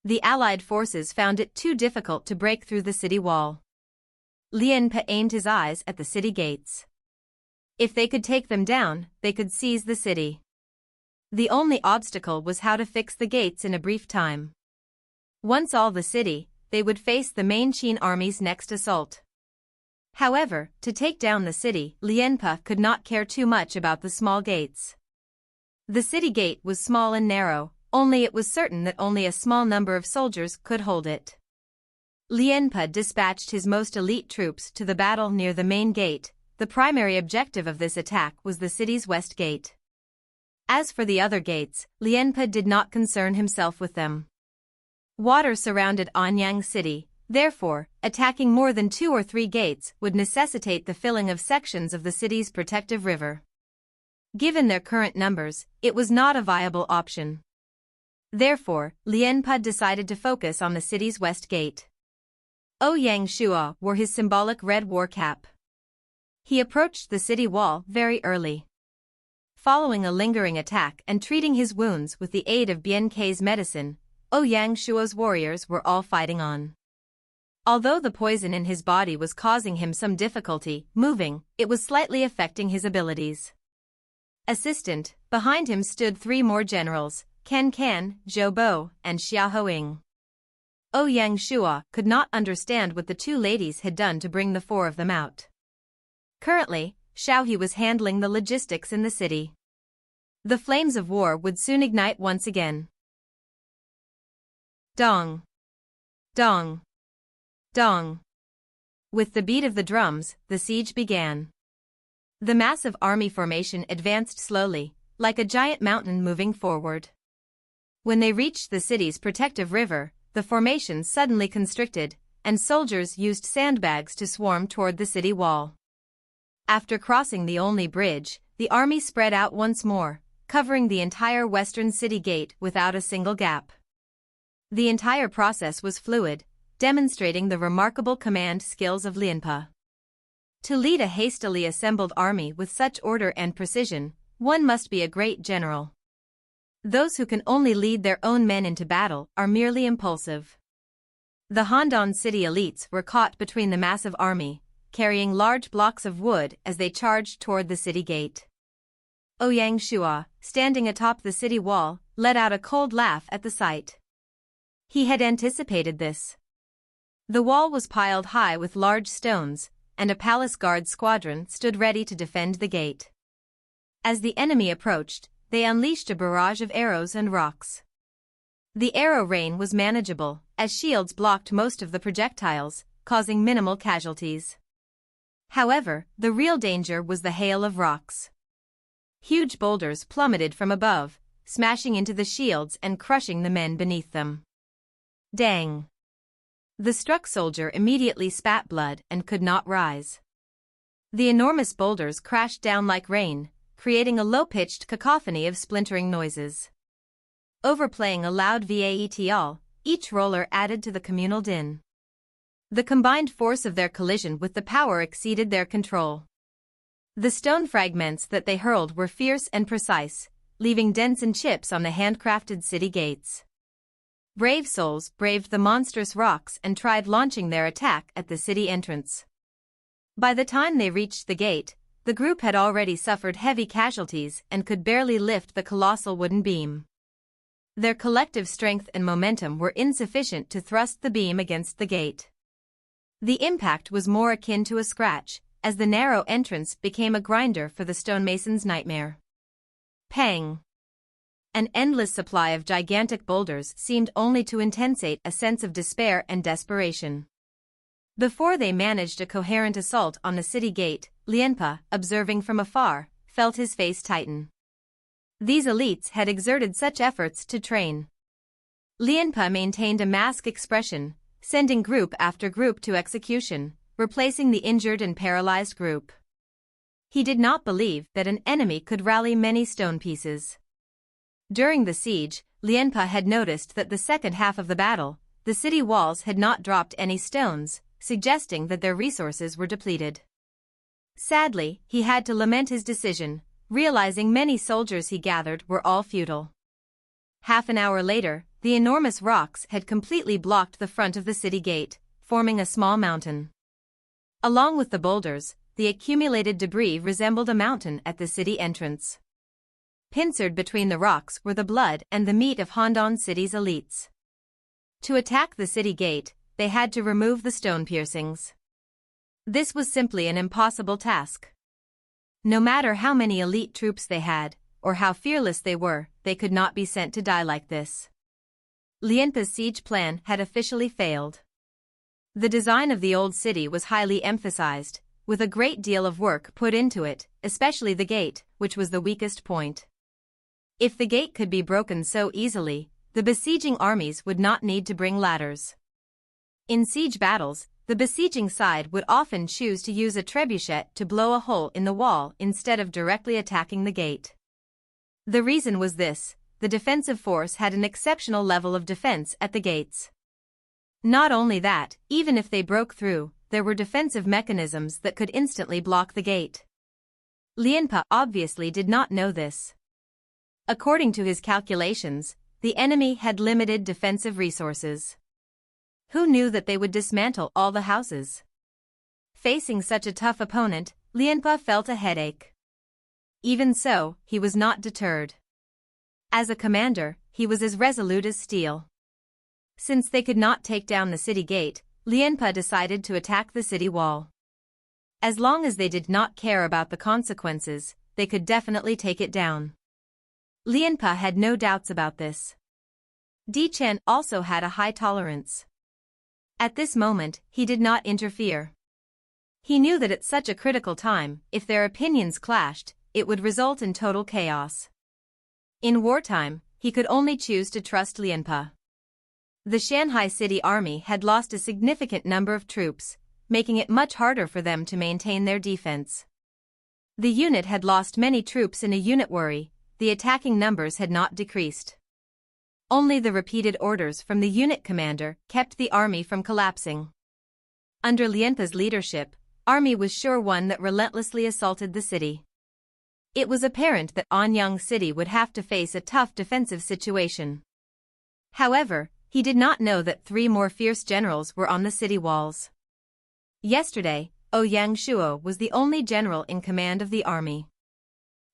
The allied forces found it too difficult to break through the city wall. Lianpe aimed his eyes at the city gates. If they could take them down, they could seize the city. The only obstacle was how to fix the gates in a brief time. Once all the city, they would face the main Qin army's next assault. However, to take down the city, Lianpe could not care too much about the small gates. The city gate was small and narrow, only it was certain that only a small number of soldiers could hold it. Lianpe dispatched his most elite troops to the battle near the main gate. The primary objective of this attack was the city's west gate. As for the other gates, Lianpe did not concern himself with them. Water surrounded Anyang City, therefore, attacking more than 2 or 3 gates would necessitate the filling of sections of the city's protective river. Given their current numbers, it was not a viable option. Therefore, Lianpe decided to focus on the city's west gate. Ouyang Shua wore his symbolic red war cap. He approached the city wall very early. Following a lingering attack and treating his wounds with the aid of Baiqi's medicine, Ouyang Shua's warriors were all fighting on. Although the poison in his body was causing him some difficulty moving, it was slightly affecting his abilities. Assistant, behind him stood 3 more generals, Can, Zhou Bo, and Xiao. Ouyang Shua could not understand what the 2 ladies had done to bring the 4 of them out. Currently, Xiao was handling the logistics in the city. The flames of war would soon ignite once again. Dong! Dong! Dong! With the beat of the drums, the siege began. The massive army formation advanced slowly, like a giant mountain moving forward. When they reached the city's protective river, the formation suddenly constricted, and soldiers used sandbags to swarm toward the city wall. After crossing the only bridge, the army spread out once more, covering the entire western city gate without a single gap. The entire process was fluid, demonstrating the remarkable command skills of Lianpe. To lead a hastily assembled army with such order and precision, one must be a great general. Those who can only lead their own men into battle are merely impulsive. The Handan city elites were caught between the massive army, carrying large blocks of wood as they charged toward the city gate. Ouyang Shua, standing atop the city wall, let out a cold laugh at the sight. He had anticipated this. The wall was piled high with large stones, and a palace guard squadron stood ready to defend the gate. As the enemy approached, they unleashed a barrage of arrows and rocks. The arrow rain was manageable, as shields blocked most of the projectiles, causing minimal casualties. However, the real danger was the hail of rocks. Huge boulders plummeted from above, smashing into the shields and crushing the men beneath them. Dang! The struck soldier immediately spat blood and could not rise. The enormous boulders crashed down like rain, creating a low-pitched cacophony of splintering noises. Overplaying a loud vaetl, each roller added to the communal din. The combined force of their collision with the power exceeded their control. The stone fragments that they hurled were fierce and precise, leaving dents and chips on the handcrafted city gates. Brave souls braved the monstrous rocks and tried launching their attack at the city entrance. By the time they reached the gate, the group had already suffered heavy casualties and could barely lift the colossal wooden beam. Their collective strength and momentum were insufficient to thrust the beam against the gate. The impact was more akin to a scratch, as the narrow entrance became a grinder for the stonemason's nightmare. Pang! An endless supply of gigantic boulders seemed only to intensate a sense of despair and desperation. Before they managed a coherent assault on the city gate, Lianpe, observing from afar, felt his face tighten. These elites had exerted such efforts to train. Lianpe maintained a mask expression, sending group after group to execution, replacing the injured and paralyzed group. He did not believe that an enemy could rally many stone pieces. During the siege, Lianpe had noticed that the second half of the battle, the city walls had not dropped any stones, suggesting that their resources were depleted. Sadly, he had to lament his decision, realizing many soldiers he gathered were all futile. Half an hour later, the enormous rocks had completely blocked the front of the city gate, forming a small mountain. Along with the boulders, the accumulated debris resembled a mountain at the city entrance. Pincered between the rocks were the blood and the meat of Handan City's elites. To attack the city gate, they had to remove the stone piercings. This was simply an impossible task. No matter how many elite troops they had, or how fearless they were, they could not be sent to die like this. Lianpe's siege plan had officially failed. The design of the old city was highly emphasized, with a great deal of work put into it, especially the gate, which was the weakest point. If the gate could be broken so easily, the besieging armies would not need to bring ladders. In siege battles, the besieging side would often choose to use a trebuchet to blow a hole in the wall instead of directly attacking the gate. The reason was this: the defensive force had an exceptional level of defense at the gates. Not only that, even if they broke through, there were defensive mechanisms that could instantly block the gate. Lianpe obviously did not know this. According to his calculations, the enemy had limited defensive resources. Who knew that they would dismantle all the houses? Facing such a tough opponent, Lianpe felt a headache. Even so, he was not deterred. As a commander, he was as resolute as steel. Since they could not take down the city gate, Lianpe decided to attack the city wall. As long as they did not care about the consequences, they could definitely take it down. Lianpe had no doubts about this. Chen also had a high tolerance. At this moment, he did not interfere. He knew that at such a critical time, if their opinions clashed, it would result in total chaos. In wartime, he could only choose to trust Lianpe. The Shanghai City Army had lost a significant number of troops, making it much harder for them to maintain their defense. The unit had lost many troops in a unit worry, the attacking numbers had not decreased. Only the repeated orders from the unit commander kept the army from collapsing. Under Lianpa's leadership, army was sure one that relentlessly assaulted the city. It was apparent that Anyang City would have to face a tough defensive situation. However, he did not know that 3 more fierce generals were on the city walls. Yesterday, Ouyang Shuo was the only general in command of the army.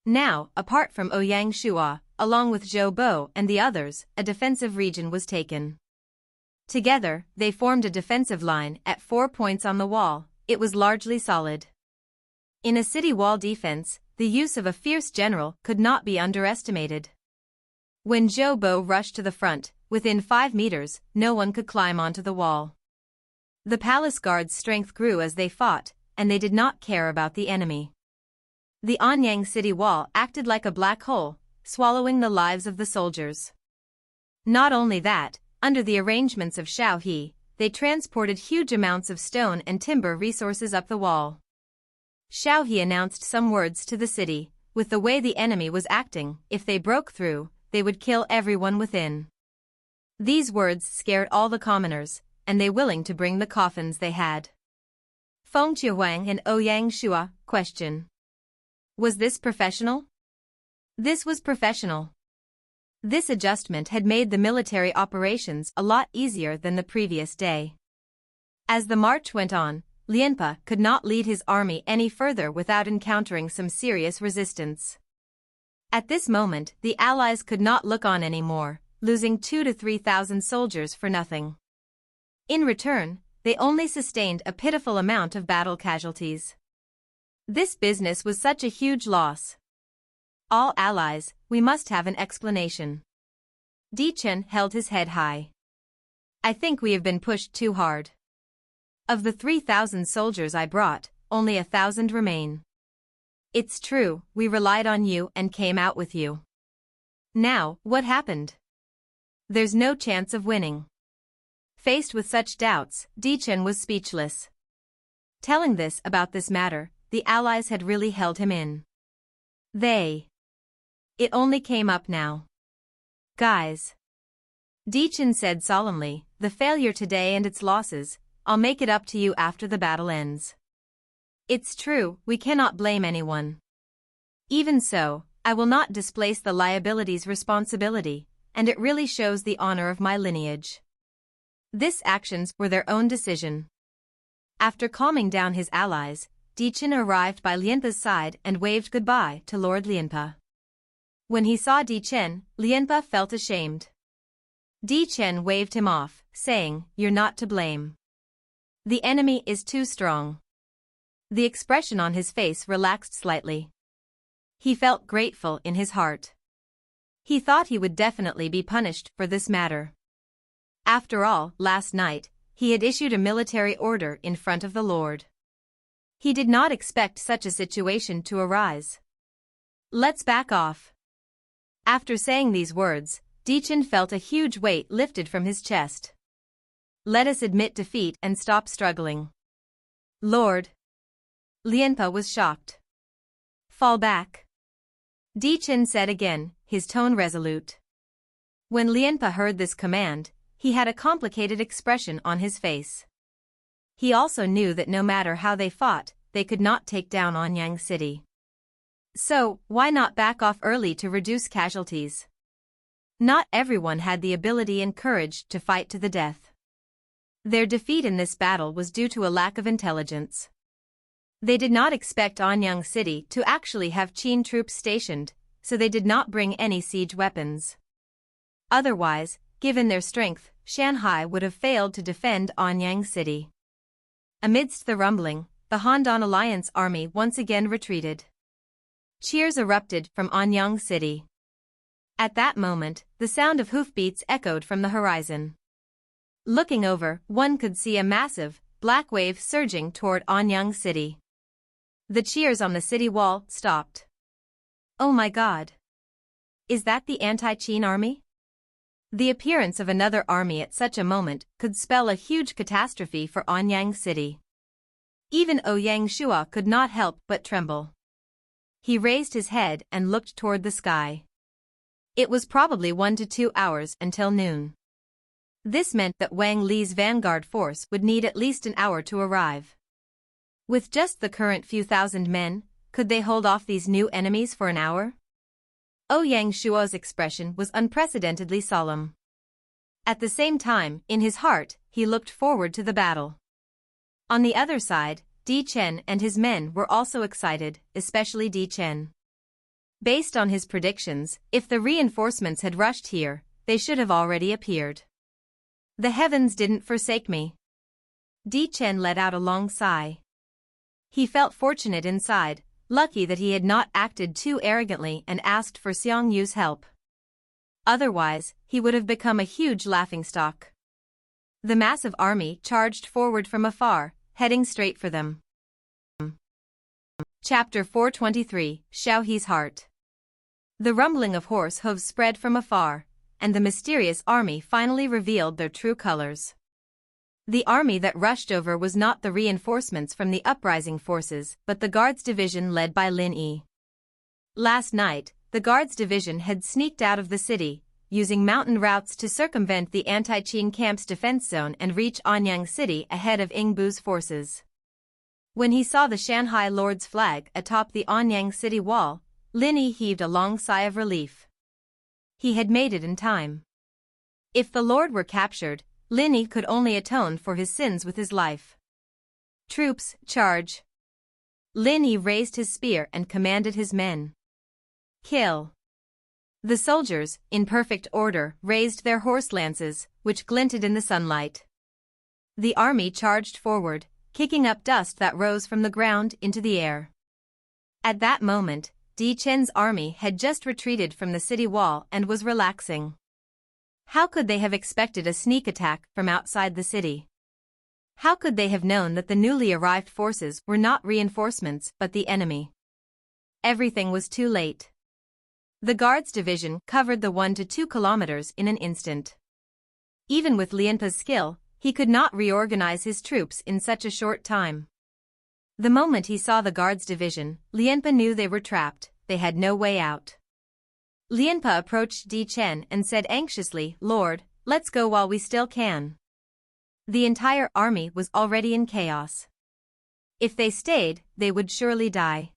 Now, apart from Ouyang Shuo, along with Zhou Bo and the others, a defensive region was taken. Together, they formed a defensive line at 4 points on the wall. It was largely solid. In a city wall defense, the use of a fierce general could not be underestimated. When Zhou Bo rushed to the front, within 5 meters, no one could climb onto the wall. The palace guards' strength grew as they fought, and they did not care about the enemy. The Anyang city wall acted like a black hole, swallowing the lives of the soldiers. Not only that, under the arrangements of Xiao He, they transported huge amounts of stone and timber resources up the wall. Xiao He announced some words to the city. With the way the enemy was acting, if they broke through, they would kill everyone within. These words scared all the commoners, and they willing to bring the coffins they had. Feng Shihuang and Ouyang Shuo, question. Was this professional? This was professional. This adjustment had made the military operations a lot easier than the previous day. As the march went on, Lianpa could not lead his army any further without encountering some serious resistance. At this moment, the allies could not look on anymore, losing 2,000 to 3,000 soldiers for nothing. In return, they only sustained a pitiful amount of battle casualties. This business was such a huge loss. All allies, we must have an explanation. Chen held his head high. I think we have been pushed too hard. Of the 3,000 soldiers I brought, only 1,000 remain. It's true, we relied on you and came out with you. Now, what happened? There's no chance of winning. Faced with such doubts, Chen was speechless. Telling this about this matter, the allies had really held him in. It only came up now. Guys. Chen said solemnly, the failure today and its losses, I'll make it up to you after the battle ends. It's true, we cannot blame anyone. Even so, I will not displace the liability's responsibility, and it really shows the honor of my lineage. These actions were their own decision. After calming down his allies, Chen arrived by Lianpa's side and waved goodbye to Lord Lianpa. When he saw Chen, Lianpa felt ashamed. Chen waved him off, saying, "You're not to blame. The enemy is too strong." The expression on his face relaxed slightly. He felt grateful in his heart. He thought he would definitely be punished for this matter. After all, last night, he had issued a military order in front of the Lord. He did not expect such a situation to arise. Let's back off. After saying these words, Chen felt a huge weight lifted from his chest. Let us admit defeat and stop struggling. Lord. Lianpa was shocked. Fall back. Chen said again, his tone resolute. When Lianpa heard this command, he had a complicated expression on his face. He also knew that no matter how they fought, they could not take down Anyang City. So, why not back off early to reduce casualties? Not everyone had the ability and courage to fight to the death. Their defeat in this battle was due to a lack of intelligence. They did not expect Anyang City to actually have Qin troops stationed, so they did not bring any siege weapons. Otherwise, given their strength, Shanghai would have failed to defend Anyang City. Amidst the rumbling, the Han-Dan Alliance army once again retreated. Cheers erupted from Anyang City. At that moment, the sound of hoofbeats echoed from the horizon. Looking over, one could see a massive, black wave surging toward Anyang City. The cheers on the city wall stopped. Oh my God! Is that the anti-Qin army? The appearance of another army at such a moment could spell a huge catastrophe for Anyang City. Even Ouyang Shua could not help but tremble. He raised his head and looked toward the sky. It was probably 1 to 2 hours until noon. This meant that Wang Li's vanguard force would need at least an hour to arrive. With just the current few thousand men, could they hold off these new enemies for an hour? Ouyang Shua's expression was unprecedentedly solemn. At the same time, in his heart, he looked forward to the battle. On the other side, Di Chen and his men were also excited, especially Di Chen. Based on his predictions, if the reinforcements had rushed here, they should have already appeared. The heavens didn't forsake me. Di Chen let out a long sigh. He felt fortunate inside, lucky that he had not acted too arrogantly and asked for Xiang Yu's help. Otherwise, he would have become a huge laughingstock. The massive army charged forward from afar, heading straight for them. Chapter 423, Xiaohe's Heart. The rumbling of horse hooves spread from afar, and the mysterious army finally revealed their true colors. The army that rushed over was not the reinforcements from the uprising forces, but the Guards Division led by Lin Yi. Last night, the Guards Division had sneaked out of the city, using mountain routes to circumvent the anti-Qing camp's defense zone and reach Anyang City ahead of Qing Bu's forces. When he saw the Shanghai Lord's flag atop the Anyang City wall, Lin Yi heaved a long sigh of relief. He had made it in time. If the Lord were captured, Lin Yi could only atone for his sins with his life. Troops, charge! Lin Yi raised his spear and commanded his men. Kill! The soldiers, in perfect order, raised their horse lances, which glinted in the sunlight. The army charged forward, kicking up dust that rose from the ground into the air. At that moment, Di Chen's army had just retreated from the city wall and was relaxing. How could they have expected a sneak attack from outside the city? How could they have known that the newly arrived forces were not reinforcements but the enemy? Everything was too late. The Guards Division covered the 1 to 2 kilometers in an instant. Even with Lianpa's skill, he could not reorganize his troops in such a short time. The moment he saw the Guards Division, Lianpa knew they were trapped, they had no way out. Lianpa approached Di Chen and said anxiously, "Lord, let's go while we still can." The entire army was already in chaos. If they stayed, they would surely die.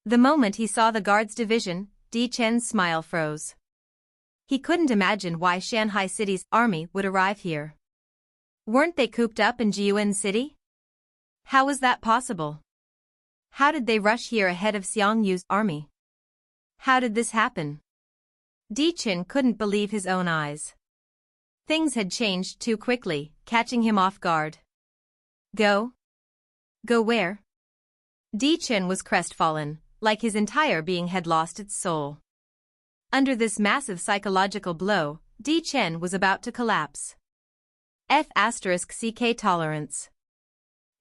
The moment he saw the Guards Division, Di Chen's smile froze. He couldn't imagine why Shanghai City's army would arrive here. Weren't they cooped up in Jiyuan City? How was that possible? How did they rush here ahead of Xiang Yu's army? How did this happen? Di Chen couldn't believe his own eyes. Things had changed too quickly, catching him off guard. Go? Go where? Di Chen was crestfallen, like his entire being had lost its soul. Under this massive psychological blow, Di Chen was about to collapse. F***ck tolerance.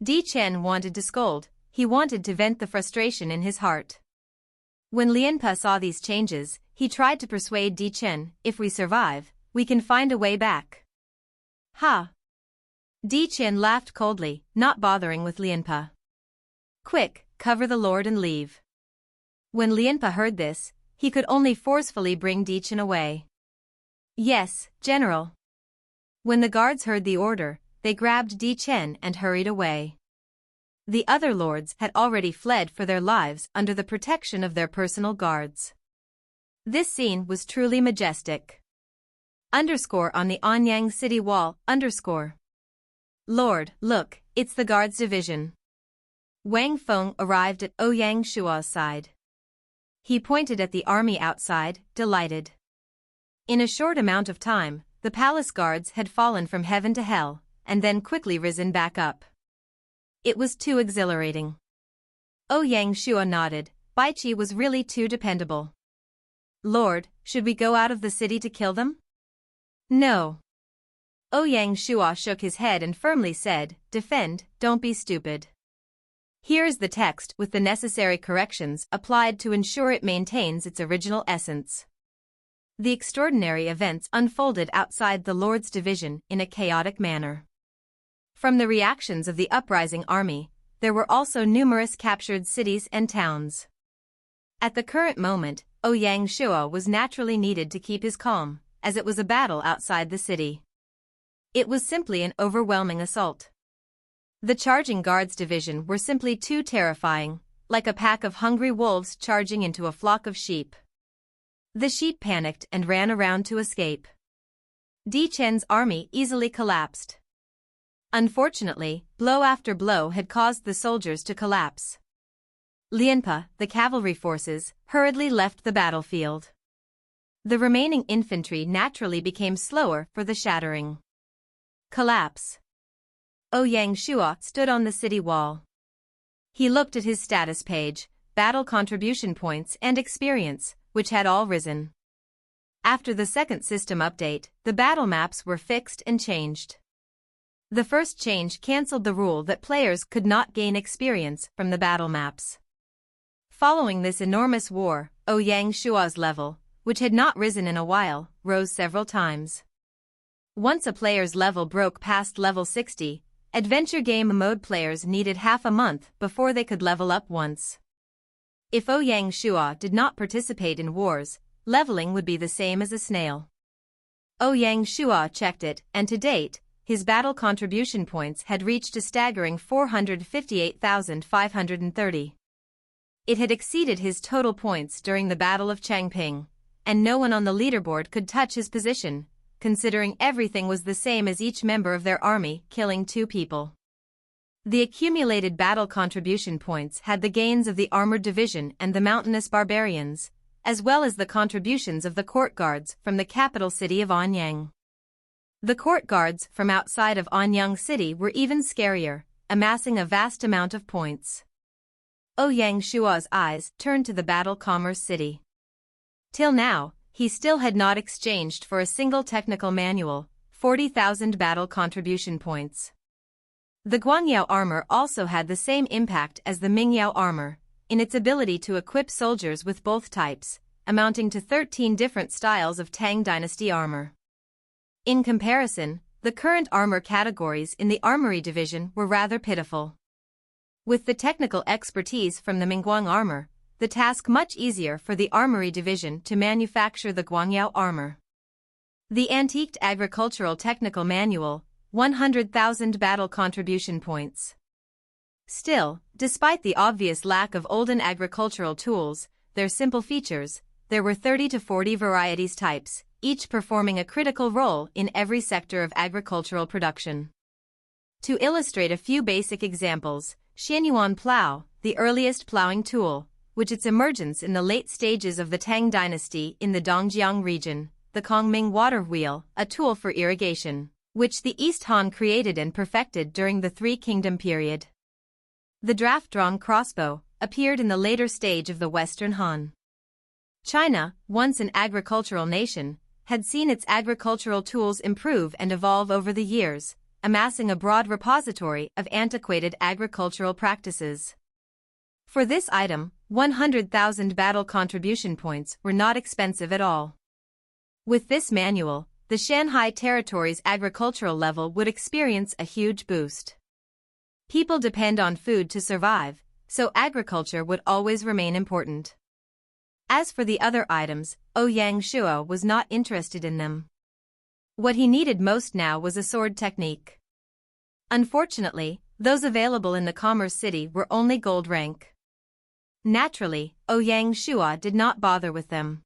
Di Chen wanted to scold, he wanted to vent the frustration in his heart. When Lianpa saw these changes, he tried to persuade Di Chen, "If we survive, we can find a way back." Ha! Di Chen laughed coldly, not bothering with Lianpa. "Quick, cover the Lord and leave." When Lianpa heard this, he could only forcefully bring Di Chen away. "Yes, General." When the guards heard the order, they grabbed Di Chen and hurried away. The other lords had already fled for their lives under the protection of their personal guards. This scene was truly majestic. Underscore on the Anyang City wall, underscore. Lord, look, it's the Guards Division. Wang Feng arrived at Ouyang Shua's side. He pointed at the army outside, delighted. In a short amount of time, the palace guards had fallen from heaven to hell, and then quickly risen back up. It was too exhilarating. Ouyang Shua nodded, Baiqi was really too dependable. Lord, should we go out of the city to kill them? No. Ouyang Shua shook his head and firmly said, defend, don't be stupid. Here is the text with the necessary corrections applied to ensure it maintains its original essence. The extraordinary events unfolded outside the Lord's division in a chaotic manner. From the reactions of the uprising army, there were also numerous captured cities and towns. At the current moment, Ouyang Shuo was naturally needed to keep his calm, as it was a battle outside the city. It was simply an overwhelming assault. The charging guards division were simply too terrifying, like a pack of hungry wolves charging into a flock of sheep. The sheep panicked and ran around to escape. Di Chen's army easily collapsed. Unfortunately, blow after blow had caused the soldiers to collapse. Lianpa, the cavalry forces, hurriedly left the battlefield. The remaining infantry naturally became slower for the shattering. Collapse. Ouyang Shuo stood on the city wall. He looked at his status page, battle contribution points and experience, which had all risen. After the second system update, the battle maps were fixed and changed. The first change cancelled the rule that players could not gain experience from the battle maps. Following this enormous war, Ouyang Shuo's level, which had not risen in a while, rose several times. Once a player's level broke past level 60, adventure game mode players needed half a month before they could level up once. If Ouyang Shuo did not participate in wars, leveling would be the same as a snail. Ouyang Shuo checked it, and to date, his battle contribution points had reached a staggering 458,530. It had exceeded his total points during the Battle of Changping, and no one on the leaderboard could touch his position, considering everything was the same as each member of their army killing 2 people. The accumulated battle contribution points had the gains of the armored division and the mountainous barbarians, as well as the contributions of the court guards from the capital city of Anyang. The court guards from outside of Anyang city were even scarier, amassing a vast amount of points. Ouyang Shuo's eyes turned to the battle commerce city. Till now, he still had not exchanged for a single technical manual, 40,000 battle contribution points. The Guangyao armor also had the same impact as the Mingyao armor, in its ability to equip soldiers with both types, amounting to 13 different styles of Tang Dynasty armor. In comparison, the current armor categories in the Armory division were rather pitiful. With the technical expertise from the Mingguang armor, the task much easier for the Armory division to manufacture the Guangyao armor. The Antiqued Agricultural Technical Manual, 100,000 battle contribution points. Still, despite the obvious lack of olden agricultural tools, their simple features, there were 30 to 40 varieties types, each performing a critical role in every sector of agricultural production. To illustrate a few basic examples, Shihuang plow, the earliest plowing tool, which its emergence in the late stages of the Tang dynasty in the Dongjiang region, the Kongming water wheel, a tool for irrigation, which the East Han created and perfected during the Three Kingdom period. The draft-drawn crossbow appeared in the later stage of the Western Han. China, once an agricultural nation, had seen its agricultural tools improve and evolve over the years, amassing a broad repository of antiquated agricultural practices. For this item, 100,000 battle contribution points were not expensive at all. With this manual, the Shanghai territory's agricultural level would experience a huge boost. People depend on food to survive, so agriculture would always remain important. As for the other items, Ouyang Shuo was not interested in them. What he needed most now was a sword technique. Unfortunately, those available in the Commerce City were only gold rank. Naturally, Ouyang Shuo did not bother with them.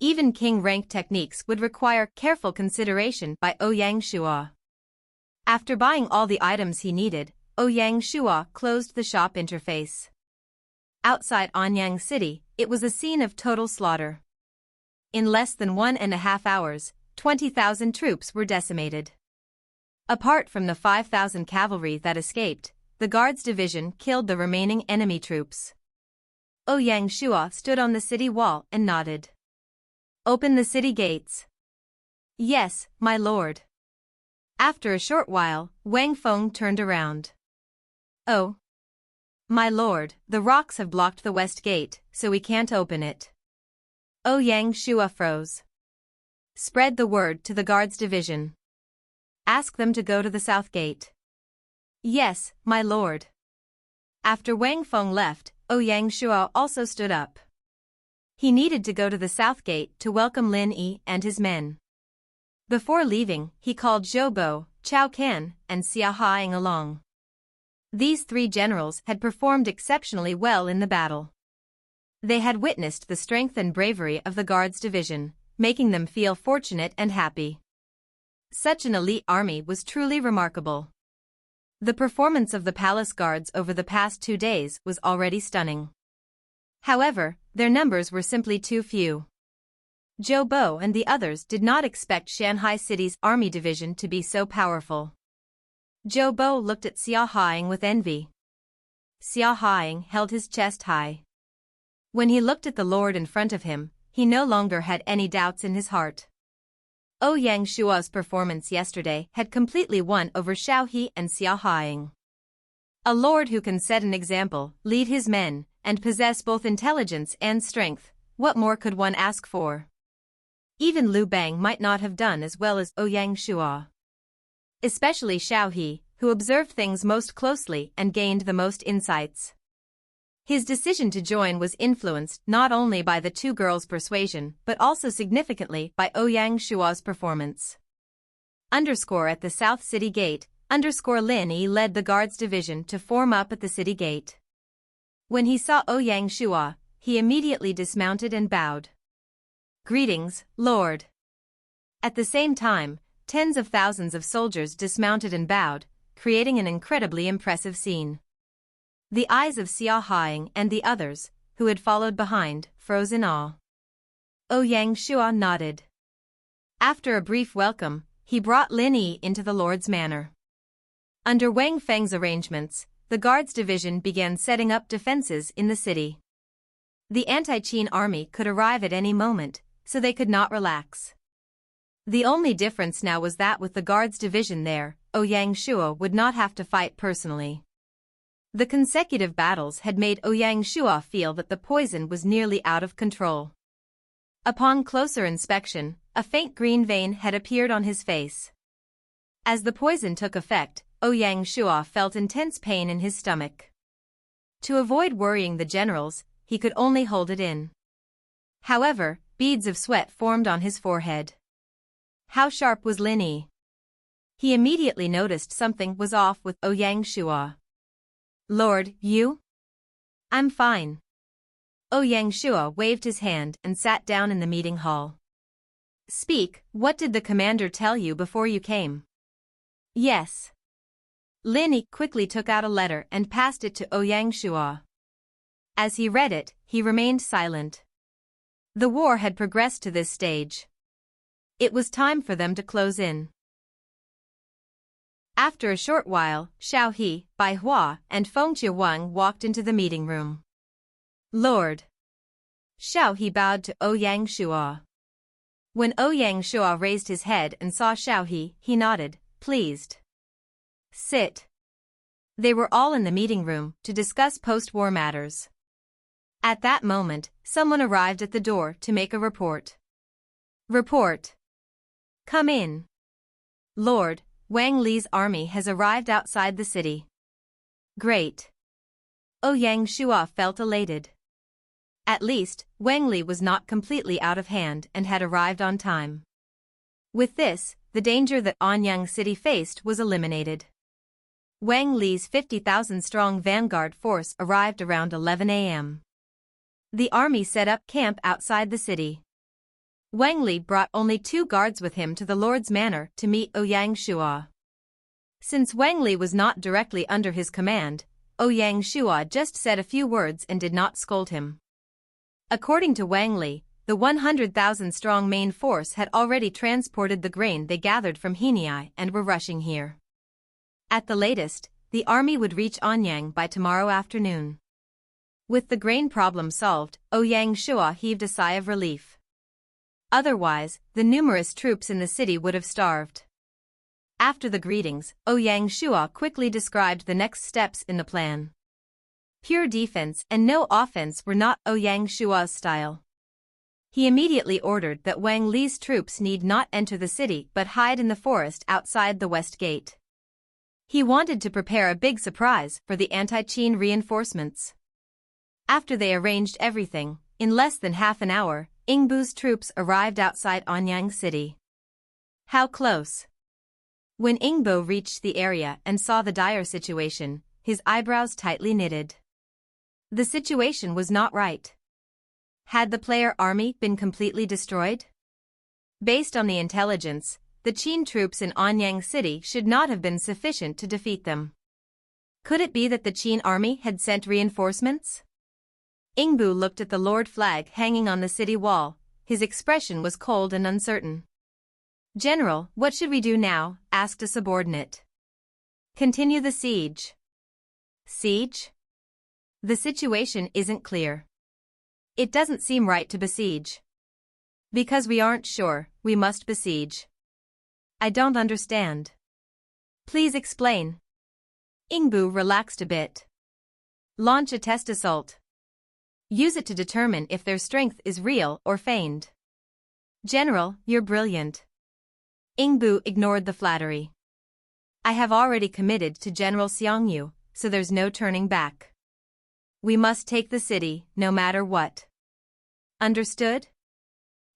Even king rank techniques would require careful consideration by Ouyang Shuo. After buying all the items he needed, Ouyang Shuo closed the shop interface. Outside Anyang City, it was a scene of total slaughter. In less than 1.5 hours, 20,000 troops were decimated. Apart from the 5,000 cavalry that escaped, the Guards Division killed the remaining enemy troops. Ouyang Shuo stood on the city wall and nodded. "Open the city gates." "Yes, my lord." After a short while, Wang Feng turned around. "Oh. My lord, the rocks have blocked the west gate, so we can't open it." Ouyang Shuo froze. Spread the word to the guards division. Ask them to go to the south gate. Yes, my lord. After Wang Feng left, Ouyang Shuo also stood up. He needed to go to the south gate to welcome Lin Yi and his men. Before leaving, he called Zhou Bo, Chao Can, and Xia Haing along. These three generals had performed exceptionally well in the battle. They had witnessed the strength and bravery of the Guards Division, making them feel fortunate and happy. Such an elite army was truly remarkable. The performance of the palace guards over the past 2 days was already stunning. However, their numbers were simply too few. Zhou Bo and the others did not expect Shanghai City's army division to be so powerful. Zhou Bo looked at Xia Haing with envy. Xia Haing held his chest high. When he looked at the lord in front of him, he no longer had any doubts in his heart. Ouyang Shuo's performance yesterday had completely won over Xiao He and Xia Haing. A lord who can set an example, lead his men, and possess both intelligence and strength, what more could one ask for? Even Liu Bang might not have done as well as Ouyang Shuo. Especially Xiao He, who observed things most closely and gained the most insights. His decision to join was influenced not only by the two girls' persuasion but also significantly by Ouyang Shuo's performance. At the South City Gate, Lin Yi led the guards division to form up at the city gate. When he saw Ouyang Shuo, he immediately dismounted and bowed. Greetings, Lord. At the same time, tens of thousands of soldiers dismounted and bowed, creating an incredibly impressive scene. The eyes of Xia Haing and the others, who had followed behind, froze in awe. Ouyang Shuo nodded. After a brief welcome, he brought Lin Yi into the Lord's manor. Under Wang Feng's arrangements, the guards division began setting up defenses in the city. The anti-Qin army could arrive at any moment, so they could not relax. The only difference now was that with the guards division there, Ouyang Shuo would not have to fight personally. The consecutive battles had made Ouyang Shuo feel that the poison was nearly out of control. Upon closer inspection, a faint green vein had appeared on his face. As the poison took effect, Ouyang Shuo felt intense pain in his stomach. To avoid worrying the generals, he could only hold it in. However, beads of sweat formed on his forehead. How sharp was Lin Yi? He immediately noticed something was off with Ouyang Shuo. Lord, you? I'm fine. Ouyang Shuo waved his hand and sat down in the meeting hall. Speak, what did the commander tell you before you came? Yes. Lin Yi quickly took out a letter and passed it to Ouyang Shuo. As he read it, he remained silent. The war had progressed to this stage. It was time for them to close in. After a short while, Xiao He, Bai Hua, and Feng Wang walked into the meeting room. Lord. Xiao He bowed to Ouyang Shuo. When Ouyang Shuo raised his head and saw Xiao He nodded, pleased. Sit. They were all in the meeting room to discuss post-war matters. At that moment, someone arrived at the door to make a report. Report. Come in. Lord, Wang Li's army has arrived outside the city. Great. Ouyang Shuo felt elated. At least, Wang Li was not completely out of hand and had arrived on time. With this, the danger that Anyang City faced was eliminated. Wang Li's 50,000-strong vanguard force arrived around 11 a.m. The army set up camp outside the city. Wang Li brought only 2 guards with him to the Lord's manor to meet Ouyang Shuo. Since Wang Li was not directly under his command, Ouyang Shuo just said a few words and did not scold him. According to Wang Li, the 100,000-strong main force had already transported the grain they gathered from Henei and were rushing here. At the latest, the army would reach Anyang by tomorrow afternoon. With the grain problem solved, Ouyang Shuo heaved a sigh of relief. Otherwise, the numerous troops in the city would have starved. After the greetings, Ouyang Shuo quickly described the next steps in the plan. Pure defense and no offense were not Ouyang Shuo's style. He immediately ordered that Wang Li's troops need not enter the city but hide in the forest outside the west gate. He wanted to prepare a big surprise for the anti-Qin reinforcements. After they arranged everything, in less than half an hour, Qing Bu's troops arrived outside Anyang city. How close? When Qing Bu reached the area and saw the dire situation, his eyebrows tightly knitted. The situation was not right. Had the player army been completely destroyed? Based on the intelligence, the Qin troops in Anyang city should not have been sufficient to defeat them. Could it be that the Qin army had sent reinforcements? Qing Bu looked at the Lord flag hanging on the city wall. His expression was cold and uncertain. "General, what should we do now?" asked a subordinate. "Continue the siege." Siege? The situation isn't clear. It doesn't seem right to besiege. Because we aren't sure, we must besiege. I don't understand. Please explain. Qing Bu relaxed a bit. Launch a test assault. Use it to determine if their strength is real or feigned. General, you're brilliant. Qing Bu ignored the flattery. I have already committed to General Xiang, so there's no turning back. We must take the city, no matter what. Understood?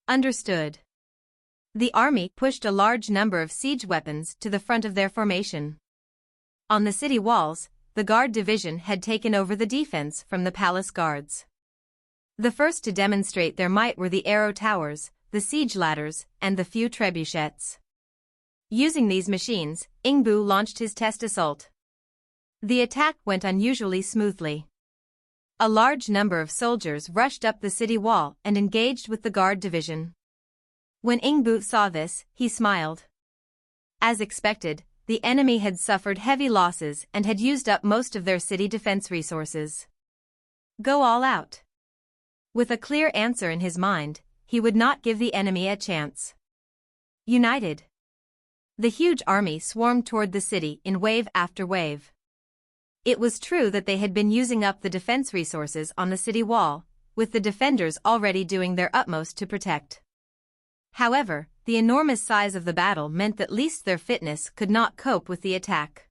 Understood. The army pushed a large number of siege weapons to the front of their formation. On the city walls, the guard division had taken over the defense from the palace guards. The first to demonstrate their might were the arrow towers, the siege ladders, and the few trebuchets. Using these machines, Qing Bu launched his test assault. The attack went unusually smoothly. A large number of soldiers rushed up the city wall and engaged with the guard division. When Qing Bu saw this, he smiled. As expected, the enemy had suffered heavy losses and had used up most of their city defense resources. Go all out. With a clear answer in his mind, he would not give the enemy a chance. United. The huge army swarmed toward the city in wave after wave. It was true that they had been using up the defense resources on the city wall, with the defenders already doing their utmost to protect. However, the enormous size of the battle meant that least their fitness could not cope with the attack.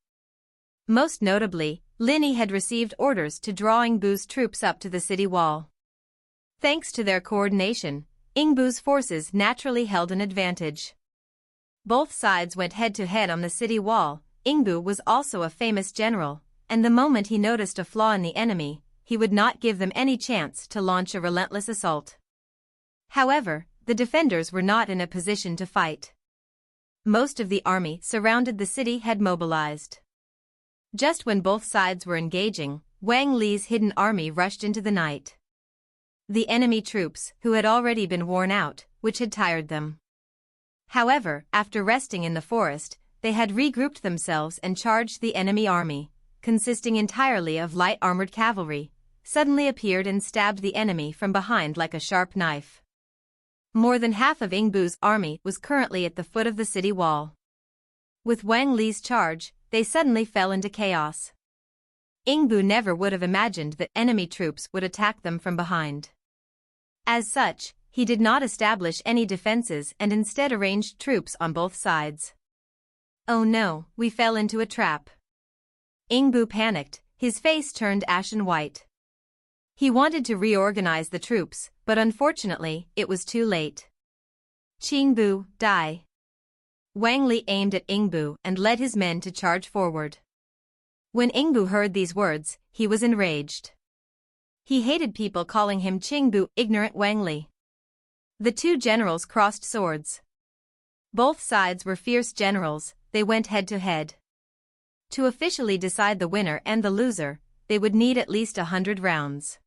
Most notably, Linny had received orders to draw Qing Bu's troops up to the city wall. Thanks to their coordination, Qing Bu's forces naturally held an advantage. Both sides went head-to-head on the city wall. Qing Bu was also a famous general, and the moment he noticed a flaw in the enemy, he would not give them any chance to launch a relentless assault. However, the defenders were not in a position to fight. Most of the army surrounded the city had mobilized. Just when both sides were engaging, Wang Li's hidden army rushed into the night. The enemy troops, who had already been worn out, which had tired them. However, after resting in the forest, they had regrouped themselves and charged the enemy army, consisting entirely of light-armored cavalry, suddenly appeared and stabbed the enemy from behind like a sharp knife. More than half of Qing Bu's army was currently at the foot of the city wall. With Wang Li's charge, they suddenly fell into chaos. Qing Bu never would have imagined that enemy troops would attack them from behind. As such, he did not establish any defenses and instead arranged troops on both sides. Oh no, we fell into a trap. Qing Bu panicked, his face turned ashen white. He wanted to reorganize the troops, but unfortunately, it was too late. Qing Bu, die. Wang Li aimed at Qing Bu and led his men to charge forward. When Qing Bu heard these words, he was enraged. He hated people calling him Qing Bu, ignorant Wang Li. The two generals crossed swords. Both sides were fierce generals, they went head-to-head. To officially decide the winner and the loser, they would need at least 100 rounds.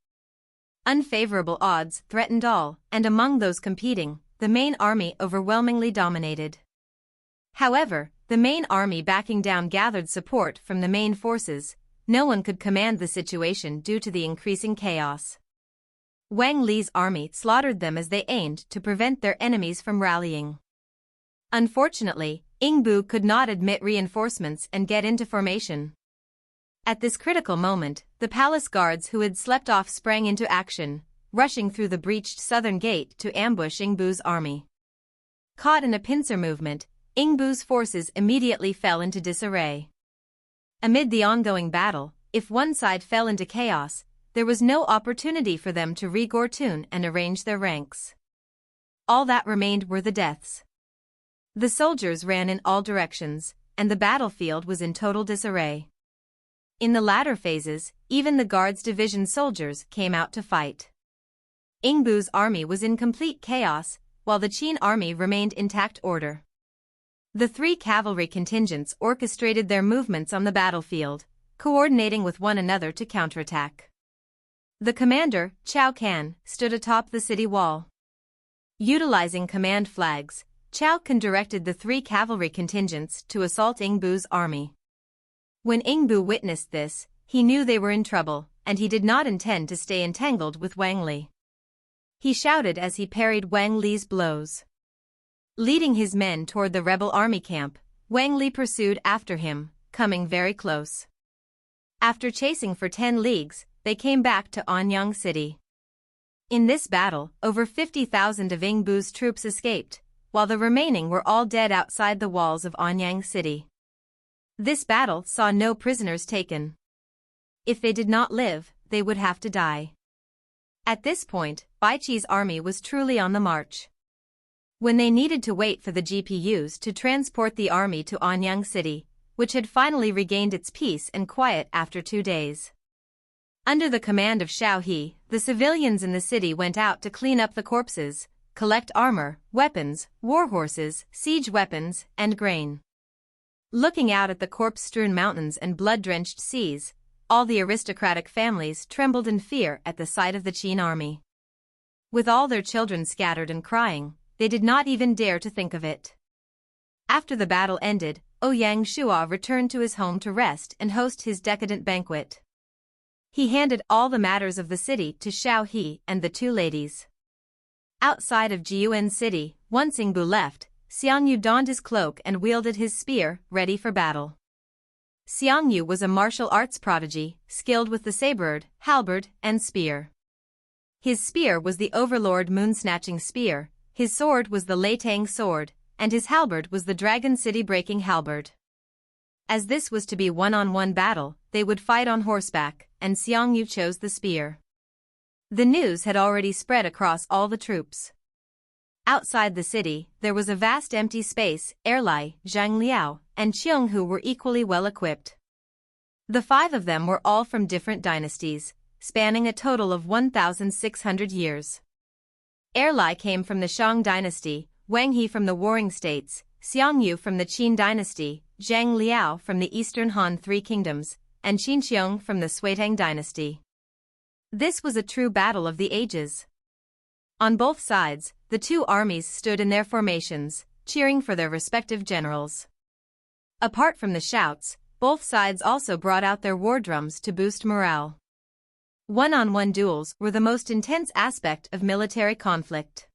Unfavorable odds threatened all, and among those competing, the main army overwhelmingly dominated. However, the main army backing down gathered support from the main forces. No one could command the situation due to the increasing chaos. Wang Li's army slaughtered them as they aimed to prevent their enemies from rallying. Unfortunately, Qing Bu could not admit reinforcements and get into formation. At this critical moment, the palace guards who had slept off sprang into action, rushing through the breached southern gate to ambush Qing Bu's army. Caught in a pincer movement, Qing Bu's forces immediately fell into disarray. Amid the ongoing battle, if one side fell into chaos, there was no opportunity for them to regroup and arrange their ranks. All that remained were the deaths. The soldiers ran in all directions, and the battlefield was in total disarray. In the latter phases, even the Guards Division soldiers came out to fight. Qing Bu's army was in complete chaos, while the Qin army remained intact order. The three cavalry contingents orchestrated their movements on the battlefield, coordinating with one another to counterattack. The commander, Cao Can, stood atop the city wall. Utilizing command flags, Cao Can directed the three cavalry contingents to assault Qing Bu's army. When Qing Bu witnessed this, he knew they were in trouble, and he did not intend to stay entangled with Wang Li. He shouted as he parried Wang Li's blows. Leading his men toward the rebel army camp, Wang Li pursued after him, coming very close. After chasing for 10 leagues, they came back to Anyang City. In this battle, over 50,000 of Qing Bu's troops escaped, while the remaining were all dead outside the walls of Anyang City. This battle saw no prisoners taken. If they did not live, they would have to die. At this point, Baiqi's army was truly on the march. When they needed to wait for the GPUs to transport the army to Anyang City, which had finally regained its peace and quiet after 2 days. Under the command of Xiao He, the civilians in the city went out to clean up the corpses, collect armor, weapons, war horses, siege weapons, and grain. Looking out at the corpse-strewn mountains and blood-drenched seas, all the aristocratic families trembled in fear at the sight of the Qin army. With all their children scattered and crying, they did not even dare to think of it. After the battle ended, Ouyang Shua returned to his home to rest and host his decadent banquet. He handed all the matters of the city to Xiao He and the 2 ladies. Outside of Jiuan City, once Qing Bu left, Xiang Yu donned his cloak and wielded his spear, ready for battle. Xiang Yu was a martial arts prodigy, skilled with the sabre, halberd, and spear. His spear was the Overlord moon-snatching spear, his sword was the Leitang sword, and his halberd was the Dragon City-breaking halberd. As this was to be one-on-one battle, they would fight on horseback, and Xiang Yu chose the spear. The news had already spread across all the troops. Outside the city, there was a vast empty space. Erlai, Zhang Liao, and Qiong Hu were equally well equipped. The 5 of them were all from different dynasties, spanning a total of 1,600 years. Erlai came from the Shang dynasty, Wang He from the Warring States, Xiang Yu from the Qin dynasty, Zhang Liao from the Eastern Han Three Kingdoms, and Qin Xiong from the Suitang dynasty. This was a true battle of the ages. On both sides, the 2 armies stood in their formations, cheering for their respective generals. Apart from the shouts, both sides also brought out their war drums to boost morale. One-on-one duels were the most intense aspect of military conflict.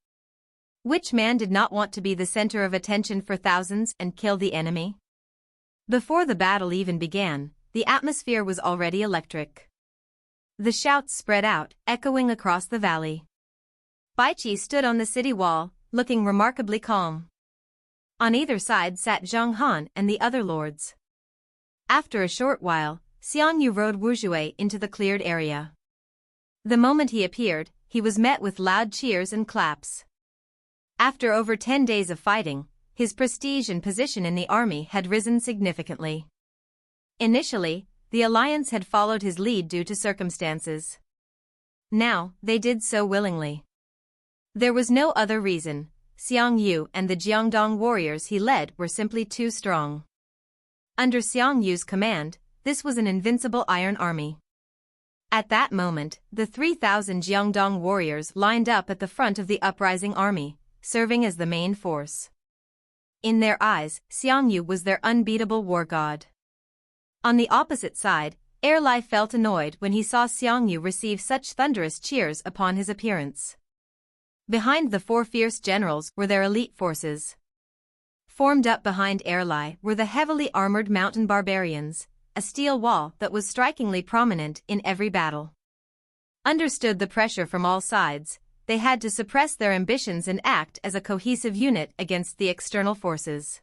Which man did not want to be the center of attention for thousands and kill the enemy? Before the battle even began, the atmosphere was already electric. The shouts spread out, echoing across the valley. Baiqi stood on the city wall, looking remarkably calm. On either side sat Zhang Han and the other lords. After a short while, Xiang Yu rode Lu Buwei into the cleared area. The moment he appeared, he was met with loud cheers and claps. After over 10 days of fighting, his prestige and position in the army had risen significantly. Initially, the alliance had followed his lead due to circumstances. Now, they did so willingly. There was no other reason. Xiang Yu and the Jiangdong warriors he led were simply too strong. Under Xiang Yu's command, this was an invincible iron army. At that moment, the 3,000 Jiangdong warriors lined up at the front of the uprising army, serving as the main force. In their eyes, Xiang Yu was their unbeatable war god. On the opposite side, Erlai felt annoyed when he saw Xiang Yu receive such thunderous cheers upon his appearance. Behind the 4 fierce generals were their elite forces. Formed up behind Erlai were the heavily armored mountain barbarians, a steel wall that was strikingly prominent in every battle. understood the pressure from all sides. They had to suppress their ambitions and act as a cohesive unit against the external forces.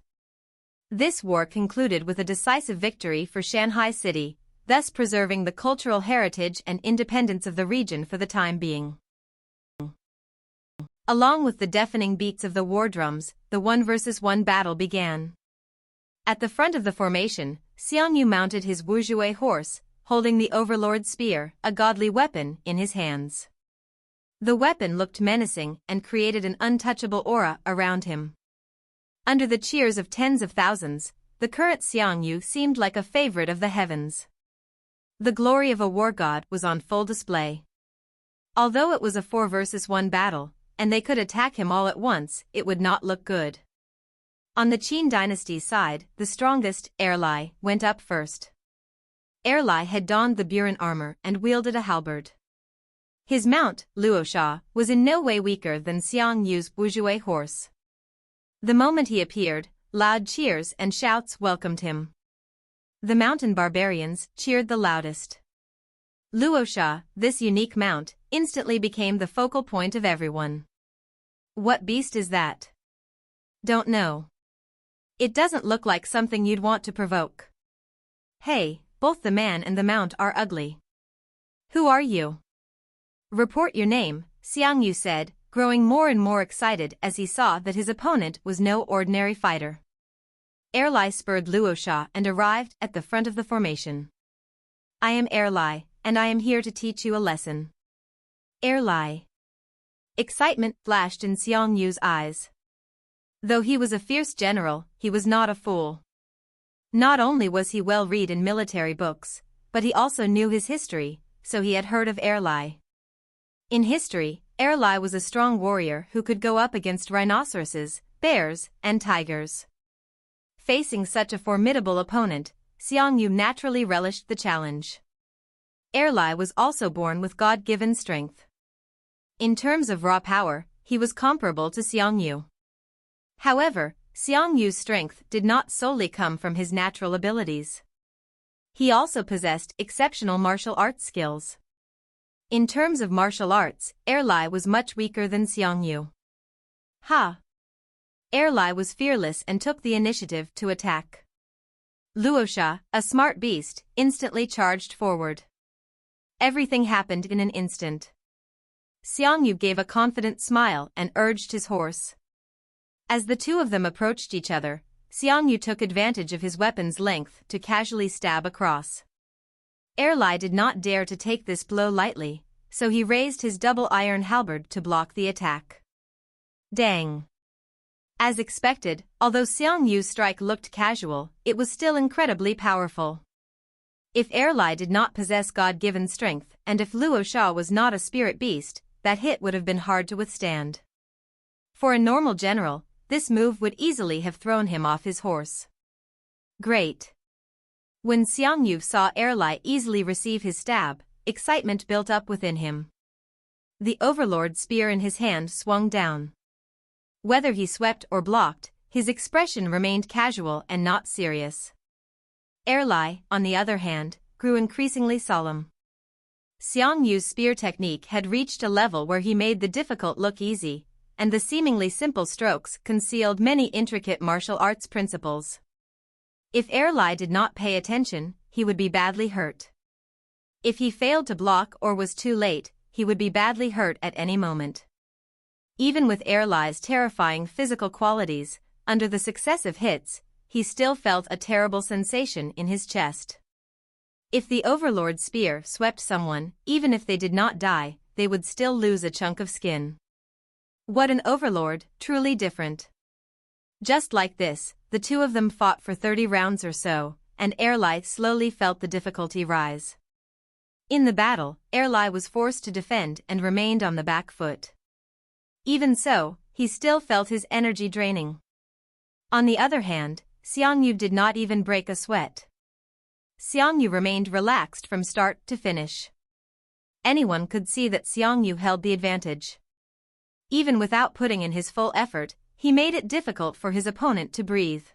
This war concluded with a decisive victory for Shanghai City, thus preserving the cultural heritage and independence of the region for the time being. Along with the deafening beats of the war drums, the 1-versus-1 battle began. At the front of the formation, Xiang mounted his Lu Buwei horse, holding the Overlord spear, a godly weapon, in his hands. The weapon looked menacing and created an untouchable aura around him. Under the cheers of tens of thousands, the current Xiang seemed like a favorite of the heavens. The glory of a war god was on full display. Although it was a 4-versus-1 battle, and they could attack him all at once, it would not look good. On the Qin dynasty's side, the strongest, Erlai, went up first. Erlai had donned the Burin armor and wielded a halberd. His mount, Luosha, was in no way weaker than Xiang's Lu Buwei horse. The moment he appeared, loud cheers and shouts welcomed him. The mountain barbarians cheered the loudest. Luosha, this unique mount, instantly became the focal point of everyone. What beast is that? Don't know. It doesn't look like something you'd want to provoke. Hey, both the man and the mount are ugly. Who are you? Report your name, Xiang said, growing more and more excited as he saw that his opponent was no ordinary fighter. Erlai spurred Luosha and arrived at the front of the formation. I am Erlai, and I am here to teach you a lesson. Erlai. Excitement flashed in Xiang's eyes. Though he was a fierce general, he was not a fool. Not only was he well read in military books, but he also knew his history, so he had heard of Erlai. In history, Erlai was a strong warrior who could go up against rhinoceroses, bears, and tigers. Facing such a formidable opponent, Xiang naturally relished the challenge. Erlai was also born with God-given strength. In terms of raw power, he was comparable to Xiang. However, Xiang's strength did not solely come from his natural abilities. He also possessed exceptional martial arts skills. In terms of martial arts, Erlai was much weaker than Xiang. Ha! Erlai was fearless and took the initiative to attack. Luosha, a smart beast, instantly charged forward. Everything happened in an instant. Xiang gave a confident smile and urged his horse. As the two of them approached each other, Xiang took advantage of his weapon's length to casually stab across. Erlai did not dare to take this blow lightly, so he raised his double iron halberd to block the attack. Dang! As expected, although Xiang's strike looked casual, it was still incredibly powerful. If Erlai did not possess God-given strength, and if Luosha was not a spirit beast, that hit would have been hard to withstand. For a normal general, this move would easily have thrown him off his horse. Great! When Xiang saw Erlai easily receive his stab, excitement built up within him. The Overlord spear in his hand swung down. Whether he swept or blocked, his expression remained casual and not serious. Erlai, on the other hand, grew increasingly solemn. Xiang's spear technique had reached a level where he made the difficult look easy, and the seemingly simple strokes concealed many intricate martial arts principles. If Erlai did not pay attention, he would be badly hurt. If he failed to block or was too late, he would be badly hurt at any moment. Even with Erlai's terrifying physical qualities, under the successive hits, he still felt a terrible sensation in his chest. If the Overlord spear swept someone, even if they did not die, they would still lose a chunk of skin. What an Overlord, truly different. Just like this, the two of them fought for 30 rounds or so, and Erlai slowly felt the difficulty rise. In the battle, Erlai was forced to defend and remained on the back foot. Even so, he still felt his energy draining. On the other hand, Xiang did not even break a sweat. Xiang remained relaxed from start to finish. Anyone could see that Xiang held the advantage. Even without putting in his full effort, he made it difficult for his opponent to breathe.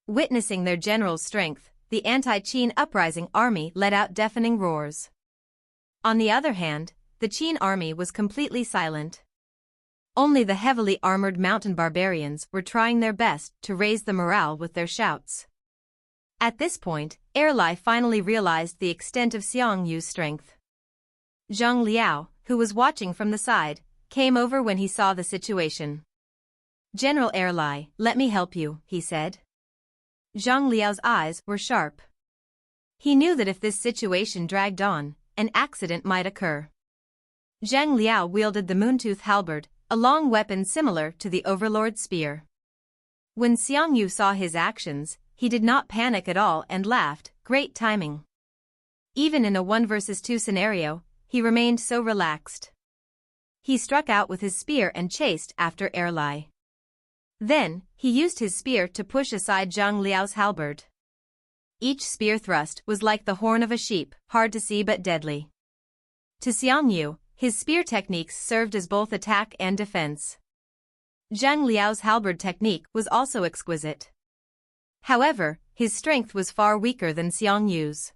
Witnessing their general's strength, the anti-Qin uprising army let out deafening roars. On the other hand, the Qin army was completely silent. Only the heavily armored mountain barbarians were trying their best to raise the morale with their shouts. At this point, Erlai finally realized the extent of Xiang Yu's strength. Zhang Liao, who was watching from the side, came over when he saw the situation. "General Erlai, let me help you," he said. Zhang Liao's eyes were sharp. He knew that if this situation dragged on, an accident might occur. Zhang Liao wielded the Moontooth halberd, a long weapon similar to the Overlord spear. When Xiang Yu saw his actions, he did not panic at all and laughed, "Great timing." Even in a 1 versus 2 scenario, he remained so relaxed. He struck out with his spear and chased after Erlai. Then, he used his spear to push aside Zhang Liao's halberd. Each spear thrust was like the horn of a sheep, hard to see but deadly. To Xiang Yu, his spear techniques served as both attack and defense. Zhang Liao's halberd technique was also exquisite. However, his strength was far weaker than Xiang Yu's.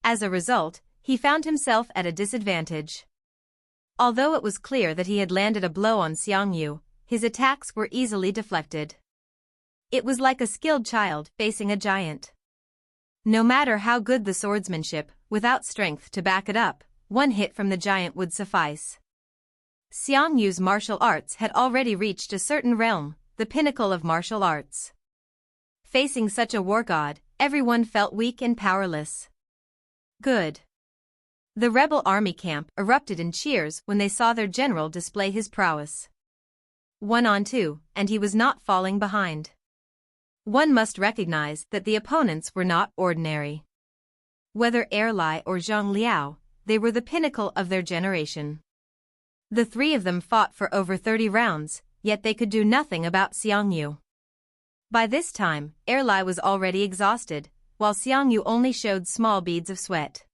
As a result, he found himself at a disadvantage. Although it was clear that he had landed a blow on Xiang Yu, his attacks were easily deflected. It was like a skilled child facing a giant. No matter how good the swordsmanship, without strength to back it up, one hit from the giant would suffice. Xiang Yu's martial arts had already reached a certain realm, the pinnacle of martial arts. Facing such a war god, everyone felt weak and powerless. Good. The rebel army camp erupted in cheers when they saw their general display his prowess. 1-on-2, and he was not falling behind. One must recognize that the opponents were not ordinary. Whether Erlai or Zhang Liao, they were the pinnacle of their generation. The three of them fought for over 30 rounds, yet they could do nothing about Xiang Yu. By this time, Erlai was already exhausted, while Xiang Yu only showed small beads of sweat.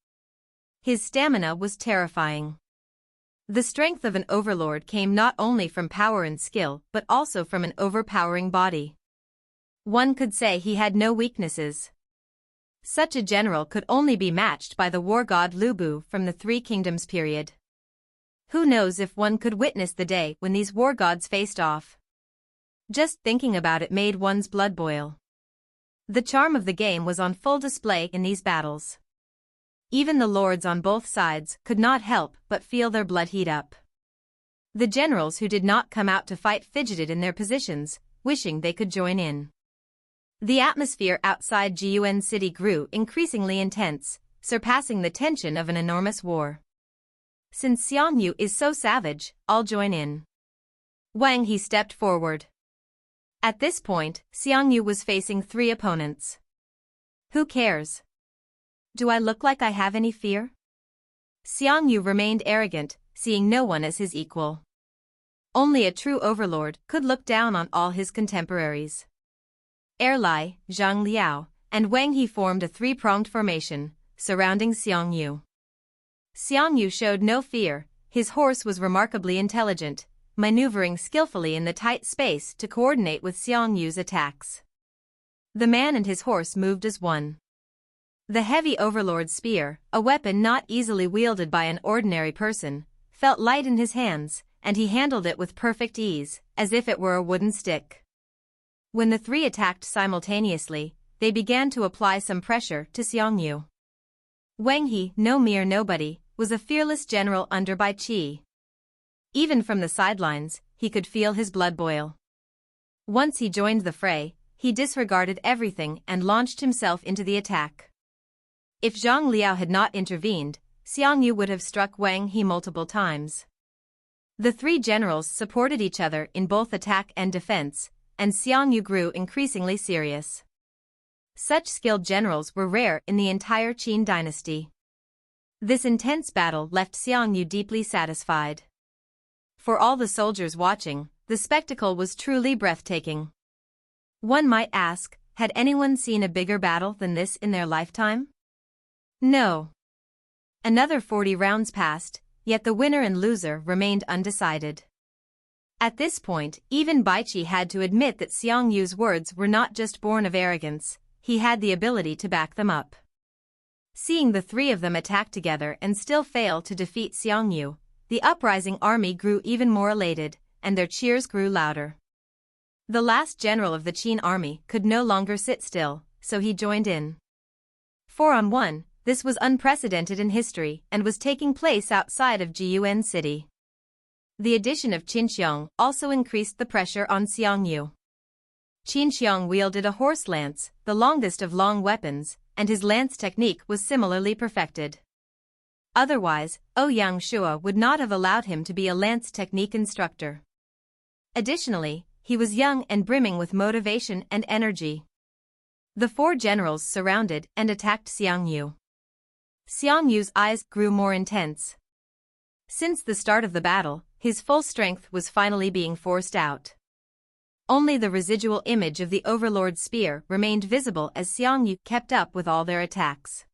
His stamina was terrifying. The strength of an overlord came not only from power and skill but also from an overpowering body. One could say he had no weaknesses. Such a general could only be matched by the war god Lu Bu from the Three Kingdoms period. Who knows if one could witness the day when these war gods faced off. Just thinking about it made one's blood boil. The charm of the game was on full display in these battles. Even the lords on both sides could not help but feel their blood heat up. The generals who did not come out to fight fidgeted in their positions, wishing they could join in. The atmosphere outside Jiuan City grew increasingly intense, surpassing the tension of an enormous war. Since Xiang Yu is so savage, I'll join in. Wang he stepped forward. At this point, Xiang Yu was facing 3 opponents. Who cares? Do I look like I have any fear? Xiang Yu remained arrogant, seeing no one as his equal. Only a true overlord could look down on all his contemporaries. Erlai, Zhang Liao, and Wang he formed a 3-pronged formation, surrounding Xiang Yu. Xiang Yu showed no fear, his horse was remarkably intelligent, maneuvering skillfully in the tight space to coordinate with Xiang Yu's attacks. The man and his horse moved as one. The heavy overlord spear, a weapon not easily wielded by an ordinary person, felt light in his hands, and he handled it with perfect ease, as if it were a wooden stick. When the 3 attacked simultaneously, they began to apply some pressure to Xiang Yu. Wang he, no mere nobody, was a fearless general under Baiqi. Even from the sidelines, he could feel his blood boil. Once he joined the fray, he disregarded everything and launched himself into the attack. If Zhang Liao had not intervened, Xiang Yu would have struck Wang he multiple times. The 3 generals supported each other in both attack and defense, and Xiang Yu grew increasingly serious. Such skilled generals were rare in the entire Qin dynasty. This intense battle left Xiang Yu deeply satisfied. For all the soldiers watching, the spectacle was truly breathtaking. One might ask, had anyone seen a bigger battle than this in their lifetime? No. Another 40 rounds passed, yet the winner and loser remained undecided. At this point, even Baiqi had to admit that Xiang Yu's words were not just born of arrogance, he had the ability to back them up. Seeing the three of them attack together and still fail to defeat Xiang Yu, the uprising army grew even more elated, and their cheers grew louder. The last general of the Qin army could no longer sit still, so he joined in. 4-on-1, this was unprecedented in history and was taking place outside of Jiyuan City. The addition of Xiang also increased the pressure on Xiang Yu. Xiang wielded a horse lance, the longest of long weapons, and his lance technique was similarly perfected. Otherwise, Ouyang Shua would not have allowed him to be a lance technique instructor. Additionally, he was young and brimming with motivation and energy. The four generals surrounded and attacked Xiang Yu. Xiang Yu's eyes grew more intense. Since the start of the battle, his full strength was finally being forced out. Only the residual image of the Overlord's spear remained visible as Xiang Yu kept up with all their attacks.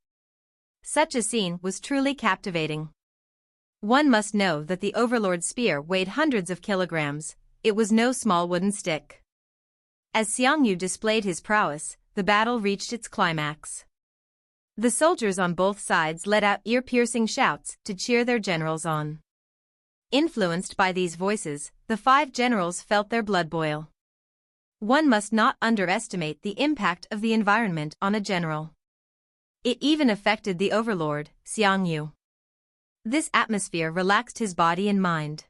Such a scene was truly captivating. One must know that the Overlord's spear weighed hundreds of kilograms. It was no small wooden stick. As Xiang Yu displayed his prowess, the battle reached its climax. The soldiers on both sides let out ear-piercing shouts to cheer their generals on. Influenced by these voices, the five generals felt their blood boil. One must not underestimate the impact of the environment on a general. It even affected the Overlord, Xiang Yu. This atmosphere relaxed his body and mind.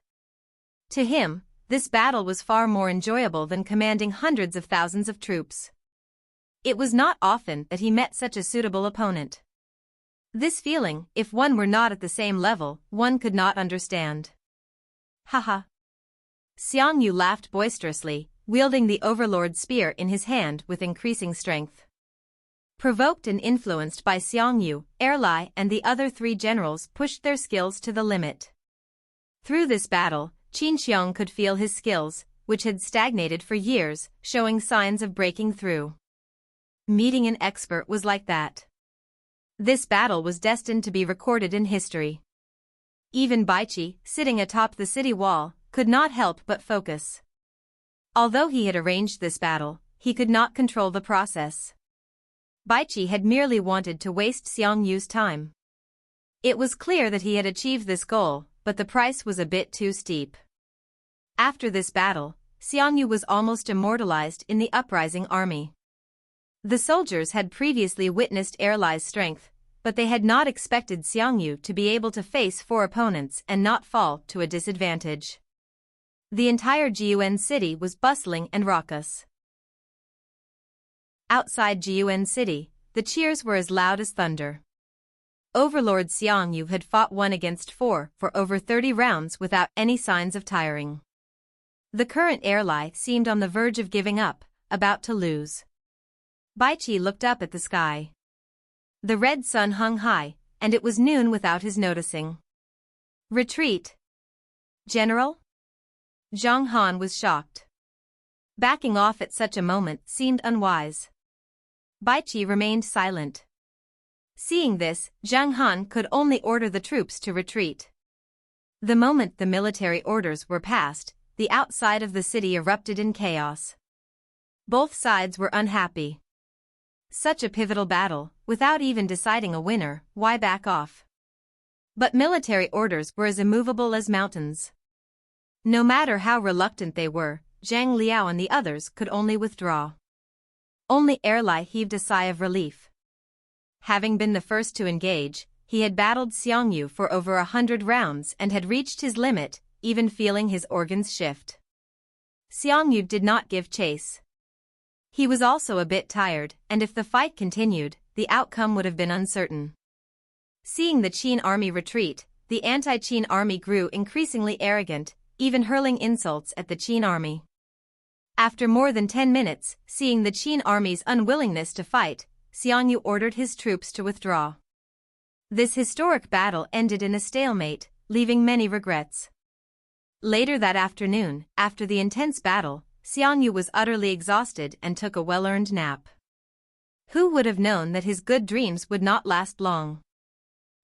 To him, this battle was far more enjoyable than commanding hundreds of thousands of troops. It was not often that he met such a suitable opponent. This feeling, if one were not at the same level, one could not understand. Haha. Xiang Yu laughed boisterously, wielding the Overlord's spear in his hand with increasing strength. Provoked and influenced by Xiang Yu, Erlai and the other three generals pushed their skills to the limit. Through this battle, Xiang could feel his skills, which had stagnated for years, showing signs of breaking through. Meeting an expert was like that. This battle was destined to be recorded in history. Even Baiqi, sitting atop the city wall, could not help but focus. Although he had arranged this battle, he could not control the process. Baiqi had merely wanted to waste Xiang Yu's time. It was clear that he had achieved this goal, but the price was a bit too steep. After this battle, Xiang Yu was almost immortalized in the uprising army. The soldiers had previously witnessed Erlai's strength, but they had not expected Xiang Yu to be able to face four opponents and not fall to a disadvantage. The entire Jiyuan city was bustling and raucous. Outside Jiyuan City, the cheers were as loud as thunder. Overlord Xiang Yu had fought 1-against-4 for over 30 rounds without any signs of tiring. The current Erlai seemed on the verge of giving up, about to lose. Baiqi looked up at the sky. The red sun hung high, and it was noon without his noticing. Retreat. General? Zhang Han was shocked. Backing off at such a moment seemed unwise. Baiqi remained silent. Seeing this, Zhang Han could only order the troops to retreat. The moment the military orders were passed, the outside of the city erupted in chaos. Both sides were unhappy. Such a pivotal battle, without even deciding a winner, why back off? But military orders were as immovable as mountains. No matter how reluctant they were, Zhang Liao and the others could only withdraw. Only Erlai heaved a sigh of relief. Having been the first to engage, he had battled Xiang Yu for over 100 rounds and had reached his limit, even feeling his organs shift. Xiang Yu did not give chase. He was also a bit tired, and if the fight continued, the outcome would have been uncertain. Seeing the Qin army retreat, the anti-Qin army grew increasingly arrogant, even hurling insults at the Qin army. After more than 10 minutes, seeing the Qin army's unwillingness to fight, Xiang Yu ordered his troops to withdraw. This historic battle ended in a stalemate, leaving many regrets. Later that afternoon, after the intense battle, Xiang Yu was utterly exhausted and took a well-earned nap. Who would have known that his good dreams would not last long?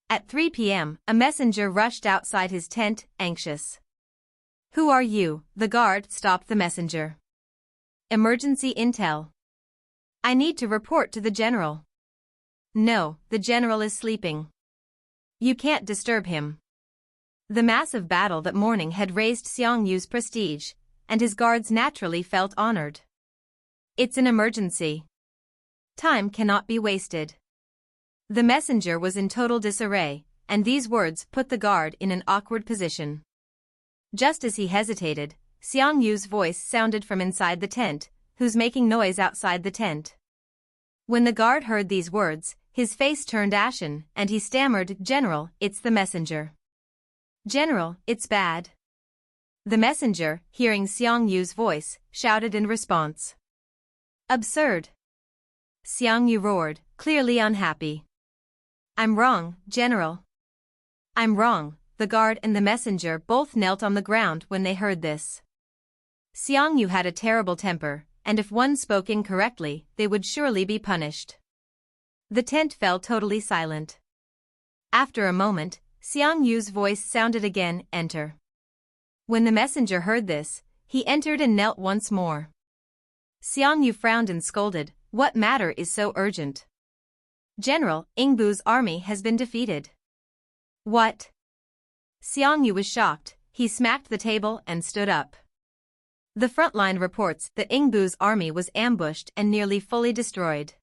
At 3 p.m., a messenger rushed outside his tent, anxious. "Who are you?" The guard stopped the messenger. "Emergency intel. I need to report to the general." No, the general is sleeping. You can't disturb him. The massive battle that morning had raised Xiang Yu's prestige, and his guards naturally felt honored. It's an emergency. Time cannot be wasted. The messenger was in total disarray, and these words put the guard in an awkward position. Just as he hesitated, Xiang Yu's voice sounded from inside the tent, "Who's making noise outside the tent?" When the guard heard these words, his face turned ashen, and he stammered, "General, it's the messenger." "General, it's bad." The messenger, hearing Xiang Yu's voice, shouted in response. "Absurd." Xiang Yu roared, clearly unhappy. "I'm wrong, General." "I'm wrong." The guard and the messenger both knelt on the ground when they heard this. Xiang Yu had a terrible temper, and if one spoke incorrectly, they would surely be punished. The tent fell totally silent. After a moment, Xiang Yu's voice sounded again, "Enter." When the messenger heard this, he entered and knelt once more. Xiang Yu frowned and scolded, "What matter is so urgent?" "General, Qing Bu's army has been defeated." "What?" Xiang Yu was shocked. He smacked the table and stood up. The frontline reports that Qing Bu's army was ambushed and nearly fully destroyed.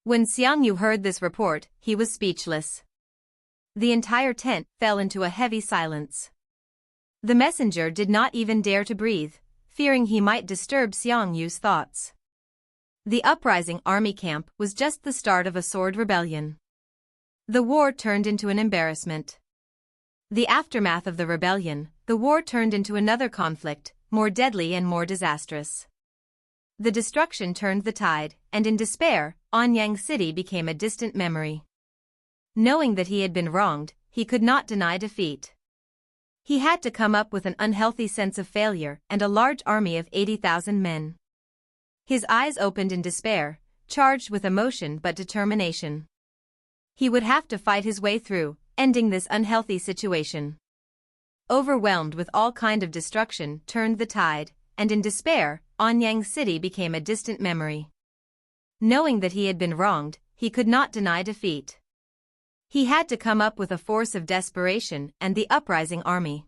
When Xiang Yu heard this report, he was speechless. The entire tent fell into a heavy silence. The messenger did not even dare to breathe, fearing he might disturb Xiang Yu's thoughts. The uprising army camp was just the start of a sword rebellion. The war turned into an embarrassment. The aftermath of the rebellion, the war turned into another conflict, more deadly and more disastrous. The destruction turned the tide, and in despair, Anyang City became a distant memory. Knowing that he had been wronged, he could not deny defeat. He had to come up with an unhealthy sense of failure and a large army of 80,000 men. His eyes opened in despair, charged with emotion but determination. He would have to fight his way through, ending this unhealthy situation. Overwhelmed with all kind of destruction turned the tide, and in despair, Anyang City became a distant memory. Knowing that he had been wronged, he could not deny defeat. He had to come up with a force of desperation and the uprising army.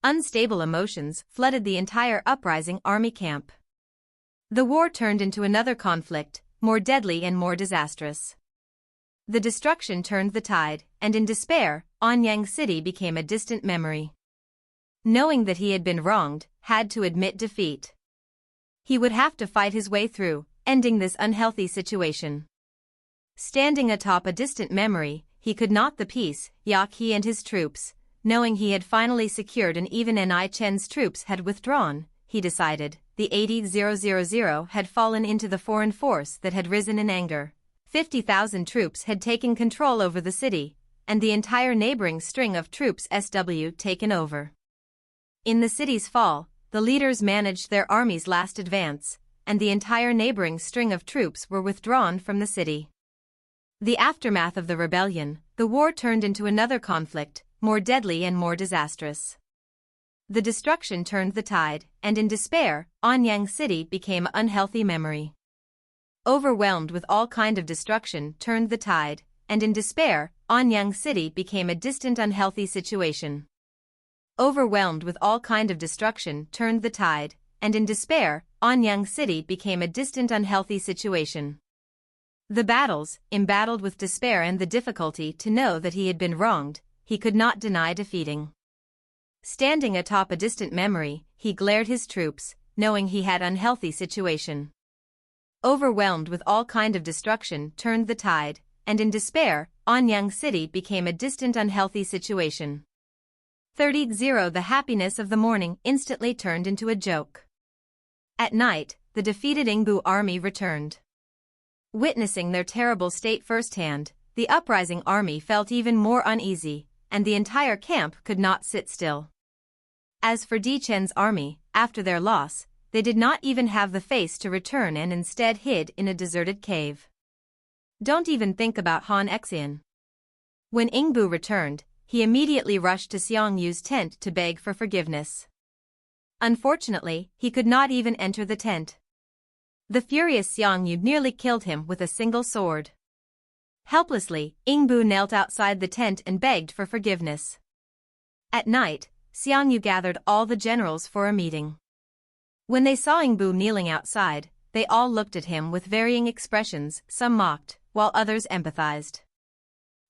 Unstable emotions flooded the entire uprising army camp. The war turned into another conflict, more deadly and more disastrous. The destruction turned the tide, and in despair, Anyang City became a distant memory. Knowing that he had been wronged, had to admit defeat. He would have to fight his way through, ending this unhealthy situation. Standing atop a distant memory, he could not the peace, Yaqi and his troops. Knowing he had finally secured and even Chen's troops had withdrawn, he decided, the 80,000 had fallen into the foreign force that had risen in anger. 50,000 troops had taken control over the city, and the entire neighboring string of troops SW taken over. In the city's fall, the leaders managed their army's last advance, and the entire neighboring string of troops were withdrawn from the city. The aftermath of the rebellion, the war turned into another conflict, more deadly and more disastrous. The destruction turned the tide, and in despair, Anyang City became an unhealthy memory. Overwhelmed with all kind of destruction turned the tide, and in despair, Anyang City became a distant unhealthy situation. Overwhelmed with all kind of destruction turned the tide, and in despair, Anyang City became a distant unhealthy situation. The battles, embattled with despair and the difficulty to know that he had been wronged, he could not deny defeating. Standing atop a distant memory, he glared his troops, knowing he had unhealthy situation. Overwhelmed with all kind of destruction turned the tide, and in despair, Anyang City became a distant unhealthy situation. 30. The happiness of the morning instantly turned into a joke. At night, the defeated Qing Bu army returned. Witnessing their terrible state firsthand, the uprising army felt even more uneasy, and the entire camp could not sit still. As for Chen's army, after their loss, they did not even have the face to return and instead hid in a deserted cave. Don't even think about Han Xian. When Qing Bu returned, he immediately rushed to Xiang Yu's tent to beg for forgiveness. Unfortunately, he could not even enter the tent. The furious Xiang Yu nearly killed him with a single sword. Helplessly, Qing Bu knelt outside the tent and begged for forgiveness. At night, Xiang gathered all the generals for a meeting. When they saw Qing Bu kneeling outside, they all looked at him with varying expressions, some mocked, while others empathized.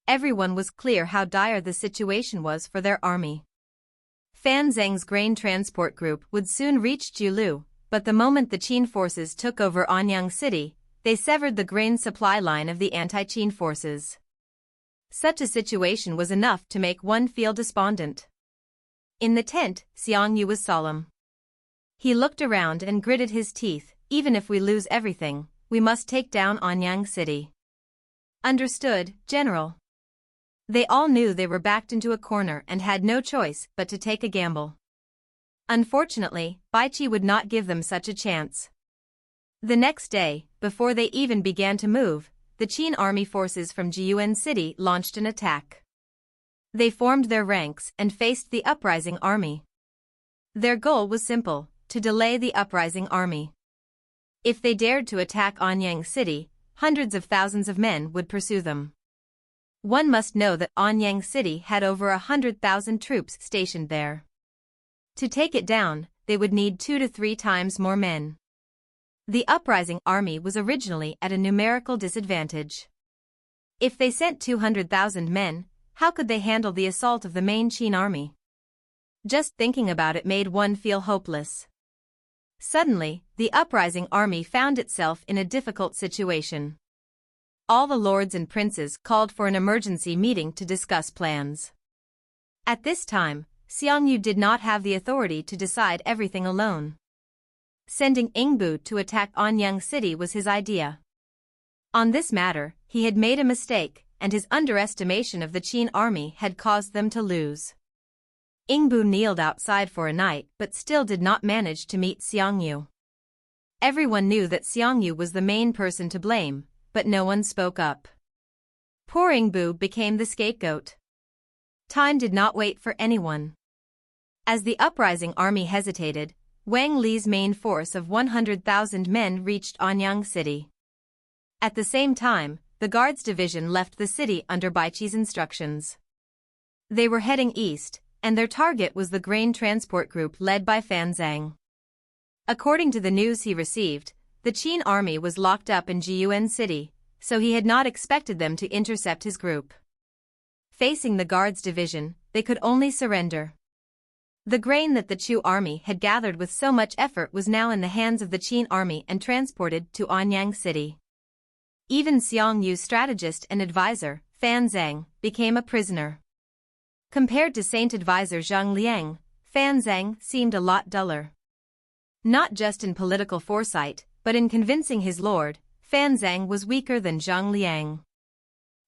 Everyone was clear how dire the situation was for their army. Fan Zheng's grain transport group would soon reach Julu, but the moment the Qin forces took over Anyang City, they severed the grain supply line of the anti-Qin forces. Such a situation was enough to make one feel despondent. In the tent, Xiang was solemn. He looked around and gritted his teeth. Even if we lose everything, we must take down Anyang City. Understood, General. They all knew they were backed into a corner and had no choice but to take a gamble. Unfortunately, Baiqi would not give them such a chance. The next day, before they even began to move, the Qin army forces from Jiuan City launched an attack. They formed their ranks and faced the uprising army. Their goal was simple: to delay the uprising army. If they dared to attack Anyang City, hundreds of thousands of men would pursue them. One must know that Anyang City had over 100,000 troops stationed there. To take it down, they would need 2 to 3 times more men. The uprising army was originally at a numerical disadvantage. If they sent 200,000 men, how could they handle the assault of the main Qin army? Just thinking about it made one feel hopeless. Suddenly, the uprising army found itself in a difficult situation. All the lords and princes called for an emergency meeting to discuss plans. At this time, Xiang did not have the authority to decide everything alone. Sending Qing Bu to attack Anyang City was his idea. On this matter, he had made a mistake, and his underestimation of the Qin army had caused them to lose. Qing Bu kneeled outside for a night but still did not manage to meet Xiang. Everyone knew that Xiang was the main person to blame, but no one spoke up. Poor Qing Bu became the scapegoat. Time did not wait for anyone. As the uprising army hesitated, Wang Li's main force of 100,000 men reached Anyang City. At the same time, the Guards Division left the city under Baiqi's instructions. They were heading east, and their target was the grain transport group led by Fan Zheng. According to the news he received, the Qin army was locked up in Jiuan City, so he had not expected them to intercept his group. Facing the Guards Division, they could only surrender. The grain that the Chu army had gathered with so much effort was now in the hands of the Qin army and transported to Anyang City. Even Xiang strategist and advisor, Fan Zheng, became a prisoner. Compared to Saint Advisor Zhang Liang, Fan Zheng seemed a lot duller. Not just in political foresight, but in convincing his lord, Fan Zheng was weaker than Zhang Liang.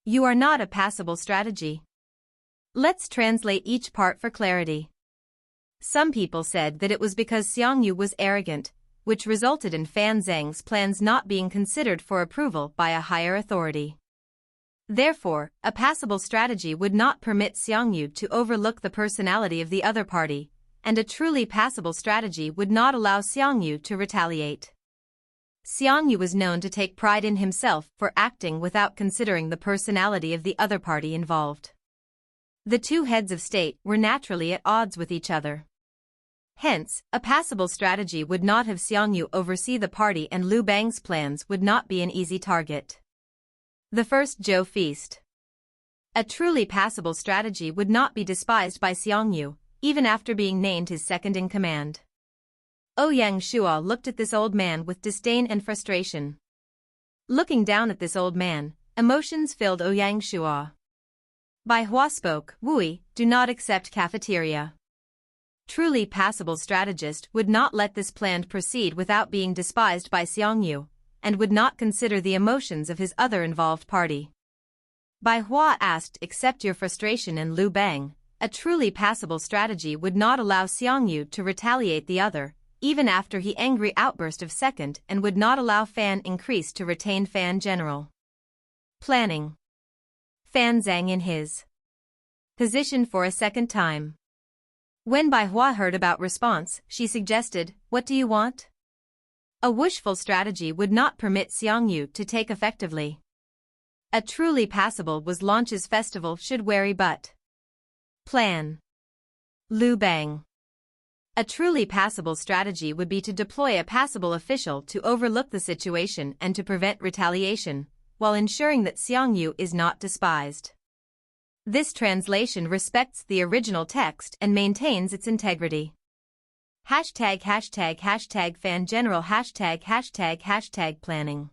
You are not a passable strategy. Let's translate each part for clarity. Some people said that it was because Xiang was arrogant, which resulted in Fan Zheng's plans not being considered for approval by a higher authority. Therefore, a passable strategy would not permit Xiang to overlook the personality of the other party, and a truly passable strategy would not allow Xiang to retaliate. Xiang was known to take pride in himself for acting without considering the personality of the other party involved. The two heads of state were naturally at odds with each other. Hence, a passable strategy would not have Xiang oversee the party, and Liu Bang's plans would not be an easy target. The first Zhou feast. A truly passable strategy would not be despised by Xiang, even after being named his second-in-command. Ouyang Shua looked at this old man with disdain and frustration. Looking down at this old man, emotions filled Ouyang Shua. Baihua spoke, "Wui, do not accept cafeteria." Truly passable strategist would not let this plan proceed without being despised by Xiang, and would not consider the emotions of his other involved party. Baihua asked, "Accept your frustration in Liu Bang." A truly passable strategy would not allow Xiang to retaliate the other, even after he angry outburst of second, and would not allow Fan increase to retain Fan General. Planning. Fan Zheng in his position for a second time. When Baihua heard about response, she suggested, "What do you want?" A wishful strategy would not permit Xiang to take effectively. A truly passable was launches festival should wary but. Plan. Liu Bang. A truly passable strategy would be to deploy a passable official to overlook the situation and to prevent retaliation, while ensuring that Xiang is not despised. This translation respects the original text and maintains its integrity. Hashtag Fan General hashtag planning.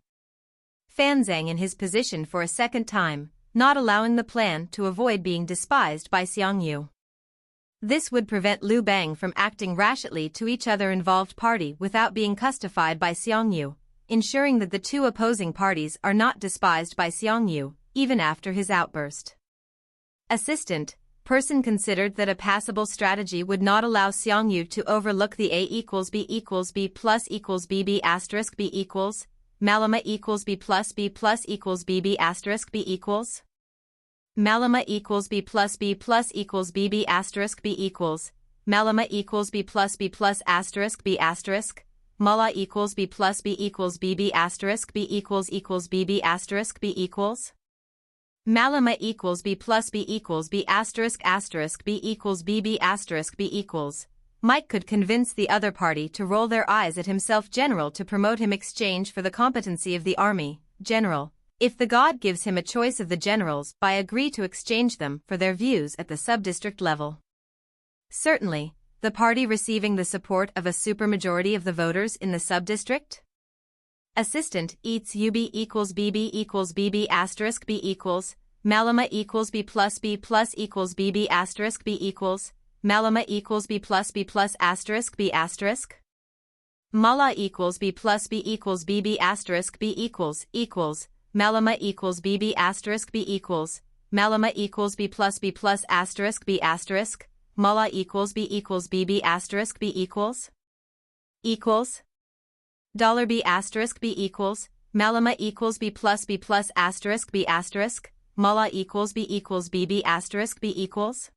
Fan Zeng in his position for a second time, not allowing the plan to avoid being despised by Xiang. This would prevent Liu Bang from acting rashly to each other involved party without being justified by Xiang, ensuring that the two opposing parties are not despised by Xiang, even after his outburst. Assistant, person considered that a passable strategy would not allow Xiang to overlook the A equals B equals B plus equals BB asterisk B equals, Malama equals B plus equals BB asterisk B equals. Malama equals B plus equals BB asterisk B equals, Malama equals B plus asterisk B asterisk, Mala equals B plus B equals BB asterisk B equals BB asterisk B equals. Malama equals B plus B equals B asterisk B equals BB asterisk B equals. Mike could convince the other party to roll their eyes at himself general to promote him exchange for the competency of the army, general. If the god gives him a choice of the generals, by agree to exchange them for their views at the subdistrict level. Certainly, the party receiving the support of a supermajority of the voters in the subdistrict. Assistant eats UB equals BB asterisk B equals, Malama equals B plus equals BB asterisk B equals, Malama equals B plus asterisk B asterisk. Mala equals B plus B equals BB asterisk B equals, Malama equals BB asterisk B equals, Malama equals B plus asterisk B asterisk, Mala equals BB asterisk B equals. $B asterisk B equals, Malama equals B plus asterisk B asterisk, Mala equals BB asterisk B equals.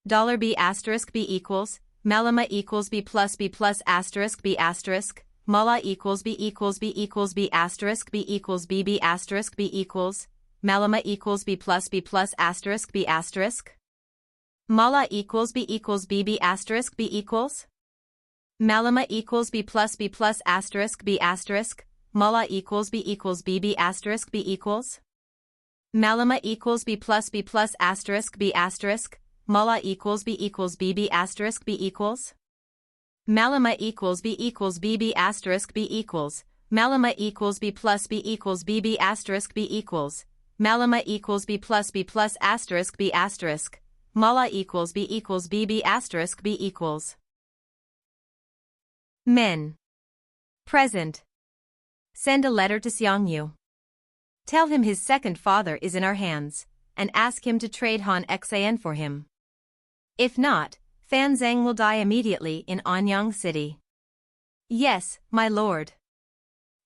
$B asterisk B equals, Malama equals B plus asterisk B asterisk, Mala equals B asterisk B equals BB asterisk B equals, Malama equals B plus asterisk B asterisk. Mala equals BB asterisk B equals. Malama equals B plus asterisk B asterisk, Mala equals BB asterisk B equals. Malama equals B plus asterisk B asterisk, Mala equals BB asterisk B equals. Malama equals BB asterisk B equals, Malama equals B plus BB asterisk B equals, Malama equals B plus asterisk B asterisk, Mala equals BB asterisk B equals. Men. Present. Send a letter to Xiang. Tell him his second father is in our hands, and ask him to trade Han Xan for him. If not, Fan Zeng will die immediately in Anyang City. Yes, my lord.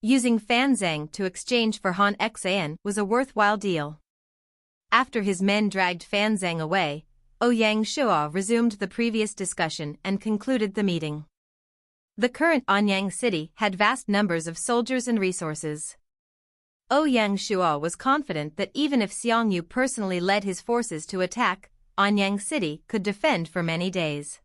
Using Fan Zeng to exchange for Han Xan was a worthwhile deal. After his men dragged Fan Zeng away, Ouyang Shua resumed the previous discussion and concluded the meeting. The current Anyang City had vast numbers of soldiers and resources. Ouyang Shua was confident that even if Xiang personally led his forces to attack, Anyang City could defend for many days.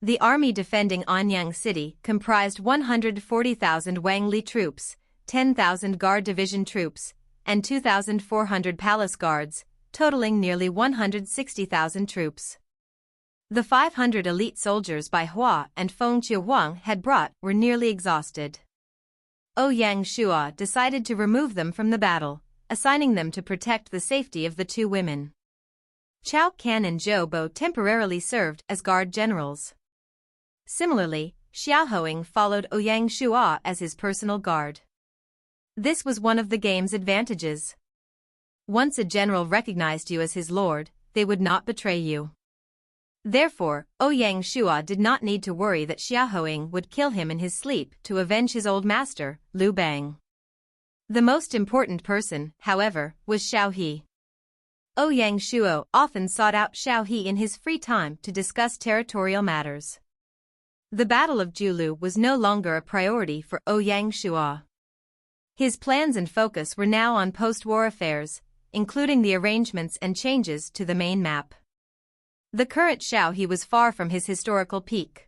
The army defending Anyang City comprised 140,000 Wang Li troops, 10,000 Guard Division troops, and 2,400 palace guards, totaling nearly 160,000 troops. The 500 elite soldiers Bai Hua and Feng Qiuhuang had brought were nearly exhausted. Ouyang Shua decided to remove them from the battle, assigning them to protect the safety of the two women. Chao Can and Zhou Bo temporarily served as guard generals. Similarly, Xiaohoing followed Ouyang Shua as his personal guard. This was one of the game's advantages. Once a general recognized you as his lord, they would not betray you. Therefore, Ouyang Shua did not need to worry that Xiaohoing would kill him in his sleep to avenge his old master, Liu Bang. The most important person, however, was Xiao He. Ouyang Shua often sought out Xiao He in his free time to discuss territorial matters. The Battle of Julu was no longer a priority for Ouyang Shua. His plans and focus were now on post-war affairs, including the arrangements and changes to the main map. The current Xiao he was far from his historical peak.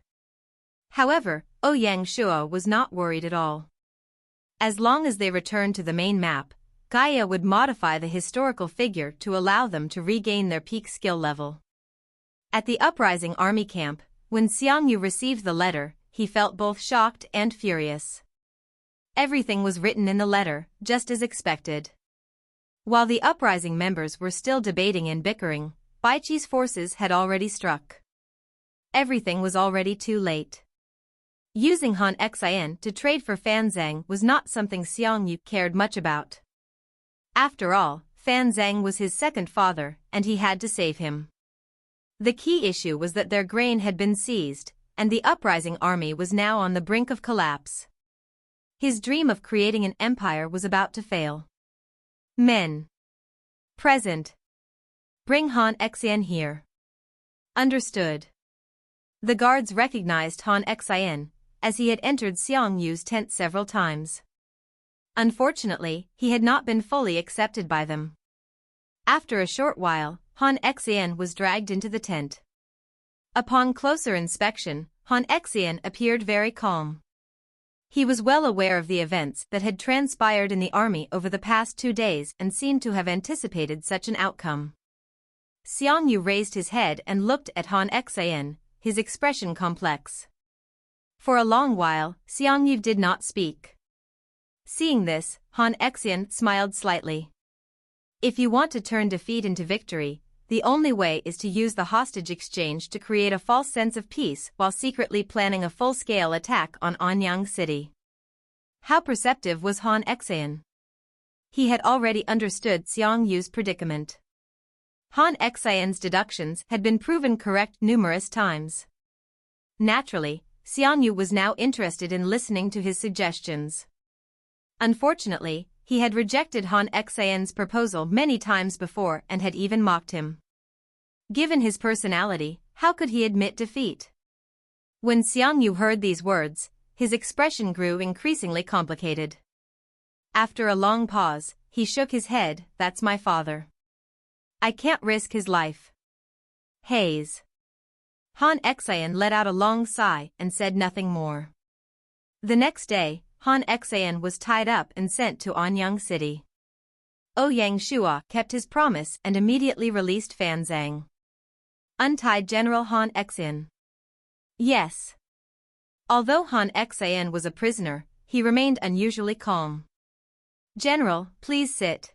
However, Ouyang Shuo was not worried at all. As long as they returned to the main map, Gaia would modify the historical figure to allow them to regain their peak skill level. At the uprising army camp, when Xiang Yu received the letter, he felt both shocked and furious. Everything was written in the letter, just as expected. While the uprising members were still debating and bickering, Baiqi's forces had already struck. Everything was already too late. Using Han Xian to trade for Fan Zhang was not something Xiang Yu cared much about. After all, Fan Zhang was his second father, and he had to save him. The key issue was that their grain had been seized, and the uprising army was now on the brink of collapse. His dream of creating an empire was about to fail. Men. Present. Bring Han Xian here. Understood. The guards recognized Han Xian, as he had entered Xiang Yu's tent several times. Unfortunately, he had not been fully accepted by them. After a short while, Han Xian was dragged into the tent. Upon closer inspection, Han Xian appeared very calm. He was well aware of the events that had transpired in the army over the past 2 days and seemed to have anticipated such an outcome. Xiang Yu raised his head and looked at Han Xian, his expression complex. For a long while, Xiang Yu did not speak. Seeing this, Han Xian smiled slightly. If you want to turn defeat into victory, the only way is to use the hostage exchange to create a false sense of peace while secretly planning a full-scale attack on Anyang City. How perceptive was Han Xian? He had already understood Xiang Yu's predicament. Han Xian's deductions had been proven correct numerous times. Naturally, Xiang Yu was now interested in listening to his suggestions. Unfortunately, he had rejected Han Xian's proposal many times before and had even mocked him. Given his personality, how could he admit defeat? When Xiang Yu heard these words, his expression grew increasingly complicated. After a long pause, he shook his head. That's my father. I can't risk his life. Haze. Han Xian let out a long sigh and said nothing more. The next day, Han Xian was tied up and sent to Anyang City. Ouyang Shuo kept his promise and immediately released Fan Zhang. Untied General Han Xian. Yes. Although Han Xian was a prisoner, he remained unusually calm. General, please sit.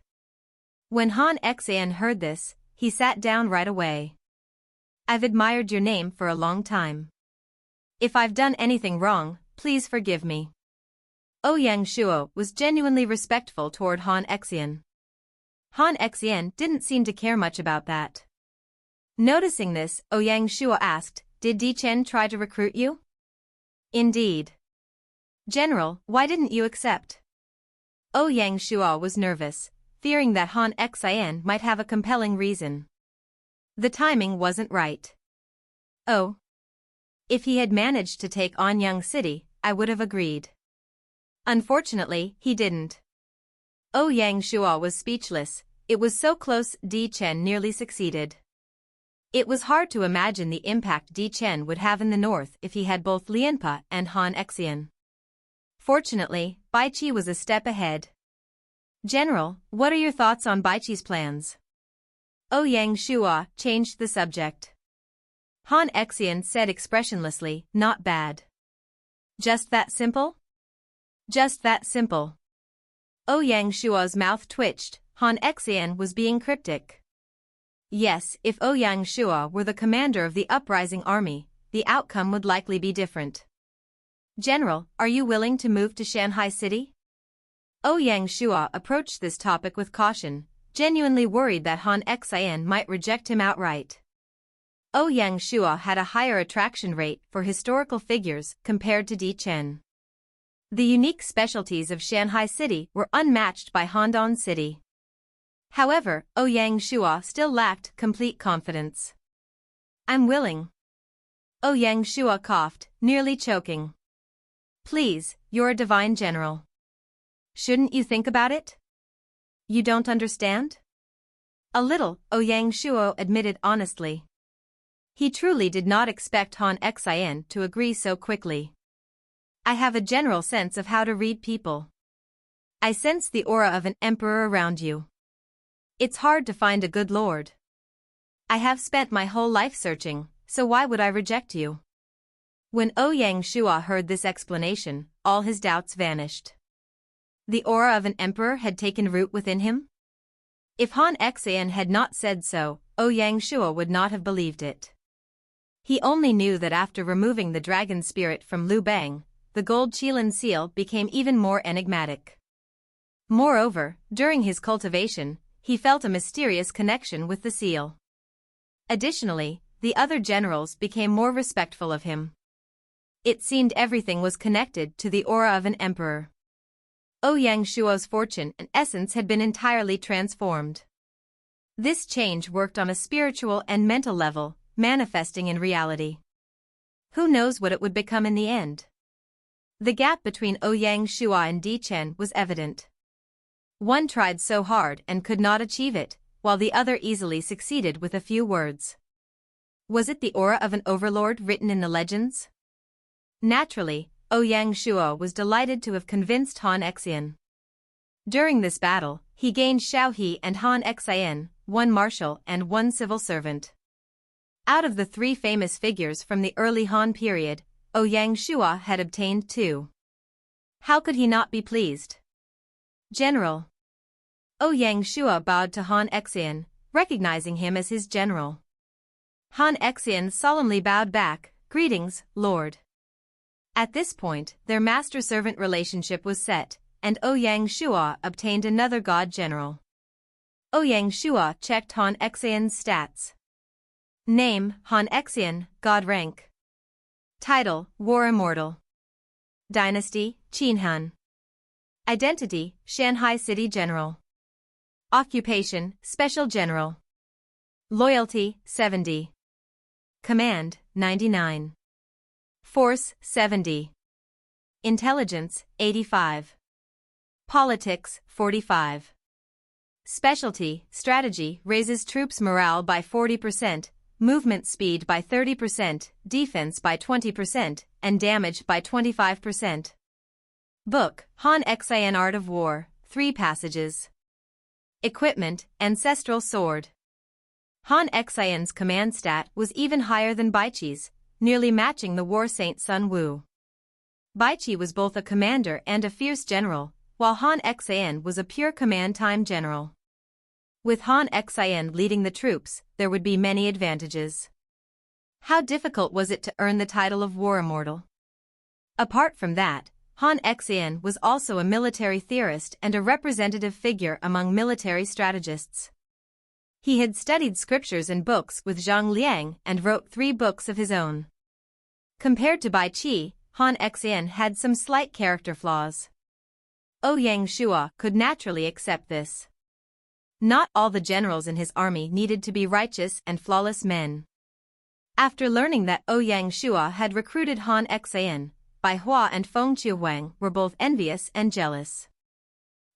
When Han Xian heard this, he sat down right away. I've admired your name for a long time. If I've done anything wrong, please forgive me. Ouyang Shuo was genuinely respectful toward Han Xian. Han Xian didn't seem to care much about that. Noticing this, Ouyang Shuo asked, Did Chen try to recruit you? Indeed. General, why didn't you accept? Ouyang Shuo was nervous, fearing that Han Xian might have a compelling reason. The timing wasn't right. Oh. If he had managed to take Anyang City, I would have agreed. Unfortunately, he didn't. Ouyang Shuo was speechless. It was so close. Chen nearly succeeded. It was hard to imagine the impact Chen would have in the north if he had both Lianpa and Han Xian. Fortunately, Baiqi was a step ahead. General, what are your thoughts on Baiqi's plans? Ouyang Shuo changed the subject. Han Xian said expressionlessly, not bad. Just that simple? Just that simple. Ouyang Shuo's mouth twitched. Han Xian was being cryptic. Yes, if Ouyang Shuo were the commander of the uprising army, the outcome would likely be different. General, are you willing to move to Shanghai City? Ouyang Shuo approached this topic with caution, genuinely worried that Han Xian might reject him outright. Ouyang Shuo had a higher attraction rate for historical figures compared to Chen. The unique specialties of Shanghai City were unmatched by Handan City. However, Ouyang Shuo still lacked complete confidence. I'm willing. Ouyang Shuo coughed, nearly choking. Please, you're a divine general. shouldn't you think about it? You don't understand? A little, Ouyang Shuo admitted honestly. He truly did not expect Han Xian to agree so quickly. I have a general sense of how to read people. I sense the aura of an emperor around you. It's hard to find a good lord. I have spent my whole life searching, so why would I reject you? When Ouyang Shuo heard this explanation, all his doubts vanished. The aura of an emperor had taken root within him? If Han Xian had not said so, Ouyang Shuo would not have believed it. He only knew that after removing the dragon spirit from Liu Bang, the gold Qilin seal became even more enigmatic. Moreover, during his cultivation, he felt a mysterious connection with the seal. Additionally, the other generals became more respectful of him. It seemed everything was connected to the aura of an emperor. Ouyang Shuo's fortune and essence had been entirely transformed. This change worked on a spiritual and mental level, manifesting in reality. Who knows what it would become in the end? The gap between Ouyang Shuo and Chen was evident. One tried so hard and could not achieve it, while the other easily succeeded with a few words. Was it the aura of an overlord written in the legends? Naturally, Ouyang Shuo was delighted to have convinced Han Xian. During this battle, he gained Xiao He and Han Xian, one marshal and one civil servant. Out of the three famous figures from the early Han period, Ouyang Shuo had obtained two. How could he not be pleased? General. Ouyang Shuo bowed to Han Xian, recognizing him as his general. Han Xian solemnly bowed back, "Greetings, Lord." At this point, their master-servant relationship was set, and Ouyang Shuo obtained another god general. Ouyang Shuo checked Han Xian's stats. Name, Han Xian, god rank. Title, War Immortal. Dynasty, Qinhan. Identity, Shanghai City General. Occupation, Special General. Loyalty, 70. Command, 99. Force, 70. Intelligence, 85. Politics, 45. Specialty, Strategy, raises troops' morale by 40%, movement speed by 30%, defense by 20%, and damage by 25%. Book, Han Xian Art of War, 3 passages. Equipment, Ancestral Sword. Han Xian's command stat was even higher than Baiqi's, nearly matching the war saint Sun Wu. Baiqi was both a commander and a fierce general, while Han Xian was a pure command-time general. With Han Xian leading the troops, there would be many advantages. How difficult was it to earn the title of War Immortal? Apart from that, Han Xian was also a military theorist and a representative figure among military strategists. He had studied scriptures and books with Zhang Liang and wrote 3 books of his own. Compared to Baiqi, Han Xian had some slight character flaws. Ouyang Shuo could naturally accept this. Not all the generals in his army needed to be righteous and flawless men. After learning that Ouyang Shuo had recruited Han Xian, Baihua and Shihuang were both envious and jealous.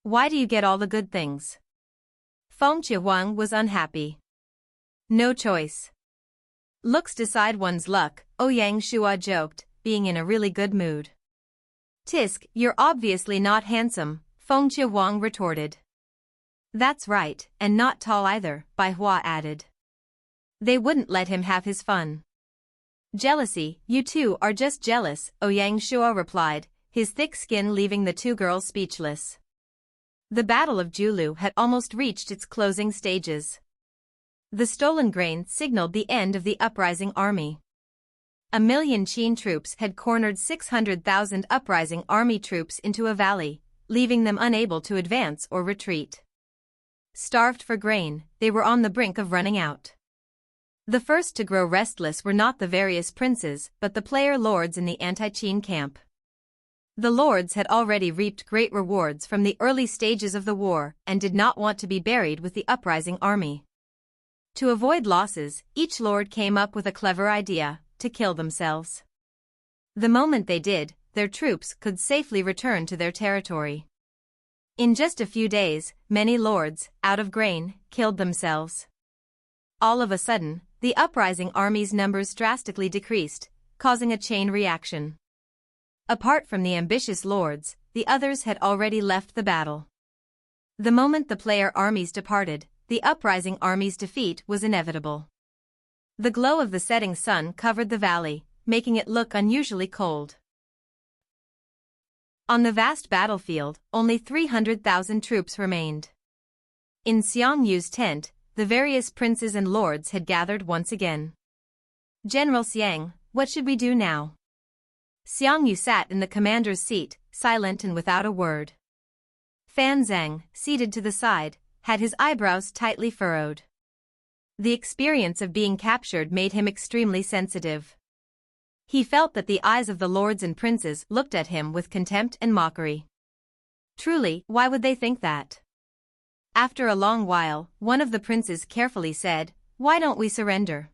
Why do you get all the good things? Shihuang was unhappy. No choice. Looks decide one's luck, Ouyang Shuo joked, being in a really good mood. Tisk, you're obviously not handsome, Shihuang retorted. That's right, and not tall either, Baihua added. They wouldn't let him have his fun. Jealousy, you two are just jealous, Ouyang Shuo replied, his thick skin leaving the 2 girls speechless. The Battle of Julu had almost reached its closing stages. The stolen grain signaled the end of the uprising army. 1 million Qin troops had cornered 600,000 uprising army troops into a valley, leaving them unable to advance or retreat. Starved for grain, they were on the brink of running out. The first to grow restless were not the various princes but the player lords in the anti-Qin camp. The lords had already reaped great rewards from the early stages of the war and did not want to be buried with the uprising army. To avoid losses, each lord came up with a clever idea: to kill themselves. The moment they did, their troops could safely return to their territory. In just a few days, many lords, out of grain, killed themselves. All of a sudden, the uprising army's numbers drastically decreased, causing a chain reaction. Apart from the ambitious lords, the others had already left the battle. The moment the player armies departed, the uprising army's defeat was inevitable. The glow of the setting sun covered the valley, making it look unusually cold. On the vast battlefield, only 300,000 troops remained. In Xiang Yu's tent, the various princes and lords had gathered once again. General Xiang, what should we do now? Xiang Yu sat in the commander's seat, silent and without a word. Fan Zeng, seated to the side, had his eyebrows tightly furrowed. The experience of being captured made him extremely sensitive. He felt that the eyes of the lords and princes looked at him with contempt and mockery. Truly, why would they think that? After a long while, one of the princes carefully said, "Why don't we surrender?"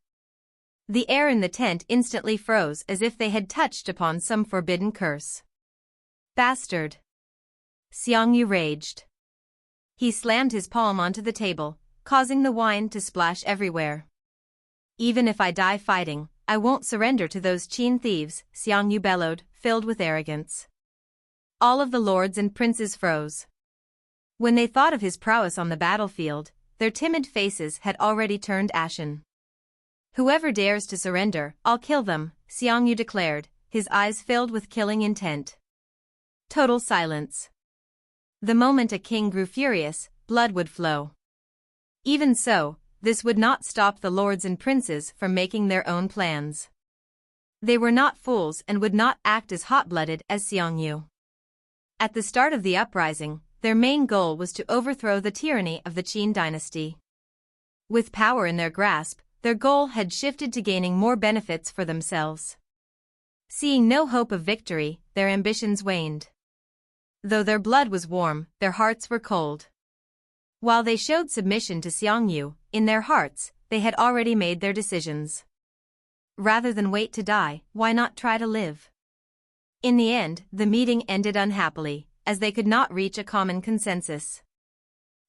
The air in the tent instantly froze as if they had touched upon some forbidden curse. Bastard! Xiang Yu raged. He slammed his palm onto the table, causing the wine to splash everywhere. Even if I die fighting, I won't surrender to those Qin thieves, Xiang Yu bellowed, filled with arrogance. All of the lords and princes froze. When they thought of his prowess on the battlefield, their timid faces had already turned ashen. Whoever dares to surrender, I'll kill them, Xiang Yu declared, his eyes filled with killing intent. Total silence. The moment a king grew furious, blood would flow. Even so, this would not stop the lords and princes from making their own plans. They were not fools and would not act as hot-blooded as Xiang Yu. At the start of the uprising, their main goal was to overthrow the tyranny of the Qin dynasty. With power in their grasp, their goal had shifted to gaining more benefits for themselves. Seeing no hope of victory, their ambitions waned. Though their blood was warm, their hearts were cold. While they showed submission to Xiang Yu, in their hearts, they had already made their decisions. Rather than wait to die, why not try to live? In the end, the meeting ended unhappily, as they could not reach a common consensus.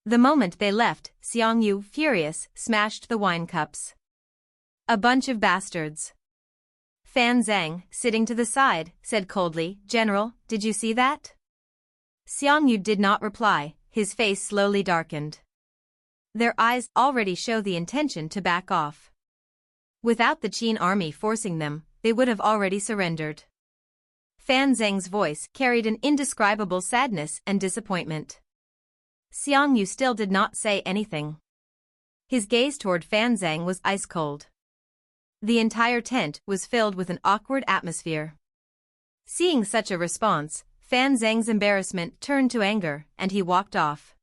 The moment they left, Xiang Yu, furious, smashed the wine cups. A bunch of bastards. Fan Zeng, sitting to the side, said coldly, "General, did you see that?" Xiang Yu did not reply, his face slowly darkened. Their eyes already show the intention to back off. Without the Qin army forcing them, they would have already surrendered. Fan Zeng's voice carried an indescribable sadness and disappointment. Xiang Yu still did not say anything. His gaze toward Fan Zeng was ice-cold. The entire tent was filled with an awkward atmosphere. Seeing such a response, Fan Zeng's embarrassment turned to anger, and he walked off.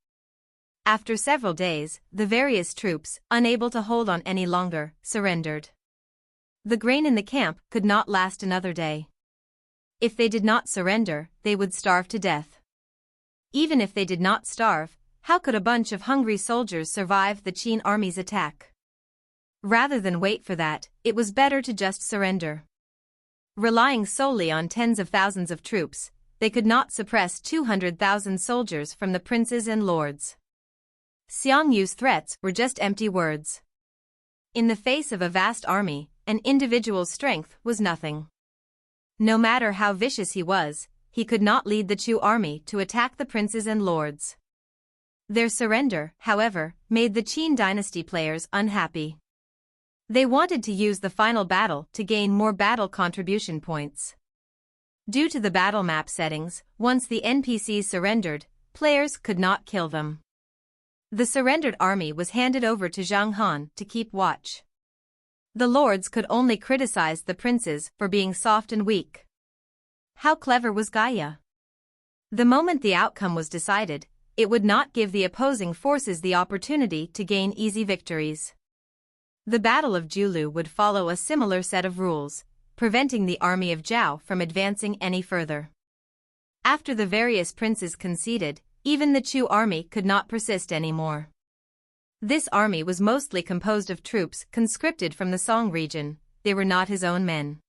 After several days, the various troops, unable to hold on any longer, surrendered. The grain in the camp could not last another day. If they did not surrender, they would starve to death. Even if they did not starve, how could a bunch of hungry soldiers survive the Qin army's attack? Rather than wait for that, it was better to just surrender. Relying solely on tens of thousands of troops, they could not suppress 200,000 soldiers from the princes and lords. Xiang Yu's threats were just empty words. In the face of a vast army, an individual's strength was nothing. No matter how vicious he could not lead the Chu army to attack the princes and lords. Their surrender, however, made the Qin dynasty players unhappy. They wanted to use the final battle to gain more battle contribution points. Due to the battle map settings, once the NPCs surrendered, players could not kill them. The surrendered army was handed over to Zhang Han to keep watch. The lords could only criticize the princes for being soft and weak. How clever was Gaia? The moment the outcome was decided, it would not give the opposing forces the opportunity to gain easy victories. The Battle of Julu would follow a similar set of rules, preventing the army of Zhao from advancing any further. After the various princes conceded, even the Chu army could not persist anymore. This army was mostly composed of troops conscripted from the Song region, they were not his own men.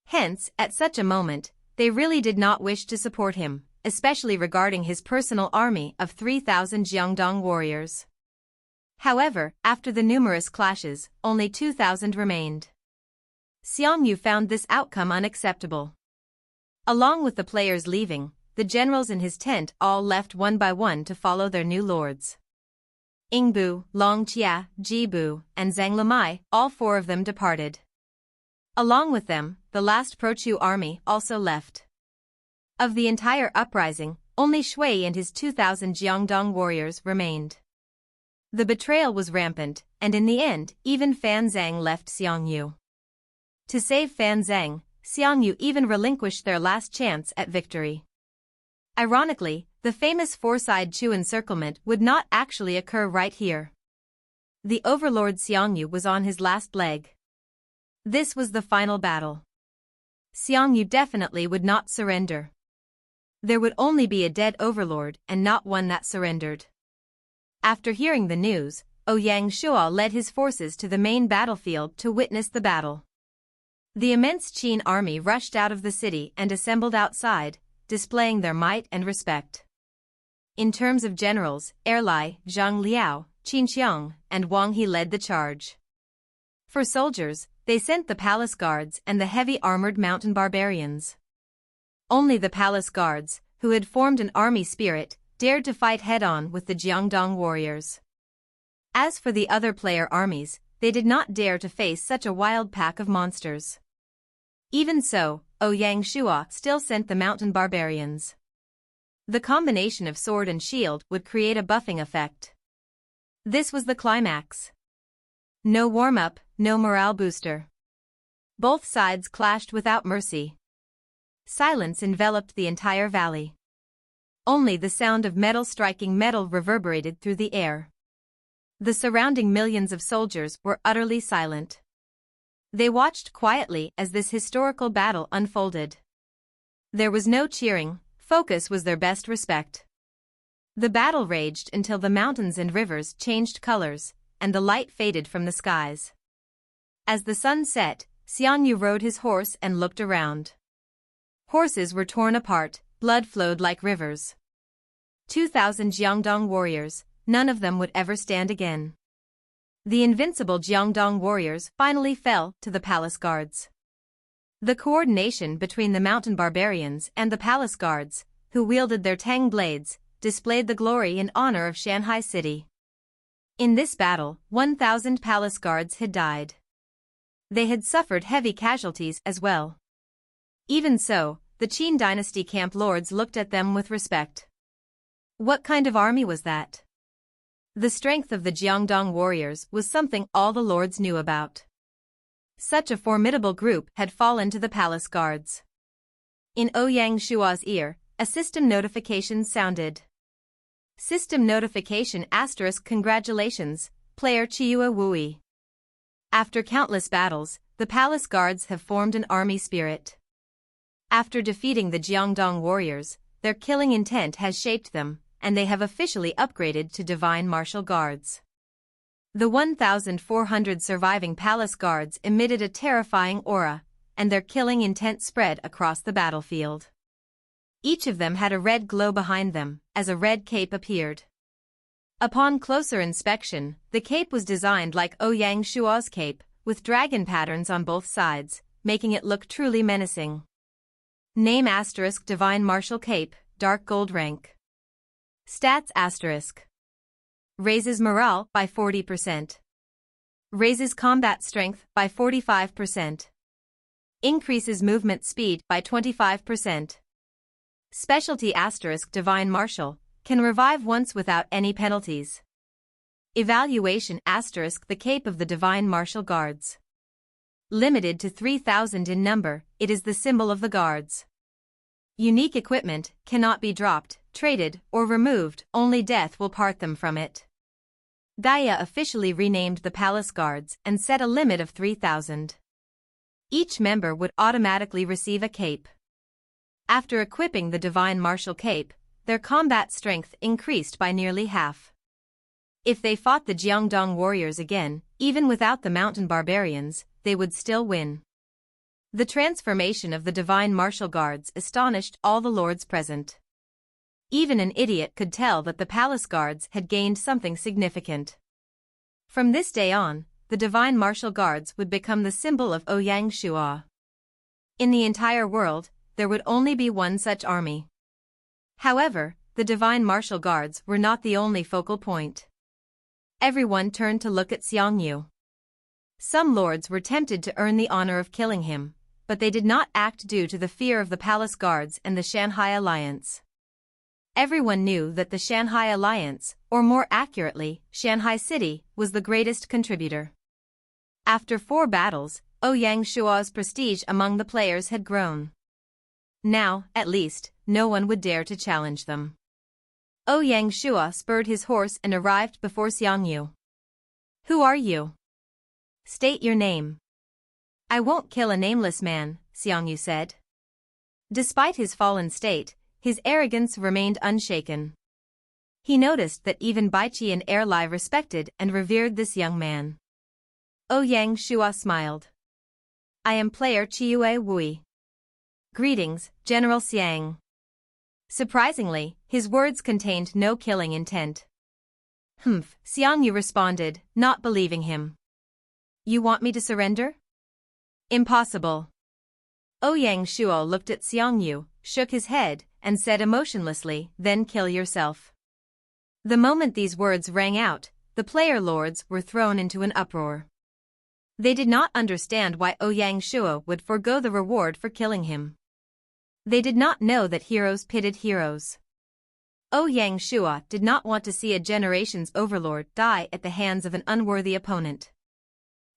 Hence, at such a moment, they really did not wish to support him, especially regarding his personal army of 3,000 Jiangdong warriors. However, after the numerous clashes, only 2,000 remained. Xiang Yu found this outcome unacceptable. Along with the players leaving, the generals in his tent all left one by one to follow their new lords. Qing Bu, Long Jia, Ji Bu, and Zeng Lemai, all four of them departed. Along with them, the last Pro-Chu army also left. Of the entire uprising, only Shui and his 2,000 Jiangdong warriors remained. The betrayal was rampant, and in the end, even Fan Zhang left Xiang Yu. To save Fan Zhang, Xiang Yu even relinquished their last chance at victory. Ironically, the famous four-side Chu encirclement would not actually occur right here. The Overlord Xiang Yu was on his last leg. This was the final battle. Xiang Yu definitely would not surrender. There would only be a dead Overlord and not one that surrendered. After hearing the news, Ouyang Shuo led his forces to the main battlefield to witness the battle. The immense Qin army rushed out of the city and assembled outside, displaying their might and respect. In terms of generals, Erlai, Zhang Liao, Qin Xiang, and Wang He led the charge. For soldiers, they sent the palace guards and the heavy armored mountain barbarians. Only the palace guards, who had formed an army spirit, dared to fight head-on with the Jiangdong warriors. As for the other player armies, they did not dare to face such a wild pack of monsters. Even so, Ouyang Shuo still sent the mountain barbarians. The combination of sword and shield would create a buffing effect. This was the climax. No warm-up, no morale booster. Both sides clashed without mercy. Silence enveloped the entire valley. Only the sound of metal striking metal reverberated through the air. The surrounding millions of soldiers were utterly silent. They watched quietly as this historical battle unfolded. There was no cheering, focus was their best respect. The battle raged until the mountains and rivers changed colors, and the light faded from the skies. As the sun set, Xiang Yu rode his horse and looked around. Horses were torn apart, blood flowed like rivers. 2,000 Jiangdong warriors, none of them would ever stand again. The invincible Jiangdong warriors finally fell to the palace guards. The coordination between the mountain barbarians and the palace guards, who wielded their tang blades, displayed the glory and honor of Shanghai City. In this battle, 1,000 palace guards had died. They had suffered heavy casualties as well. Even so, the Qin dynasty camp lords looked at them with respect. What kind of army was that? The strength of the Jiangdong warriors was something all the lords knew about. Such a formidable group had fallen to the palace guards. In Ouyang Shuo's ear, a system notification sounded. System notification * congratulations, player Chiyu Wui. After countless battles, the palace guards have formed an army spirit. After defeating the Jiangdong warriors, their killing intent has shaped them, and they have officially upgraded to divine martial guards. The 1,400 surviving palace guards emitted a terrifying aura, and their killing intent spread across the battlefield. Each of them had a red glow behind them, as a red cape appeared. Upon closer inspection, the cape was designed like Ouyang Shuo's cape, with dragon patterns on both sides, making it look truly menacing. Name * Divine Martial Cape, Dark Gold Rank. Stats * Raises morale by 40%. Raises combat strength by 45%. Increases movement speed by 25%. Specialty * Divine Martial, can revive once without any penalties. Evaluation * The Cape of the Divine Martial Guards. Limited to 3,000 in number, it is the symbol of the guards. Unique equipment cannot be dropped, traded, or removed, only death will part them from it. Gaia officially renamed the palace guards and set a limit of 3,000. Each member would automatically receive a cape. After equipping the Divine Martial Cape, their combat strength increased by nearly half. If they fought the Jiangdong warriors again, even without the mountain barbarians, they would still win. The transformation of the Divine Martial Guards astonished all the lords present. Even an idiot could tell that the palace guards had gained something significant. From this day on, the divine martial guards would become the symbol of Ouyang Shua. In the entire world, there would only be one such army. However, the divine martial guards were not the only focal point. Everyone turned to look at Xiang Yu. Some lords were tempted to earn the honor of killing him, but they did not act due to the fear of the palace guards and the Shanghai alliance. Everyone knew that the Shanghai alliance, or more accurately, Shanghai City, was the greatest contributor. After 4 battles, Ouyang Shua's prestige among the players had grown. Now, at least, no one would dare to challenge them. Ouyang Shua spurred his horse and arrived before Xiang Yu. "Who are you? State your name." "I won't kill a nameless man," Xiang Yu said. Despite his fallen state, his arrogance remained unshaken. He noticed that even Baiqi and Erlai respected and revered this young man. Ouyang Shua smiled. "I am player Chiue Wui. Greetings, General Xiang." Surprisingly, his words contained no killing intent. "Humph," Xiang Yu responded, not believing him. "You want me to surrender?" "Impossible." Ouyang Shua looked at Xiang Yu, shook his head, and said emotionlessly, "Then kill yourself." The moment these words rang out, the player lords were thrown into an uproar. They did not understand why Ouyang Shua would forego the reward for killing him. They did not know that heroes pitted heroes. Ouyang Shua did not want to see a generation's overlord die at the hands of an unworthy opponent.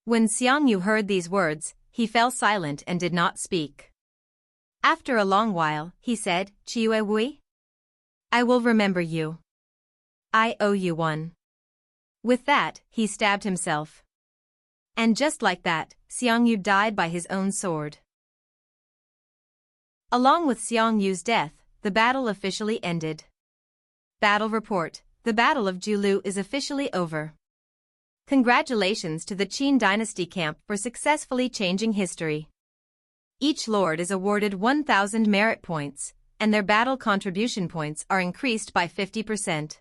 When Xiang Yu heard these words, he fell silent and did not speak. After a long while, he said, "Chiue Wui? I will remember you. I owe you one." With that, he stabbed himself. And just like that, Xiang Yu died by his own sword. Along with Xiang Yu's death, the battle officially ended. Battle report: the Battle of Julu is officially over. Congratulations to the Qin dynasty camp for successfully changing history. Each lord is awarded 1,000 merit points, and their battle contribution points are increased by 50%.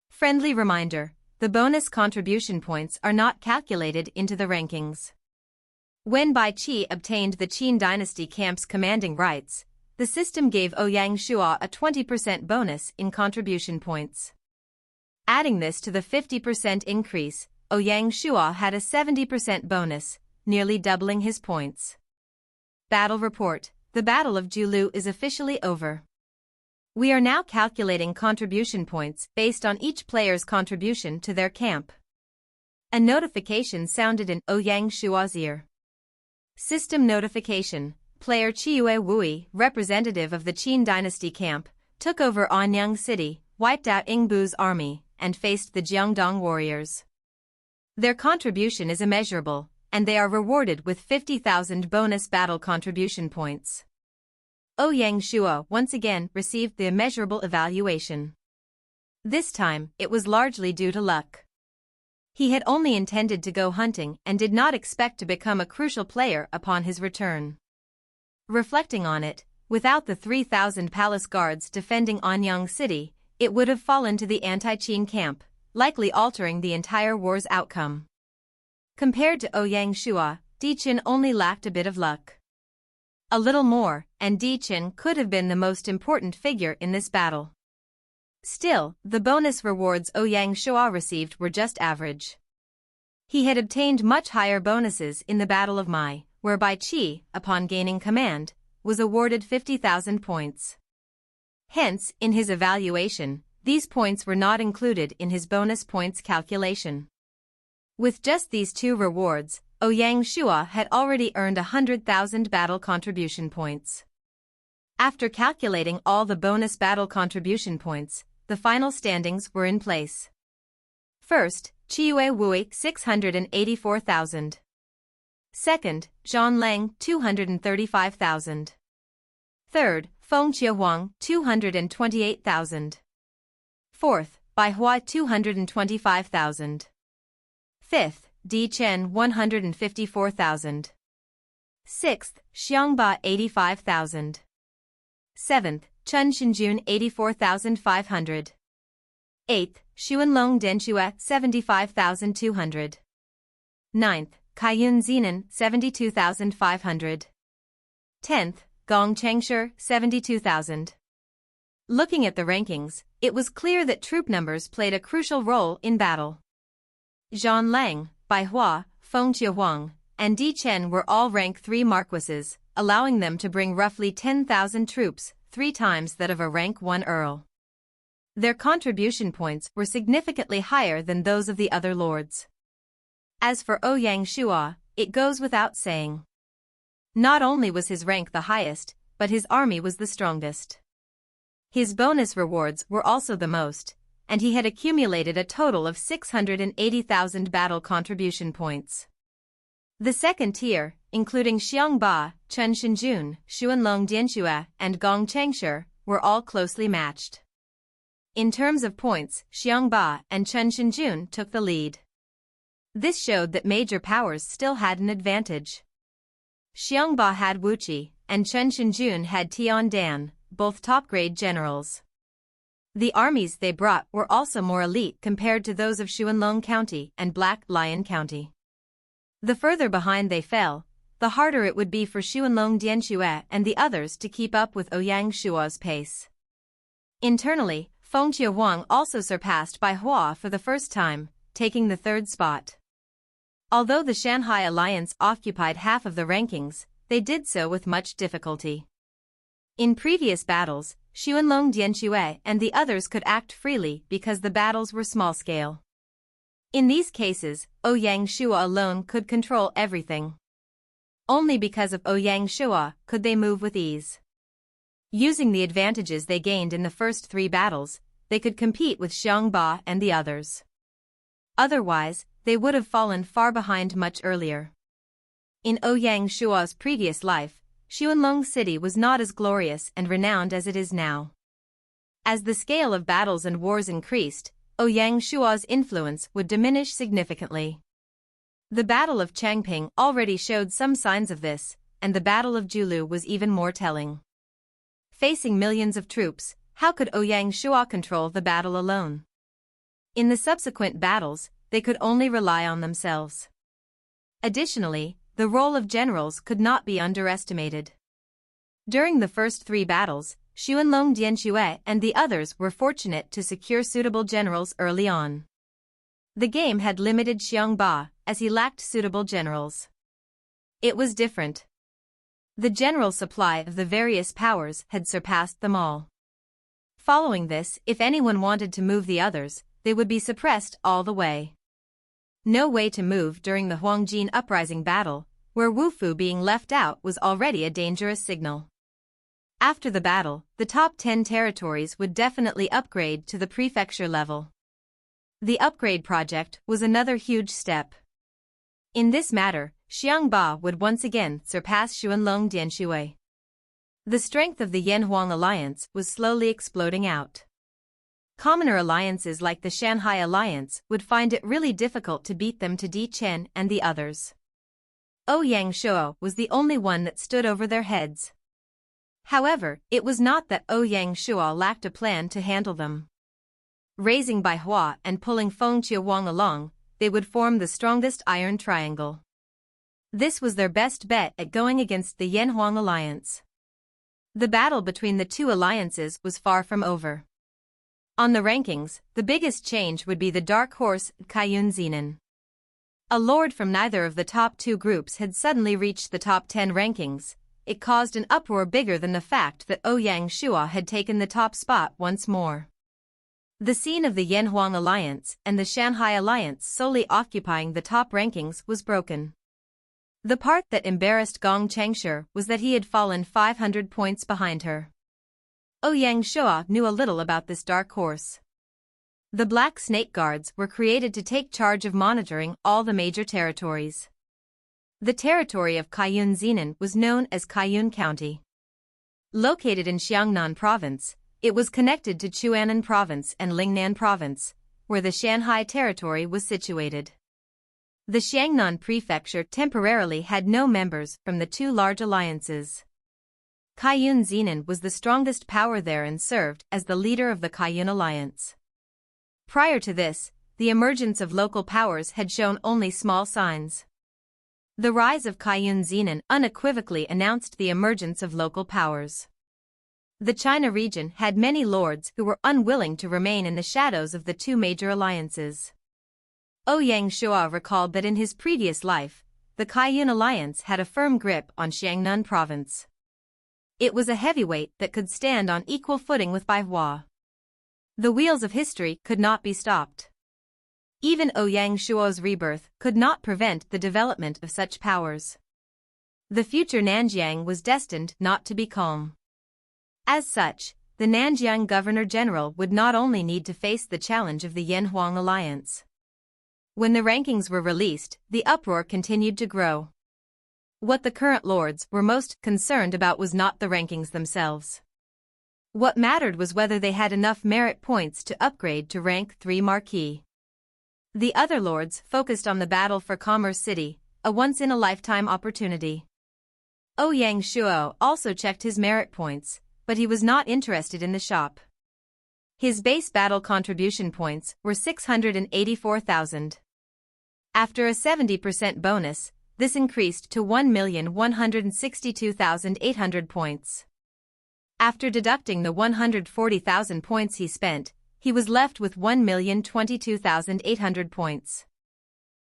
Friendly reminder: the bonus contribution points are not calculated into the rankings. When Baiqi obtained the Qin dynasty camp's commanding rights, the system gave Ouyang Shua a 20% bonus in contribution points. Adding this to the 50% increase, Ouyang Shua had a 70% bonus, nearly doubling his points. Battle report: the Battle of Julu is officially over. We are now calculating contribution points based on each player's contribution to their camp. A notification sounded in Ouyang Shua's ear. System notification: player Chiue Wui, representative of the Qin dynasty camp, took over Anyang City, wiped out Qing Bu's army, and faced the Jiangdong warriors. Their contribution is immeasurable, and they are rewarded with 50,000 bonus battle contribution points. Ouyang Shua once again received the immeasurable evaluation. This time, it was largely due to luck. He had only intended to go hunting and did not expect to become a crucial player upon his return. Reflecting on it, without the 3,000 palace guards defending Anyang City, it would have fallen to the anti-Qin camp, likely altering the entire war's outcome. Compared to Ouyang Shua, Di Qin only lacked a bit of luck. A little more, and Di Qin could have been the most important figure in this battle. Still, the bonus rewards Ouyang Shua received were just average. He had obtained much higher bonuses in the Battle of Mai, where Baiqi, upon gaining command, was awarded 50,000 points. Hence, in his evaluation, these points were not included in his bonus points calculation. With just these 2 rewards, Ouyang Shua had already earned 100,000 battle contribution points. After calculating all the bonus battle contribution points, the final standings were in place. First, Chiue Wui 684,000. Second, Zhang Lang 235,000. Third, Feng Shihuang 228,000. Fourth, Baihua 225,000. Fifth, Di Chen 154,000. Sixth, Xiangba 85,000. Seventh, Chen Shinjun 84,500. 8th, Xuanlong Denshue 75,200. 9th, Kaiyun Zenan 72,500. 10th, Gong Chengshi 72,000. Looking at the rankings, it was clear that troop numbers played a crucial role in battle. Zhang Lang, Bai Hua, Feng Qiuhuang, and Di Chen were all rank 3 marquises, allowing them to bring roughly 10,000 troops, 3 times that of a rank 1 earl. Their contribution points were significantly higher than those of the other lords. As for Ouyang Shua, it goes without saying. Not only was his rank the highest, but his army was the strongest. His bonus rewards were also the most, and he had accumulated a total of 680,000 battle contribution points. The second tier, including Xiang Ba, Chen Shinjun, Xuanlong Dianxue, and Gong Chengshi, were all closely matched. In terms of points, Xiang Ba and Chen Shinjun took the lead. This showed that major powers still had an advantage. Xiang Ba had Wuqi, and Chen Shinjun had Tian Dan, both top-grade generals. The armies they brought were also more elite compared to those of Xuanlong County and Black Lion County. The further behind they fell, the harder it would be for Xuanlong Dianxue and the others to keep up with Ouyang Shua's pace. Internally, Feng Qiuhuang also surpassed Bai Hua for the first time, taking the 3rd spot. Although the Shanghai Alliance occupied half of the rankings, they did so with much difficulty. In previous battles, Xuanlong Dianxue and the others could act freely because the battles were small-scale. In these cases, Ouyang Shua alone could control everything. Only because of Ouyang Shua could they move with ease. Using the advantages they gained in the first 3 battles, they could compete with Xiang Ba and the others. Otherwise, they would have fallen far behind much earlier. In Ouyang Shua's previous life, Xuanlong City was not as glorious and renowned as it is now. As the scale of battles and wars increased, Ouyang Shua's influence would diminish significantly. The Battle of Changping already showed some signs of this, and the Battle of Julu was even more telling. Facing millions of troops, how could Ouyang Shua control the battle alone? In the subsequent battles, they could only rely on themselves. Additionally, the role of generals could not be underestimated. During the first 3 battles, Xuanlong Dianxue and the others were fortunate to secure suitable generals early on. The game had limited Xiang Ba, as he lacked suitable generals. It was different. The general supply of the various powers had surpassed them all. Following this, if anyone wanted to move the others, they would be suppressed all the way. No way to move during the Huangjin Uprising battle, where Wufu being left out was already a dangerous signal. After the battle, the top 10 territories would definitely upgrade to the prefecture level. The upgrade project was another huge step. In this matter, Xiang Ba would once again surpass Xuanlong Dianxue. The strength of the Yanhuang alliance was slowly exploding out. Commoner alliances like the Shanghai Alliance would find it really difficult to beat them to Di Chen and the others. Ouyang Shua was the only one that stood over their heads. However, it was not that Ouyang Shua lacked a plan to handle them. Raising Bai Hua and pulling Feng Qiuhuang along, they would form the strongest iron triangle. This was their best bet at going against the Yanhuang alliance. The battle between the 2 alliances was far from over. On the rankings, the biggest change would be the dark horse Kaiyun Zenan. A lord from neither of the top 2 groups had suddenly reached the top 10 rankings. It caused an uproar bigger than the fact that Ouyang Shua had taken the top spot once more. The scene of the Yanhuang alliance and the Shanghai alliance solely occupying the top rankings was broken. The part that embarrassed Gong Chengshi was that he had fallen 500 points behind her. Ouyang Shua knew a little about this dark horse. The Black Snake Guards were created to take charge of monitoring all the major territories. The territory of Kaiyun Zenan was known as Kaiyun County. Located in Xiangnan Province, it was connected to Chuanan Province and Lingnan Province, where the Shanghai territory was situated. The Xiangnan Prefecture temporarily had no members from the 2 large alliances. Kaiyun Zenan was the strongest power there and served as the leader of the Kaiyun alliance. Prior to this, the emergence of local powers had shown only small signs. The rise of Kaiyun Zenan unequivocally announced the emergence of local powers. The China region had many lords who were unwilling to remain in the shadows of the two major alliances. Ouyang Shua recalled that in his previous life, the Kaiyun alliance had a firm grip on Xiangnan province. It was a heavyweight that could stand on equal footing with Baihua. The wheels of history could not be stopped. Even Ouyang Shuo's rebirth could not prevent the development of such powers. The future Nanjiang was destined not to be calm. As such, the Nanjiang Governor-General would not only need to face the challenge of the Yanhuang alliance. When the rankings were released, the uproar continued to grow. What the current lords were most concerned about was not the rankings themselves. What mattered was whether they had enough merit points to upgrade to rank 3 Marquis. The other lords focused on the battle for Commerce City, a once-in-a-lifetime opportunity. Ouyang Shuo also checked his merit points, but he was not interested in the shop. His base battle contribution points were 684,000. After a 70% bonus, this increased to 1,162,800 points. After deducting the 140,000 points he spent, he was left with 1,022,800 points.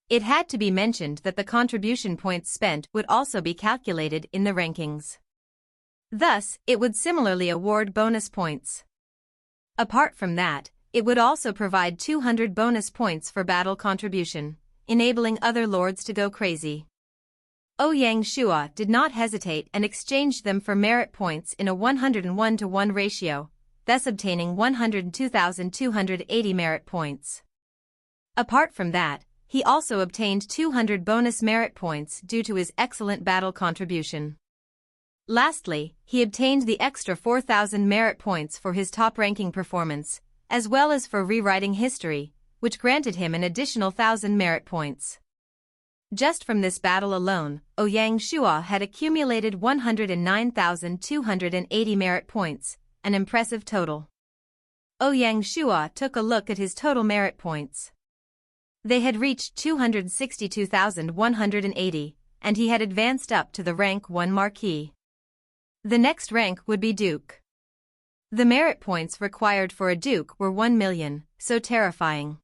It had to be mentioned that the contribution points spent would also be calculated in the rankings. Thus, it would similarly award bonus points. Apart from that, it would also provide 200 bonus points for battle contribution, enabling other lords to go crazy. Ouyang Shua did not hesitate and exchanged them for merit points in a 101-to-1 ratio, thus obtaining 102,280 merit points. Apart from that, he also obtained 200 bonus merit points due to his excellent battle contribution. Lastly, he obtained the extra 4,000 merit points for his top-ranking performance, as well as for rewriting history, which granted him an additional 1,000 merit points. Just from this battle alone, Ouyang Shua had accumulated 109,280 merit points, an impressive total. Ouyang Shua took a look at his total merit points. They had reached 262,180, and he had advanced up to the rank 1 Marquis. The next rank would be Duke. The merit points required for a Duke were 1 million, so terrifying.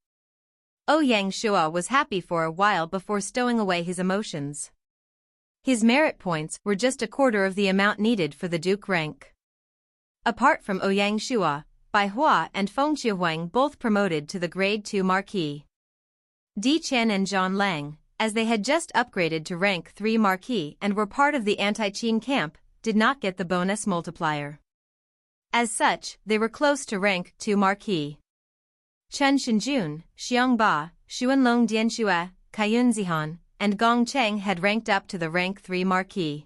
Ouyang Shua was happy for a while before stowing away his emotions. His merit points were just a quarter of the amount needed for the Duke rank. Apart from Ouyang Shua, Baihua and Feng Shihuang both promoted to the grade 2 Marquis. Di Chen and Zhang Lang, as they had just upgraded to rank 3 Marquis and were part of the anti-Qin camp, did not get the bonus multiplier. As such, they were close to rank 2 Marquis. Chen Shinjun, Xiang Ba, Xuanlong Dianxue, Kaiyun Zihan, and Gong Cheng had ranked up to the rank 3 Marquis.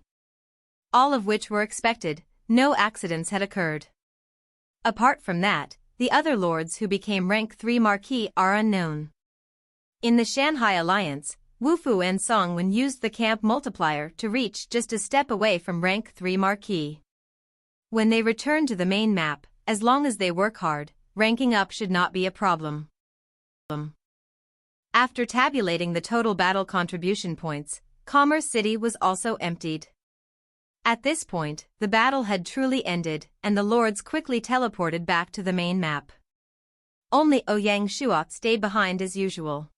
All of which were expected, no accidents had occurred. Apart from that, the other lords who became rank 3 Marquis are unknown. In the Shanghai Alliance, Wufu and Songwen used the camp multiplier to reach just a step away from rank 3 Marquis. When they return to the main map, as long as they work hard, ranking up should not be a problem. After tabulating the total battle contribution points, Commerce City was also emptied. At this point, the battle had truly ended, and the lords quickly teleported back to the main map. Only Ouyang Shua stayed behind as usual.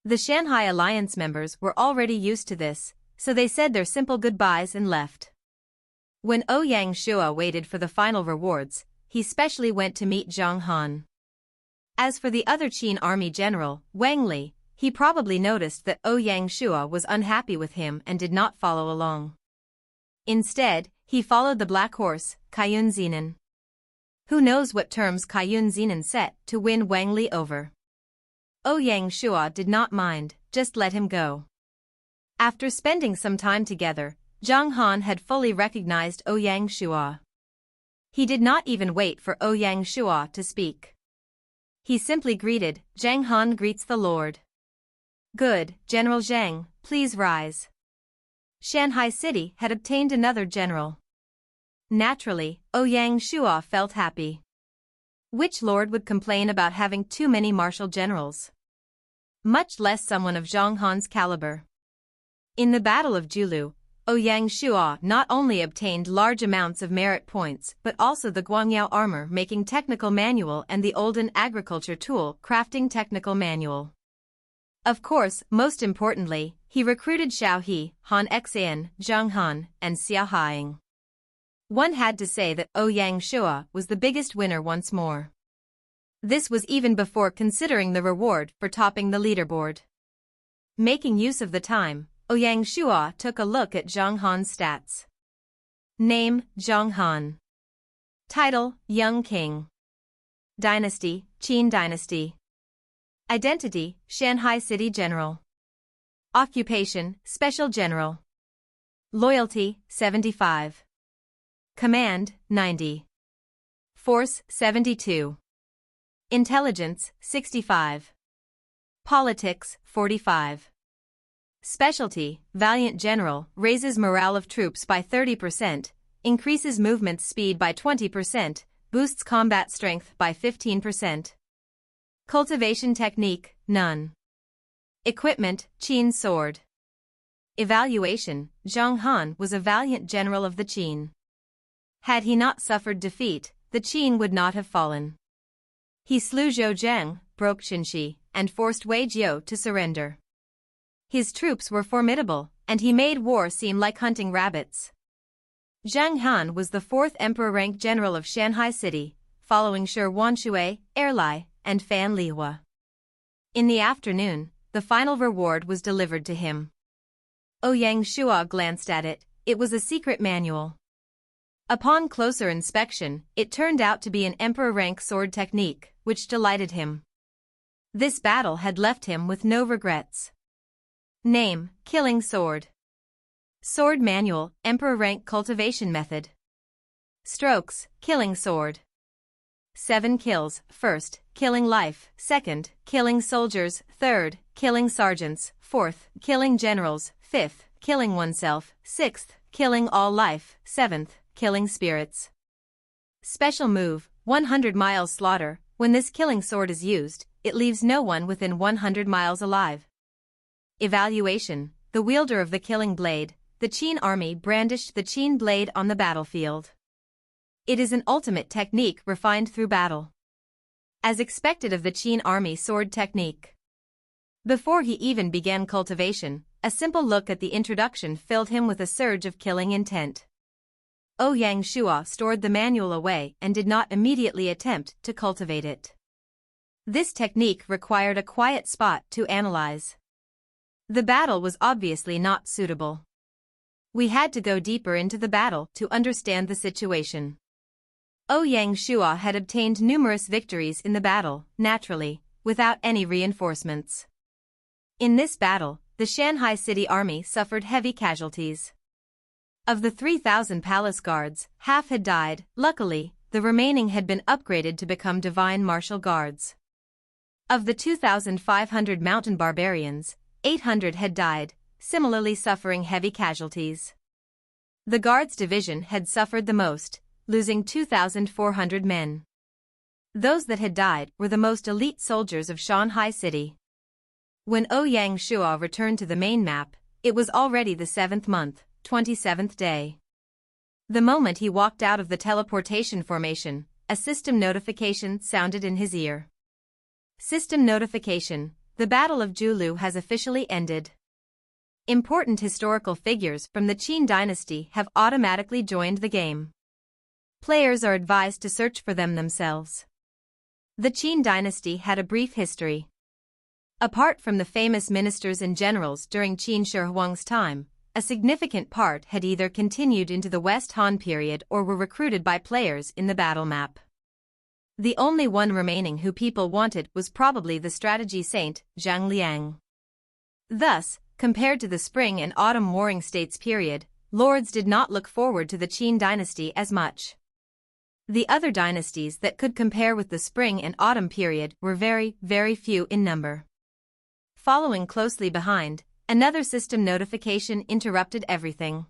The Shanghai Alliance members were already used to this, so they said their simple goodbyes and left. When Ouyang Shua waited for the final rewards, he specially went to meet Zhang Han. As for the other Qin army general, Wang Li, he probably noticed that Ouyang Shua was unhappy with him and did not follow along. Instead, he followed the black horse, Kaiyun Zenan. Who knows what terms Kaiyun Zenan set to win Wang Li over? Ouyang Shua did not mind, just let him go. After spending some time together, Zhang Han had fully recognized Ouyang Shua. He did not even wait for Ouyang Shua to speak. He simply greeted, "Zhang Han greets the Lord." "Good, General Zhang, please rise." Shanghai City had obtained another general. Naturally, Ouyang Shuo felt happy. Which lord would complain about having too many martial generals? Much less someone of Zhang Han's caliber. In the Battle of Julu, Ouyang Shuo not only obtained large amounts of merit points but also the Guangyao armor making technical manual and the olden agriculture tool crafting technical manual. Of course, most importantly, he recruited Xiao He, Han Xian, Zhang Han, and Xiao. One had to say that Ouyang Shuo was the biggest winner once more. This was even before considering the reward for topping the leaderboard. Making use of the time, Ouyang Shuo took a look at Zhang Han's stats. Name, Zhang Han. Title, Young King. Dynasty, Qin Dynasty. Identity, Shanghai City General. Occupation, Special General. Loyalty, 75. Command, 90. Force, 72. Intelligence, 65. Politics, 45. Specialty, Valiant General, raises morale of troops by 30%, increases movement speed by 20%, boosts combat strength by 15%. Cultivation technique, none. Equipment, Qin sword. Evaluation, Zhang Han was a valiant general of the Qin. Had he not suffered defeat, the Qin would not have fallen. He slew Zhou Zheng, broke Qinshi, and forced Wei Jiao to surrender. His troops were formidable, and he made war seem like hunting rabbits. Zhang Han was the fourth emperor-rank general of Shanghai City, following Shi Wanshui, Erlai, and Fan Lihua. In the afternoon, the final reward was delivered to him. Ouyang Shuo glanced at it. It was a secret manual. Upon closer inspection, it turned out to be an emperor-rank sword technique, which delighted him. This battle had left him with no regrets. Name, Killing Sword. Sword Manual, Emperor-rank cultivation method. Strokes, Killing Sword. 7 kills, 1st, killing life, 2nd, killing soldiers, 3rd, killing sergeants, 4th, killing generals, 5th, killing oneself, 6th, killing all life, 7th, killing spirits. Special move, 100 miles slaughter. When this killing sword is used, it leaves no one within 100 miles alive. Evaluation, the wielder of the killing blade, the Qin army brandished the Qin blade on the battlefield. It is an ultimate technique refined through battle. As expected of the Qin army sword technique. Before he even began cultivation, a simple look at the introduction filled him with a surge of killing intent. Ouyang Shuo stored the manual away and did not immediately attempt to cultivate it. This technique required a quiet spot to analyze. The battle was obviously not suitable. We had to go deeper into the battle to understand the situation. Ouyang Shuo had obtained numerous victories in the battle, naturally, without any reinforcements. In this battle, the Shanghai City army suffered heavy casualties. Of the 3,000 palace guards, half had died. Luckily, the remaining had been upgraded to become divine martial guards. Of the 2,500 mountain barbarians, 800 had died, similarly suffering heavy casualties. The guards division had suffered the most, losing 2,400 men. Those that had died were the most elite soldiers of Shanghai City. When Ouyang Shuo returned to the main map, it was already the 7th month, 27th day. The moment he walked out of the teleportation formation, a system notification sounded in his ear. System notification, the Battle of Julu has officially ended. Important historical figures from the Qin dynasty have automatically joined the game. Players are advised to search for them themselves. The Qin dynasty had a brief history. Apart from the famous ministers and generals during Qin Shihuang's time, a significant part had either continued into the West Han period or were recruited by players in the battle map. The only one remaining who people wanted was probably the strategy saint, Zhang Liang. Thus, compared to the Spring and Autumn Warring States period, lords did not look forward to the Qin dynasty as much. The other dynasties that could compare with the Spring and Autumn period were very, very few in number. Following closely behind, another system notification interrupted everything.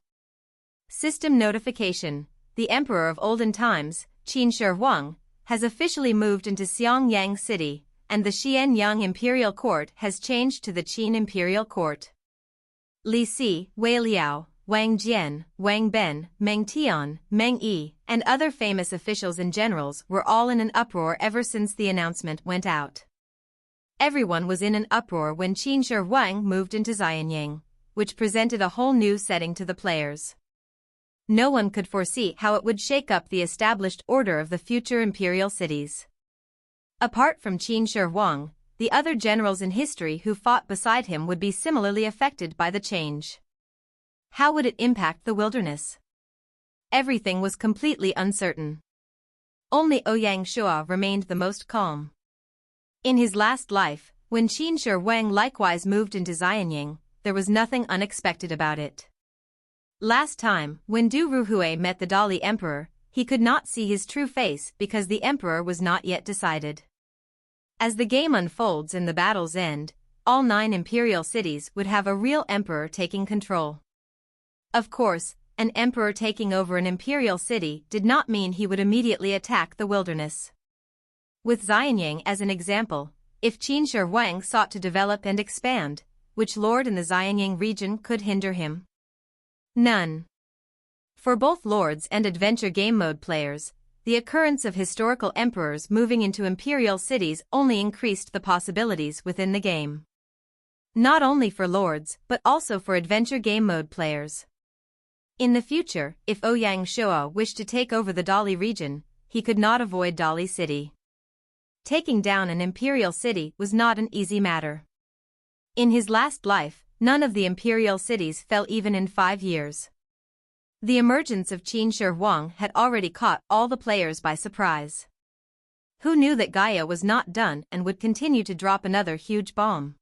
System notification, the emperor of olden times, Shihuang, has officially moved into Xiangyang City, and the Xianyang Imperial Court has changed to the Qin Imperial Court. Li Si, Wei Liao, Wang Jian, Wang Ben, Meng Tian, Meng Yi, and other famous officials and generals were all in an uproar ever since the announcement went out. Everyone was in an uproar when Shihuang moved into Xianyang, which presented a whole new setting to the players. No one could foresee how it would shake up the established order of the future imperial cities. Apart from Shihuang, the other generals in history who fought beside him would be similarly affected by the change. How would it impact the wilderness? Everything was completely uncertain. Only Ouyang Shua remained the most calm. In his last life, when Shihuang likewise moved into Xianyang, there was nothing unexpected about it. Last time, when Du Ruhui met the Dali Emperor, he could not see his true face because the Emperor was not yet decided. As the game unfolds and the battles end, all 9 imperial cities would have a real emperor taking control. Of course, an emperor taking over an imperial city did not mean he would immediately attack the wilderness. With Xianyang as an example, if Shihuang sought to develop and expand, which lord in the Xianyang region could hinder him? None. For both lords and adventure game mode players, the occurrence of historical emperors moving into imperial cities only increased the possibilities within the game. Not only for lords but also for adventure game mode players. In the future, if Ouyang Shua wished to take over the Dali region, he could not avoid Dali City. Taking down an imperial city was not an easy matter. In his last life, none of the imperial cities fell even in 5 years. The emergence of Shihuang had already caught all the players by surprise. Who knew that Gaia was not done and would continue to drop another huge bomb?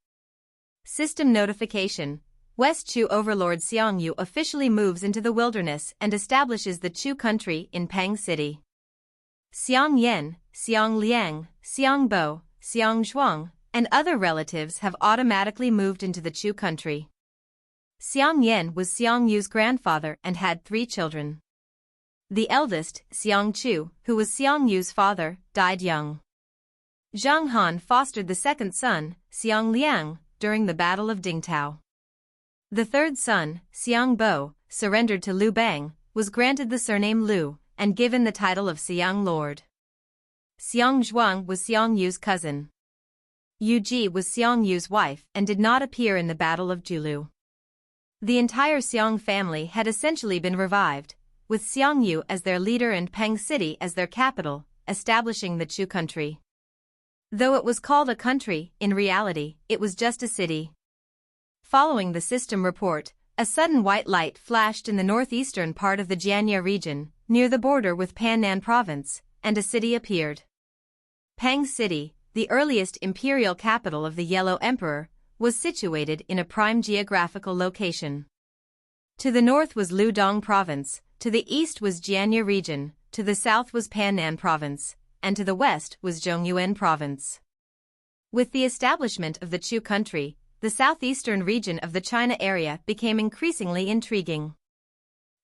System notification: West Chu Overlord Xiang Yu officially moves into the wilderness and establishes the Chu country in Pang City. Xiang Yan, Xiang Liang, Xiang Bo, Xiang Zhuang, and other relatives have automatically moved into the Chu country. Xiang Yan was Xiang Yu's grandfather and had 3 children. The eldest, Xiang Chu, who was Xiang Yu's father, died young. Zhang Han fostered the second son, Xiang Liang, during the Battle of Dingtao. The third son, Xiang Bo, surrendered to Liu Bang, was granted the surname Lu, and given the title of Xiang Lord. Xiang Zhuang was Xiang Yu's cousin. Yu Ji was Xiang Yu's wife and did not appear in the Battle of Julu. The entire Xiang family had essentially been revived, with Xiang Yu as their leader and Peng City as their capital, establishing the Chu country. Though it was called a country, in reality, it was just a city. Following the system report, a sudden white light flashed in the northeastern part of the Jianya region, near the border with Pannan province, and a city appeared. Pang City, the earliest imperial capital of the Yellow Emperor, was situated in a prime geographical location. To the north was Ludong province, to the east was Jianya region, to the south was Pannan province, and to the west was Zhongyuan province. With the establishment of the Chu country, the southeastern region of the China area became increasingly intriguing.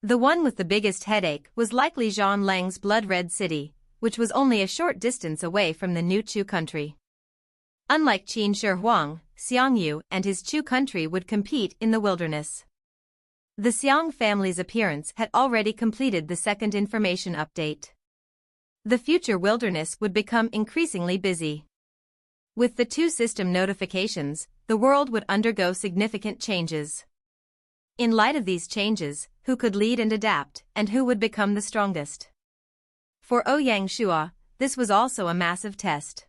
The one with the biggest headache was likely Zhang Lang's blood-red city, which was only a short distance away from the new Chu country. Unlike Shihuang, Xiang Yu and his Chu country would compete in the wilderness. The Xiang family's appearance had already completed the second information update. The future wilderness would become increasingly busy. With the 2 system notifications, the world would undergo significant changes. In light of these changes, who could lead and adapt, and who would become the strongest? For Ouyang Shua, this was also a massive test.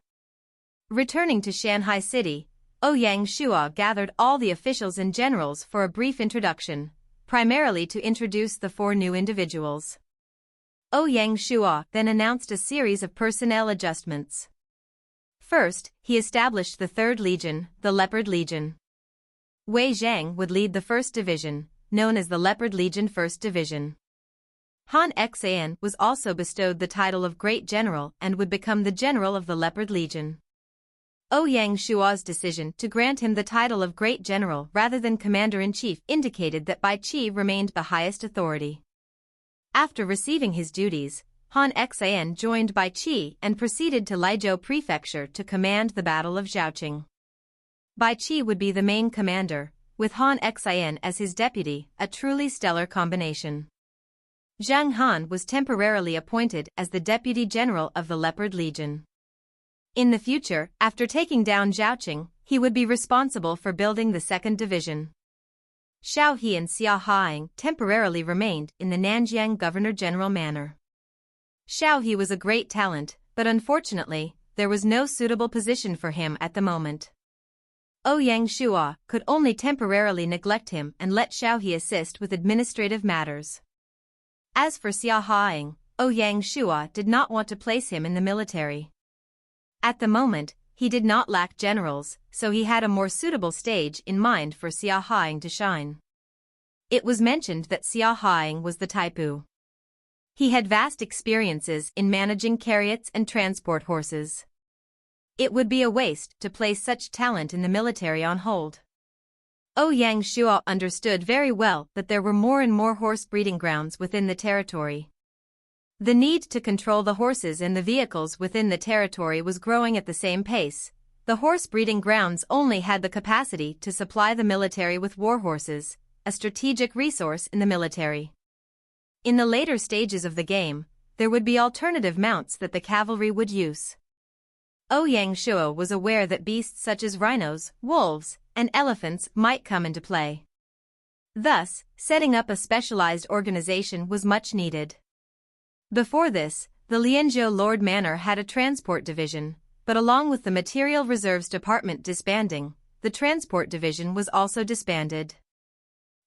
Returning to Shanghai City, Ouyang Shua gathered all the officials and generals for a brief introduction, primarily to introduce the 4 new individuals. Ouyang Shua then announced a series of personnel adjustments. First, he established the 3rd Legion, the Leopard Legion. Wei Zhang would lead the 1st Division, known as the Leopard Legion 1st Division. Han Xan was also bestowed the title of Great General and would become the General of the Leopard Legion. Ouyang Shua's decision to grant him the title of Great General rather than Commander-in-Chief indicated that Baiqi remained the highest authority. After receiving his duties, Han Xian joined Baiqi and proceeded to Liuzhou Prefecture to command the Battle of Zhaoqing. Baiqi would be the main commander, with Han Xian as his deputy, a truly stellar combination. Zhang Han was temporarily appointed as the deputy general of the Leopard Legion. In the future, after taking down Zhaoqing, he would be responsible for building the 2nd Division. Xiao He and Xiao temporarily remained in the Nanjiang Governor-General manor. Xiao He was a great talent, but unfortunately, there was no suitable position for him at the moment. Ouyang Shua could only temporarily neglect him and let Xiao He assist with administrative matters. As for Xiao, Ouyang Shua did not want to place him in the military. At the moment, he did not lack generals, so he had a more suitable stage in mind for Xiao to shine. It was mentioned that Xiao was the Taipu. He had vast experiences in managing chariots and transport horses. It would be a waste to place such talent in the military on hold. Ouyang Shua understood very well that there were more and more horse breeding grounds within the territory. The need to control the horses and the vehicles within the territory was growing at the same pace. The horse breeding grounds only had the capacity to supply the military with war horses, a strategic resource in the military. In the later stages of the game, there would be alternative mounts that the cavalry would use. Ouyang Shua was aware that beasts such as rhinos, wolves, and elephants might come into play. Thus, setting up a specialized organization was much needed. Before this, the Lianzhou Lord Manor had a transport division, but along with the Material Reserves Department disbanding, the transport division was also disbanded.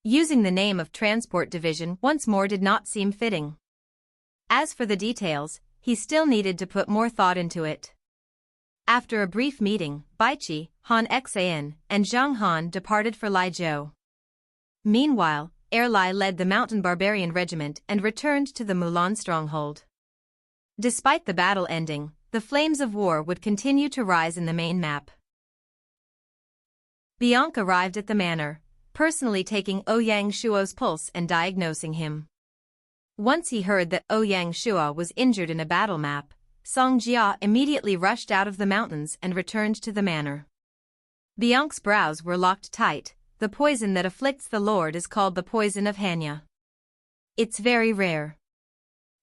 Using the name of transport division once more did not seem fitting. As for the details, he still needed to put more thought into it. After a brief meeting, Baiqi, Han Xian, and Zhang Han departed for Liuzhou. Meanwhile, Erlai led the Mountain Barbarian Regiment and returned to the Mulan stronghold. Despite the battle ending, the flames of war would continue to rise in the main map. Bianca arrived at the manor, personally taking Ouyang Shua's pulse and diagnosing him. Once he heard that Ouyang Shua was injured in a battle map, Song Jia immediately rushed out of the mountains and returned to the manor. Bianca's brows were locked tight. The poison that afflicts the Lord is called the poison of Hanya. It's very rare.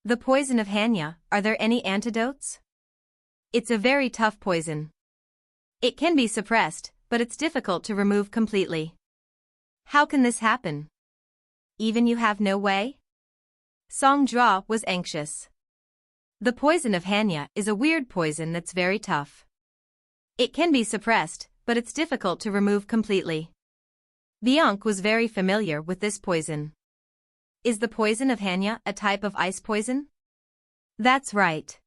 The poison of Hanya, are there any antidotes? It's a very tough poison. It can be suppressed, but it's difficult to remove completely. How can this happen? Even you have no way? Song Jia was anxious. The poison of Hanya is a weird poison that's very tough. It can be suppressed, but it's difficult to remove completely. Bianca was very familiar with this poison. Is the poison of Hanya a type of ice poison? That's right.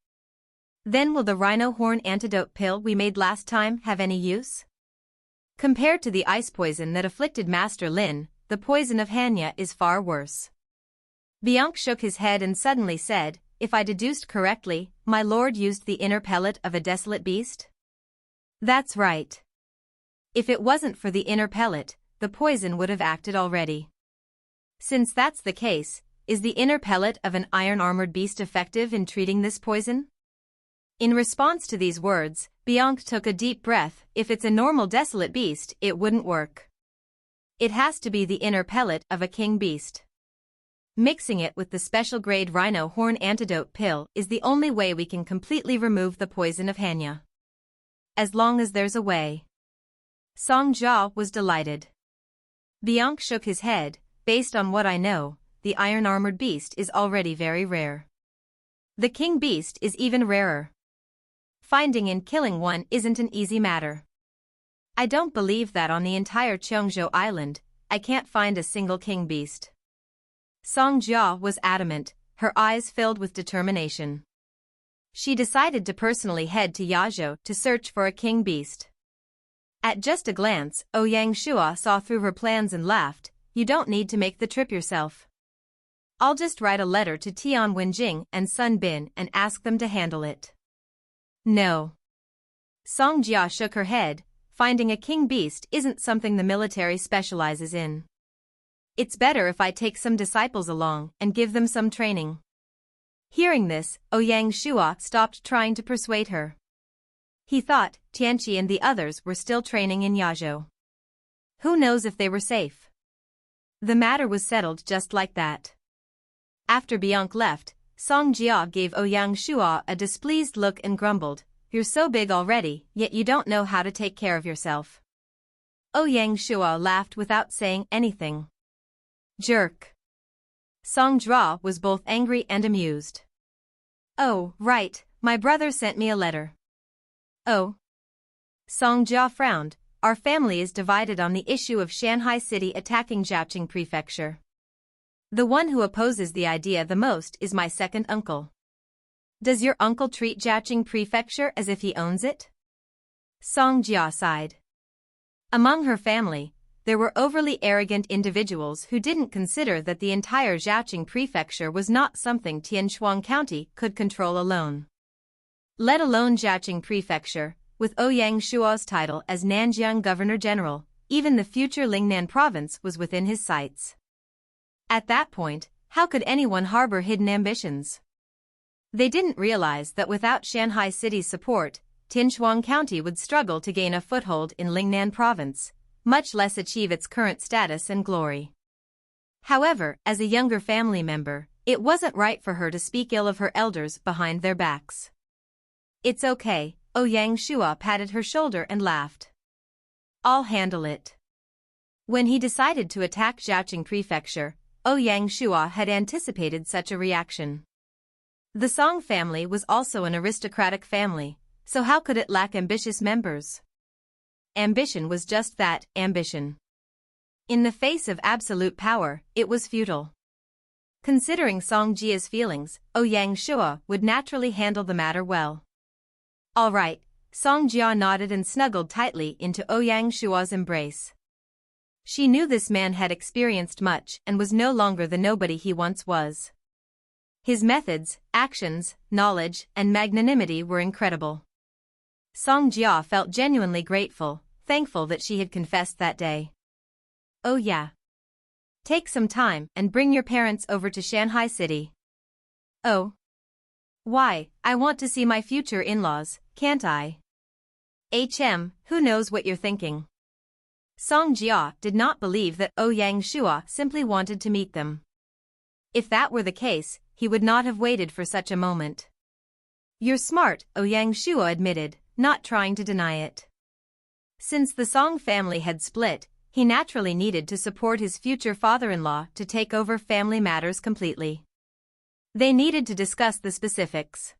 Then will the rhino horn antidote pill we made last time have any use? Compared to the ice poison that afflicted Master Lin, the poison of Hanya is far worse. Bianca shook his head and suddenly said, if I deduced correctly, my lord used the inner pellet of a desolate beast? That's right. If it wasn't for the inner pellet, the poison would have acted already. Since that's the case, is the inner pellet of an iron-armored beast effective in treating this poison? In response to these words, Bianca took a deep breath. If it's a normal desolate beast, it wouldn't work. It has to be the inner pellet of a king beast. Mixing it with the special grade rhino horn antidote pill is the only way we can completely remove the poison of Hanya. As long as there's a way. Song Jia was delighted. Bianca shook his head. Based on what I know, the iron-armored beast is already very rare. The king beast is even rarer. Finding and killing one isn't an easy matter. I don't believe that on the entire Cheongzhou Island, I can't find a single king beast. Song Jia was adamant, her eyes filled with determination. She decided to personally head to Yazhou to search for a king beast. At just a glance, Ouyang Shua saw through her plans and laughed. You don't need to make the trip yourself. I'll just write a letter to Tian Wenjing and Sun Bin and ask them to handle it. No. Song Jia shook her head. Finding a king beast isn't something the military specializes in. It's better if I take some disciples along and give them some training. Hearing this, Ouyang Shua stopped trying to persuade her. He thought Tianqi and the others were still training in Yazhou. Who knows if they were safe? The matter was settled just like that. After Bianca left, Song Jia gave Ouyang Shua a displeased look and grumbled, "You're so big already, yet you don't know how to take care of yourself." Ouyang Shua laughed without saying anything. Jerk. Song Jia was both angry and amused. "Oh, right, my brother sent me a letter." "Oh?" Song Jia frowned. "Our family is divided on the issue of Shanghai City attacking Jiaqing Prefecture. The one who opposes the idea the most is my second uncle." "Does your uncle treat Jiaqing Prefecture as if he owns it?" Song Jia sighed. Among her family, there were overly arrogant individuals who didn't consider that the entire Jiaqing Prefecture was not something Tianshuang County could control alone. Let alone Jiaqing Prefecture, with Ouyang Shua's title as Nanjiang Governor-General, even the future Lingnan province was within his sights. At that point, how could anyone harbor hidden ambitions? They didn't realize that without Shanghai City's support, Tianshuang County would struggle to gain a foothold in Lingnan province, much less achieve its current status and glory. However, as a younger family member, it wasn't right for her to speak ill of her elders behind their backs. "It's okay," Ouyang Shua patted her shoulder and laughed. "I'll handle it." When he decided to attack Jiaqing Prefecture, Ouyang Shua had anticipated such a reaction. The Song family was also an aristocratic family, so how could it lack ambitious members? Ambition was just that, ambition. In the face of absolute power, it was futile. Considering Song Jia's feelings, Ouyang Shua would naturally handle the matter well. "All right," Song Jia nodded and snuggled tightly into Ouyang Shua's embrace. She knew this man had experienced much and was no longer the nobody he once was. His methods, actions, knowledge, and magnanimity were incredible. Song Jia felt genuinely grateful, thankful that she had confessed that day. "Oh yeah. Take some time and bring your parents over to Shanghai City." "Oh? Why, I want to see my future in-laws, can't I?" Who knows what you're thinking?" Song Jia did not believe that Ouyang Shua simply wanted to meet them. If that were the case, he would not have waited for such a moment. "You're smart," Ouyang Shua admitted, not trying to deny it. Since the Song family had split, he naturally needed to support his future father-in-law to take over family matters completely. They needed to discuss the specifics.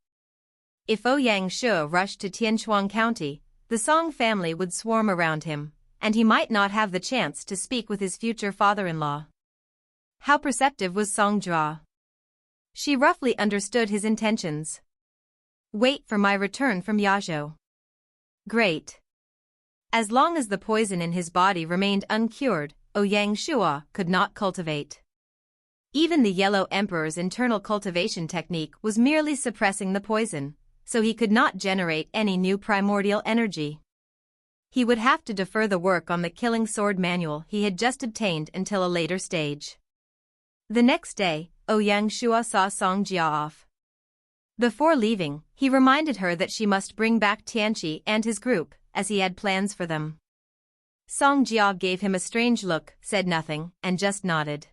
If Ouyang Shua rushed to Tianshuang County, the Song family would swarm around him, and he might not have the chance to speak with his future father-in-law. How perceptive was Song Jia? She roughly understood his intentions. "Wait for my return from Yazhou." Great. As long as the poison in his body remained uncured, Ouyang Shua could not cultivate. Even the Yellow Emperor's internal cultivation technique was merely suppressing the poison, so he could not generate any new primordial energy. He would have to defer the work on the killing sword manual he had just obtained until a later stage. The next day, Ouyang Shua saw Song Jia off. Before leaving, he reminded her that she must bring back Tianqi and his group, as he had plans for them. Song Jia gave him a strange look, said nothing, and just nodded.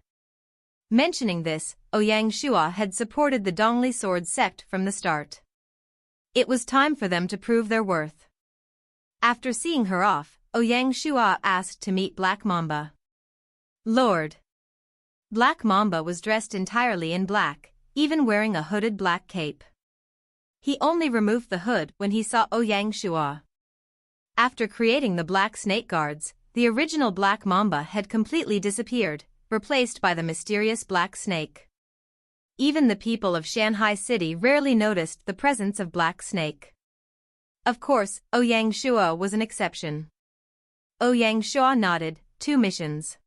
Mentioning this, Ouyang Shua had supported the Dongli sword sect from the start. It was time for them to prove their worth. After seeing her off, Ouyang Shua asked to meet Black Mamba. "Lord." Black Mamba was dressed entirely in black, even wearing a hooded black cape. He only removed the hood when he saw Ouyang Shua. After creating the Black Snake Guards, the original Black Mamba had completely disappeared, replaced by the mysterious Black Snake. Even the people of Shanghai City rarely noticed the presence of Black Snake. Of course, Ouyang Shua was an exception. Ouyang Shua nodded. 2 missions.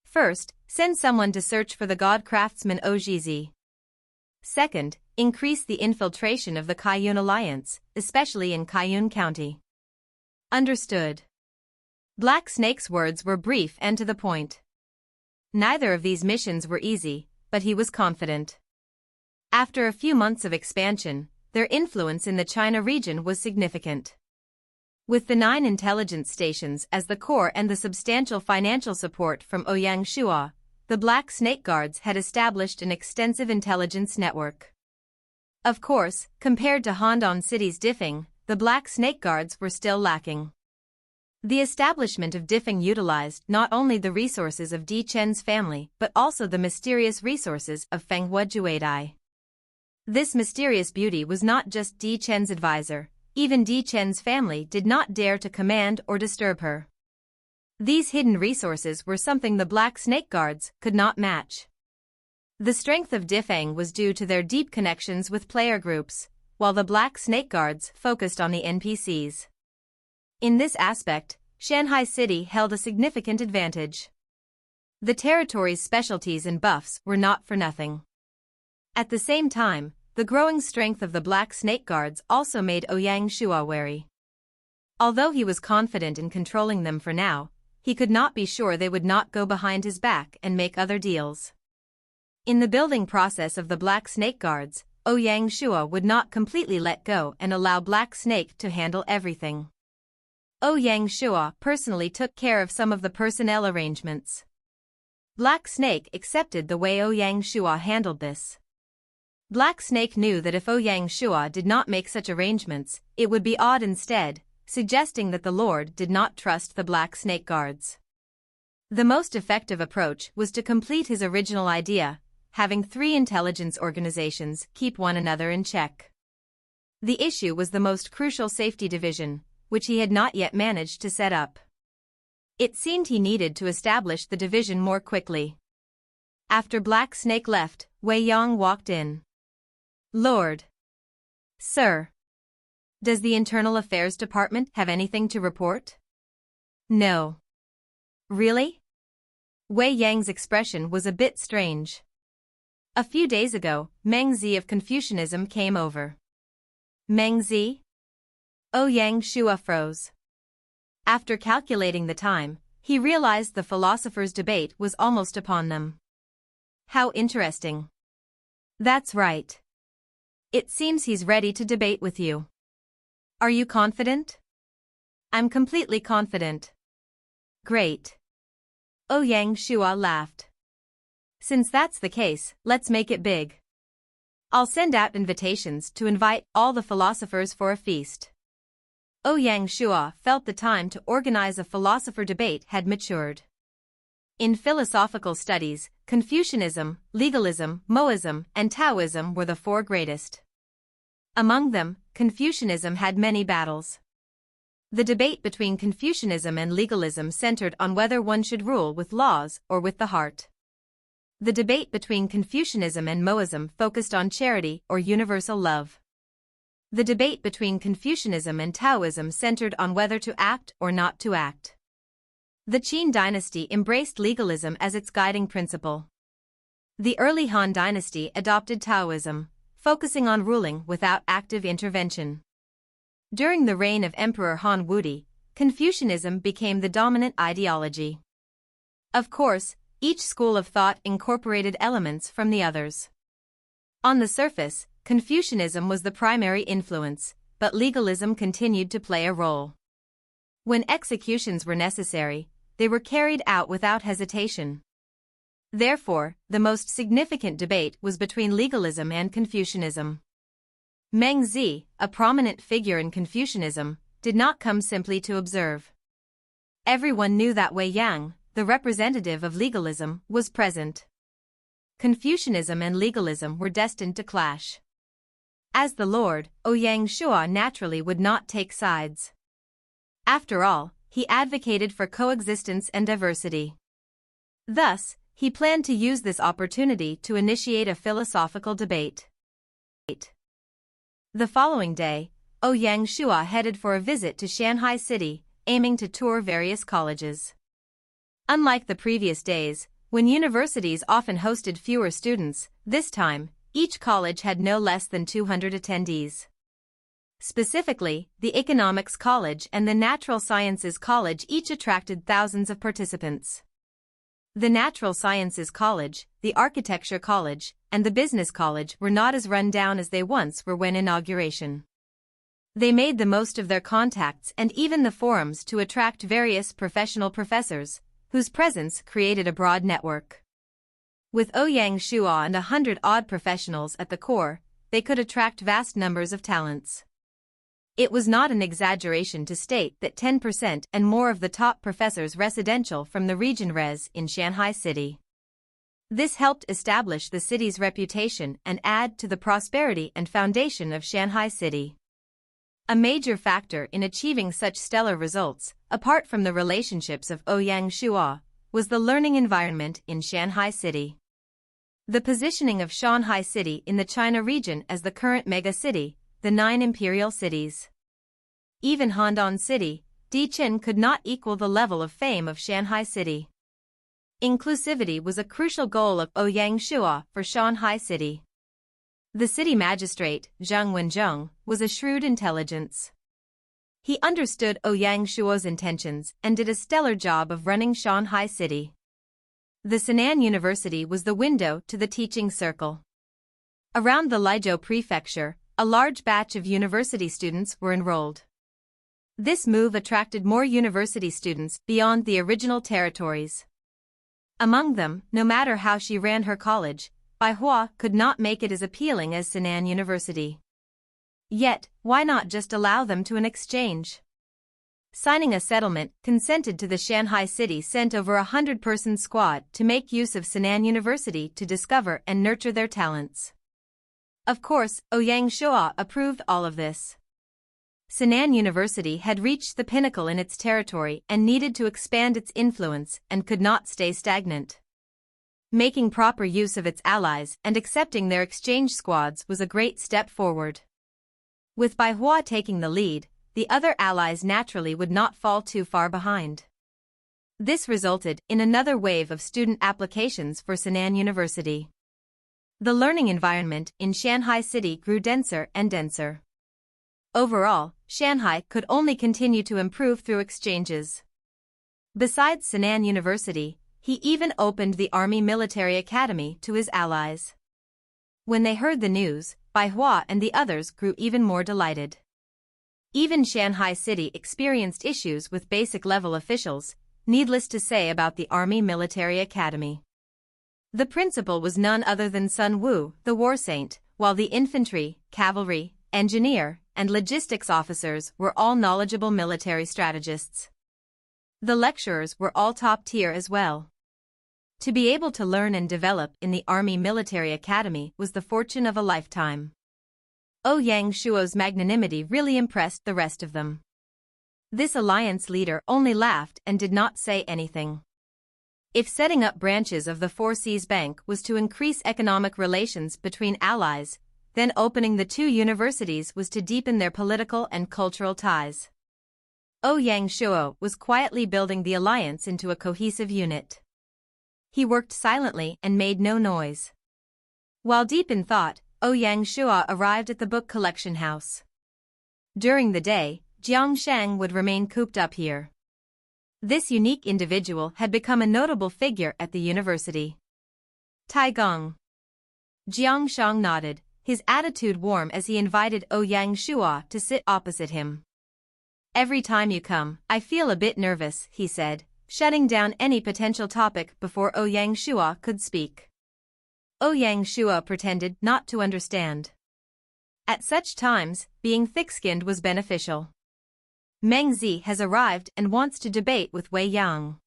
First, send someone to search for the god craftsman Ojizi. Second, increase the infiltration of the Kaiyun Alliance, especially in Kaiyun County. Understood. Black Snake's words were brief and to the point. Neither of these missions were easy, but he was confident. After a few months of expansion, their influence in the China region was significant. With the 9 intelligence stations as the core and the substantial financial support from Ouyang Shua, the Black Snake Guards had established an extensive intelligence network. Of course, compared to Handan City's Difeng, the Black Snake Guards were still lacking. The establishment of Difeng utilized not only the resources of Di Chen's family but also the mysterious resources of Fenghua Jueidai. This mysterious beauty was not just Di Chen's advisor, even Di Chen's family did not dare to command or disturb her. These hidden resources were something the Black Snake Guards could not match. The strength of Difeng was due to their deep connections with player groups, while the Black Snake Guards focused on the NPCs. In this aspect, Shanghai City held a significant advantage. The territory's specialties and buffs were not for nothing. At the same time, the growing strength of the Black Snake Guards also made Ouyang Shua wary. Although he was confident in controlling them for now, he could not be sure they would not go behind his back and make other deals. In the building process of the Black Snake Guards, Ouyang Shua would not completely let go and allow Black Snake to handle everything. Ouyang Shua personally took care of some of the personnel arrangements. Black Snake accepted the way Ouyang Shua handled this. Black Snake knew that if Ouyang Shua did not make such arrangements, it would be odd instead, suggesting that the Lord did not trust the Black Snake Guards. The most effective approach was to complete his original idea, having 3 intelligence organizations keep one another in check. The issue was the most crucial safety division, which he had not yet managed to set up. It seemed he needed to establish the division more quickly. After Black Snake left, Wei Yang walked in. "Lord. Sir. Does the Internal Affairs Department have anything to report?" "No." "Really?" Wei Yang's expression was a bit strange. A few days ago, Meng Zi of Confucianism came over. Meng Zi? Ouyang Shua froze. After calculating the time, he realized the philosophers' debate was almost upon them. How interesting. That's right. It seems he's ready to debate with you. Are you confident? I'm completely confident. Great. Ouyang Shua laughed. Since that's the case, let's make it big. I'll send out invitations to invite all the philosophers for a feast. Ouyang Shua felt the time to organize a philosopher debate had matured. In philosophical studies, Confucianism, Legalism, Moism, and Taoism were the 4 greatest. Among them, Confucianism had many battles. The debate between Confucianism and Legalism centered on whether one should rule with laws or with the heart. The debate between Confucianism and Moism focused on charity or universal love. The debate between Confucianism and Taoism centered on whether to act or not to act. The Qin dynasty embraced legalism as its guiding principle. The early Han dynasty adopted Taoism, focusing on ruling without active intervention. During the reign of Emperor Han Wudi, Confucianism became the dominant ideology. Of course, each school of thought incorporated elements from the others. On the surface, Confucianism was the primary influence, but legalism continued to play a role. When executions were necessary, they were carried out without hesitation. Therefore, the most significant debate was between legalism and Confucianism. Meng Zi, a prominent figure in Confucianism, did not come simply to observe. Everyone knew that Wei Yang, the representative of legalism, was present. Confucianism and legalism were destined to clash. As the Lord, Ouyang Shua naturally would not take sides. After all, he advocated for coexistence and diversity. Thus, he planned to use this opportunity to initiate a philosophical debate. The following day, Ouyang Shua headed for a visit to Shanghai City, aiming to tour various colleges. Unlike the previous days, when universities often hosted fewer students, this time, each college had no less than 200 attendees. Specifically, the Economics College and the Natural Sciences College each attracted thousands of participants. The Natural Sciences College, the Architecture College, and the Business College were not as run down as they once were when inauguration. They made the most of their contacts and even the forums to attract various professional professors, whose presence created a broad network. With Ouyang Shua and 100-odd professionals at the core, they could attract vast numbers of talents. It was not an exaggeration to state that 10% and more of the top professors residential from the region res in Shanghai City. This helped establish the city's reputation and add to the prosperity and foundation of Shanghai City. A major factor in achieving such stellar results, apart from the relationships of Ouyang Shua, was the learning environment in Shanghai City. The positioning of Shanghai City in the China region as the current mega-city, the 9 imperial cities. Even Handan City, Dichen could not equal the level of fame of Shanghai City. Inclusivity was a crucial goal of Ouyang Shua for Shanghai City. The city magistrate, Zheng Wenzheng, was a shrewd intelligence. He understood Ouyang Shua's intentions and did a stellar job of running Shanghai City. The Sinan University was the window to the teaching circle. Around the Lijiao Prefecture, a large batch of university students were enrolled. This move attracted more university students beyond the original territories. Among them, no matter how she ran her college, Baihua could not make it as appealing as Sinan University. Yet, why not just allow them to an exchange? Signing a settlement consented to the Shanghai City sent over a 100-person squad to make use of Sinan University to discover and nurture their talents. Of course, Ouyang Shua approved all of this. Sinan University had reached the pinnacle in its territory and needed to expand its influence and could not stay stagnant. Making proper use of its allies and accepting their exchange squads was a great step forward. With Baihua taking the lead, the other allies naturally would not fall too far behind. This resulted in another wave of student applications for Sinan University. The learning environment in Shanghai City grew denser and denser. Overall, Shanghai could only continue to improve through exchanges. Besides Sinan University, he even opened the Army Military Academy to his allies. When they heard the news, Baihua and the others grew even more delighted. Even Shanghai City experienced issues with basic-level officials, needless to say about the Army Military Academy. The principal was none other than Sun Wu, the war saint, while the infantry, cavalry, engineer, and logistics officers were all knowledgeable military strategists. The lecturers were all top tier as well. To be able to learn and develop in the Army Military Academy was the fortune of a lifetime. Ouyang Shuo's magnanimity really impressed the rest of them. This alliance leader only laughed and did not say anything. If setting up branches of the Four Seas Bank was to increase economic relations between allies, then opening the two universities was to deepen their political and cultural ties. Ouyang Shuo was quietly building the alliance into a cohesive unit. He worked silently and made no noise. While deep in thought, Ouyang Shua arrived at the book collection house. During the day, Xiang would remain cooped up here. This unique individual had become a notable figure at the university. Tai Gong. Xiang nodded, his attitude warm as he invited Ouyang Shua to sit opposite him. "Every time you come, I feel a bit nervous," he said, shutting down any potential topic before Ouyang Shua could speak. Ouyang Shua pretended not to understand. At such times, being thick-skinned was beneficial. Meng Zi has arrived and wants to debate with Wei Yang.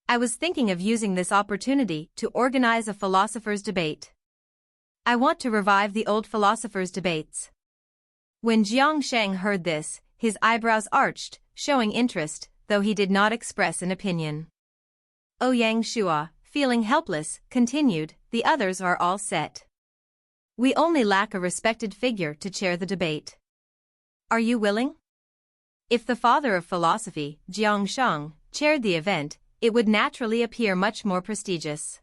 I was thinking of using this opportunity to organize a philosopher's debate. I want to revive the old philosophers' debates. When Shang heard this, his eyebrows arched, showing interest, though he did not express an opinion. Ouyang Shua, feeling helpless, continued, "The others are all set. We only lack a respected figure to chair the debate. Are you willing?" If the father of philosophy, Shang, chaired the event, it would naturally appear much more prestigious.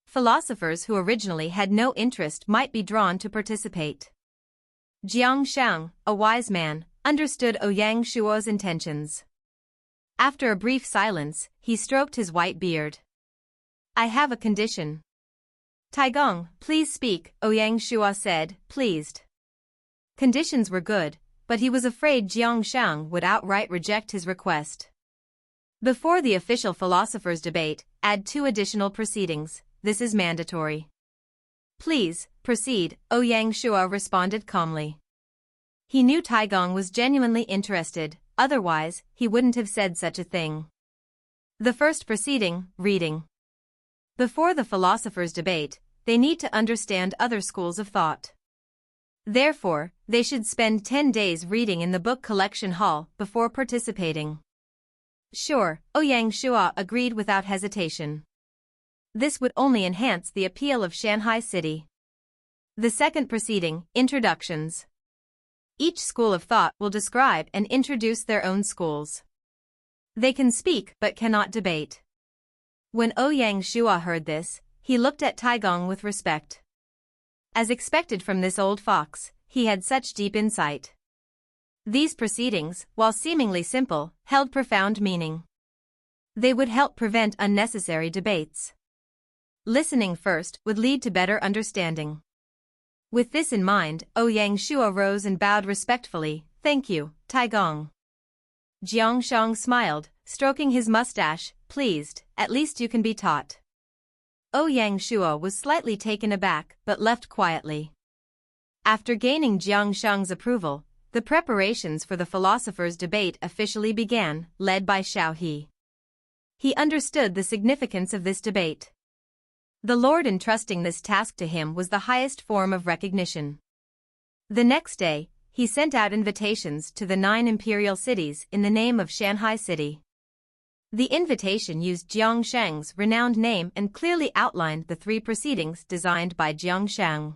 Philosophers who originally had no interest might be drawn to participate. Shang, a wise man, understood Ouyang Shuo's intentions. After a brief silence, he stroked his white beard. I have a condition. Taigong, please speak, Ouyang Shua said, pleased. Conditions were good, but he was afraid Xiang would outright reject his request. Before the official philosophers' debate, add 2 additional proceedings. This is mandatory. Please, proceed, Ouyang Shua responded calmly. He knew Taigong was genuinely interested, otherwise, he wouldn't have said such a thing. The first proceeding, reading. Before the philosophers' debate, they need to understand other schools of thought. Therefore, they should spend 10 days reading in the book collection hall before participating. Sure, Ouyang Shua agreed without hesitation. This would only enhance the appeal of Shanghai City. The second proceeding, introductions. Each school of thought will describe and introduce their own schools. They can speak but cannot debate. When Ouyang Shua heard this, he looked at Taigong with respect. As expected from this old fox, he had such deep insight. These proceedings, while seemingly simple, held profound meaning. They would help prevent unnecessary debates. Listening first would lead to better understanding. With this in mind, Ouyang Shua rose and bowed respectfully. Thank you, Taigong. Xiang smiled, stroking his mustache, pleased, at least you can be taught. Ouyang Shua was slightly taken aback but left quietly. After gaining Xiang's approval, the preparations for the philosophers' debate officially began, led by Xiao He. He understood the significance of this debate. The Lord entrusting this task to him was the highest form of recognition. The next day, he sent out invitations to the 9 imperial cities in the name of Shanghai City. The invitation used Xiang's renowned name and clearly outlined the 3 proceedings designed by Xiang.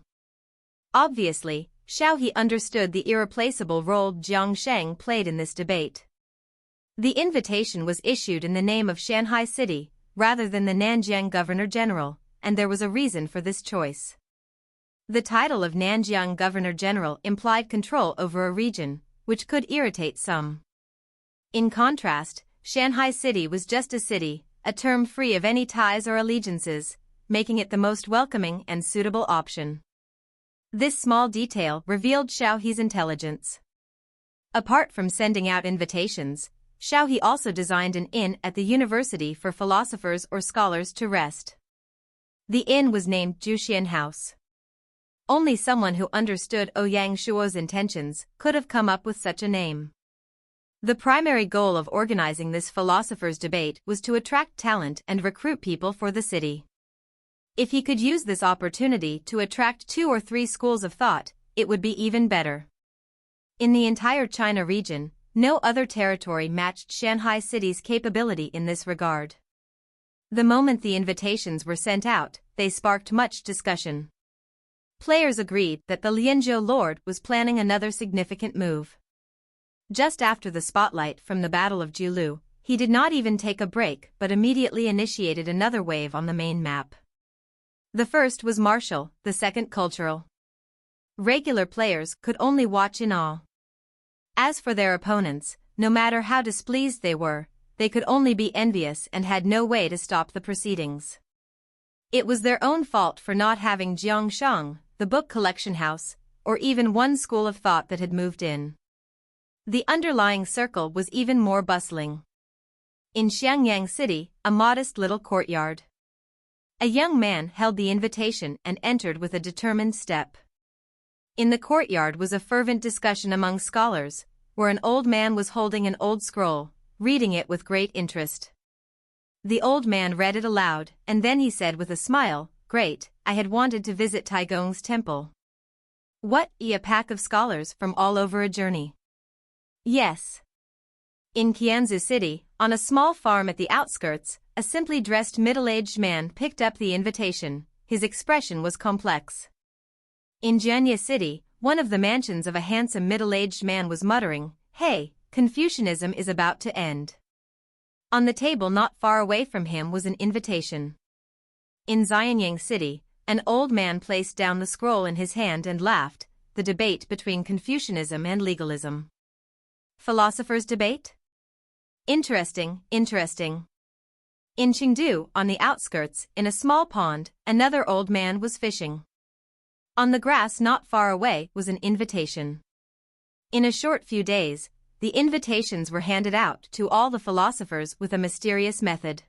Obviously, Xiao He understood the irreplaceable role Xiang played in this debate. The invitation was issued in the name of Shanghai City, rather than the Nanjiang Governor-General, and there was a reason for this choice. The title of Nanjiang Governor-General implied control over a region, which could irritate some. In contrast, Shanghai City was just a city, a term free of any ties or allegiances, making it the most welcoming and suitable option. This small detail revealed Xiao He's intelligence. Apart from sending out invitations, Xiao He also designed an inn at the university for philosophers or scholars to rest. The inn was named Juxian House. Only someone who understood Ouyang Shua's intentions could have come up with such a name. The primary goal of organizing this philosophers' debate was to attract talent and recruit people for the city. If he could use this opportunity to attract 2 or 3 schools of thought, it would be even better. In the entire China region, no other territory matched Shanghai City's capability in this regard. The moment the invitations were sent out, they sparked much discussion. Players agreed that the Lianzhou Lord was planning another significant move. Just after the spotlight from the Battle of Julu, he did not even take a break but immediately initiated another wave on the main map. The first was martial, the second cultural. Regular players could only watch in awe. As for their opponents, no matter how displeased they were, they could only be envious and had no way to stop the proceedings. It was their own fault for not having Xiang, the book collection house, or even one school of thought that had moved in. The underlying circle was even more bustling. In Xiangyang City, a modest little courtyard. A young man held the invitation and entered with a determined step. In the courtyard was a fervent discussion among scholars, where an old man was holding an old scroll, reading it with great interest. The old man read it aloud, and then he said with a smile, "Great, I had wanted to visit Taigong's temple." "What, a pack of scholars from all over a journey?" "Yes." In Qianzu City, on a small farm at the outskirts, a simply dressed middle-aged man picked up the invitation. His expression was complex. In Jianye City, one of the mansions of a handsome middle-aged man was muttering, "Hey, Confucianism is about to end." On the table not far away from him was an invitation. In Xianyang City, an old man placed down the scroll in his hand and laughed, the debate between Confucianism and legalism. Philosophers' debate? Interesting, interesting. In Qing, on the outskirts, in a small pond, another old man was fishing. On the grass not far away was an invitation. In a short few days, the invitations were handed out to all the philosophers with a mysterious method.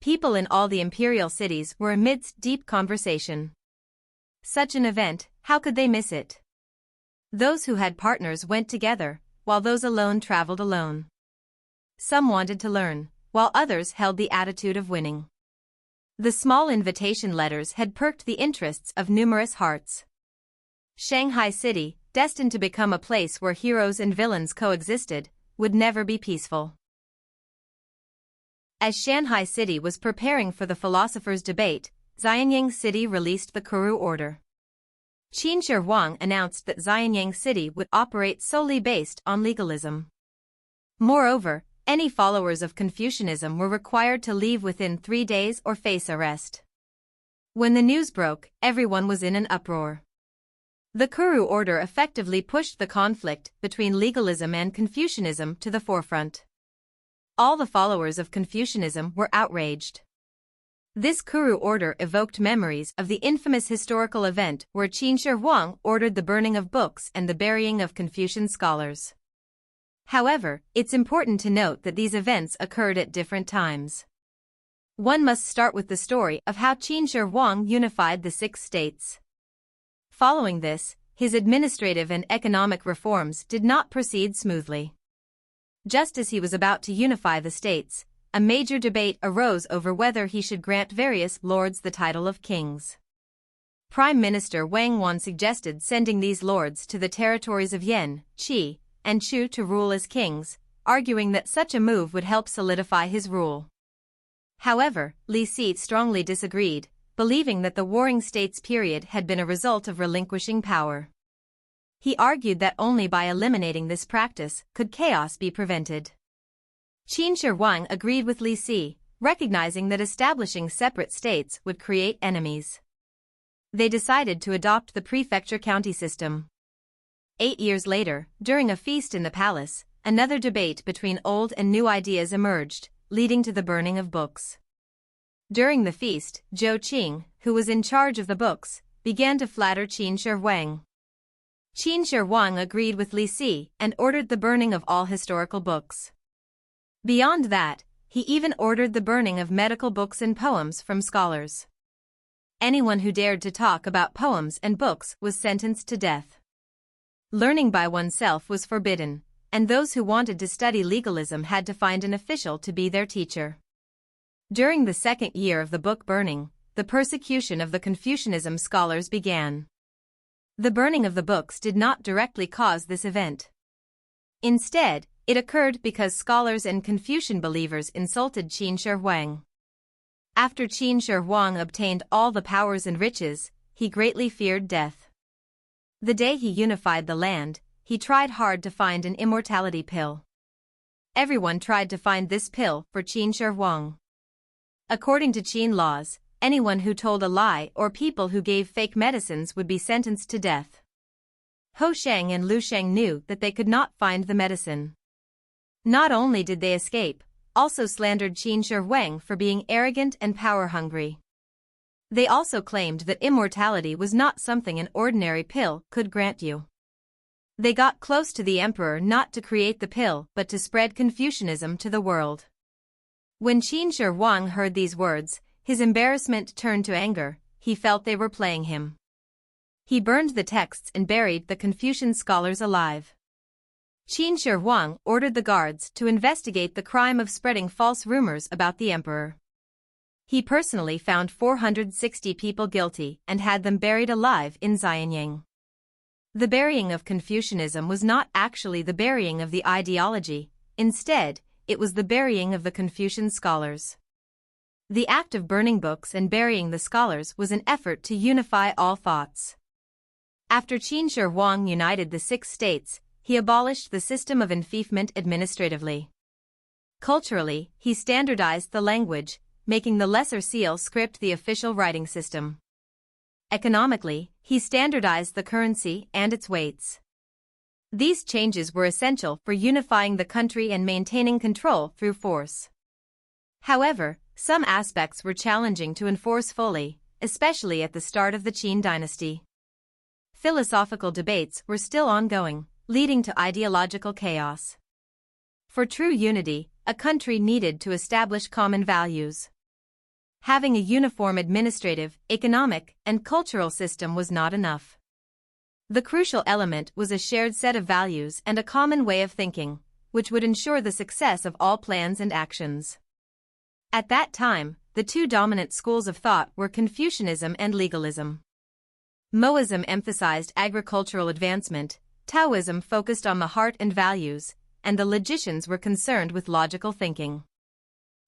People in all the imperial cities were amidst deep conversation. Such an event, how could they miss it? Those who had partners went together, while those alone traveled alone. Some wanted to learn, while others held the attitude of winning. The small invitation letters had perked the interests of numerous hearts. Shanghai City, destined to become a place where heroes and villains coexisted, would never be peaceful. As Shanghai City was preparing for the philosophers' debate, Xianyang City released the Kuru order. Shihuang announced that Xianyang City would operate solely based on legalism. Moreover, any followers of Confucianism were required to leave within 3 days or face arrest. When the news broke, everyone was in an uproar. The Kuru order effectively pushed the conflict between legalism and Confucianism to the forefront. All the followers of Confucianism were outraged. This Kuru order evoked memories of the infamous historical event where Shihuang ordered the burning of books and the burying of Confucian scholars. However, it's important to note that these events occurred at different times. One must start with the story of how Shihuang unified the 6 states. Following this, his administrative and economic reforms did not proceed smoothly. Just as he was about to unify the states, a major debate arose over whether he should grant various lords the title of kings. Prime Minister Wang suggested sending these lords to the territories of Yan, Qi, and Chu to rule as kings, arguing that such a move would help solidify his rule. However, Li Si strongly disagreed, believing that the Warring States period had been a result of relinquishing power. He argued that only by eliminating this practice could chaos be prevented. Shihuang agreed with Li Si, recognizing that establishing separate states would create enemies. They decided to adopt the prefecture-county system. 8 years later, during a feast in the palace, another debate between old and new ideas emerged, leading to the burning of books. During the feast, Zhou Qing, who was in charge of the books, began to flatter Shihuang. Shihuang agreed with Li Si and ordered the burning of all historical books. Beyond that, he even ordered the burning of medical books and poems from scholars. Anyone who dared to talk about poems and books was sentenced to death. Learning by oneself was forbidden, and those who wanted to study legalism had to find an official to be their teacher. During the 2nd year of the book burning, the persecution of the Confucianism scholars began. The burning of the books did not directly cause this event. Instead, it occurred because scholars and Confucian believers insulted Shihuang. After Shihuang obtained all the powers and riches, he greatly feared death. The day he unified the land, he tried hard to find an immortality pill. Everyone tried to find this pill for Shihuang. According to Qin laws, anyone who told a lie or people who gave fake medicines would be sentenced to death. Ho Xiang and Lu Sheng knew that they could not find the medicine. Not only did they escape, also slandered Shihuang for being arrogant and power-hungry. They also claimed that immortality was not something an ordinary pill could grant you. They got close to the emperor not to create the pill but to spread Confucianism to the world. When Shihuang heard these words, his embarrassment turned to anger. He felt they were playing him. He burned the texts and buried the Confucian scholars alive. Shihuang ordered the guards to investigate the crime of spreading false rumors about the emperor. He personally found 460 people guilty and had them buried alive in Xianyang. The burying of Confucianism was not actually the burying of the ideology, instead, it was the burying of the Confucian scholars. The act of burning books and burying the scholars was an effort to unify all thoughts. After Shihuang united the 6 states, he abolished the system of enfeoffment administratively. Culturally, he standardized the language, making the lesser seal script the official writing system. Economically, he standardized the currency and its weights. These changes were essential for unifying the country and maintaining control through force. However, some aspects were challenging to enforce fully, especially at the start of the Qin dynasty. Philosophical debates were still ongoing, leading to ideological chaos. For true unity, a country needed to establish common values. Having a uniform administrative, economic, and cultural system was not enough. The crucial element was a shared set of values and a common way of thinking, which would ensure the success of all plans and actions. At that time, the two dominant schools of thought were Confucianism and Legalism. Moism emphasized agricultural advancement, Taoism focused on the heart and values, and the logicians were concerned with logical thinking.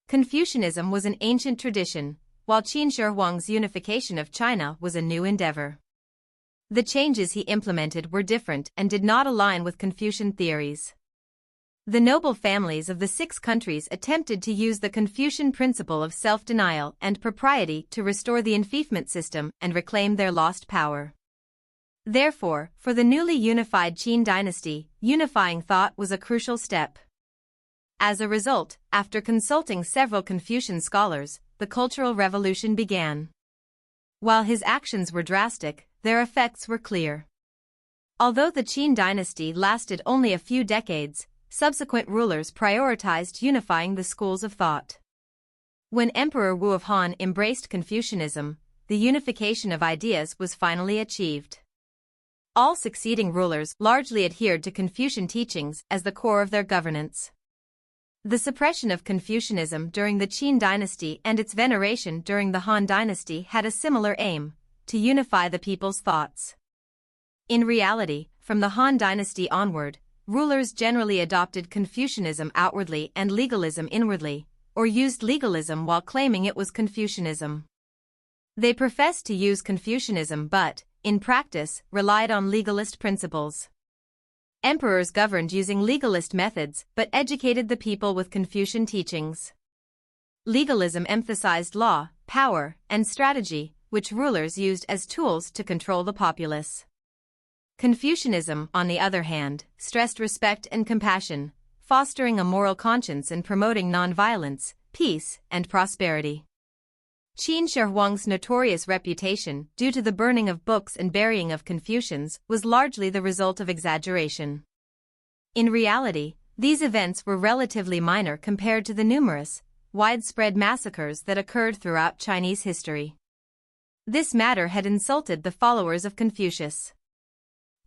Confucianism was an ancient tradition, while Qin Shi unification of China was a new endeavor. The changes he implemented were different and did not align with Confucian theories. The noble families of the 6 countries attempted to use the Confucian principle of self-denial and propriety to restore the enfeoffment system and reclaim their lost power. Therefore, for the newly unified Qin dynasty, unifying thought was a crucial step. As a result, after consulting several Confucian scholars, the Cultural Revolution began. While his actions were drastic, their effects were clear. Although the Qin dynasty lasted only a few decades, subsequent rulers prioritized unifying the schools of thought. When Emperor Wu of Han embraced Confucianism, the unification of ideas was finally achieved. All succeeding rulers largely adhered to Confucian teachings as the core of their governance. The suppression of Confucianism during the Qin dynasty and its veneration during the Han dynasty had a similar aim, to unify the people's thoughts. In reality, from the Han dynasty onward, rulers generally adopted Confucianism outwardly and legalism inwardly, or used legalism while claiming it was Confucianism. They professed to use Confucianism but, in practice, relied on legalist principles. Emperors governed using legalist methods but educated the people with Confucian teachings. Legalism emphasized law, power, and strategy, which rulers used as tools to control the populace. Confucianism, on the other hand, stressed respect and compassion, fostering a moral conscience and promoting nonviolence, peace, and prosperity. Qin Shi notorious reputation due to the burning of books and burying of Confucians was largely the result of exaggeration. In reality, these events were relatively minor compared to the numerous, widespread massacres that occurred throughout Chinese history. This matter had insulted the followers of Confucius.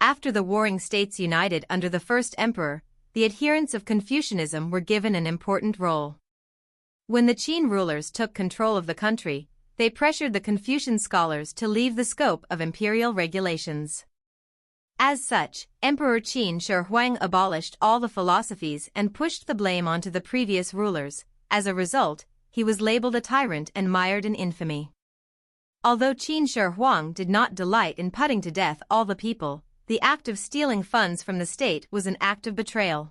After the warring states united under the first emperor, the adherents of Confucianism were given an important role. When the Qin rulers took control of the country, they pressured the Confucian scholars to leave the scope of imperial regulations. As such, Emperor Qin Shi abolished all the philosophies and pushed the blame onto the previous rulers. As a result, he was labeled a tyrant and mired in infamy. Although Qin Shi did not delight in putting to death all the people, the act of stealing funds from the state was an act of betrayal.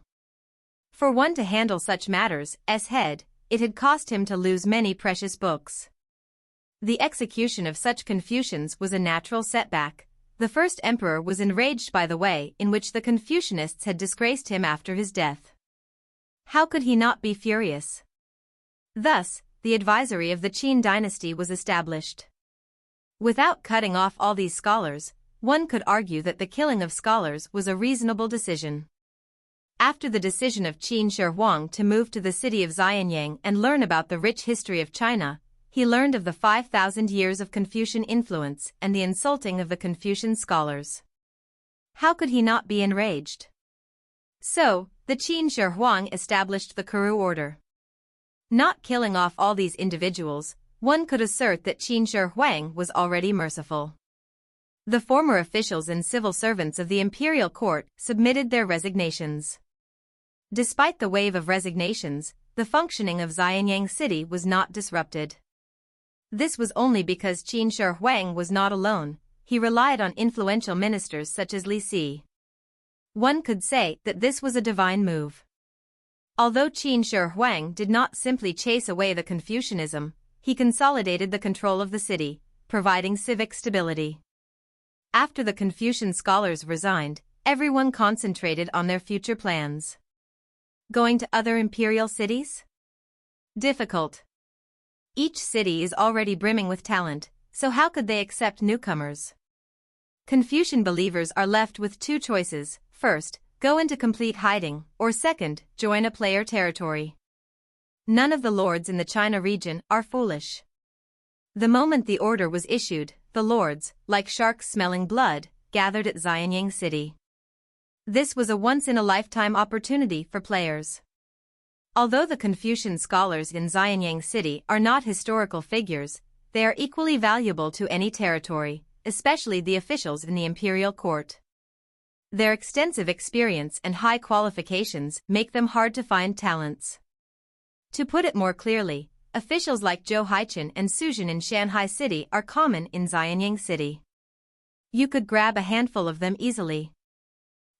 For one to handle such matters, as head, it had cost him to lose many precious books. The execution of such Confucians was a natural setback. The first emperor was enraged by the way in which the Confucianists had disgraced him after his death. How could he not be furious? Thus, the advisory of the Qin dynasty was established. Without cutting off all these scholars, one could argue that the killing of scholars was a reasonable decision. After the decision of Qin Shi to move to the city of Xianyang and learn about the rich history of China, he learned of the 5,000 years of Confucian influence and the insulting of the Confucian scholars. How could he not be enraged? So, the Qin Shi established the Kuru order. Not killing off all these individuals, one could assert that Qin Shi was already merciful. The former officials and civil servants of the imperial court submitted their resignations. Despite the wave of resignations, the functioning of Xianyang city was not disrupted. This was only because Qin Shi was not alone. He relied on influential ministers such as Li Si. One could say that this was a divine move. Although Qin Shi did not simply chase away the Confucianism, he consolidated the control of the city, providing civic stability. After the Confucian scholars resigned, everyone concentrated on their future plans. Going to other imperial cities? Difficult. Each city is already brimming with talent, so how could they accept newcomers? Confucian believers are left with two choices: first, go into complete hiding, or second, join a player territory. None of the lords in the China region are foolish. The moment the order was issued, the lords, like sharks smelling blood, gathered at Xianyang City. This was a once-in-a-lifetime opportunity for players. Although the Confucian scholars in Xianyang City are not historical figures, they are equally valuable to any territory, especially the officials in the imperial court. Their extensive experience and high qualifications make them hard to find talents. To put it more clearly, officials like Zhou Haichen and Suzhen in Shanghai City are common in Xianyang City. You could grab a handful of them easily.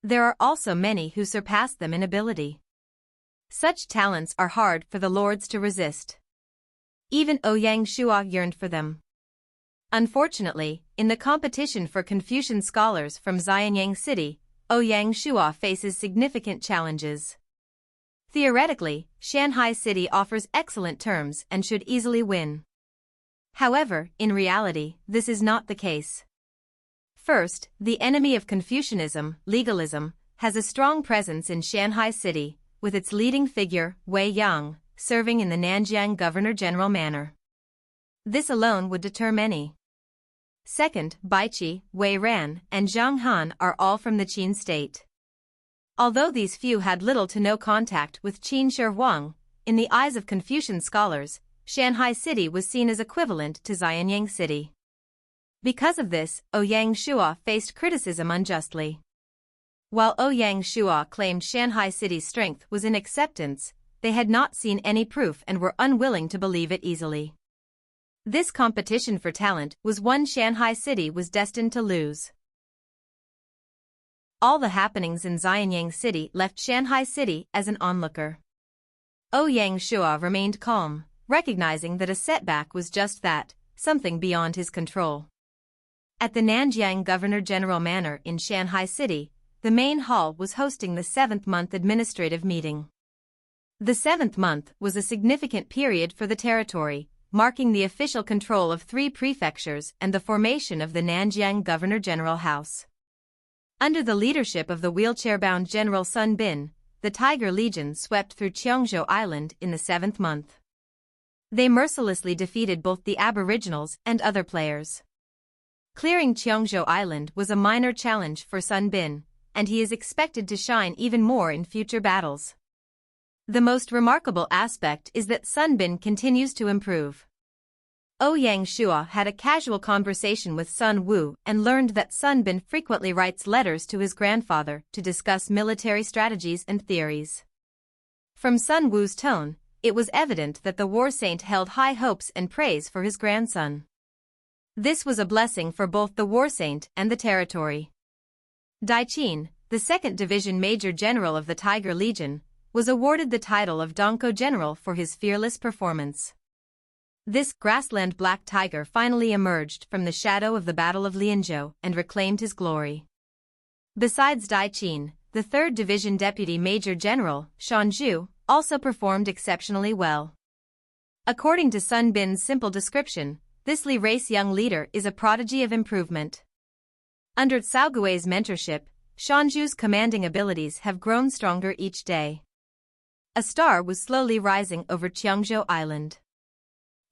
There are also many who surpass them in ability. Such talents are hard for the lords to resist. Even Ouyang Shua yearned for them. Unfortunately, in the competition for Confucian scholars from Xianyang City, Ouyang Shua faces significant challenges. Theoretically, Shanghai City offers excellent terms and should easily win. However, in reality, this is not the case. First, the enemy of Confucianism, legalism, has a strong presence in Shanghai City, with its leading figure, Wei Yang, serving in the Nanjiang Governor-General manner. This alone would deter many. Second, Baiqi, Wei Ran, and Zhang Han are all from the Qin state. Although these few had little to no contact with Qin Shihuang, in the eyes of Confucian scholars, Shanghai City was seen as equivalent to Xianyang City. Because of this, Ouyang Shua faced criticism unjustly. While Ouyang Shua claimed Shanghai City's strength was in acceptance, they had not seen any proof and were unwilling to believe it easily. This competition for talent was one Shanghai City was destined to lose. All the happenings in Xianyang City left Shanghai City as an onlooker. Ouyang Shua remained calm, recognizing that a setback was just that, something beyond his control. At the Nanjiang Governor-General Manor in Shanghai City, the main hall was hosting the 7th month administrative meeting. The 7th month was a significant period for the territory, marking the official control of 3 prefectures and the formation of the Nanjiang Governor-General House. Under the leadership of the wheelchair-bound General Sun Bin, the Tiger Legion swept through Qiongzhou Island in the 7th month. They mercilessly defeated both the aboriginals and other players. Clearing Qiongzhou Island was a minor challenge for Sun Bin, and he is expected to shine even more in future battles. The most remarkable aspect is that Sun Bin continues to improve. Ouyang Shua had a casual conversation with Sun Wu and learned that Sun Bin frequently writes letters to his grandfather to discuss military strategies and theories. From Sun Wu's tone, it was evident that the war saint held high hopes and praise for his grandson. This was a blessing for both the war saint and the territory. Dai Qin, the 2nd Division Major General of the Tiger Legion, was awarded the title of Donko General for his fearless performance. This grassland black tiger finally emerged from the shadow of the Battle of Lianzhou and reclaimed his glory. Besides Dai Qin, the 3rd Division Deputy Major General, Shan Zhu, also performed exceptionally well. According to Sun Bin's simple description, this Li race young leader is a prodigy of improvement. Under Cao Gui's mentorship, Shan Zhu's commanding abilities have grown stronger each day. A star was slowly rising over Qiongzhou Island.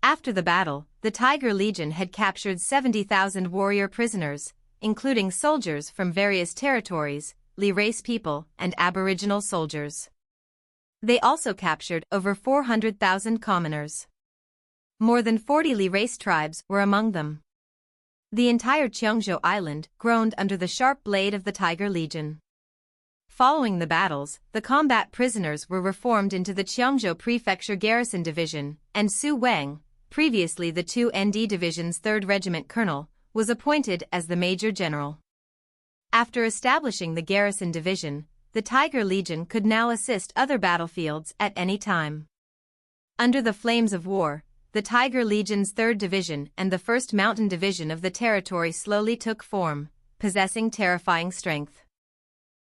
After the battle, the Tiger Legion had captured 70,000 warrior prisoners, including soldiers from various territories, Li race people, and aboriginal soldiers. They also captured over 400,000 commoners. More than 40 Li race tribes were among them. The entire Qiongzhou Island groaned under the sharp blade of the Tiger Legion. Following the battles, the combat prisoners were reformed into the Qiongzhou Prefecture Garrison Division, and Su Wang, previously the 2 ND Division's 3rd Regiment Colonel, was appointed as the Major General. After establishing the Garrison Division, the Tiger Legion could now assist other battlefields at any time. Under the flames of war, the Tiger Legion's 3rd Division and the 1st Mountain Division of the territory slowly took form, possessing terrifying strength.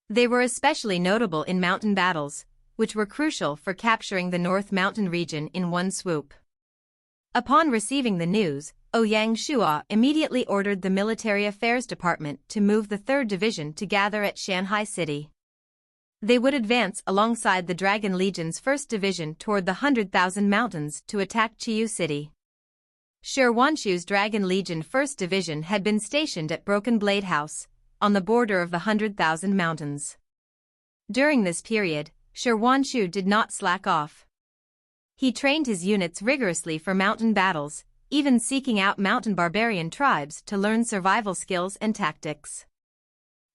They were especially notable in mountain battles, which were crucial for capturing the North Mountain region in one swoop. Upon receiving the news, Ouyang Shuo immediately ordered the Military Affairs Department to move the 3rd Division to gather at Shanghai City. They would advance alongside the Dragon Legion's 1st Division toward the 100,000 Mountains to attack Qiu City. Shi Wanshu's Dragon Legion 1st Division had been stationed at Broken Blade House, on the border of the 100,000 Mountains. During this period, Shi Wanshu did not slack off. He trained his units rigorously for mountain battles, even seeking out mountain barbarian tribes to learn survival skills and tactics.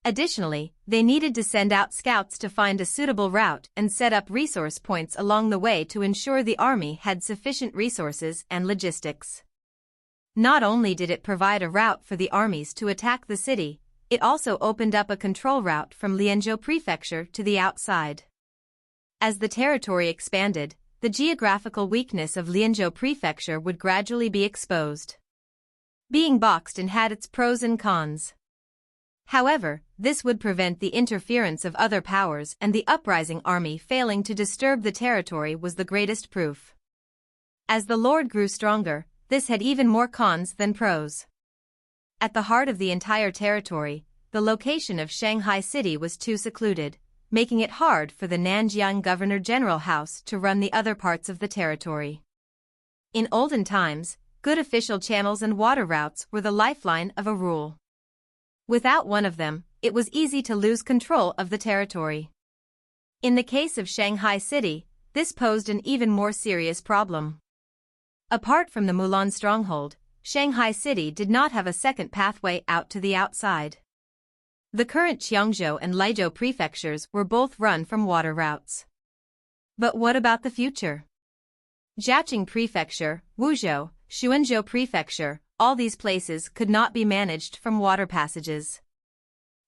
Additionally, they needed to send out scouts to find a suitable route and set up resource points along the way to ensure the army had sufficient resources and logistics. Not only did it provide a route for the armies to attack the city, it also opened up a control route from Lianzhou Prefecture to the outside. As the territory expanded, the geographical weakness of Lianzhou Prefecture would gradually be exposed. Being boxed in had its pros and cons. However, this would prevent the interference of other powers, and the uprising army failing to disturb the territory was the greatest proof. As the Lord grew stronger, this had even more cons than pros. At the heart of the entire territory, the location of Shanghai City was too secluded, making it hard for the Nanjiang Governor-General House to run the other parts of the territory. In olden times, good official channels and water routes were the lifeline of a rule. Without one of them, it was easy to lose control of the territory. In the case of Shanghai City, this posed an even more serious problem. Apart from the Mulan stronghold, Shanghai City did not have a second pathway out to the outside. The current Qiangzhou and Leizhou prefectures were both run from water routes. But what about the future? Jiaqing Prefecture, Wuzhou, Xuanzhou Prefecture, all these places could not be managed from water passages.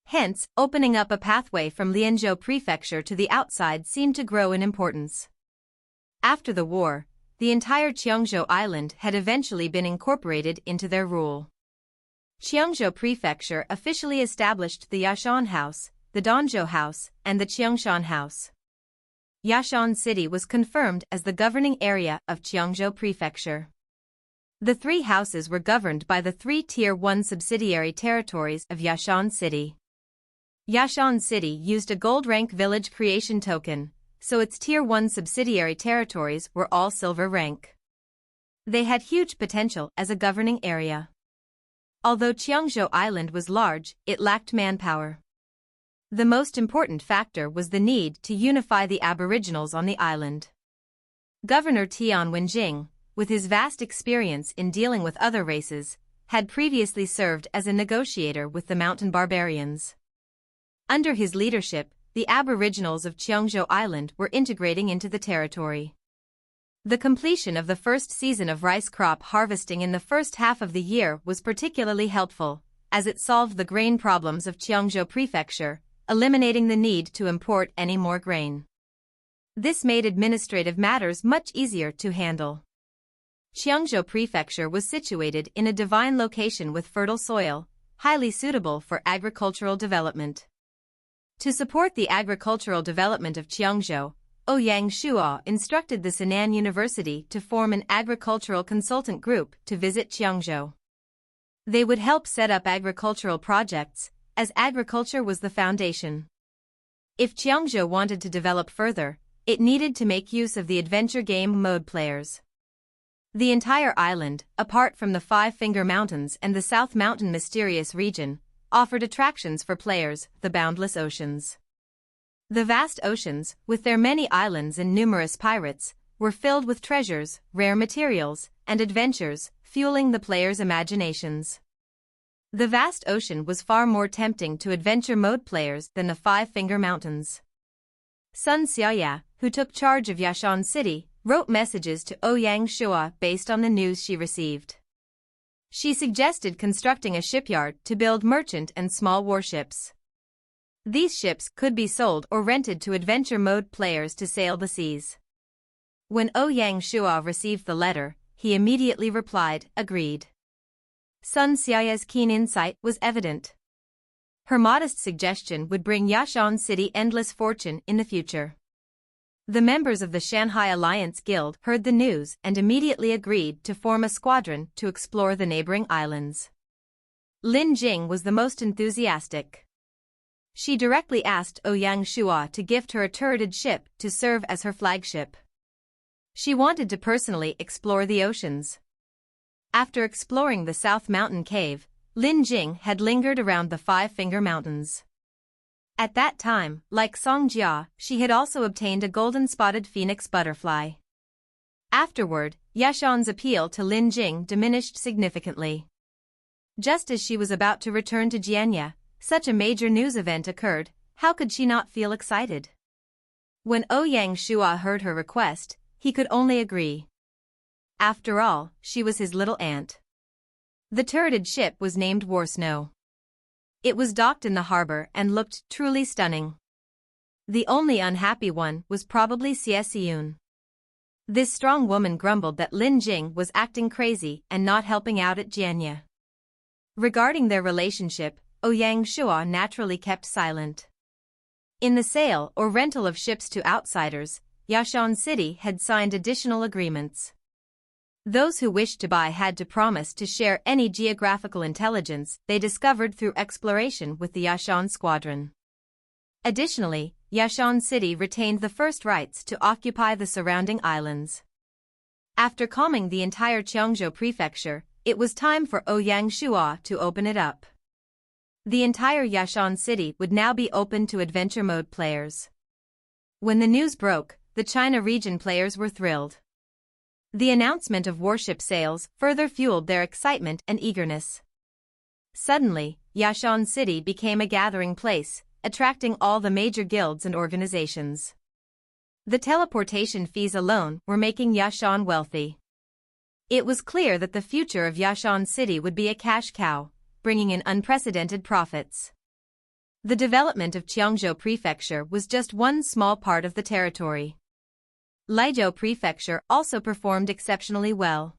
Hence, opening up a pathway from Lianzhou Prefecture to the outside seemed to grow in importance. After the war, the entire Qiangzhou Island had eventually been incorporated into their rule. Qiangzhou Prefecture officially established the Yashan House, the Danzhou House, and the Qiangshan House. Yashan City was confirmed as the governing area of Qiangzhou Prefecture. The 3 houses were governed by the 3 Tier 1 subsidiary territories of Yashan City. Yashan City used a gold rank village creation token, so its Tier 1 subsidiary territories were all silver rank. They had huge potential as a governing area. Although Qiangzhou Island was large, it lacked manpower. The most important factor was the need to unify the aboriginals on the island. Governor Tian Wenjing, with his vast experience in dealing with other races, had previously served as a negotiator with the mountain barbarians. Under his leadership, the aboriginals of Qiangzhou Island were integrating into the territory. The completion of the first season of rice crop harvesting in the first half of the year was particularly helpful, as it solved the grain problems of Qiangzhou Prefecture, eliminating the need to import any more grain. This made administrative matters much easier to handle. Qiangzhou Prefecture was situated in a divine location with fertile soil, highly suitable for agricultural development. To support the agricultural development of Qiangzhou, Ouyang Shuo instructed the Sinan University to form an agricultural consultant group to visit Qiangzhou. They would help set up agricultural projects, as agriculture was the foundation. If Qiangzhou wanted to develop further, it needed to make use of the adventure game mode players. The entire island, apart from the Five-Finger Mountains and the South Mountain Mysterious Region, offered attractions for players, the boundless oceans. The vast oceans, with their many islands and numerous pirates, were filled with treasures, rare materials, and adventures, fueling the players' imaginations. The vast ocean was far more tempting to adventure mode players than the Five-Finger Mountains. Sun Xiaoya, who took charge of Yashan City, wrote messages to Ouyang Shuo based on the news she received. She suggested constructing a shipyard to build merchant and small warships. These ships could be sold or rented to adventure mode players to sail the seas. When Ouyang Shuo received the letter, he immediately replied, agreed. Sun Xiaoya's keen insight was evident. Her modest suggestion would bring Yashan City endless fortune in the future. The members of the Shanghai Alliance Guild heard the news and immediately agreed to form a squadron to explore the neighboring islands. Lin Jing was the most enthusiastic. She directly asked Ouyang Shua to gift her a turreted ship to serve as her flagship. She wanted to personally explore the oceans. After exploring the South Mountain Cave, Lin Jing had lingered around the Five-Finger Mountains. At that time, like Song Jia, she had also obtained a golden-spotted phoenix butterfly. Afterward, Yashan's appeal to Lin Jing diminished significantly. Just as she was about to return to Jianya, such a major news event occurred. How could she not feel excited? When Ouyang Shua heard her request, he could only agree. After all, she was his little aunt. The turreted ship was named War Snow. It was docked in the harbor and looked truly stunning. The only unhappy one was probably Xie Xiyun. This strong woman grumbled that Lin Jing was acting crazy and not helping out at Jianya. Regarding their relationship, Ouyang Shua naturally kept silent. In the sale or rental of ships to outsiders, Yashan City had signed additional agreements. Those who wished to buy had to promise to share any geographical intelligence they discovered through exploration with the Yashan Squadron. Additionally, Yashan City retained the first rights to occupy the surrounding islands. After calming the entire Cheongzhou prefecture, it was time for Ouyang Shua to open it up. The entire Yashan City would now be open to adventure mode players. When the news broke, the China region players were thrilled. The announcement of warship sales further fueled their excitement and eagerness. Suddenly, Yashan City became a gathering place, attracting all the major guilds and organizations. The teleportation fees alone were making Yashan wealthy. It was clear that the future of Yashan City would be a cash cow, bringing in unprecedented profits. The development of Cheongzhou Prefecture was just one small part of the territory. Liuzhou Prefecture also performed exceptionally well.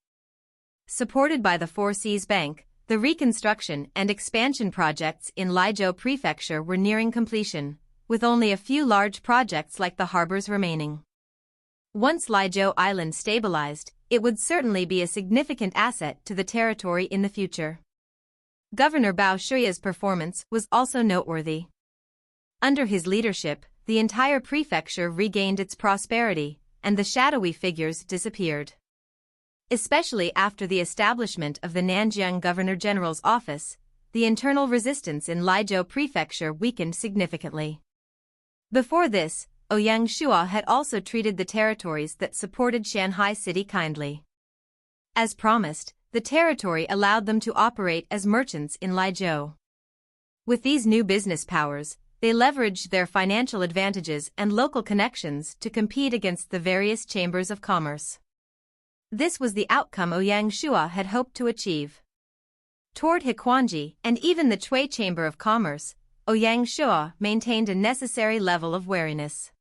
Supported by the Four Seas Bank, the reconstruction and expansion projects in Liuzhou Prefecture were nearing completion, with only a few large projects like the harbors remaining. Once Liuzhou Island stabilized, it would certainly be a significant asset to the territory in the future. Governor Bao Shuya's performance was also noteworthy. Under his leadership, the entire prefecture regained its prosperity, and the shadowy figures disappeared. Especially after the establishment of the Nanjiang Governor-General's office, the internal resistance in Liuzhou Prefecture weakened significantly. Before this, Ouyang Shua had also treated the territories that supported Shanghai City kindly. As promised, the territory allowed them to operate as merchants in Liuzhou. With these new business powers, they leveraged their financial advantages and local connections to compete against the various chambers of commerce. This was the outcome Ouyang Shua had hoped to achieve. Toward Hequanji and even the Chui Chamber of Commerce, Ouyang Shua maintained a necessary level of wariness.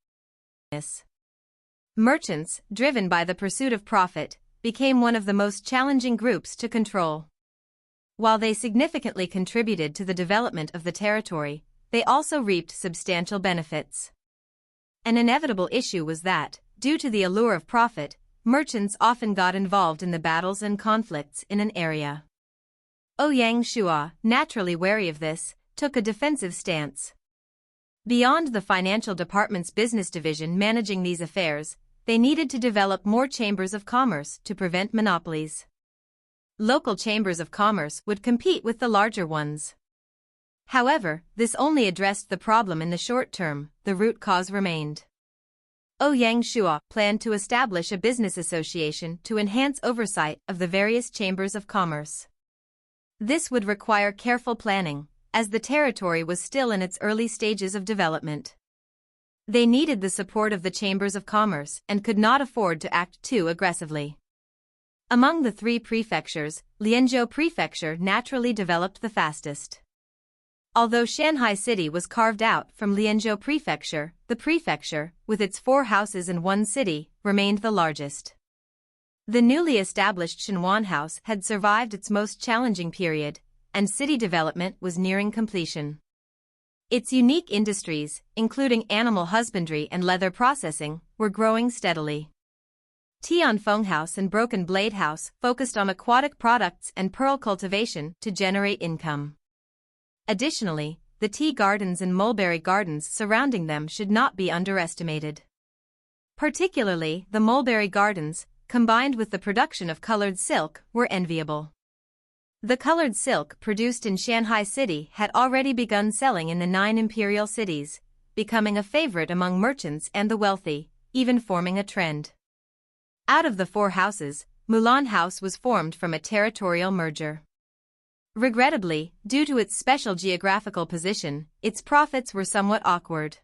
Merchants, driven by the pursuit of profit, became one of the most challenging groups to control. While they significantly contributed to the development of the territory, they also reaped substantial benefits. An inevitable issue was that, due to the allure of profit, merchants often got involved in the battles and conflicts in an area. Ouyang Shua, naturally wary of this, took a defensive stance. Beyond the financial department's business division managing these affairs, they needed to develop more chambers of commerce to prevent monopolies. Local chambers of commerce would compete with the larger ones. However, this only addressed the problem in the short term. The root cause remained. Ouyang Shua planned to establish a business association to enhance oversight of the various chambers of commerce. This would require careful planning, as the territory was still in its early stages of development. They needed the support of the chambers of commerce and could not afford to act too aggressively. Among the three prefectures, Lianzhou Prefecture naturally developed the fastest. Although Shanghai City was carved out from Lianzhou Prefecture, the prefecture, with its 4 houses and 1 city, remained the largest. The newly established Shenwan House had survived its most challenging period, and city development was nearing completion. Its unique industries, including animal husbandry and leather processing, were growing steadily. Tianfeng House and Broken Blade House focused on aquatic products and pearl cultivation to generate income. Additionally, the tea gardens and mulberry gardens surrounding them should not be underestimated. Particularly, the mulberry gardens, combined with the production of colored silk, were enviable. The colored silk produced in Shanghai City had already begun selling in the 9 imperial cities, becoming a favorite among merchants and the wealthy, even forming a trend. Out of the 4 houses, Mulan House was formed from a territorial merger. Regrettably, due to its special geographical position, its profits were somewhat awkward.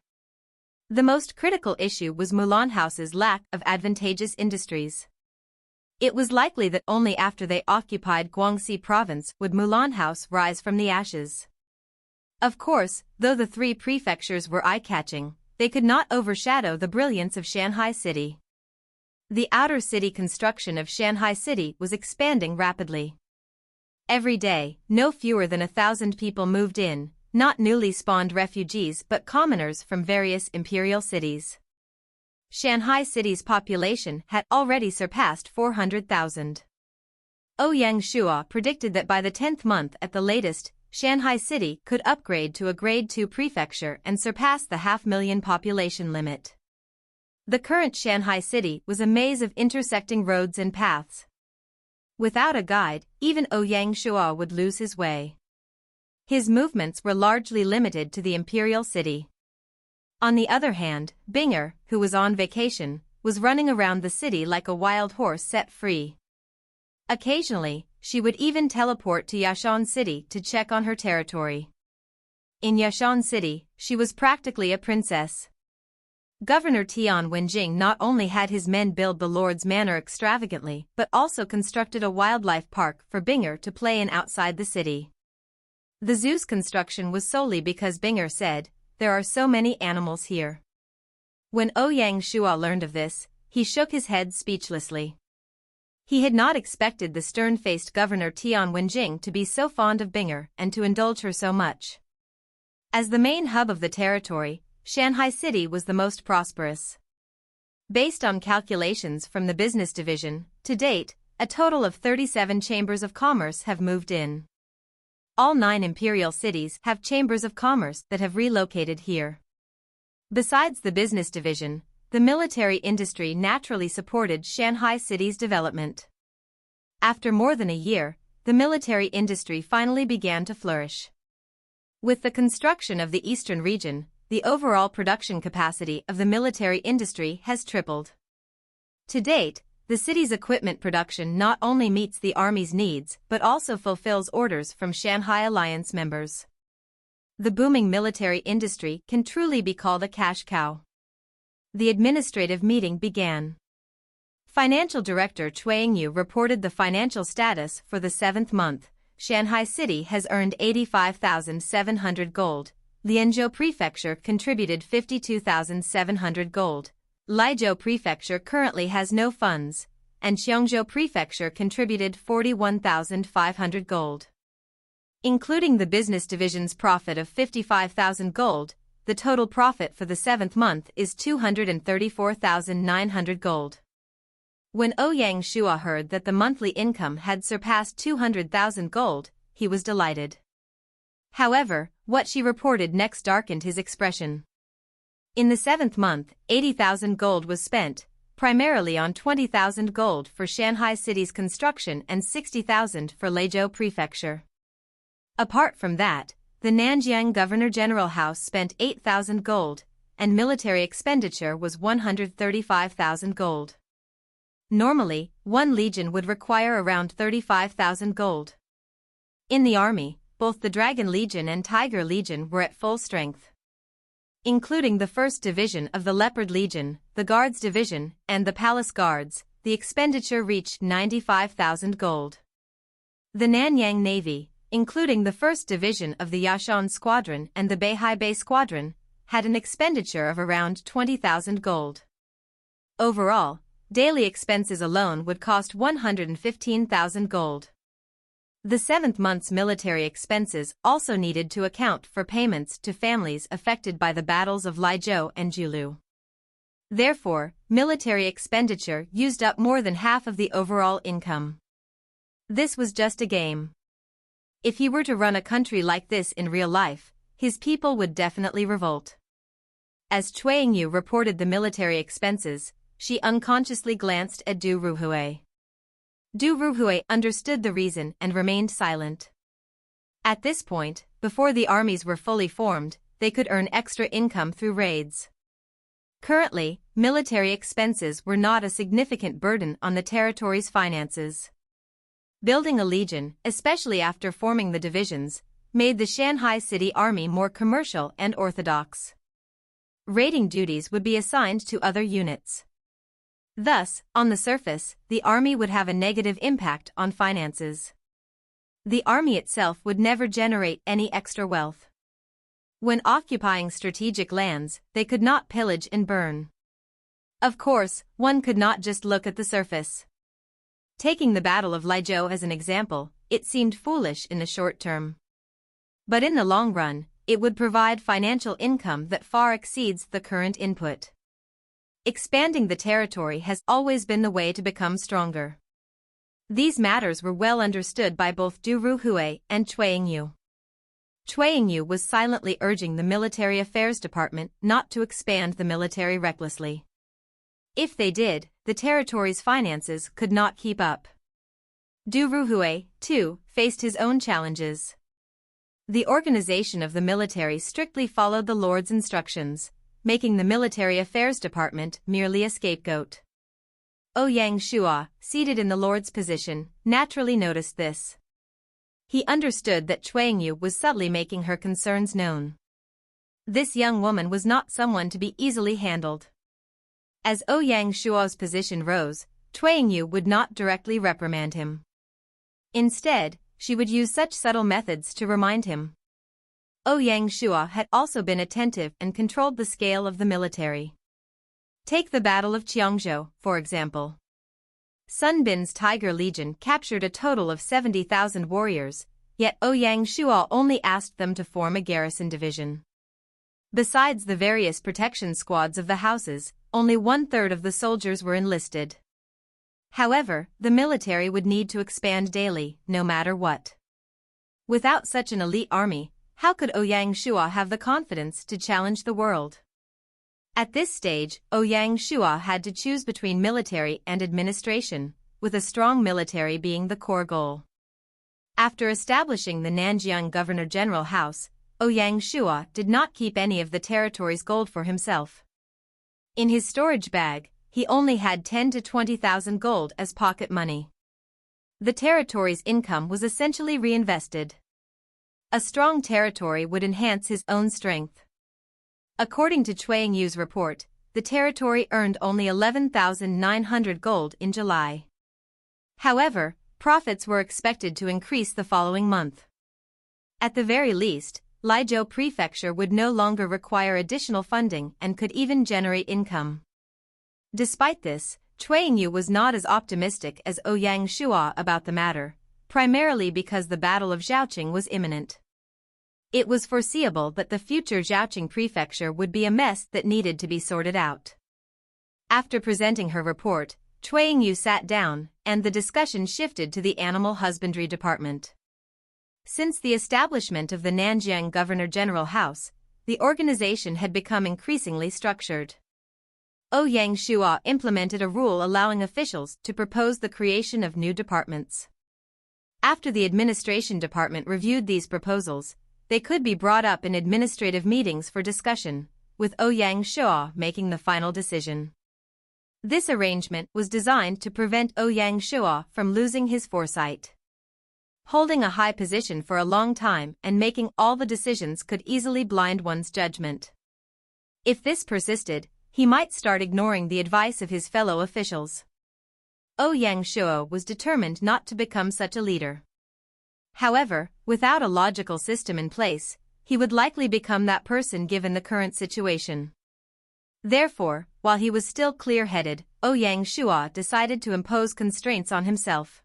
The most critical issue was Mulan House's lack of advantageous industries. It was likely that only after they occupied Guangxi province would Mulan House rise from the ashes. Of course, though the 3 prefectures were eye-catching, they could not overshadow the brilliance of Shanghai City. The outer city construction of Shanghai City was expanding rapidly. Every day, no fewer than 1,000 people moved in, not newly spawned refugees but commoners from various imperial cities. Shanghai City's population had already surpassed 400,000. Ouyang Shua predicted that by the 10th month at the latest, Shanghai City could upgrade to a Grade 2 prefecture and surpass the 500,000 population limit. The current Shanghai City was a maze of intersecting roads and paths. Without a guide, even Ouyang Shua would lose his way. His movements were largely limited to the imperial city. On the other hand, Binger, who was on vacation, was running around the city like a wild horse set free. Occasionally, she would even teleport to Yashan City to check on her territory. In Yashan City, she was practically a princess. Governor Tian Wenjing not only had his men build the Lord's Manor extravagantly but also constructed a wildlife park for Binger to play in outside the city. The zoo's construction was solely because Binger said, "There are so many animals here." When Ouyang Shua learned of this, he shook his head speechlessly. He had not expected the stern-faced Governor Tian Wenjing to be so fond of Binger and to indulge her so much. As the main hub of the territory, Shanghai City was the most prosperous. Based on calculations from the business division, to date, a total of 37 chambers of commerce have moved in. All 9 imperial cities have chambers of commerce that have relocated here. Besides the business division, the military industry naturally supported Shanghai City's development. After more than a year, the military industry finally began to flourish. With the construction of the eastern region, the overall production capacity of the military industry has tripled. To date, the city's equipment production not only meets the Army's needs but also fulfills orders from Shanghai Alliance members. The booming military industry can truly be called a cash cow. The administrative meeting began. Financial Director Chuang Yu reported the financial status for the 7th month. Shanghai City has earned 85,700 gold. Lianzhou Prefecture contributed 52,700 gold. Laizhou Prefecture currently has no funds, and Xiangzhou Prefecture contributed 41,500 gold. Including the business division's profit of 55,000 gold, the total profit for the 7th month is 234,900 gold. When Ouyang Shua heard that the monthly income had surpassed 200,000 gold, he was delighted. However, what she reported next darkened his expression. In the 7th month, 80,000 gold was spent, primarily on 20,000 gold for Shanghai City's construction and 60,000 for Laizhou Prefecture. Apart from that, the Nanjiang Governor-General House spent 8,000 gold, and military expenditure was 135,000 gold. Normally, one legion would require around 35,000 gold. In the army, both the Dragon Legion and Tiger Legion were at full strength. Including the 1st Division of the Leopard Legion, the Guards Division, and the Palace Guards, the expenditure reached 95,000 gold. The Nanyang Navy, including the 1st Division of the Yashan Squadron and the Beihai Bay Squadron, had an expenditure of around 20,000 gold. Overall, daily expenses alone would cost 115,000 gold. The 7th month's military expenses also needed to account for payments to families affected by the battles of Lizhou and Julu. Therefore, military expenditure used up more than half of the overall income. This was just a game. If he were to run a country like this in real life, his people would definitely revolt. As Yu reported the military expenses, she unconsciously glanced at Du Ruhui. Du Ruhui understood the reason and remained silent. At this point, before the armies were fully formed, they could earn extra income through raids. Currently, military expenses were not a significant burden on the territory's finances. Building a legion, especially after forming the divisions, made the Shanghai City Army more commercial and orthodox. Raiding duties would be assigned to other units. Thus, on the surface, the army would have a negative impact on finances. The army itself would never generate any extra wealth. When occupying strategic lands, they could not pillage and burn. Of course, one could not just look at the surface. Taking the Battle of Lizhou as an example, it seemed foolish in the short term. But in the long run, it would provide financial income that far exceeds the current input. Expanding the territory has always been the way to become stronger. These matters were well understood by both Du Ruhui and Yu. Yu was silently urging the Military Affairs Department not to expand the military recklessly. If they did, the territory's finances could not keep up. Du Ruhui, too, faced his own challenges. The organization of the military strictly followed the Lord's instructions, making the Military Affairs Department merely a scapegoat. Ouyang Shua, seated in the Lord's position, naturally noticed this. He understood that Yu was subtly making her concerns known. This young woman was not someone to be easily handled. As Ouyang Shua's position rose, Yu would not directly reprimand him. Instead, she would use such subtle methods to remind him. Ouyang Shua had also been attentive and controlled the scale of the military. Take the Battle of Qiangzhou, for example. Sun Bin's Tiger Legion captured a total of 70,000 warriors, yet Ouyang Shua only asked them to form a garrison division. Besides the various protection squads of the houses, only 1/3 of the soldiers were enlisted. However, the military would need to expand daily, no matter what. Without such an elite army, how could Ouyang Shua have the confidence to challenge the world? At this stage, Ouyang Shua had to choose between military and administration, with a strong military being the core goal. After establishing the Nanjiang Governor-General House, Ouyang Shua did not keep any of the territory's gold for himself. In his storage bag, he only had 10,000 to 20,000 gold as pocket money. The territory's income was essentially reinvested. A strong territory would enhance his own strength. According to Yu's report, the territory earned only 11,900 gold in July. However, profits were expected to increase the following month. At the very least, Lizhou Prefecture would no longer require additional funding and could even generate income. Despite this, Yu was not as optimistic as Ouyang Shua about the matter, primarily because the Battle of Zhaoqing was imminent. It was foreseeable that the future Zhaoqing prefecture would be a mess that needed to be sorted out. After presenting her report, Yu sat down, and the discussion shifted to the Animal Husbandry Department. Since the establishment of the Nanjiang Governor-General House, the organization had become increasingly structured. Ouyang Shua implemented a rule allowing officials to propose the creation of new departments. After the administration department reviewed these proposals, they could be brought up in administrative meetings for discussion, with Ouyang Shua making the final decision. This arrangement was designed to prevent Ouyang Shua from losing his foresight. Holding a high position for a long time and making all the decisions could easily blind one's judgment. If this persisted, he might start ignoring the advice of his fellow officials. Ouyang Shua was determined not to become such a leader. However, without a logical system in place, he would likely become that person given the current situation. Therefore, while he was still clear-headed, Ouyang Shua decided to impose constraints on himself.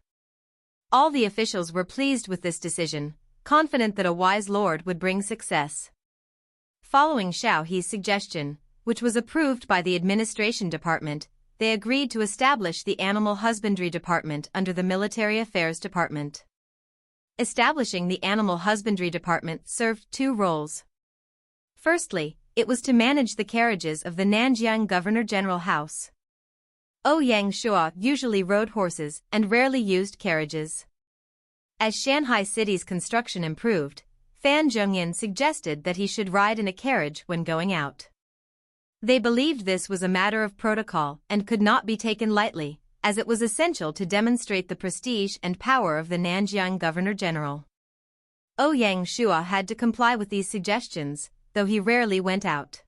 All the officials were pleased with this decision, confident that a wise lord would bring success. Following Xiao He's suggestion, which was approved by the administration department, they agreed to establish the Animal Husbandry Department under the Military Affairs Department. Establishing the Animal Husbandry Department served two roles. Firstly, it was to manage the carriages of the Nanjiang Governor-General House. Ouyang Shuo usually rode horses and rarely used carriages. As Shanghai City's construction improved, Fan Zhongyan suggested that he should ride in a carriage when going out. They believed this was a matter of protocol and could not be taken lightly, as it was essential to demonstrate the prestige and power of the Nanjiang Governor-General. Ouyang Shuo had to comply with these suggestions, though he rarely went out.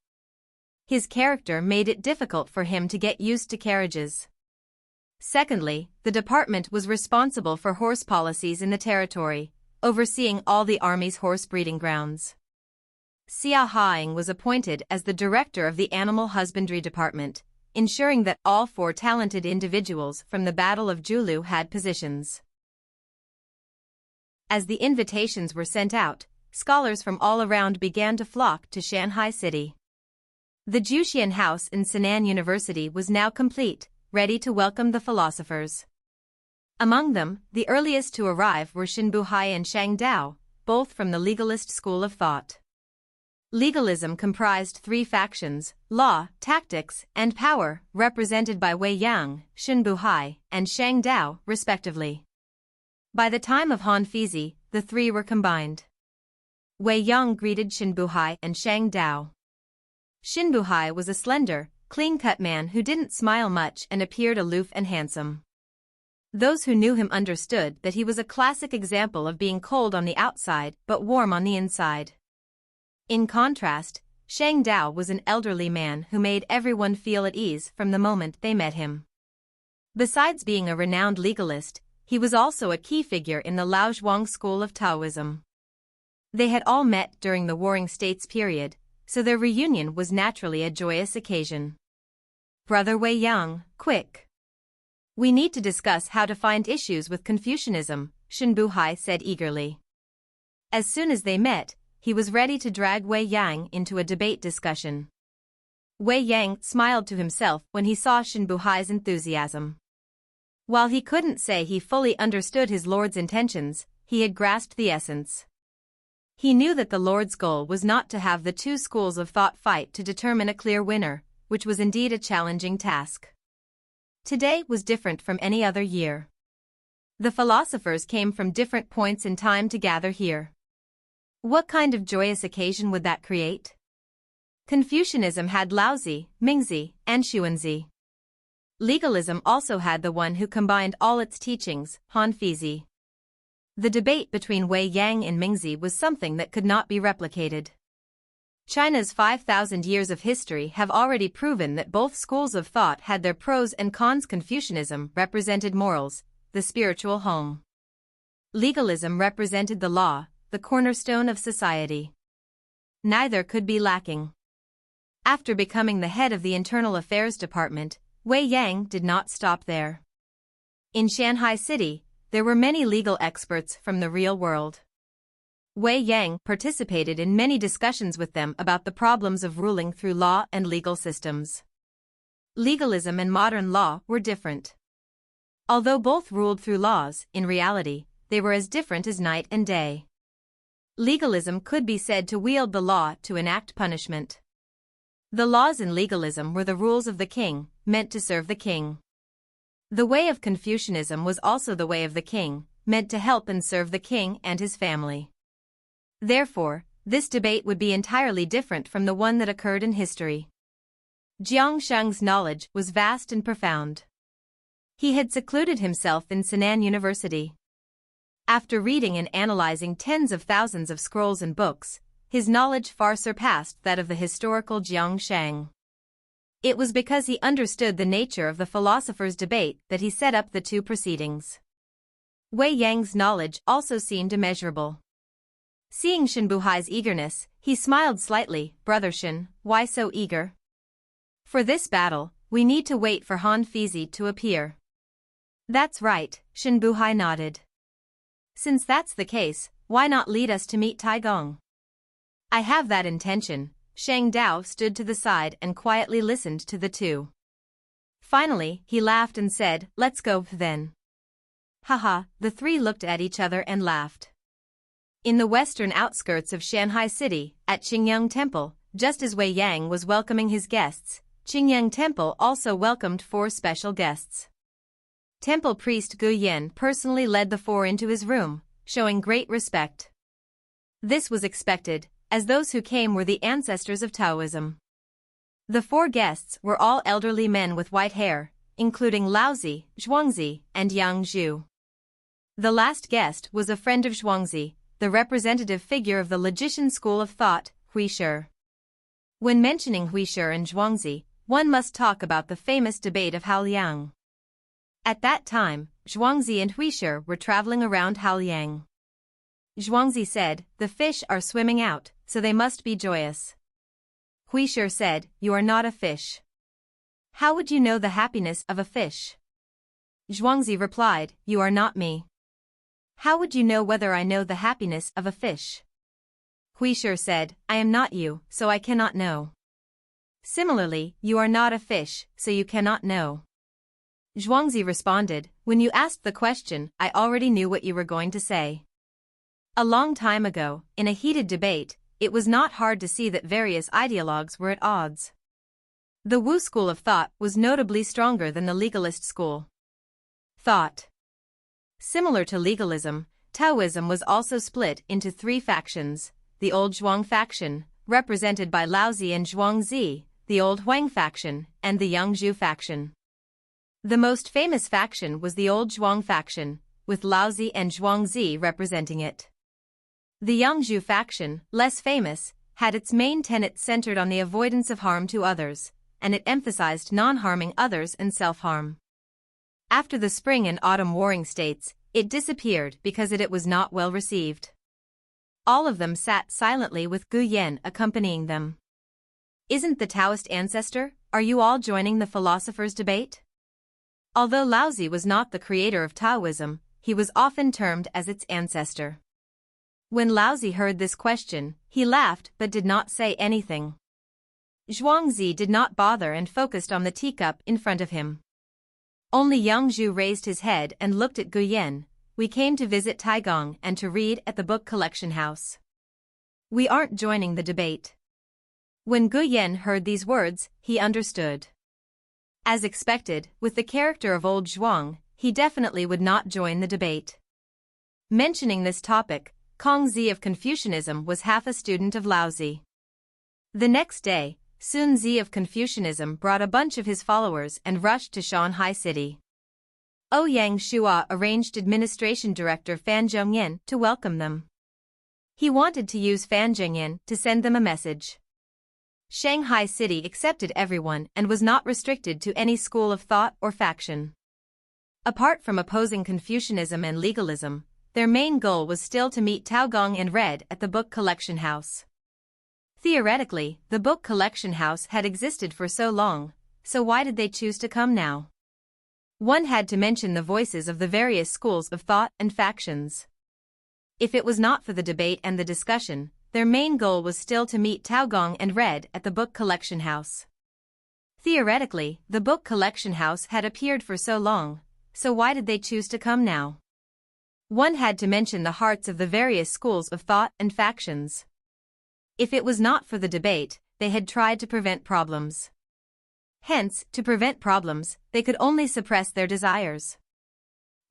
His character made it difficult for him to get used to carriages. Secondly, the department was responsible for horse policies in the territory, overseeing all the army's horse breeding grounds. Xiang was appointed as the director of the Animal Husbandry Department, ensuring that all four talented individuals from the Battle of Julu had positions. As the invitations were sent out, scholars from all around began to flock to Shanghai City. The Juxian House in Sinan University was now complete, ready to welcome the philosophers. Among them, the earliest to arrive were Qing Bu and Xiang Dao, both from the legalist school of thought. Legalism comprised three factions: law, tactics, and power, represented by Wei Yang, Qing Bu and Xiang Dao, respectively. By the time of Han Fizi, the three were combined. Wei Yang greeted Qing Bu and Xiang Dao. Qing Bu was a slender, clean-cut man who didn't smile much and appeared aloof and handsome. Those who knew him understood that he was a classic example of being cold on the outside but warm on the inside. In contrast, Xiang Dao was an elderly man who made everyone feel at ease from the moment they met him. Besides being a renowned legalist, he was also a key figure in the Laozhuang school of Taoism. They had all met during the Warring States period, so their reunion was naturally a joyous occasion. "Brother Wei Yang, quick! We need to discuss how to find issues with Confucianism," Qing Bu said eagerly. As soon as they met, he was ready to drag Wei Yang into a debate discussion. Wei Yang smiled to himself when he saw Qing Bu's enthusiasm. While he couldn't say he fully understood his lord's intentions, he had grasped the essence. He knew that the lord's goal was not to have the two schools of thought fight to determine a clear winner, which was indeed a challenging task. Today was different from any other year. The philosophers came from different points in time to gather here. What kind of joyous occasion would that create? Confucianism had Laozi, Mingzi, and Xuanzi. Legalism also had the one who combined all its teachings, Han Fizi. The debate between Wei Yang and Mingzi was something that could not be replicated. China's 5,000 years of history have already proven that both schools of thought had their pros and cons. Confucianism represented morals, the spiritual home. Legalism represented the law, the cornerstone of society. Neither could be lacking. After becoming the head of the Internal Affairs Department, Wei Yang did not stop there. In Shanghai City, there were many legal experts from the real world. Wei Yang participated in many discussions with them about the problems of ruling through law and legal systems. Legalism and modern law were different. Although both ruled through laws, in reality, they were as different as night and day. Legalism could be said to wield the law to enact punishment. The laws in legalism were the rules of the king, meant to serve the king. The way of Confucianism was also the way of the king, meant to help and serve the king and his family. Therefore, this debate would be entirely different from the one that occurred in history. Jiang Sheng's knowledge was vast and profound. He had secluded himself in Sinan University. After reading and analyzing tens of thousands of scrolls and books, his knowledge far surpassed that of the historical Jiang Sheng. It was because he understood the nature of the philosophers' debate that he set up the two proceedings. Wei Yang's knowledge also seemed immeasurable. Seeing Qing Bu's eagerness, he smiled slightly. "Brother Chen, why so eager?" "For this battle, we need to wait for Han Fizi to appear." "That's right," Qing Bu nodded. Since that's the case, why not lead us to meet Taigong? I have that intention. Shang Dao stood to the side and quietly listened to the two. Finally, he laughed and said, "Let's go, then." Haha, the three looked at each other and laughed. In the western outskirts of Shanghai City, at Qingyang Temple, just as Wei Yang was welcoming his guests, Qingyang Temple also welcomed 4 special guests. Temple priest Gu Yan personally led the 4 into his room, showing great respect. This was expected, as those who came were the ancestors of Taoism. The 4 guests were all elderly men with white hair, including Laozi, Zhuangzi, and Yang Zhu. The last guest was a friend of Zhuangzi, the representative figure of the logician school of thought, Huishi. When mentioning Huishi and Zhuangzi, one must talk about the famous debate of Haoliang. At that time, Zhuangzi and Huishi were traveling around Haoliang. Zhuangzi said, "The fish are swimming out, so they must be joyous." Huishi said, "You are not a fish. How would you know the happiness of a fish?" Zhuangzi replied, "You are not me. How would you know whether I know the happiness of a fish?" Huishi said, "I am not you, so I cannot know. Similarly, you are not a fish, so you cannot know." Zhuangzi responded, "When you asked the question, I already knew what you were going to say. A long time ago, in a heated debate, it was not hard to see that various ideologues were at odds. The Wu school of thought was notably stronger than the legalist school thought. Similar to legalism, Taoism was also split into 3 factions: the old Zhuang faction, represented by Laozi and Zhuangzi, the old Wang faction, and the young Zhu faction. The most famous faction was the old Zhuang faction, with Laozi and Zhuangzi representing it. The young Zhu faction, less famous, had its main tenet centered on the avoidance of harm to others, and it emphasized non-harming others and self-harm. After the spring and autumn warring states, it disappeared because it was not well received. All of them sat silently with Gu Yan accompanying them. "Isn't the Taoist ancestor, are you all joining the philosophers' debate?" Although Laozi was not the creator of Taoism, he was often termed as its ancestor. When Laozi heard this question, he laughed but did not say anything. Zhuangzi did not bother and focused on the teacup in front of him. Only Yang Zhu raised his head and looked at Gu Yan. "We came to visit Taigong and to read at the book collection house. We aren't joining the debate." When Gu Yan heard these words, he understood. As expected, with the character of old Zhuang, he definitely would not join the debate. Mentioning this topic, Kong Zi of Confucianism was half a student of Laozi. The next day, Sun Zi of Confucianism brought a bunch of his followers and rushed to Shanghai City. Ouyang Shua arranged Administration Director Fan Zhongyan to welcome them. He wanted to use Fan Zhongyan to send them a message. Shanghai City accepted everyone and was not restricted to any school of thought or faction. Apart from opposing Confucianism and legalism, their main goal was still to meet Taogong and read at the book collection house. Theoretically, the book collection house had existed for so long, so why did they choose to come now? One had to mention the voices of the various schools of thought and factions. If it was not for the debate and the discussion, their main goal was still to meet Taogong and read at the book collection house. Theoretically, the book collection house had appeared for so long, so why did they choose to come now? One had to mention the hearts of the various schools of thought and factions. If it was not for the debate, they had tried to prevent problems. Hence, to prevent problems, they could only suppress their desires.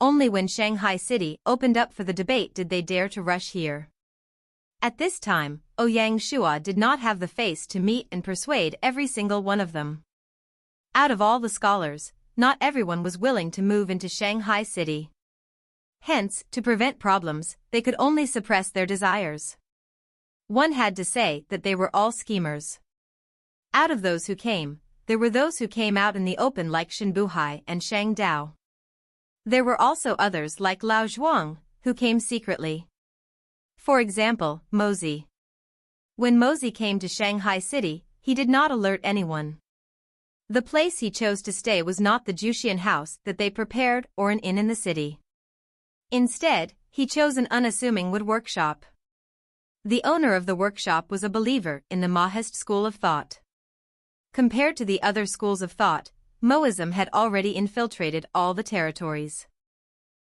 Only when Shanghai City opened up for the debate did they dare to rush here. At this time, Ouyang Shua did not have the face to meet and persuade every single one of them. Out of all the scholars, not everyone was willing to move into Shanghai City. Hence, to prevent problems, they could only suppress their desires. One had to say that they were all schemers. Out of those who came, there were those who came out in the open like Shen Buhai and Shang Dao. There were also others like Lao Zhuang, who came secretly. For example, Mozi. When Mozi came to Shanghai City, he did not alert anyone. The place he chose to stay was not the Juxian house that they prepared or an inn in the city. Instead, he chose an unassuming wood workshop. The owner of the workshop was a believer in the Mahist school of thought. Compared to the other schools of thought, Mohism had already infiltrated all the territories.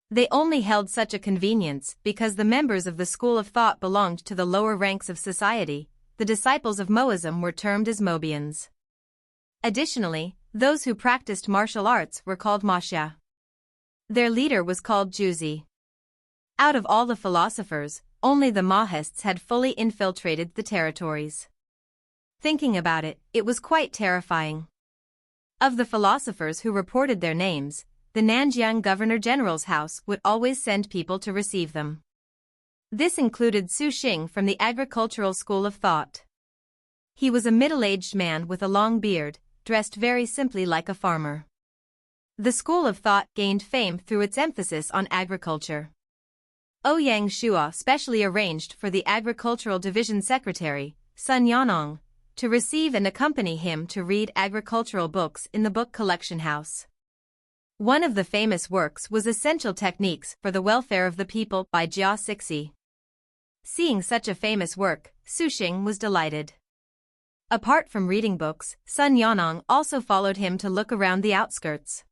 They only held such a convenience because the members of the school of thought belonged to the lower ranks of society. The disciples of Mohism were termed as Mobians. Additionally, those who practiced martial arts were called Maxia. Their leader was called Juzi. Out of all the philosophers, only the Mahists had fully infiltrated the territories. Thinking about it, it was quite terrifying. Of the philosophers who reported their names, the Nanjiang Governor-General's house would always send people to receive them. This included Su Xing from the agricultural school of thought. He was a middle-aged man with a long beard, dressed very simply like a farmer. The school of thought gained fame through its emphasis on agriculture. Ouyang Shua specially arranged for the agricultural division secretary, Sun Yanong, to receive and accompany him to read agricultural books in the book collection house. One of the famous works was Essential Techniques for the Welfare of the People by Jia Sixi. Seeing such a famous work, Su Xing was delighted. Apart from reading books, Sun Yanong also followed him to look around the outskirts.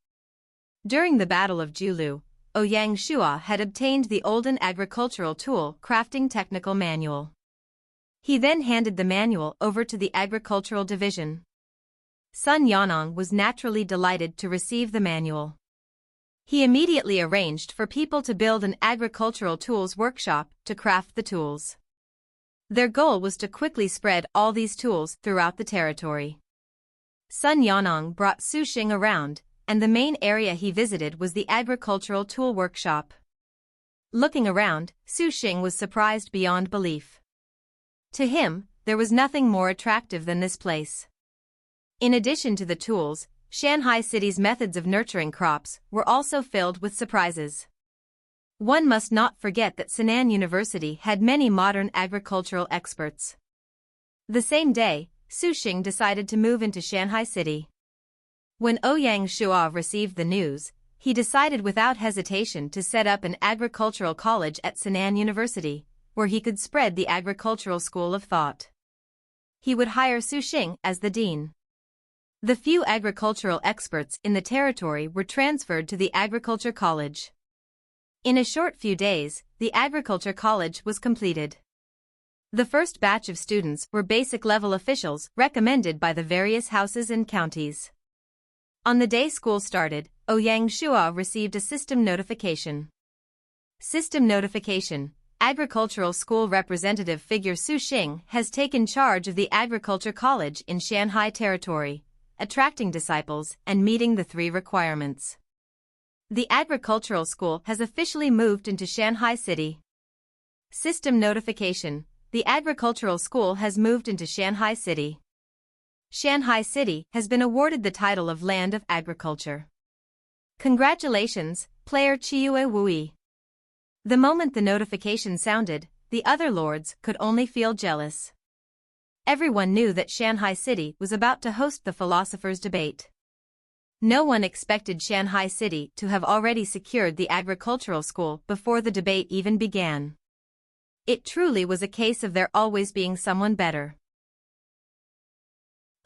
During the Battle of Julu, Ouyang Shua had obtained the olden agricultural tool crafting technical manual. He then handed the manual over to the agricultural division. Sun Yanong was naturally delighted to receive the manual. He immediately arranged for people to build an agricultural tools workshop to craft the tools. Their goal was to quickly spread all these tools throughout the territory. Sun Yanong brought Su Xing around, and the main area he visited was the agricultural tool workshop. Looking around, Su Xing was surprised beyond belief. To him, there was nothing more attractive than this place. In addition to the tools, Shanghai City's methods of nurturing crops were also filled with surprises. One must not forget that Sinan University had many modern agricultural experts. The same day, Su Xing decided to move into Shanghai City. When Ouyang Shua received the news, he decided without hesitation to set up an agricultural college at Sinan University, where he could spread the agricultural school of thought. He would hire Su Xing as the dean. The few agricultural experts in the territory were transferred to the agriculture college. In a short few days, the agriculture college was completed. The first batch of students were basic-level officials recommended by the various houses and counties. On the day school started, Ouyang Shua received a system notification. System notification: Agricultural School Representative Figure Su Xing has taken charge of the Agriculture College in Shanghai Territory, attracting disciples and meeting the 3 requirements. The agricultural school has officially moved into Shanghai City. System notification: The agricultural school has moved into Shanghai City. Shanghai City has been awarded the title of Land of Agriculture. Congratulations, player Lu Buwei. The moment the notification sounded, the other lords could only feel jealous. Everyone knew that Shanghai City was about to host the philosophers' debate. No one expected Shanghai City to have already secured the agricultural school before the debate even began. It truly was a case of there always being someone better.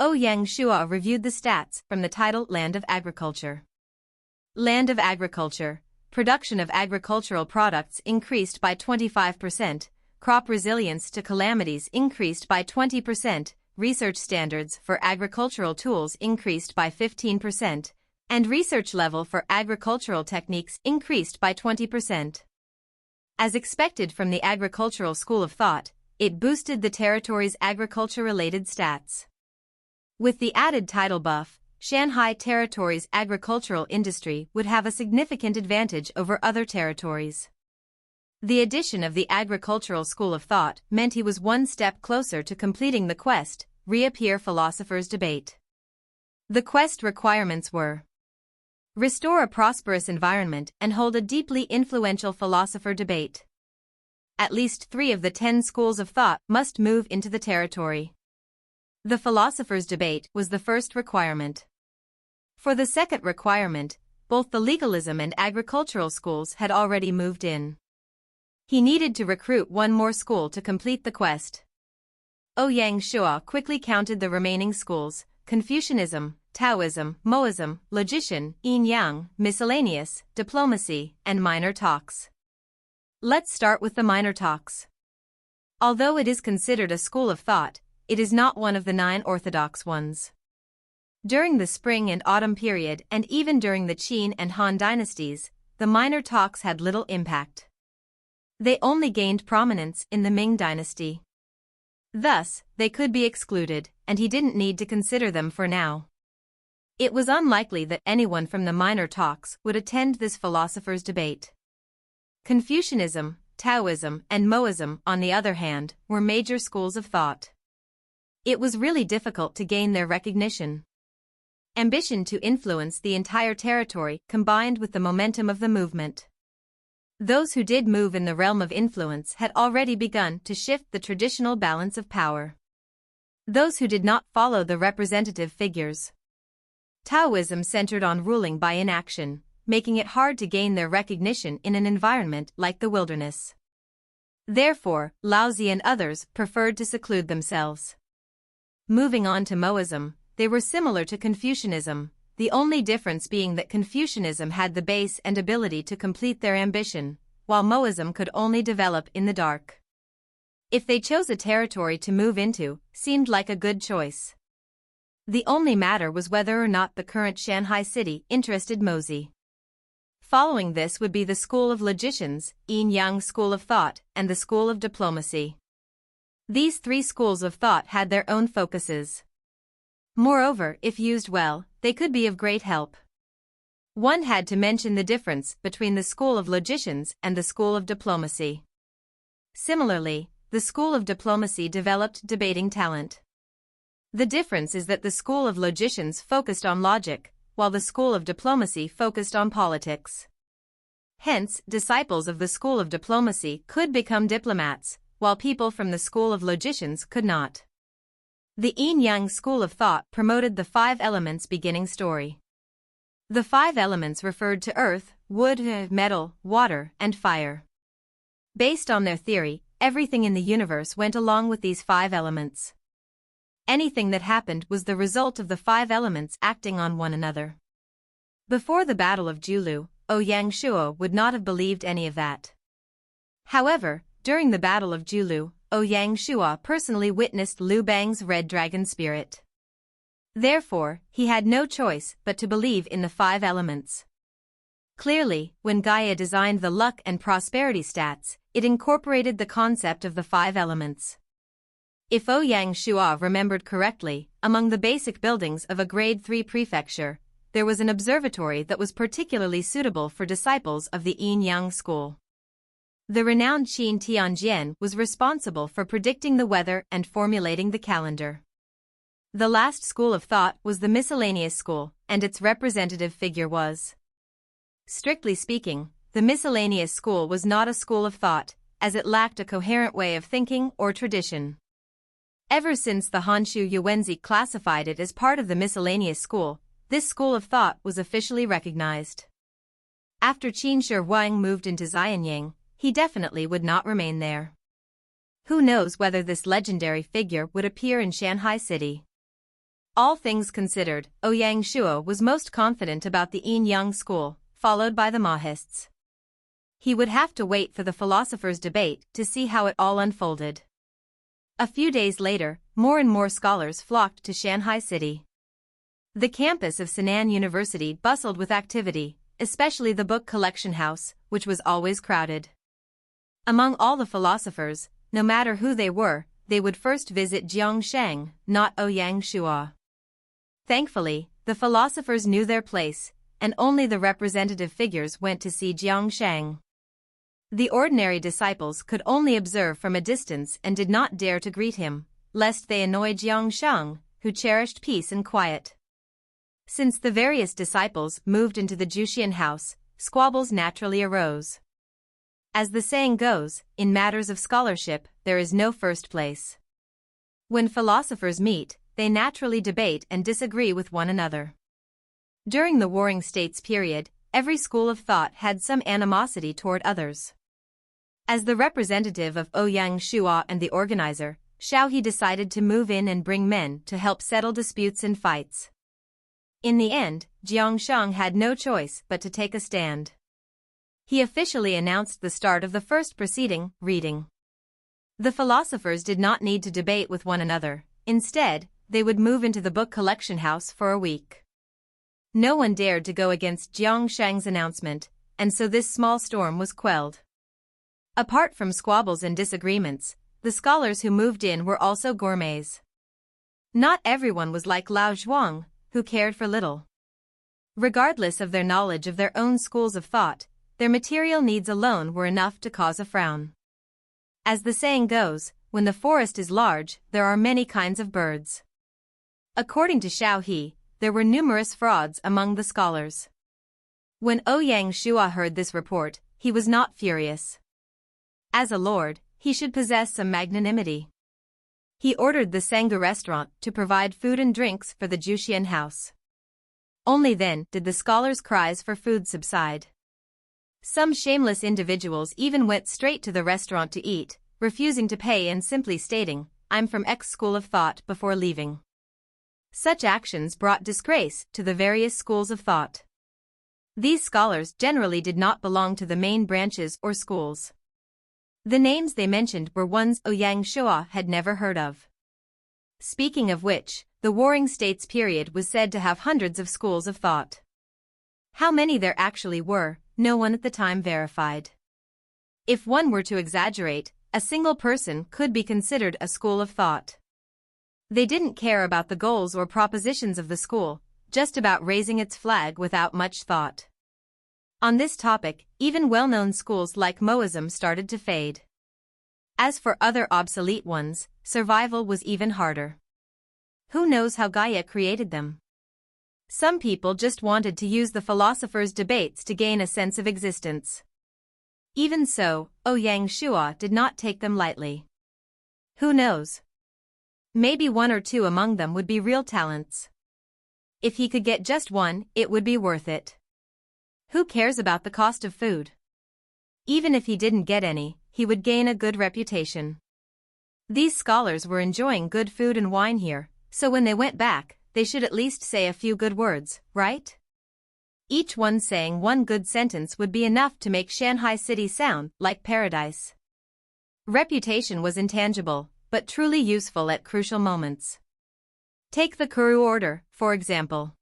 Ouyang Shua reviewed the stats from the title Land of Agriculture. Land of Agriculture: Production of agricultural products increased by 25%, crop resilience to calamities increased by 20%, research standards for agricultural tools increased by 15%, and research level for agricultural techniques increased by 20%. As expected from the agricultural school of thought, it boosted the territory's agriculture-related stats. With the added title buff, Shanghai Territory's agricultural industry would have a significant advantage over other territories. The addition of the agricultural school of thought meant he was one step closer to completing the quest, Reappear Philosopher's Debate. The quest requirements were: restore a prosperous environment and hold a deeply influential philosopher debate. At least 3 of the 10 schools of thought must move into the territory. The philosopher's debate was the first requirement. For the second requirement, both the legalism and agricultural schools had already moved in. He needed to recruit one more school to complete the quest. Ouyang Shua quickly counted the remaining schools: Confucianism, Taoism, Moism, Logician, Yin Yang, Miscellaneous, Diplomacy, and Minor Talks. Let's start with the Minor Talks. Although it is considered a school of thought, it is not one of the 9 orthodox ones. During the spring and autumn period and even during the Qin and Han dynasties, the Minor Talks had little impact. They only gained prominence in the Ming dynasty. Thus, they could be excluded, and he didn't need to consider them for now. It was unlikely that anyone from the Minor Talks would attend this philosopher's debate. Confucianism, Taoism, and Moism, on the other hand, were major schools of thought. It was really difficult to gain their recognition. Ambition to influence the entire territory combined with the momentum of the movement. Those who did move in the realm of influence had already begun to shift the traditional balance of power. Those who did not follow the representative figures. Taoism centered on ruling by inaction, making it hard to gain their recognition in an environment like the wilderness. Therefore, Laozi and others preferred to seclude themselves. Moving on to Moism, they were similar to Confucianism, the only difference being that Confucianism had the base and ability to complete their ambition, while Moism could only develop in the dark. If they chose a territory to move into, seemed like a good choice. The only matter was whether or not the current Shanghai city interested Mozi. Following this would be the School of Logicians, Yin Yang School of Thought, and the School of Diplomacy. These 3 schools of thought had their own focuses. Moreover, if used well, they could be of great help. One had to mention the difference between the School of Logicians and the School of Diplomacy. Similarly, the School of Diplomacy developed debating talent. The difference is that the School of Logicians focused on logic, while the School of Diplomacy focused on politics. Hence, disciples of the School of Diplomacy could become diplomats, while people from the School of Logicians could not. The Yin-Yang school of thought promoted the 5 elements beginning story. The 5 elements referred to earth, wood, metal, water, and fire. Based on their theory, everything in the universe went along with these 5 elements. Anything that happened was the result of the 5 elements acting on one another. Before the Battle of Julu, Ouyang Shuo would not have believed any of that. However, during the Battle of Julu, Ouyang Shuo personally witnessed Liu Bang's red dragon spirit. Therefore, he had no choice but to believe in the 5 elements. Clearly, when Gaia designed the luck and prosperity stats, it incorporated the concept of the 5 elements. If Ouyang Shuo remembered correctly, among the basic buildings of a Grade 3 prefecture, there was an observatory that was particularly suitable for disciples of the Yin-Yang school. The renowned Qin Tianjian was responsible for predicting the weather and formulating the calendar. The last school of thought was the miscellaneous school, and its representative figure was. Strictly speaking, the miscellaneous school was not a school of thought, as it lacked a coherent way of thinking or tradition. Ever since the Honshu Yuanzi classified it as part of the miscellaneous school, this school of thought was officially recognized. After Qin Shi Huang moved into Xianyang, he definitely would not remain there. Who knows whether this legendary figure would appear in Shanghai city. All things considered, Ouyang Shuo was most confident about the Yin-Yang school, followed by the Mahists. He would have to wait for the philosophers' debate to see how it all unfolded. A few days later, more and more scholars flocked to Shanghai city. The campus of Sinan University bustled with activity, especially the book collection house, which was always crowded. Among all the philosophers, no matter who they were, they would first visit Xiang, not Ouyang Shuo. Thankfully, the philosophers knew their place, and only the representative figures went to see Xiang. The ordinary disciples could only observe from a distance and did not dare to greet him, lest they annoy Xiang, who cherished peace and quiet. Since the various disciples moved into the Juxian house, squabbles naturally arose. As the saying goes, in matters of scholarship, there is no first place. When philosophers meet, they naturally debate and disagree with one another. During the Warring States period, every school of thought had some animosity toward others. As the representative of Ouyang Shua and the organizer, Xiao he decided to move in and bring men to help settle disputes and fights. In the end, Xiang had no choice but to take a stand. He officially announced the start of the first proceeding, reading. The philosophers did not need to debate with one another. Instead, they would move into the book collection house for a week. No one dared to go against Xiang's announcement, and so this small storm was quelled. Apart from squabbles and disagreements, the scholars who moved in were also gourmets. Not everyone was like Lao Zhuang, who cared for little. Regardless of their knowledge of their own schools of thought, their material needs alone were enough to cause a frown. As the saying goes, when the forest is large, there are many kinds of birds. According to Xiao, there were numerous frauds among the scholars. When Ouyang Shua heard this report, he was not furious. As a lord, he should possess some magnanimity. He ordered the Sangha restaurant to provide food and drinks for the Juxian house. Only then did the scholars' cries for food subside. Some shameless individuals even went straight to the restaurant to eat, refusing to pay and simply stating, "I'm from X school of thought," before leaving. Such actions brought disgrace to the various schools of thought. These scholars generally did not belong to the main branches or schools. The names they mentioned were ones Ouyang Shua had never heard of. Speaking of which, the Warring States period was said to have hundreds of schools of thought. How many there actually were, no one at the time verified. If one were to exaggerate, a single person could be considered a school of thought. They didn't care about the goals or propositions of the school, just about raising its flag without much thought. On this topic, even well-known schools like Moism started to fade. As for other obsolete ones, survival was even harder. Who knows how Gaia created them? Some people just wanted to use the philosophers' debates to gain a sense of existence. Even so, Ouyang Shua did not take them lightly. Who knows? Maybe one or two among them would be real talents. If he could get just one, it would be worth it. Who cares about the cost of food? Even if he didn't get any, he would gain a good reputation. These scholars were enjoying good food and wine here, so when they went back, they should at least say a few good words, right? Each one saying one good sentence would be enough to make Shanghai City sound like paradise. Reputation was intangible, but truly useful at crucial moments. Take the Kuru Order, for example.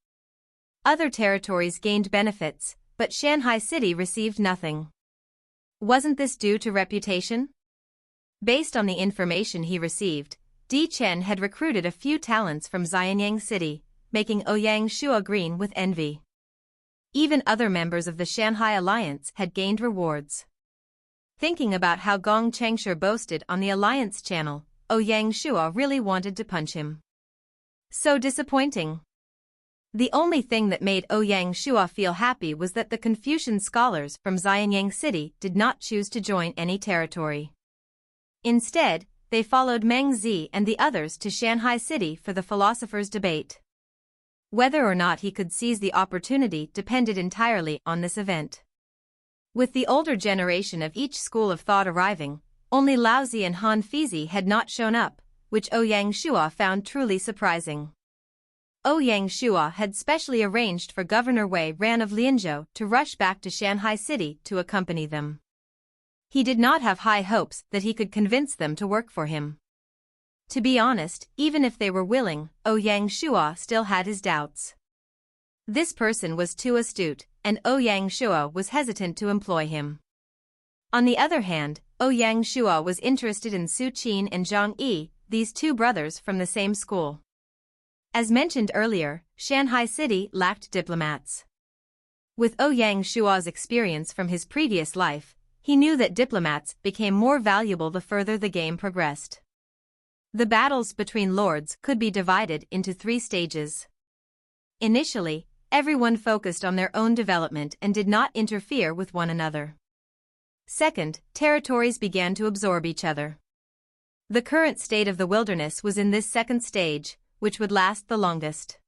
Other territories gained benefits, but Shanghai City received nothing. Wasn't this due to reputation? Based on the information he received, Chen had recruited a few talents from Xianyang City, making Ouyang Shua green with envy. Even other members of the Shanghai Alliance had gained rewards. Thinking about how Gong Chengsher boasted on the Alliance channel, Ouyang Shua really wanted to punch him. So disappointing. The only thing that made Ouyang Shua feel happy was that the Confucian scholars from Xianyang City did not choose to join any territory. Instead, they followed Meng Zi and the others to Shanghai City for the philosophers' debate. Whether or not he could seize the opportunity depended entirely on this event. With the older generation of each school of thought arriving, only Laozi and Han Fizi had not shown up, which Ouyang Shua found truly surprising. Ouyang Shua had specially arranged for Governor Wei Ran of Lianzhou to rush back to Shanghai City to accompany them. He did not have high hopes that he could convince them to work for him. To be honest, even if they were willing, Ouyang Shua still had his doubts. This person was too astute, and Ouyang Shua was hesitant to employ him. On the other hand, Ouyang Shua was interested in Su Qin and Zhang Yi, these two brothers from the same school. As mentioned earlier, Shanghai City lacked diplomats. With Ouyang Shua's experience from his previous life, he knew that diplomats became more valuable the further the game progressed. The battles between lords could be divided into 3 stages. Initially, everyone focused on their own development and did not interfere with one another. Second, territories began to absorb each other. The current state of the wilderness was in this second stage, which would last the longest.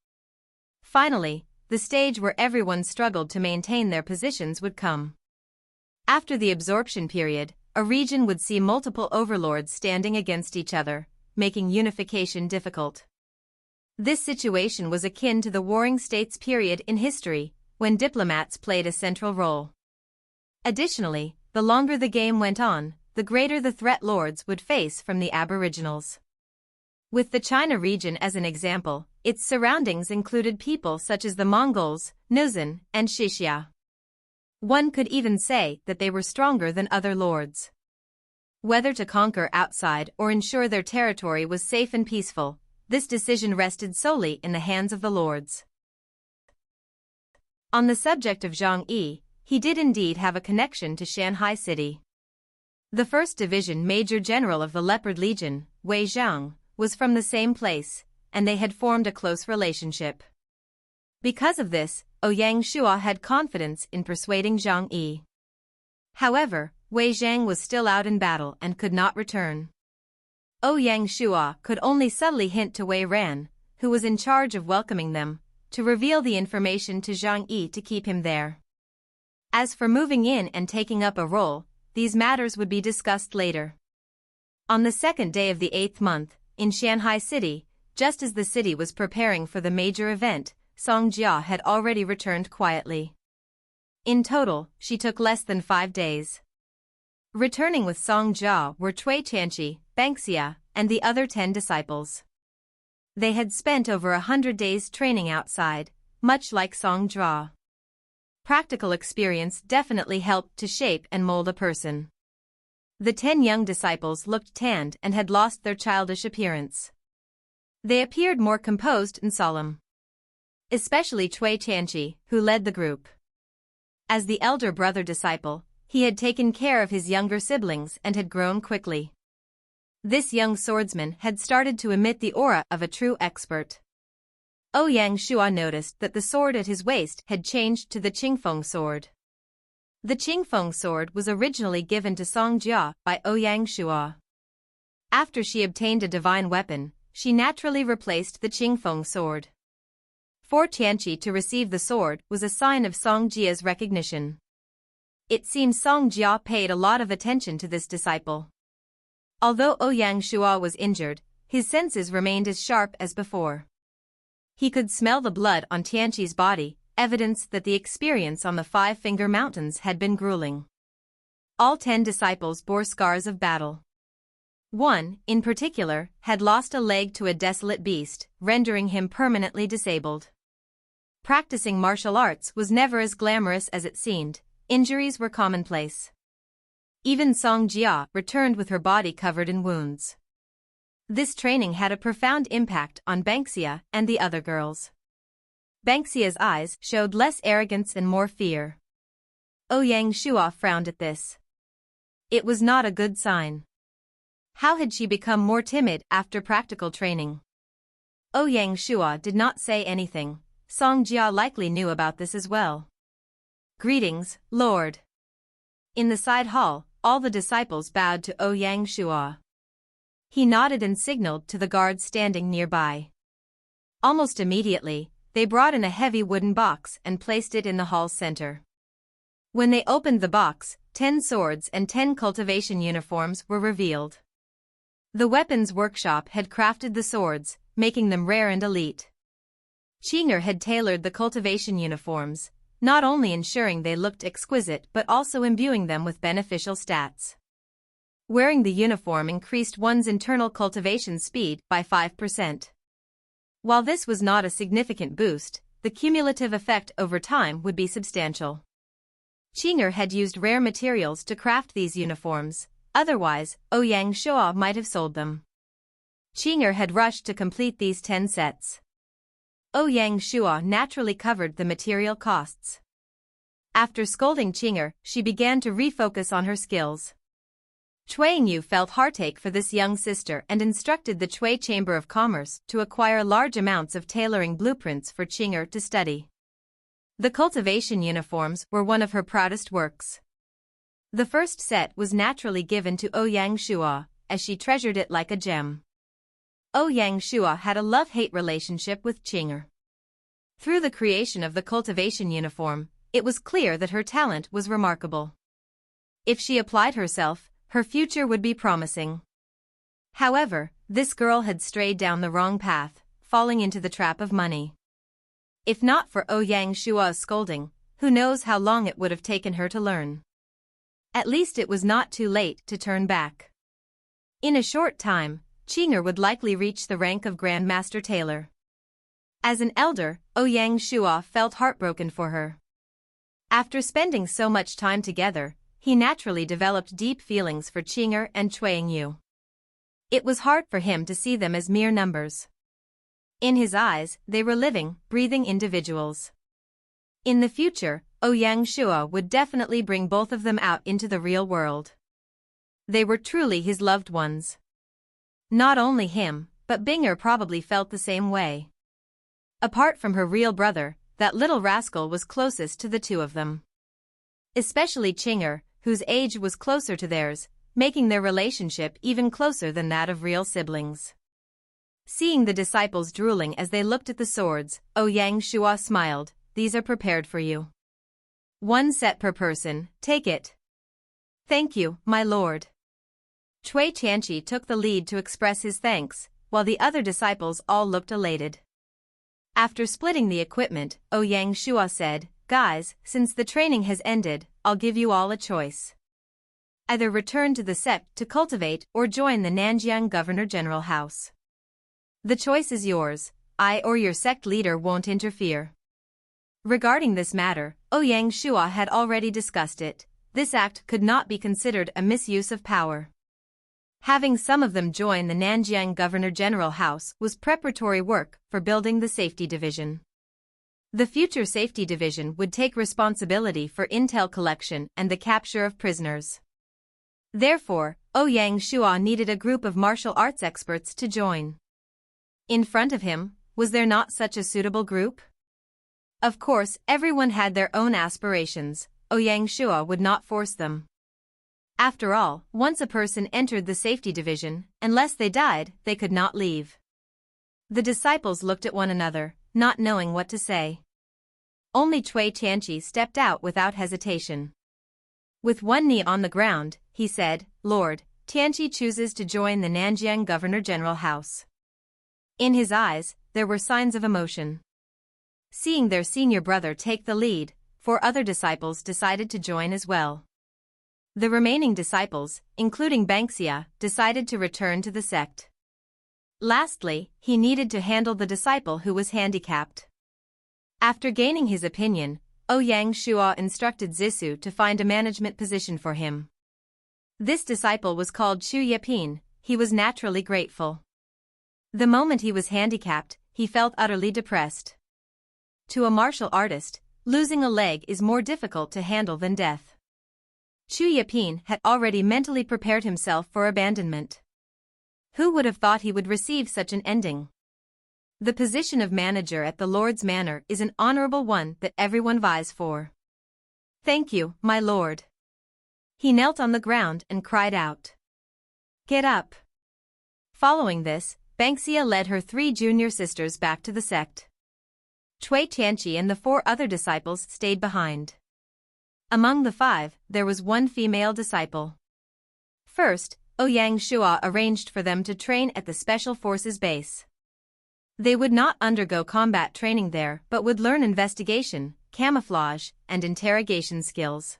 Finally, the stage where everyone struggled to maintain their positions would come. After the absorption period, a region would see multiple overlords standing against each other, making unification difficult. This situation was akin to the Warring States period in history, when diplomats played a central role. Additionally, the longer the game went on, the greater the threat lords would face from the aboriginals. With the China region as an example, its surroundings included people such as the Mongols, Nuzan, and Xixia. One could even say that they were stronger than other lords. Whether to conquer outside or ensure their territory was safe and peaceful, this decision rested solely in the hands of the lords. On the subject of Zhang Yi, he did indeed have a connection to Shanghai City. The 1st Division Major General of the Leopard Legion, Wei Zhang, was from the same place, and they had formed a close relationship. Because of this, Ouyang Shua had confidence in persuading Zhang Yi. However, Wei Zhang was still out in battle and could not return. Ouyang Shua could only subtly hint to Wei Ran, who was in charge of welcoming them, to reveal the information to Zhang Yi to keep him there. As for moving in and taking up a role, these matters would be discussed later. On the 2nd day of the 8th month, in Shanghai City, just as the city was preparing for the major event, Song Jia had already returned quietly. In total, she took less than 5 days. Returning with Song Jia were Cui Tianqi, Baiqi, and the other 10 disciples. They had spent over 100 days training outside, much like Song Jia. Practical experience definitely helped to shape and mold a person. The 10 young disciples looked tanned and had lost their childish appearance. They appeared more composed and solemn. Especially Cui Tianqi, who led the group. As the elder brother disciple, he had taken care of his younger siblings and had grown quickly. This young swordsman had started to emit the aura of a true expert. Ouyang Shua noticed that the sword at his waist had changed to the Qingfeng sword. The Qingfeng sword was originally given to Song Jia by Ouyang Shua. After she obtained a divine weapon, she naturally replaced the Qingfeng sword. For Tianqi to receive the sword was a sign of Song Jia's recognition. It seems Song Jia paid a lot of attention to this disciple. Although Ouyang Shua was injured, his senses remained as sharp as before. He could smell the blood on Tianqi's body, evidence that the experience on the Five-Finger Mountains had been grueling. All 10 disciples bore scars of battle. One, in particular, had lost a leg to a desolate beast, rendering him permanently disabled. Practicing martial arts was never as glamorous as it seemed, injuries were commonplace. Even Song Jia returned with her body covered in wounds. This training had a profound impact on Baiqi and the other girls. Baiqi's eyes showed less arrogance and more fear. Ouyang Shua frowned at this. It was not a good sign. How had she become more timid after practical training? Ouyang Shua did not say anything. Song Jia likely knew about this as well. Greetings, Lord. In the side hall, all the disciples bowed to Ouyang Shua. He nodded and signaled to the guards standing nearby. Almost immediately, they brought in a heavy wooden box and placed it in the hall's center. When they opened the box, 10 swords and 10 cultivation uniforms were revealed. The weapons workshop had crafted the swords, making them rare and elite. Qing had tailored the cultivation uniforms, not only ensuring they looked exquisite but also imbuing them with beneficial stats. Wearing the uniform increased one's internal cultivation speed by 5%. While this was not a significant boost, the cumulative effect over time would be substantial. Qing had used rare materials to craft these uniforms, otherwise, Ouyang Shua might have sold them. Qing had rushed to complete these 10 sets. Ouyang Shua naturally covered the material costs. After scolding Qing, she began to refocus on her skills. Yu felt heartache for this young sister and instructed the Cui Chamber of Commerce to acquire large amounts of tailoring blueprints for Qing to study. The cultivation uniforms were one of her proudest works. The first set was naturally given to Ouyang Shua, as she treasured it like a gem. Ouyang Shua had a love-hate relationship with Qing. Through the creation of the cultivation uniform, it was clear that her talent was remarkable. If she applied herself, Her future would be promising. However, this girl had strayed down the wrong path, falling into the trap of money. If not for Ouyang Shua's scolding, who knows how long it would have taken her to learn. At least it was not too late to turn back. In a short time, Qing'er would likely reach the rank of Grandmaster Tailor. As an elder, Ouyang Shua felt heartbroken for her. After spending so much time together, he naturally developed deep feelings for Qing'er and Chuangyu. It was hard for him to see them as mere numbers. In his eyes, they were living, breathing individuals. In the future, Ouyang Shua would definitely bring both of them out into the real world. They were truly his loved ones. Not only him, but Bing'er probably felt the same way. Apart from her real brother, that little rascal was closest to the two of them. Especially Qing'er, whose age was closer to theirs, making their relationship even closer than that of real siblings. Seeing the disciples drooling as they looked at the swords, Ouyang Shua smiled, "These are prepared for you. 1 set per person, take it." "Thank you, my lord." Cui Tianqi took the lead to express his thanks, while the other disciples all looked elated. After splitting the equipment, Ouyang Shua said, "Guys, since the training has ended, I'll give you all a choice. Either return to the sect to cultivate or join the Nanjiang Governor-General house. The choice is yours. I or your sect leader won't interfere." Regarding this matter, Ouyang Shua had already discussed it. This act could not be considered a misuse of power. Having some of them join the Nanjiang Governor-General house was preparatory work for building the safety division. The future safety division would take responsibility for intel collection and the capture of prisoners. Therefore, Ouyang Shua needed a group of martial arts experts to join. In front of him, was there not such a suitable group? Of course, everyone had their own aspirations. Ouyang Shua would not force them. After all, once a person entered the safety division, unless they died, they could not leave. The disciples looked at one another, not knowing what to say. Only Cui Tianqi stepped out without hesitation. With one knee on the ground, he said, "Lord, Tianqi chooses to join the Nanjiang Governor-General house." In his eyes, there were signs of emotion. Seeing their senior brother take the lead, 4 other disciples decided to join as well. The remaining disciples, including Baiqi, decided to return to the sect. Lastly, he needed to handle the disciple who was handicapped. After gaining his opinion, Ouyang Shua instructed Zissou to find a management position for him. This disciple was called Chu Yepin. He was naturally grateful. The moment he was handicapped, he felt utterly depressed. To a martial artist, losing a leg is more difficult to handle than death. Chu Yepin had already mentally prepared himself for abandonment. Who would have thought he would receive such an ending? The position of manager at the Lord's Manor is an honorable one that everyone vies for. "Thank you, my lord." He knelt on the ground and cried out, "Get up." Following this, Baiqi led her 3 junior sisters back to the sect. Cui Tianqi and the 4 other disciples stayed behind. Among the 5, there was one female disciple. First, Ouyang Shua arranged for them to train at the Special Forces base. They would not undergo combat training there but would learn investigation, camouflage, and interrogation skills.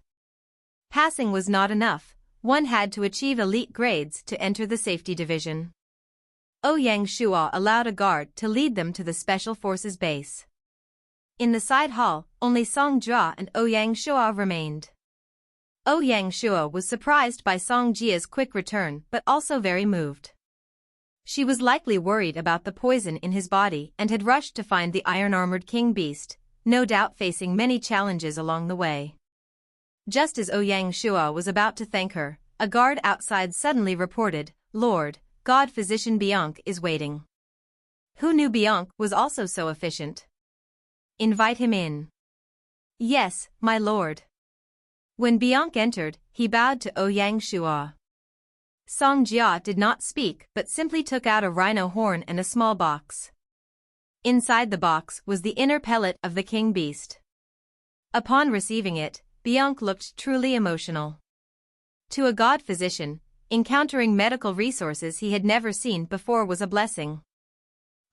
Passing was not enough, one had to achieve elite grades to enter the safety division. Ouyang Shua allowed a guard to lead them to the Special Forces base. In the side hall, only Song Jia and Ouyang Shua remained. Ouyang Shua was surprised by Song Jia's quick return but also very moved. She was likely worried about the poison in his body and had rushed to find the iron-armored king beast, no doubt facing many challenges along the way. Just as Ouyang Shua was about to thank her, a guard outside suddenly reported, "Lord, God Physician Bianc is waiting." Who knew Bianc was also so efficient? "Invite him in." "Yes, my lord." When Bianc entered, he bowed to Ouyang Shua. Song Jia did not speak but simply took out a rhino horn and a small box. Inside the box was the inner pellet of the king beast. Upon receiving it, Bianc looked truly emotional. To a god physician, Encountering medical resources he had never seen before was a blessing.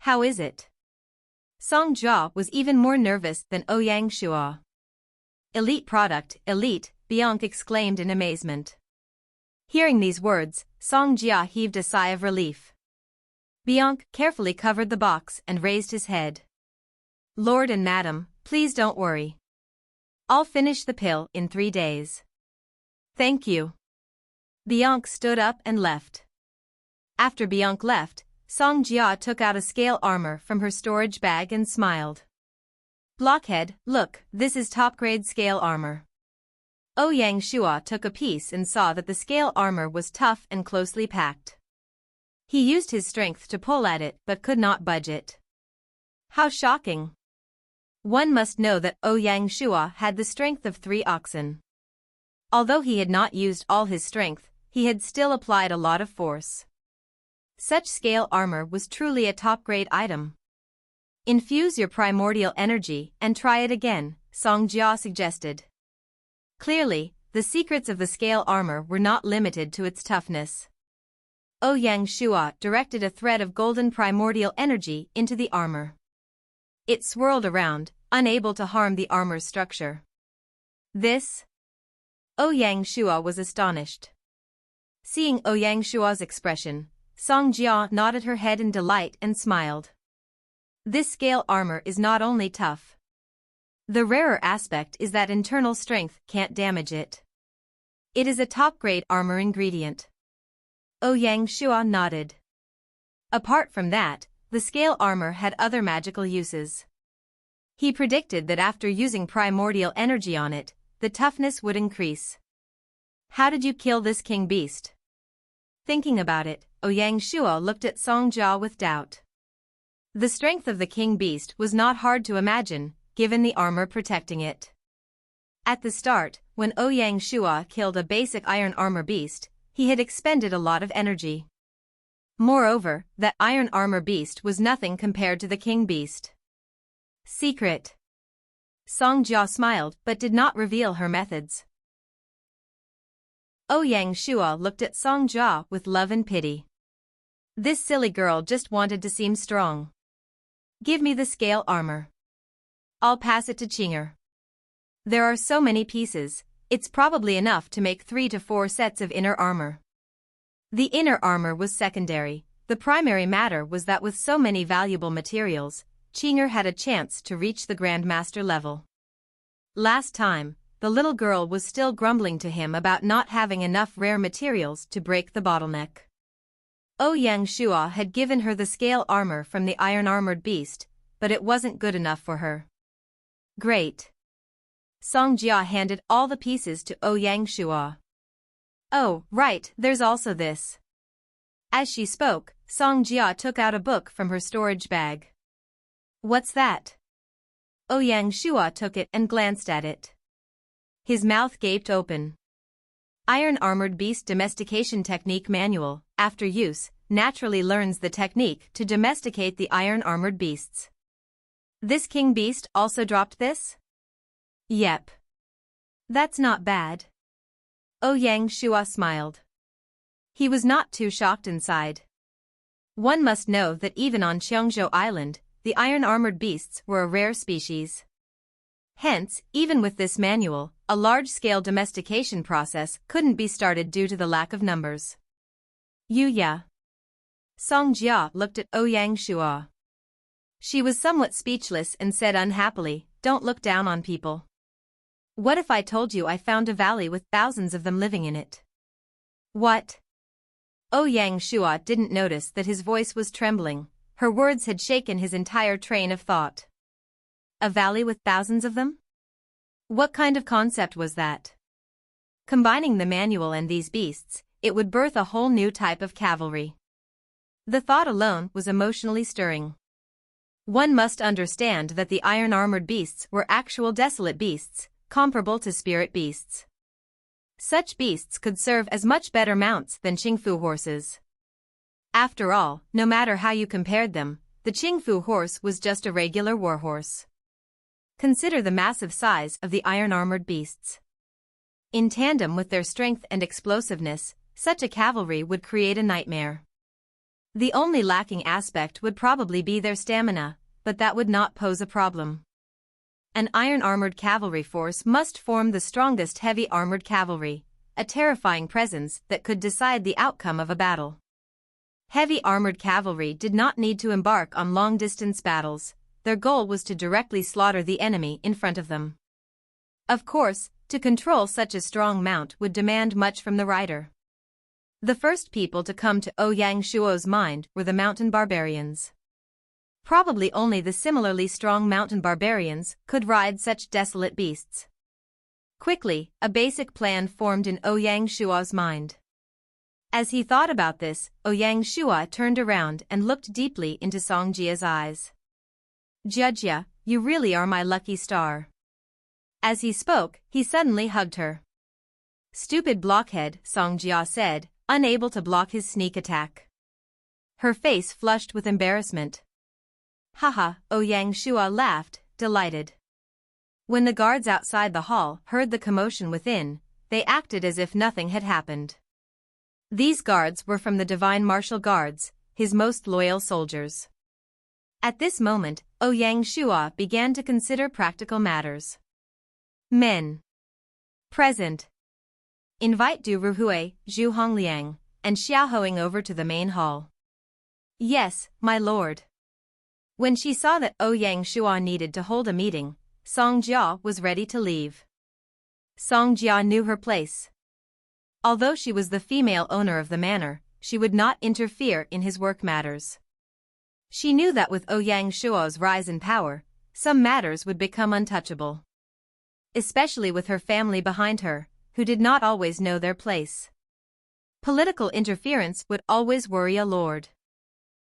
How is it? Song Jia was even more nervous than Ouyang Shua. Elite product, elite, Bianca exclaimed in amazement. Hearing these words, Song Jia heaved a sigh of relief. Bianca carefully covered the box and raised his head. Lord and Madam, please don't worry. I'll finish the pill in 3 days. Thank you. Bianca stood up and left. After Bianca left, Song Jia took out a scale armor from her storage bag and smiled. Blockhead, look, this is top-grade scale armor. Ouyang Shua took a piece and saw that the scale armor was tough and closely packed. He used his strength to pull at it but could not budge it. How shocking! One must know that Ouyang Shua had the strength of 3 oxen. Although he had not used all his strength, he had still applied a lot of force. Such scale armor was truly a top-grade item. Infuse your primordial energy and try it again, Song Jia suggested. Clearly, the secrets of the scale armor were not limited to its toughness. Ouyang Shua directed a thread of golden primordial energy into the armor. It swirled around, unable to harm the armor's structure. This? Ouyang Shua was astonished. Seeing Ouyang Shua's expression, Song Jia nodded her head in delight and smiled. This scale armor is not only tough. The rarer aspect is that internal strength can't damage it. It is a top-grade armor ingredient. Ouyang Shua nodded. Apart from that, the scale armor had other magical uses. He predicted that after using primordial energy on it, the toughness would increase. How did you kill this king beast? Thinking about it, Ouyang Shua looked at Song Jia with doubt. The strength of the king beast was not hard to imagine, given the armor protecting it. At the start, when Ouyang Shua killed a basic iron armor beast, he had expended a lot of energy. Moreover, that iron armor beast was nothing compared to the king beast. Secret. Song Jia smiled but did not reveal her methods. Ouyang Shua looked at Song Jia with love and pity. This silly girl just wanted to seem strong. Give me the scale armor. I'll pass it to Qinger. There are so many pieces, it's probably enough to make 3 to 4 sets of inner armor. The inner armor was secondary, the primary matter was that with so many valuable materials, Qinger had a chance to reach the Grandmaster level. Last time, the little girl was still grumbling to him about not having enough rare materials to break the bottleneck. Ouyang Shua had given her the scale armor from the iron-armored beast, but it wasn't good enough for her. Great. Song Jia handed all the pieces to Ouyang Shua. Oh, right, there's also this. As she spoke, Song Jia took out a book from her storage bag. What's that? Ouyang Shua took it and glanced at it. His mouth gaped open. Iron-armored beast domestication technique manual, after use, naturally learns the technique to domesticate the iron-armored beasts. This king beast also dropped this? Yep. That's not bad. Ouyang Shua smiled. He was not too shocked inside. One must know that even on Qiangzhou Island, the iron-armored beasts were a rare species. Hence, even with this manual, a large-scale domestication process couldn't be started due to the lack of numbers. Ya. Song Jia looked at Ouyang Shua. She was somewhat speechless and said unhappily, "Don't look down on people. What if I told you I found a valley with thousands of them living in it?" What? Ouyang Shua didn't notice that his voice was trembling. Her words had shaken his entire train of thought. A valley with thousands of them? What kind of concept was that? Combining the manual and these beasts, it would birth a whole new type of cavalry. The thought alone was emotionally stirring. One must understand that the iron-armored beasts were actual desolate beasts, comparable to spirit beasts. Such beasts could serve as much better mounts than Qingfu horses. After all, no matter how you compared them, the Qingfu horse was just a regular warhorse. Consider the massive size of the iron-armored beasts. In tandem with their strength and explosiveness, such a cavalry would create a nightmare. The only lacking aspect would probably be their stamina, but that would not pose a problem. An iron-armored cavalry force must form the strongest heavy-armored cavalry, a terrifying presence that could decide the outcome of a battle. Heavy armored cavalry did not need to embark on long-distance battles, their goal was to directly slaughter the enemy in front of them. Of course, to control such a strong mount would demand much from the rider. The first people to come to Ouyang Shuo's mind were the mountain barbarians. Probably only the similarly strong mountain barbarians could ride such desolate beasts. Quickly, a basic plan formed in Ouyang Shuo's mind. As he thought about this, Ouyang Shuo turned around and looked deeply into Song Jia's eyes. "Jia, you really are my lucky star." As he spoke, he suddenly hugged her. "Stupid blockhead," Song Jia said, unable to block his sneak attack. Her face flushed with embarrassment. "Haha," Ouyang Shuo laughed, delighted. When the guards outside the hall heard the commotion within, they acted as if nothing had happened. These guards were from the Divine Martial Guards, his most loyal soldiers. At this moment, Ouyang Shuo began to consider practical matters. "Men. Present. Invite Du Ruhui, Zhu Hongliang, and Xiaohoing over to the main hall." "Yes, my lord." When she saw that Ouyang Shuo needed to hold a meeting, Song Jia was ready to leave. Song Jia knew her place. Although she was the female owner of the manor, she would not interfere in his work matters. She knew that with Ouyang Shuo's rise in power, some matters would become untouchable. Especially with her family behind her, who did not always know their place. Political interference would always worry a lord.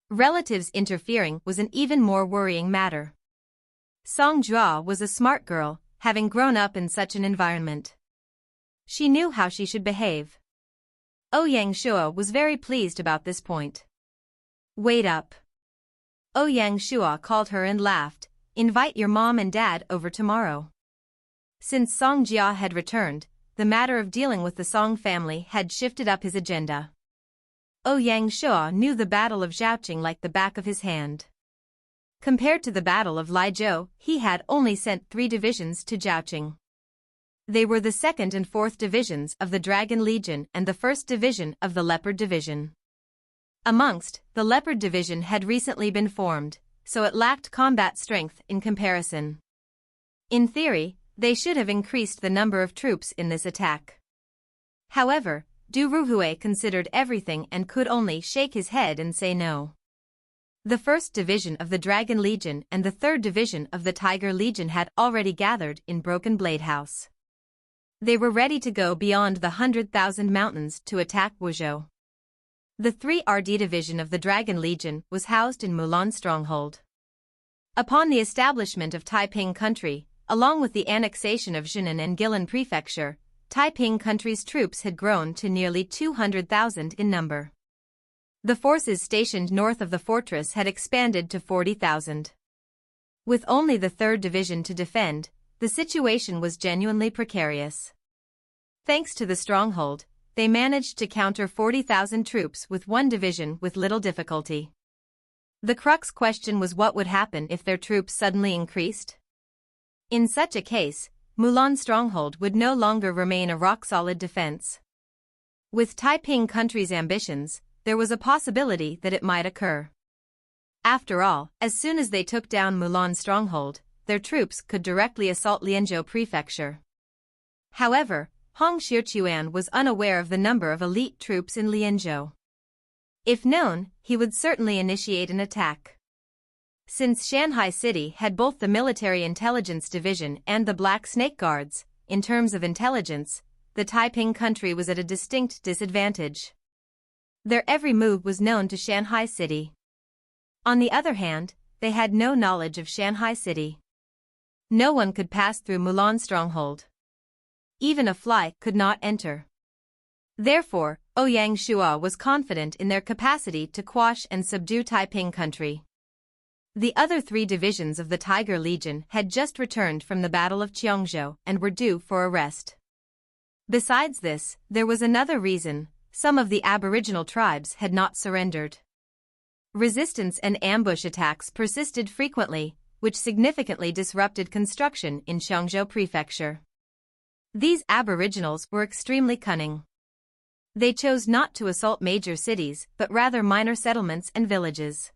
Relatives interfering was an even more worrying matter. Song Jia was a smart girl, having grown up in such an environment. She knew how she should behave. Ouyang Shuo was very pleased about this point. "Wait up." Ouyang Shuo called her and laughed, "Invite your mom and dad over tomorrow." Since Song Jia had returned, the matter of dealing with the Song family had shifted up his agenda. Ouyang Shuo knew the Battle of Zhaoqing like the back of his hand. Compared to the Battle of Lijiu, he had only sent 3 divisions to Zhaoqing. They were the 2nd and 4th divisions of the Dragon Legion and the 1st division of the Leopard Division. Amongst, the Leopard Division had recently been formed, so it lacked combat strength in comparison. In theory, they should have increased the number of troops in this attack. However, Du Ruhui considered everything and could only shake his head and say no. The 1st Division of the Dragon Legion and the 3rd Division of the Tiger Legion had already gathered in Broken Blade House. They were ready to go beyond the 100,000 mountains to attack Wuzhou. The 3rd Division of the Dragon Legion was housed in Mulan Stronghold. Upon the establishment of Taiping Country, along with the annexation of Jinan and Guilin Prefecture, Taiping Country's troops had grown to nearly 200,000 in number. The forces stationed north of the fortress had expanded to 40,000. With only the 3rd Division to defend, the situation was genuinely precarious. Thanks to the stronghold, they managed to counter 40,000 troops with 1 division with little difficulty. The crux question was what would happen if their troops suddenly increased? In such a case, Mulan Stronghold would no longer remain a rock-solid defense. With Taiping Country's ambitions, there was a possibility that it might occur. After all, as soon as they took down Mulan Stronghold, their troops could directly assault Lianzhou Prefecture. However, Hong Xiuquan was unaware of the number of elite troops in Lianzhou. If known, he would certainly initiate an attack. Since Shanghai City had both the Military Intelligence Division and the Black Snake Guards, in terms of intelligence, the Taiping Country was at a distinct disadvantage. Their every move was known to Shanghai City. On the other hand, they had no knowledge of Shanghai City. No one could pass through Mulan Stronghold. Even a fly could not enter. Therefore, Ouyang Shuo was confident in their capacity to quash and subdue Taiping Country. The other 3 divisions of the Tiger Legion had just returned from the Battle of Qiongzhou and were due for a rest. Besides this, there was another reason. some of the aboriginal tribes had not surrendered. Resistance and ambush attacks persisted frequently, which significantly disrupted construction in Xiangzhou Prefecture. These aboriginals were extremely cunning. They chose not to assault major cities but rather minor settlements and villages.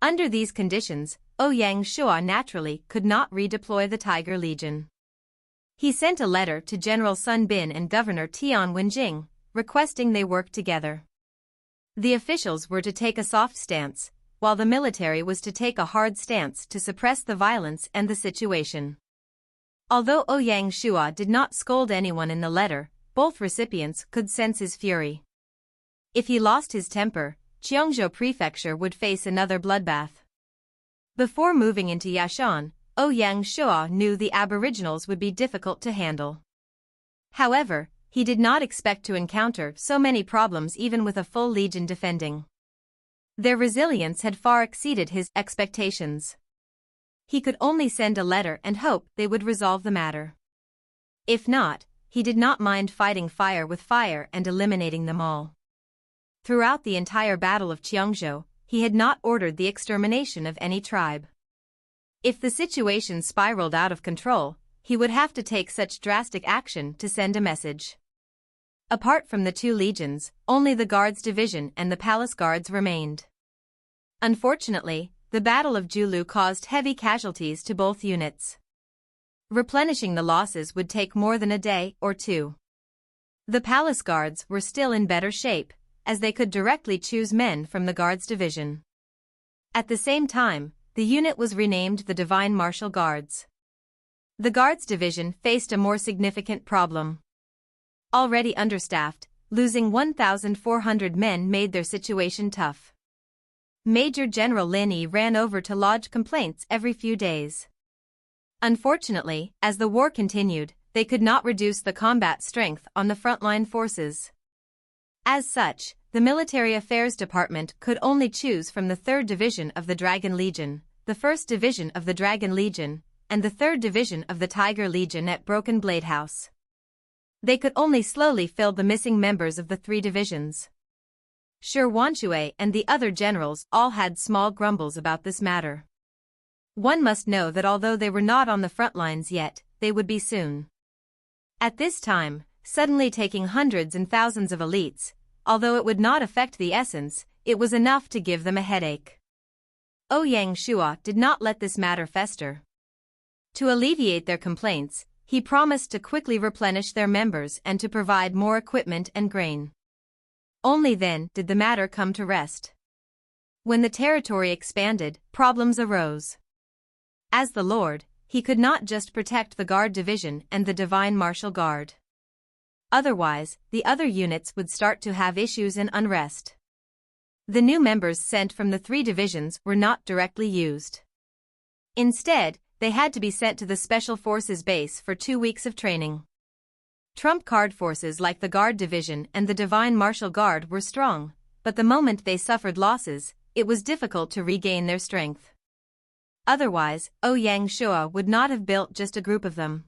Under these conditions, Ouyang Shua naturally could not redeploy the Tiger Legion. He sent a letter to General Sun Bin and Governor Tian Wenjing, requesting they work together. The officials were to take a soft stance, while the military was to take a hard stance to suppress the violence and the situation. Although Ouyang Shua did not scold anyone in the letter, both recipients could sense his fury. If he lost his temper, Qiangzhou Prefecture would face another bloodbath. Before moving into Yashan, Ouyang Shua knew the aboriginals would be difficult to handle. However, he did not expect to encounter so many problems even with a full legion defending. Their resilience had far exceeded his expectations. He could only send a letter and hope they would resolve the matter. If not, he did not mind fighting fire with fire and eliminating them all. Throughout the entire Battle of Qiangzhou, he had not ordered the extermination of any tribe. If the situation spiraled out of control, he would have to take such drastic action to send a message. Apart from the two legions, only the Guards Division and the Palace Guards remained. Unfortunately, the Battle of Julu caused heavy casualties to both units. Replenishing the losses would take more than a day or two. The Palace Guards were still in better shape, as they could directly choose men from the Guards Division. At the same time, the unit was renamed the Divine Martial Guards. The Guards Division faced a more significant problem. Already understaffed, losing 1,400 men made their situation tough. Major General Lin Yi ran over to lodge complaints every few days. Unfortunately, as the war continued, they could not reduce the combat strength on the frontline forces. As such, the Military Affairs Department could only choose from the 3rd Division of the Dragon Legion, the 1st Division of the Dragon Legion, and the 3rd Division of the Tiger Legion at Broken Blade House. They could only slowly fill the missing members of the 3 divisions. Shi Wanshui and the other generals all had small grumbles about this matter. One must know that although they were not on the front lines yet, they would be soon. At this time, suddenly taking hundreds and thousands of elites, although it would not affect the essence, it was enough to give them a headache. Ouyang Shua did not let this matter fester. To alleviate their complaints, he promised to quickly replenish their members and to provide more equipment and grain. Only then did the matter come to rest. When the territory expanded, problems arose. As the Lord, he could not just protect the Guard Division and the Divine Martial Guard. Otherwise, the other units would start to have issues and unrest. The new members sent from the 3 divisions were not directly used. Instead, they had to be sent to the Special Forces base for 2 weeks of training. Trump card forces like the Guard Division and the Divine Martial Guard were strong, but the moment they suffered losses, it was difficult to regain their strength. Otherwise, Ouyang Shua would not have built just a group of them.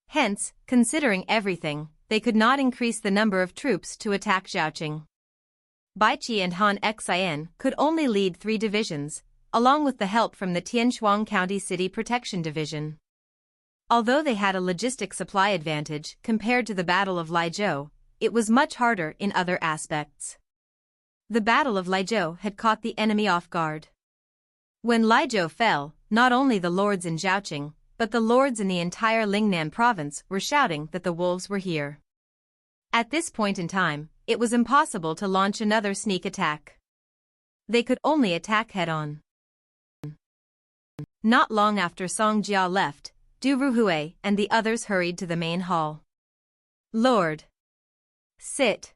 Hence, considering everything, they could not increase the number of troops to attack Zhaoqing. Baiqi and Han Xian could only lead 3 divisions, along with the help from the Tianshuang County City Protection Division. Although they had a logistic supply advantage compared to the Battle of Liuzhou, it was much harder in other aspects. The Battle of Liuzhou had caught the enemy off guard. When Liuzhou fell, not only the lords in Zhaoqing, but the lords in the entire Lingnan province were shouting that the wolves were here. At this point in time, it was impossible to launch another sneak attack. They could only attack head-on. Not long after Song Jia left, Du Ruhui and the others hurried to the main hall. Lord. Sit.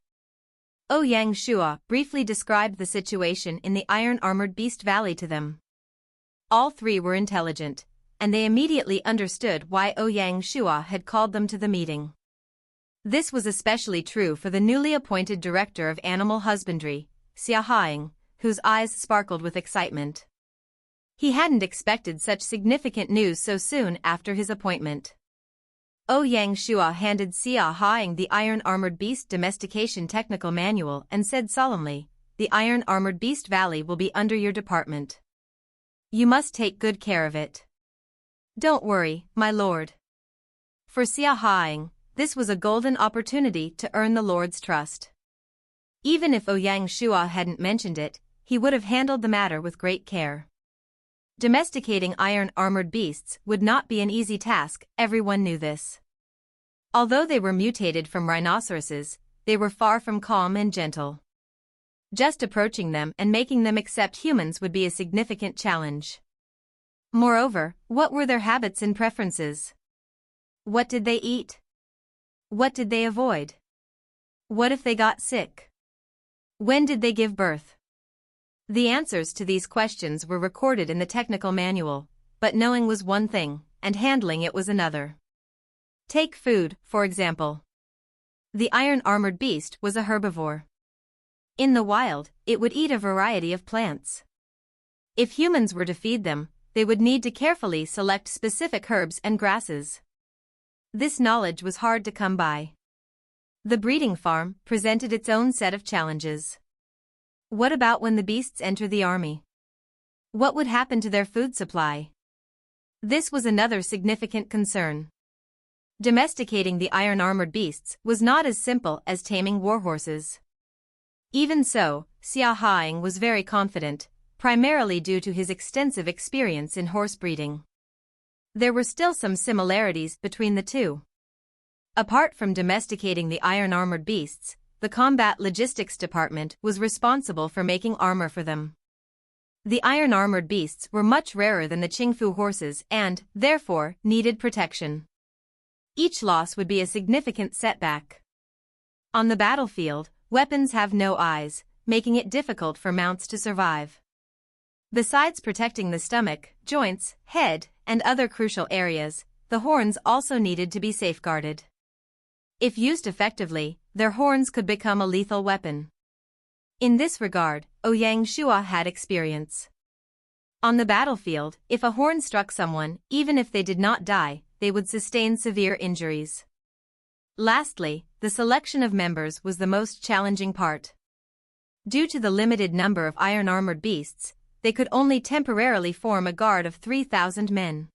Ouyang Shua briefly described the situation in the iron-armored beast valley to them. All 3 were intelligent, and they immediately understood why Ouyang Shua had called them to the meeting. This was especially true for the newly appointed director of animal husbandry, Xiang, whose eyes sparkled with excitement. He hadn't expected such significant news so soon after his appointment. Yang Shua handed Xiao the Iron-Armored Beast Domestication Technical Manual and said solemnly, "The Iron-Armored Beast Valley will be under your department. You must take good care of it." "Don't worry, my lord." For Xiao, this was a golden opportunity to earn the lord's trust. Even if Yang Shua hadn't mentioned it, he would have handled the matter with great care. Domesticating iron-armored beasts would not be an easy task, everyone knew this. Although they were mutated from rhinoceroses, they were far from calm and gentle. Just approaching them and making them accept humans would be a significant challenge. Moreover, what were their habits and preferences? What did they eat? What did they avoid? What if they got sick? When did they give birth? The answers to these questions were recorded in the technical manual, but knowing was one thing, and handling it was another. Take food, for example. The iron-armored beast was a herbivore. In the wild, it would eat a variety of plants. If humans were to feed them, they would need to carefully select specific herbs and grasses. This knowledge was hard to come by. The breeding farm presented its own set of challenges. What about when the beasts enter the army? What would happen to their food supply? This was another significant concern. Domesticating the iron-armored beasts was not as simple as taming warhorses. Even so, Xiao was very confident, primarily due to his extensive experience in horse breeding. There were still some similarities between the two. Apart from domesticating the iron-armored beasts, the Combat Logistics Department was responsible for making armor for them. The iron-armored beasts were much rarer than the Qing Bu horses and, therefore, needed protection. Each loss would be a significant setback. On the battlefield, weapons have no eyes, making it difficult for mounts to survive. Besides protecting the stomach, joints, head, and other crucial areas, the horns also needed to be safeguarded. If used effectively, their horns could become a lethal weapon. In this regard, Yang Shua had experience. On the battlefield, if a horn struck someone, even if they did not die, they would sustain severe injuries. Lastly, the selection of members was the most challenging part. Due to the limited number of iron-armored beasts, they could only temporarily form a guard of 3,000 men.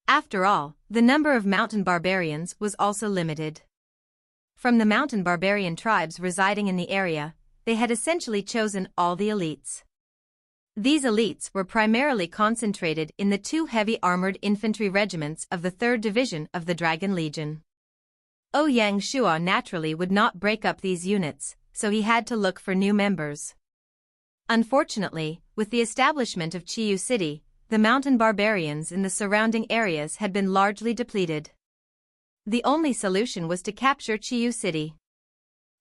After all, the number of mountain barbarians was also limited. From the mountain barbarian tribes residing in the area, they had essentially chosen all the elites. These elites were primarily concentrated in the two heavy armored infantry regiments of the 3rd Division of the Dragon Legion. Yang Shua naturally would not break up these units, so he had to look for new members. Unfortunately, with the establishment of Qiyu City, the mountain barbarians in the surrounding areas had been largely depleted. The only solution was to capture Qiyu City.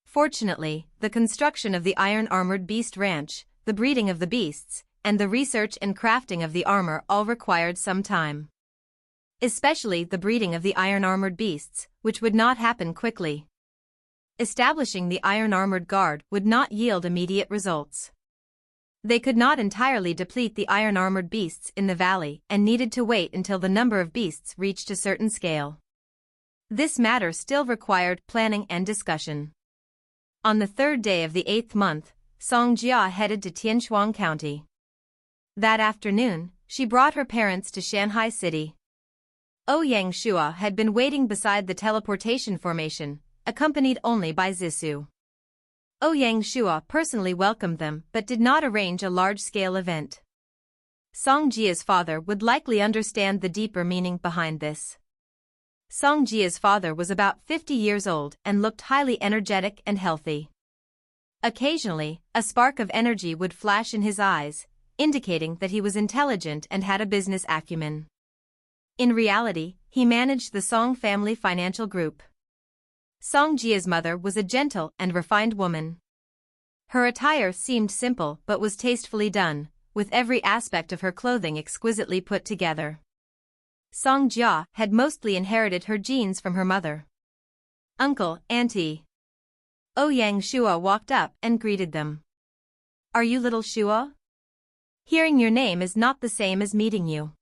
Fortunately, the construction of the iron-armored beast ranch, the breeding of the beasts, and the research and crafting of the armor all required some time. Especially the breeding of the iron-armored beasts, which would not happen quickly. Establishing the iron-armored guard would not yield immediate results. They could not entirely deplete the iron-armored beasts in the valley and needed to wait until the number of beasts reached a certain scale. This matter still required planning and discussion. On the 3rd day of the 8th month, Song Jia headed to Tianshuang County. That afternoon, she brought her parents to Shanghai City. Yang Shua had been waiting beside the teleportation formation, accompanied only by Zissou. Yang Shua personally welcomed them but did not arrange a large-scale event. Song Jia's father would likely understand the deeper meaning behind this. Song Jia's father was about 50 years old and looked highly energetic and healthy. Occasionally, a spark of energy would flash in his eyes, indicating that he was intelligent and had a business acumen. In reality, he managed the Song family financial group. Song Jia's mother was a gentle and refined woman. Her attire seemed simple but was tastefully done, with every aspect of her clothing exquisitely put together. Song Jia had mostly inherited her genes from her mother. "Uncle, Auntie." Yang Shua walked up and greeted them. "Are you little Shua? Hearing your name is not the same as meeting you."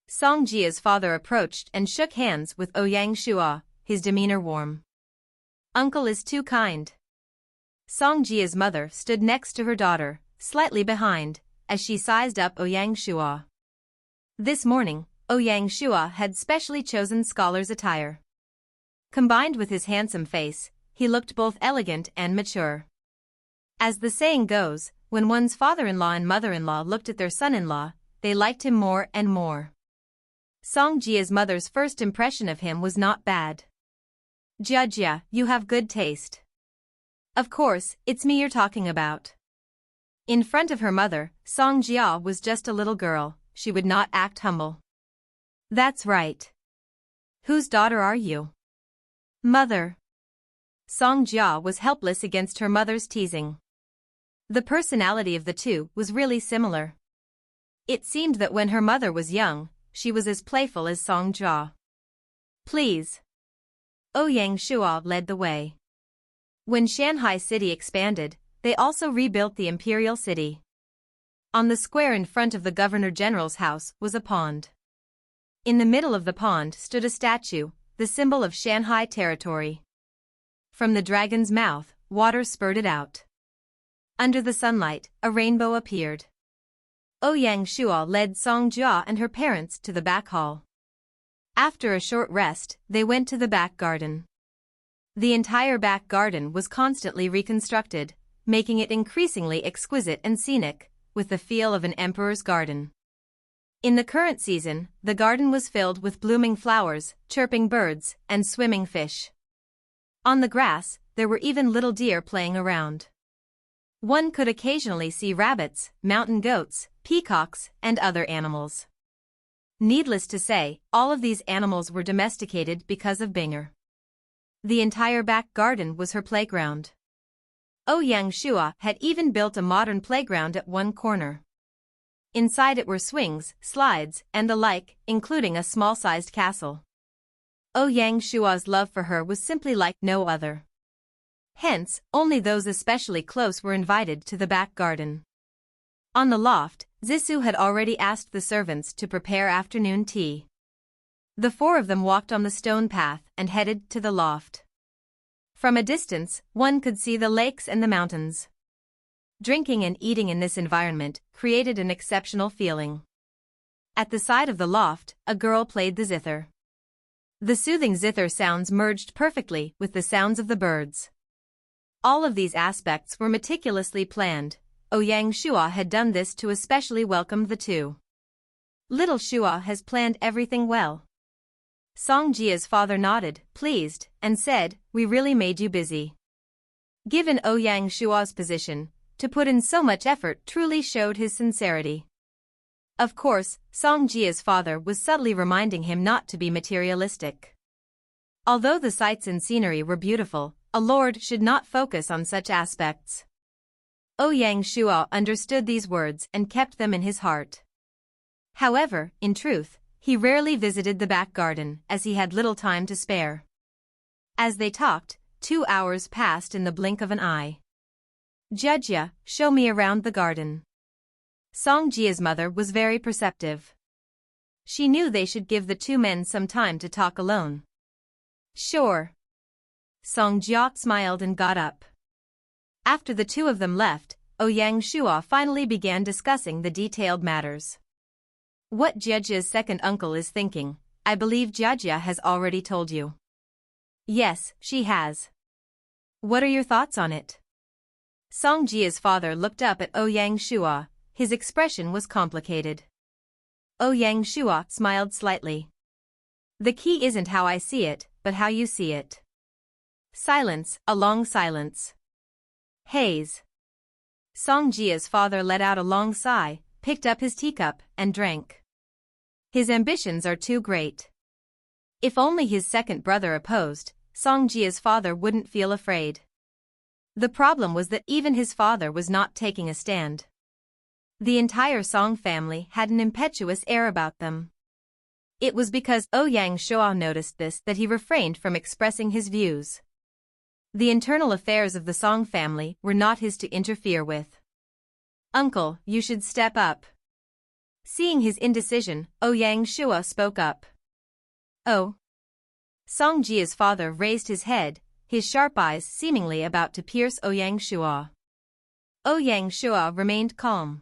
Song Jia's father approached and shook hands with Ouyang Shua, his demeanor warm. Uncle is too kind. Song Jia's mother stood next to her daughter, slightly behind, as she sized up Ouyang Shua. This morning, Ouyang Shua had specially chosen scholar's attire. Combined with his handsome face, he looked both elegant and mature. As the saying goes, when one's father-in-law and mother-in-law looked at their son-in-law, they liked him more and more. Song Jia's mother's first impression of him was not bad. Jia, you have good taste. Of course, it's me you're talking about. In front of her mother, Song Jia was just a little girl, she would not act humble. That's right. Whose daughter are you? Mother. Song Jia was helpless against her mother's teasing. The personality of the two was really similar. It seemed that when her mother was young, she was as playful as Song Jia. Please. Ouyang Shua led the way. When Shanghai city expanded, they also rebuilt the imperial city. On the square in front of the Governor-General's house was a pond. In the middle of the pond stood a statue, the symbol of Shanghai territory. From the dragon's mouth, water spurted out. Under the sunlight, a rainbow appeared. Ouyang Shua led Song Jia and her parents to the back hall. After a short rest, they went to the back garden. The entire back garden was constantly reconstructed, making it increasingly exquisite and scenic, with the feel of an emperor's garden. In the current season, the garden was filled with blooming flowers, chirping birds, and swimming fish. On the grass, there were even little deer playing around. One could occasionally see rabbits, mountain goats, peacocks, and other animals. Needless to say, all of these animals were domesticated because of Binger. The entire back garden was her playground. Ouyang Shua had even built a modern playground at one corner. Inside it were swings, slides, and the like, including a small-sized castle. Ouyang Shua's love for her was simply like no other. Hence, only those especially close were invited to the back garden. On the loft, Zissou had already asked the servants to prepare afternoon tea. The four of them walked on the stone path and headed to the loft. From a distance, one could see the lakes and the mountains. Drinking and eating in this environment created an exceptional feeling. At the side of the loft, a girl played the zither. The soothing zither sounds merged perfectly with the sounds of the birds. All of these aspects were meticulously planned. Ouyang Shua had done this to especially welcome the two. Little Shua has planned everything well. Song Jia's father nodded, pleased, and said, we really made you busy. Given Ouyang Shua's position, to put in so much effort truly showed his sincerity. Of course, Song Jia's father was subtly reminding him not to be materialistic. Although the sights and scenery were beautiful, a lord should not focus on such aspects. Ouyang Shua understood these words and kept them in his heart. However, in truth, he rarely visited the back garden as he had little time to spare. As they talked, 2 hours passed in the blink of an eye. Jia, show me around the garden. Song Jia's mother was very perceptive. She knew they should give the two men some time to talk alone. Sure. Song Jia smiled and got up. After the two of them left, Ouyang Shua finally began discussing the detailed matters. What Jiajia's second uncle is thinking, I believe Jiajia has already told you. Yes, she has. What are your thoughts on it? Song Jia's father looked up at Ouyang Shua, his expression was complicated. Ouyang Shua smiled slightly. The key isn't how I see it, but how you see it. Silence, a long silence. Haze. Song Jia's father let out a long sigh, picked up his teacup, and drank. His ambitions are too great. If only his second brother opposed, Song Jia's father wouldn't feel afraid. The problem was that even his father was not taking a stand. The entire Song family had an impetuous air about them. It was because Ouyang Shua noticed this that he refrained from expressing his views. The internal affairs of the Song family were not his to interfere with. Uncle, you should step up. Seeing his indecision, Ouyang Shua spoke up. Oh. Song Jia's father raised his head, his sharp eyes seemingly about to pierce Ouyang Shua. Ouyang Shua remained calm.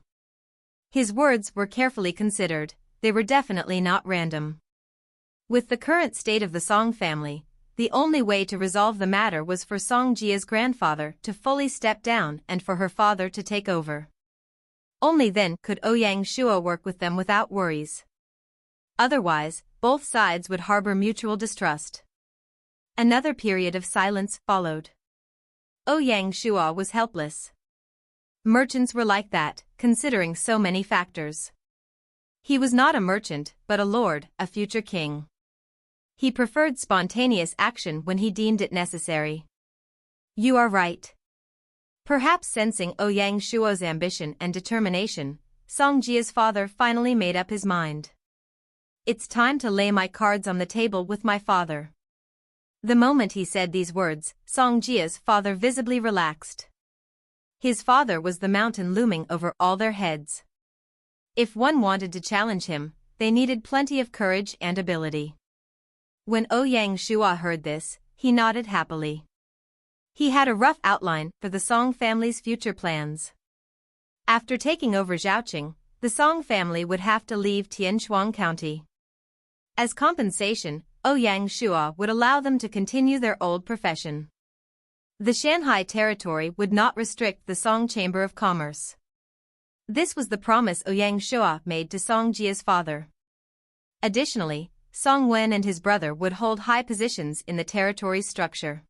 His words were carefully considered, they were definitely not random. With the current state of the Song family, the only way to resolve the matter was for Song Jia's grandfather to fully step down and for her father to take over. Only then could Ouyang Shua work with them without worries. Otherwise, both sides would harbor mutual distrust. Another period of silence followed. Ouyang Shua was helpless. Merchants were like that, considering so many factors. He was not a merchant, but a lord, a future king. He preferred spontaneous action when he deemed it necessary. You are right. Perhaps sensing Ouyang Shuo's ambition and determination, Song Jia's father finally made up his mind. It's time to lay my cards on the table with my father. The moment he said these words, Song Jia's father visibly relaxed. His father was the mountain looming over all their heads. If one wanted to challenge him, they needed plenty of courage and ability. When Ouyang Shua heard this, he nodded happily. He had a rough outline for the Song family's future plans. After taking over Zhaoqing, the Song family would have to leave Tianshuang County. As compensation, Ouyang Shua would allow them to continue their old profession. The Shanghai territory would not restrict the Song Chamber of Commerce. This was the promise Ouyang Shua made to Song Jia's father. Additionally, Song Wen and his brother would hold high positions in the territory's structure.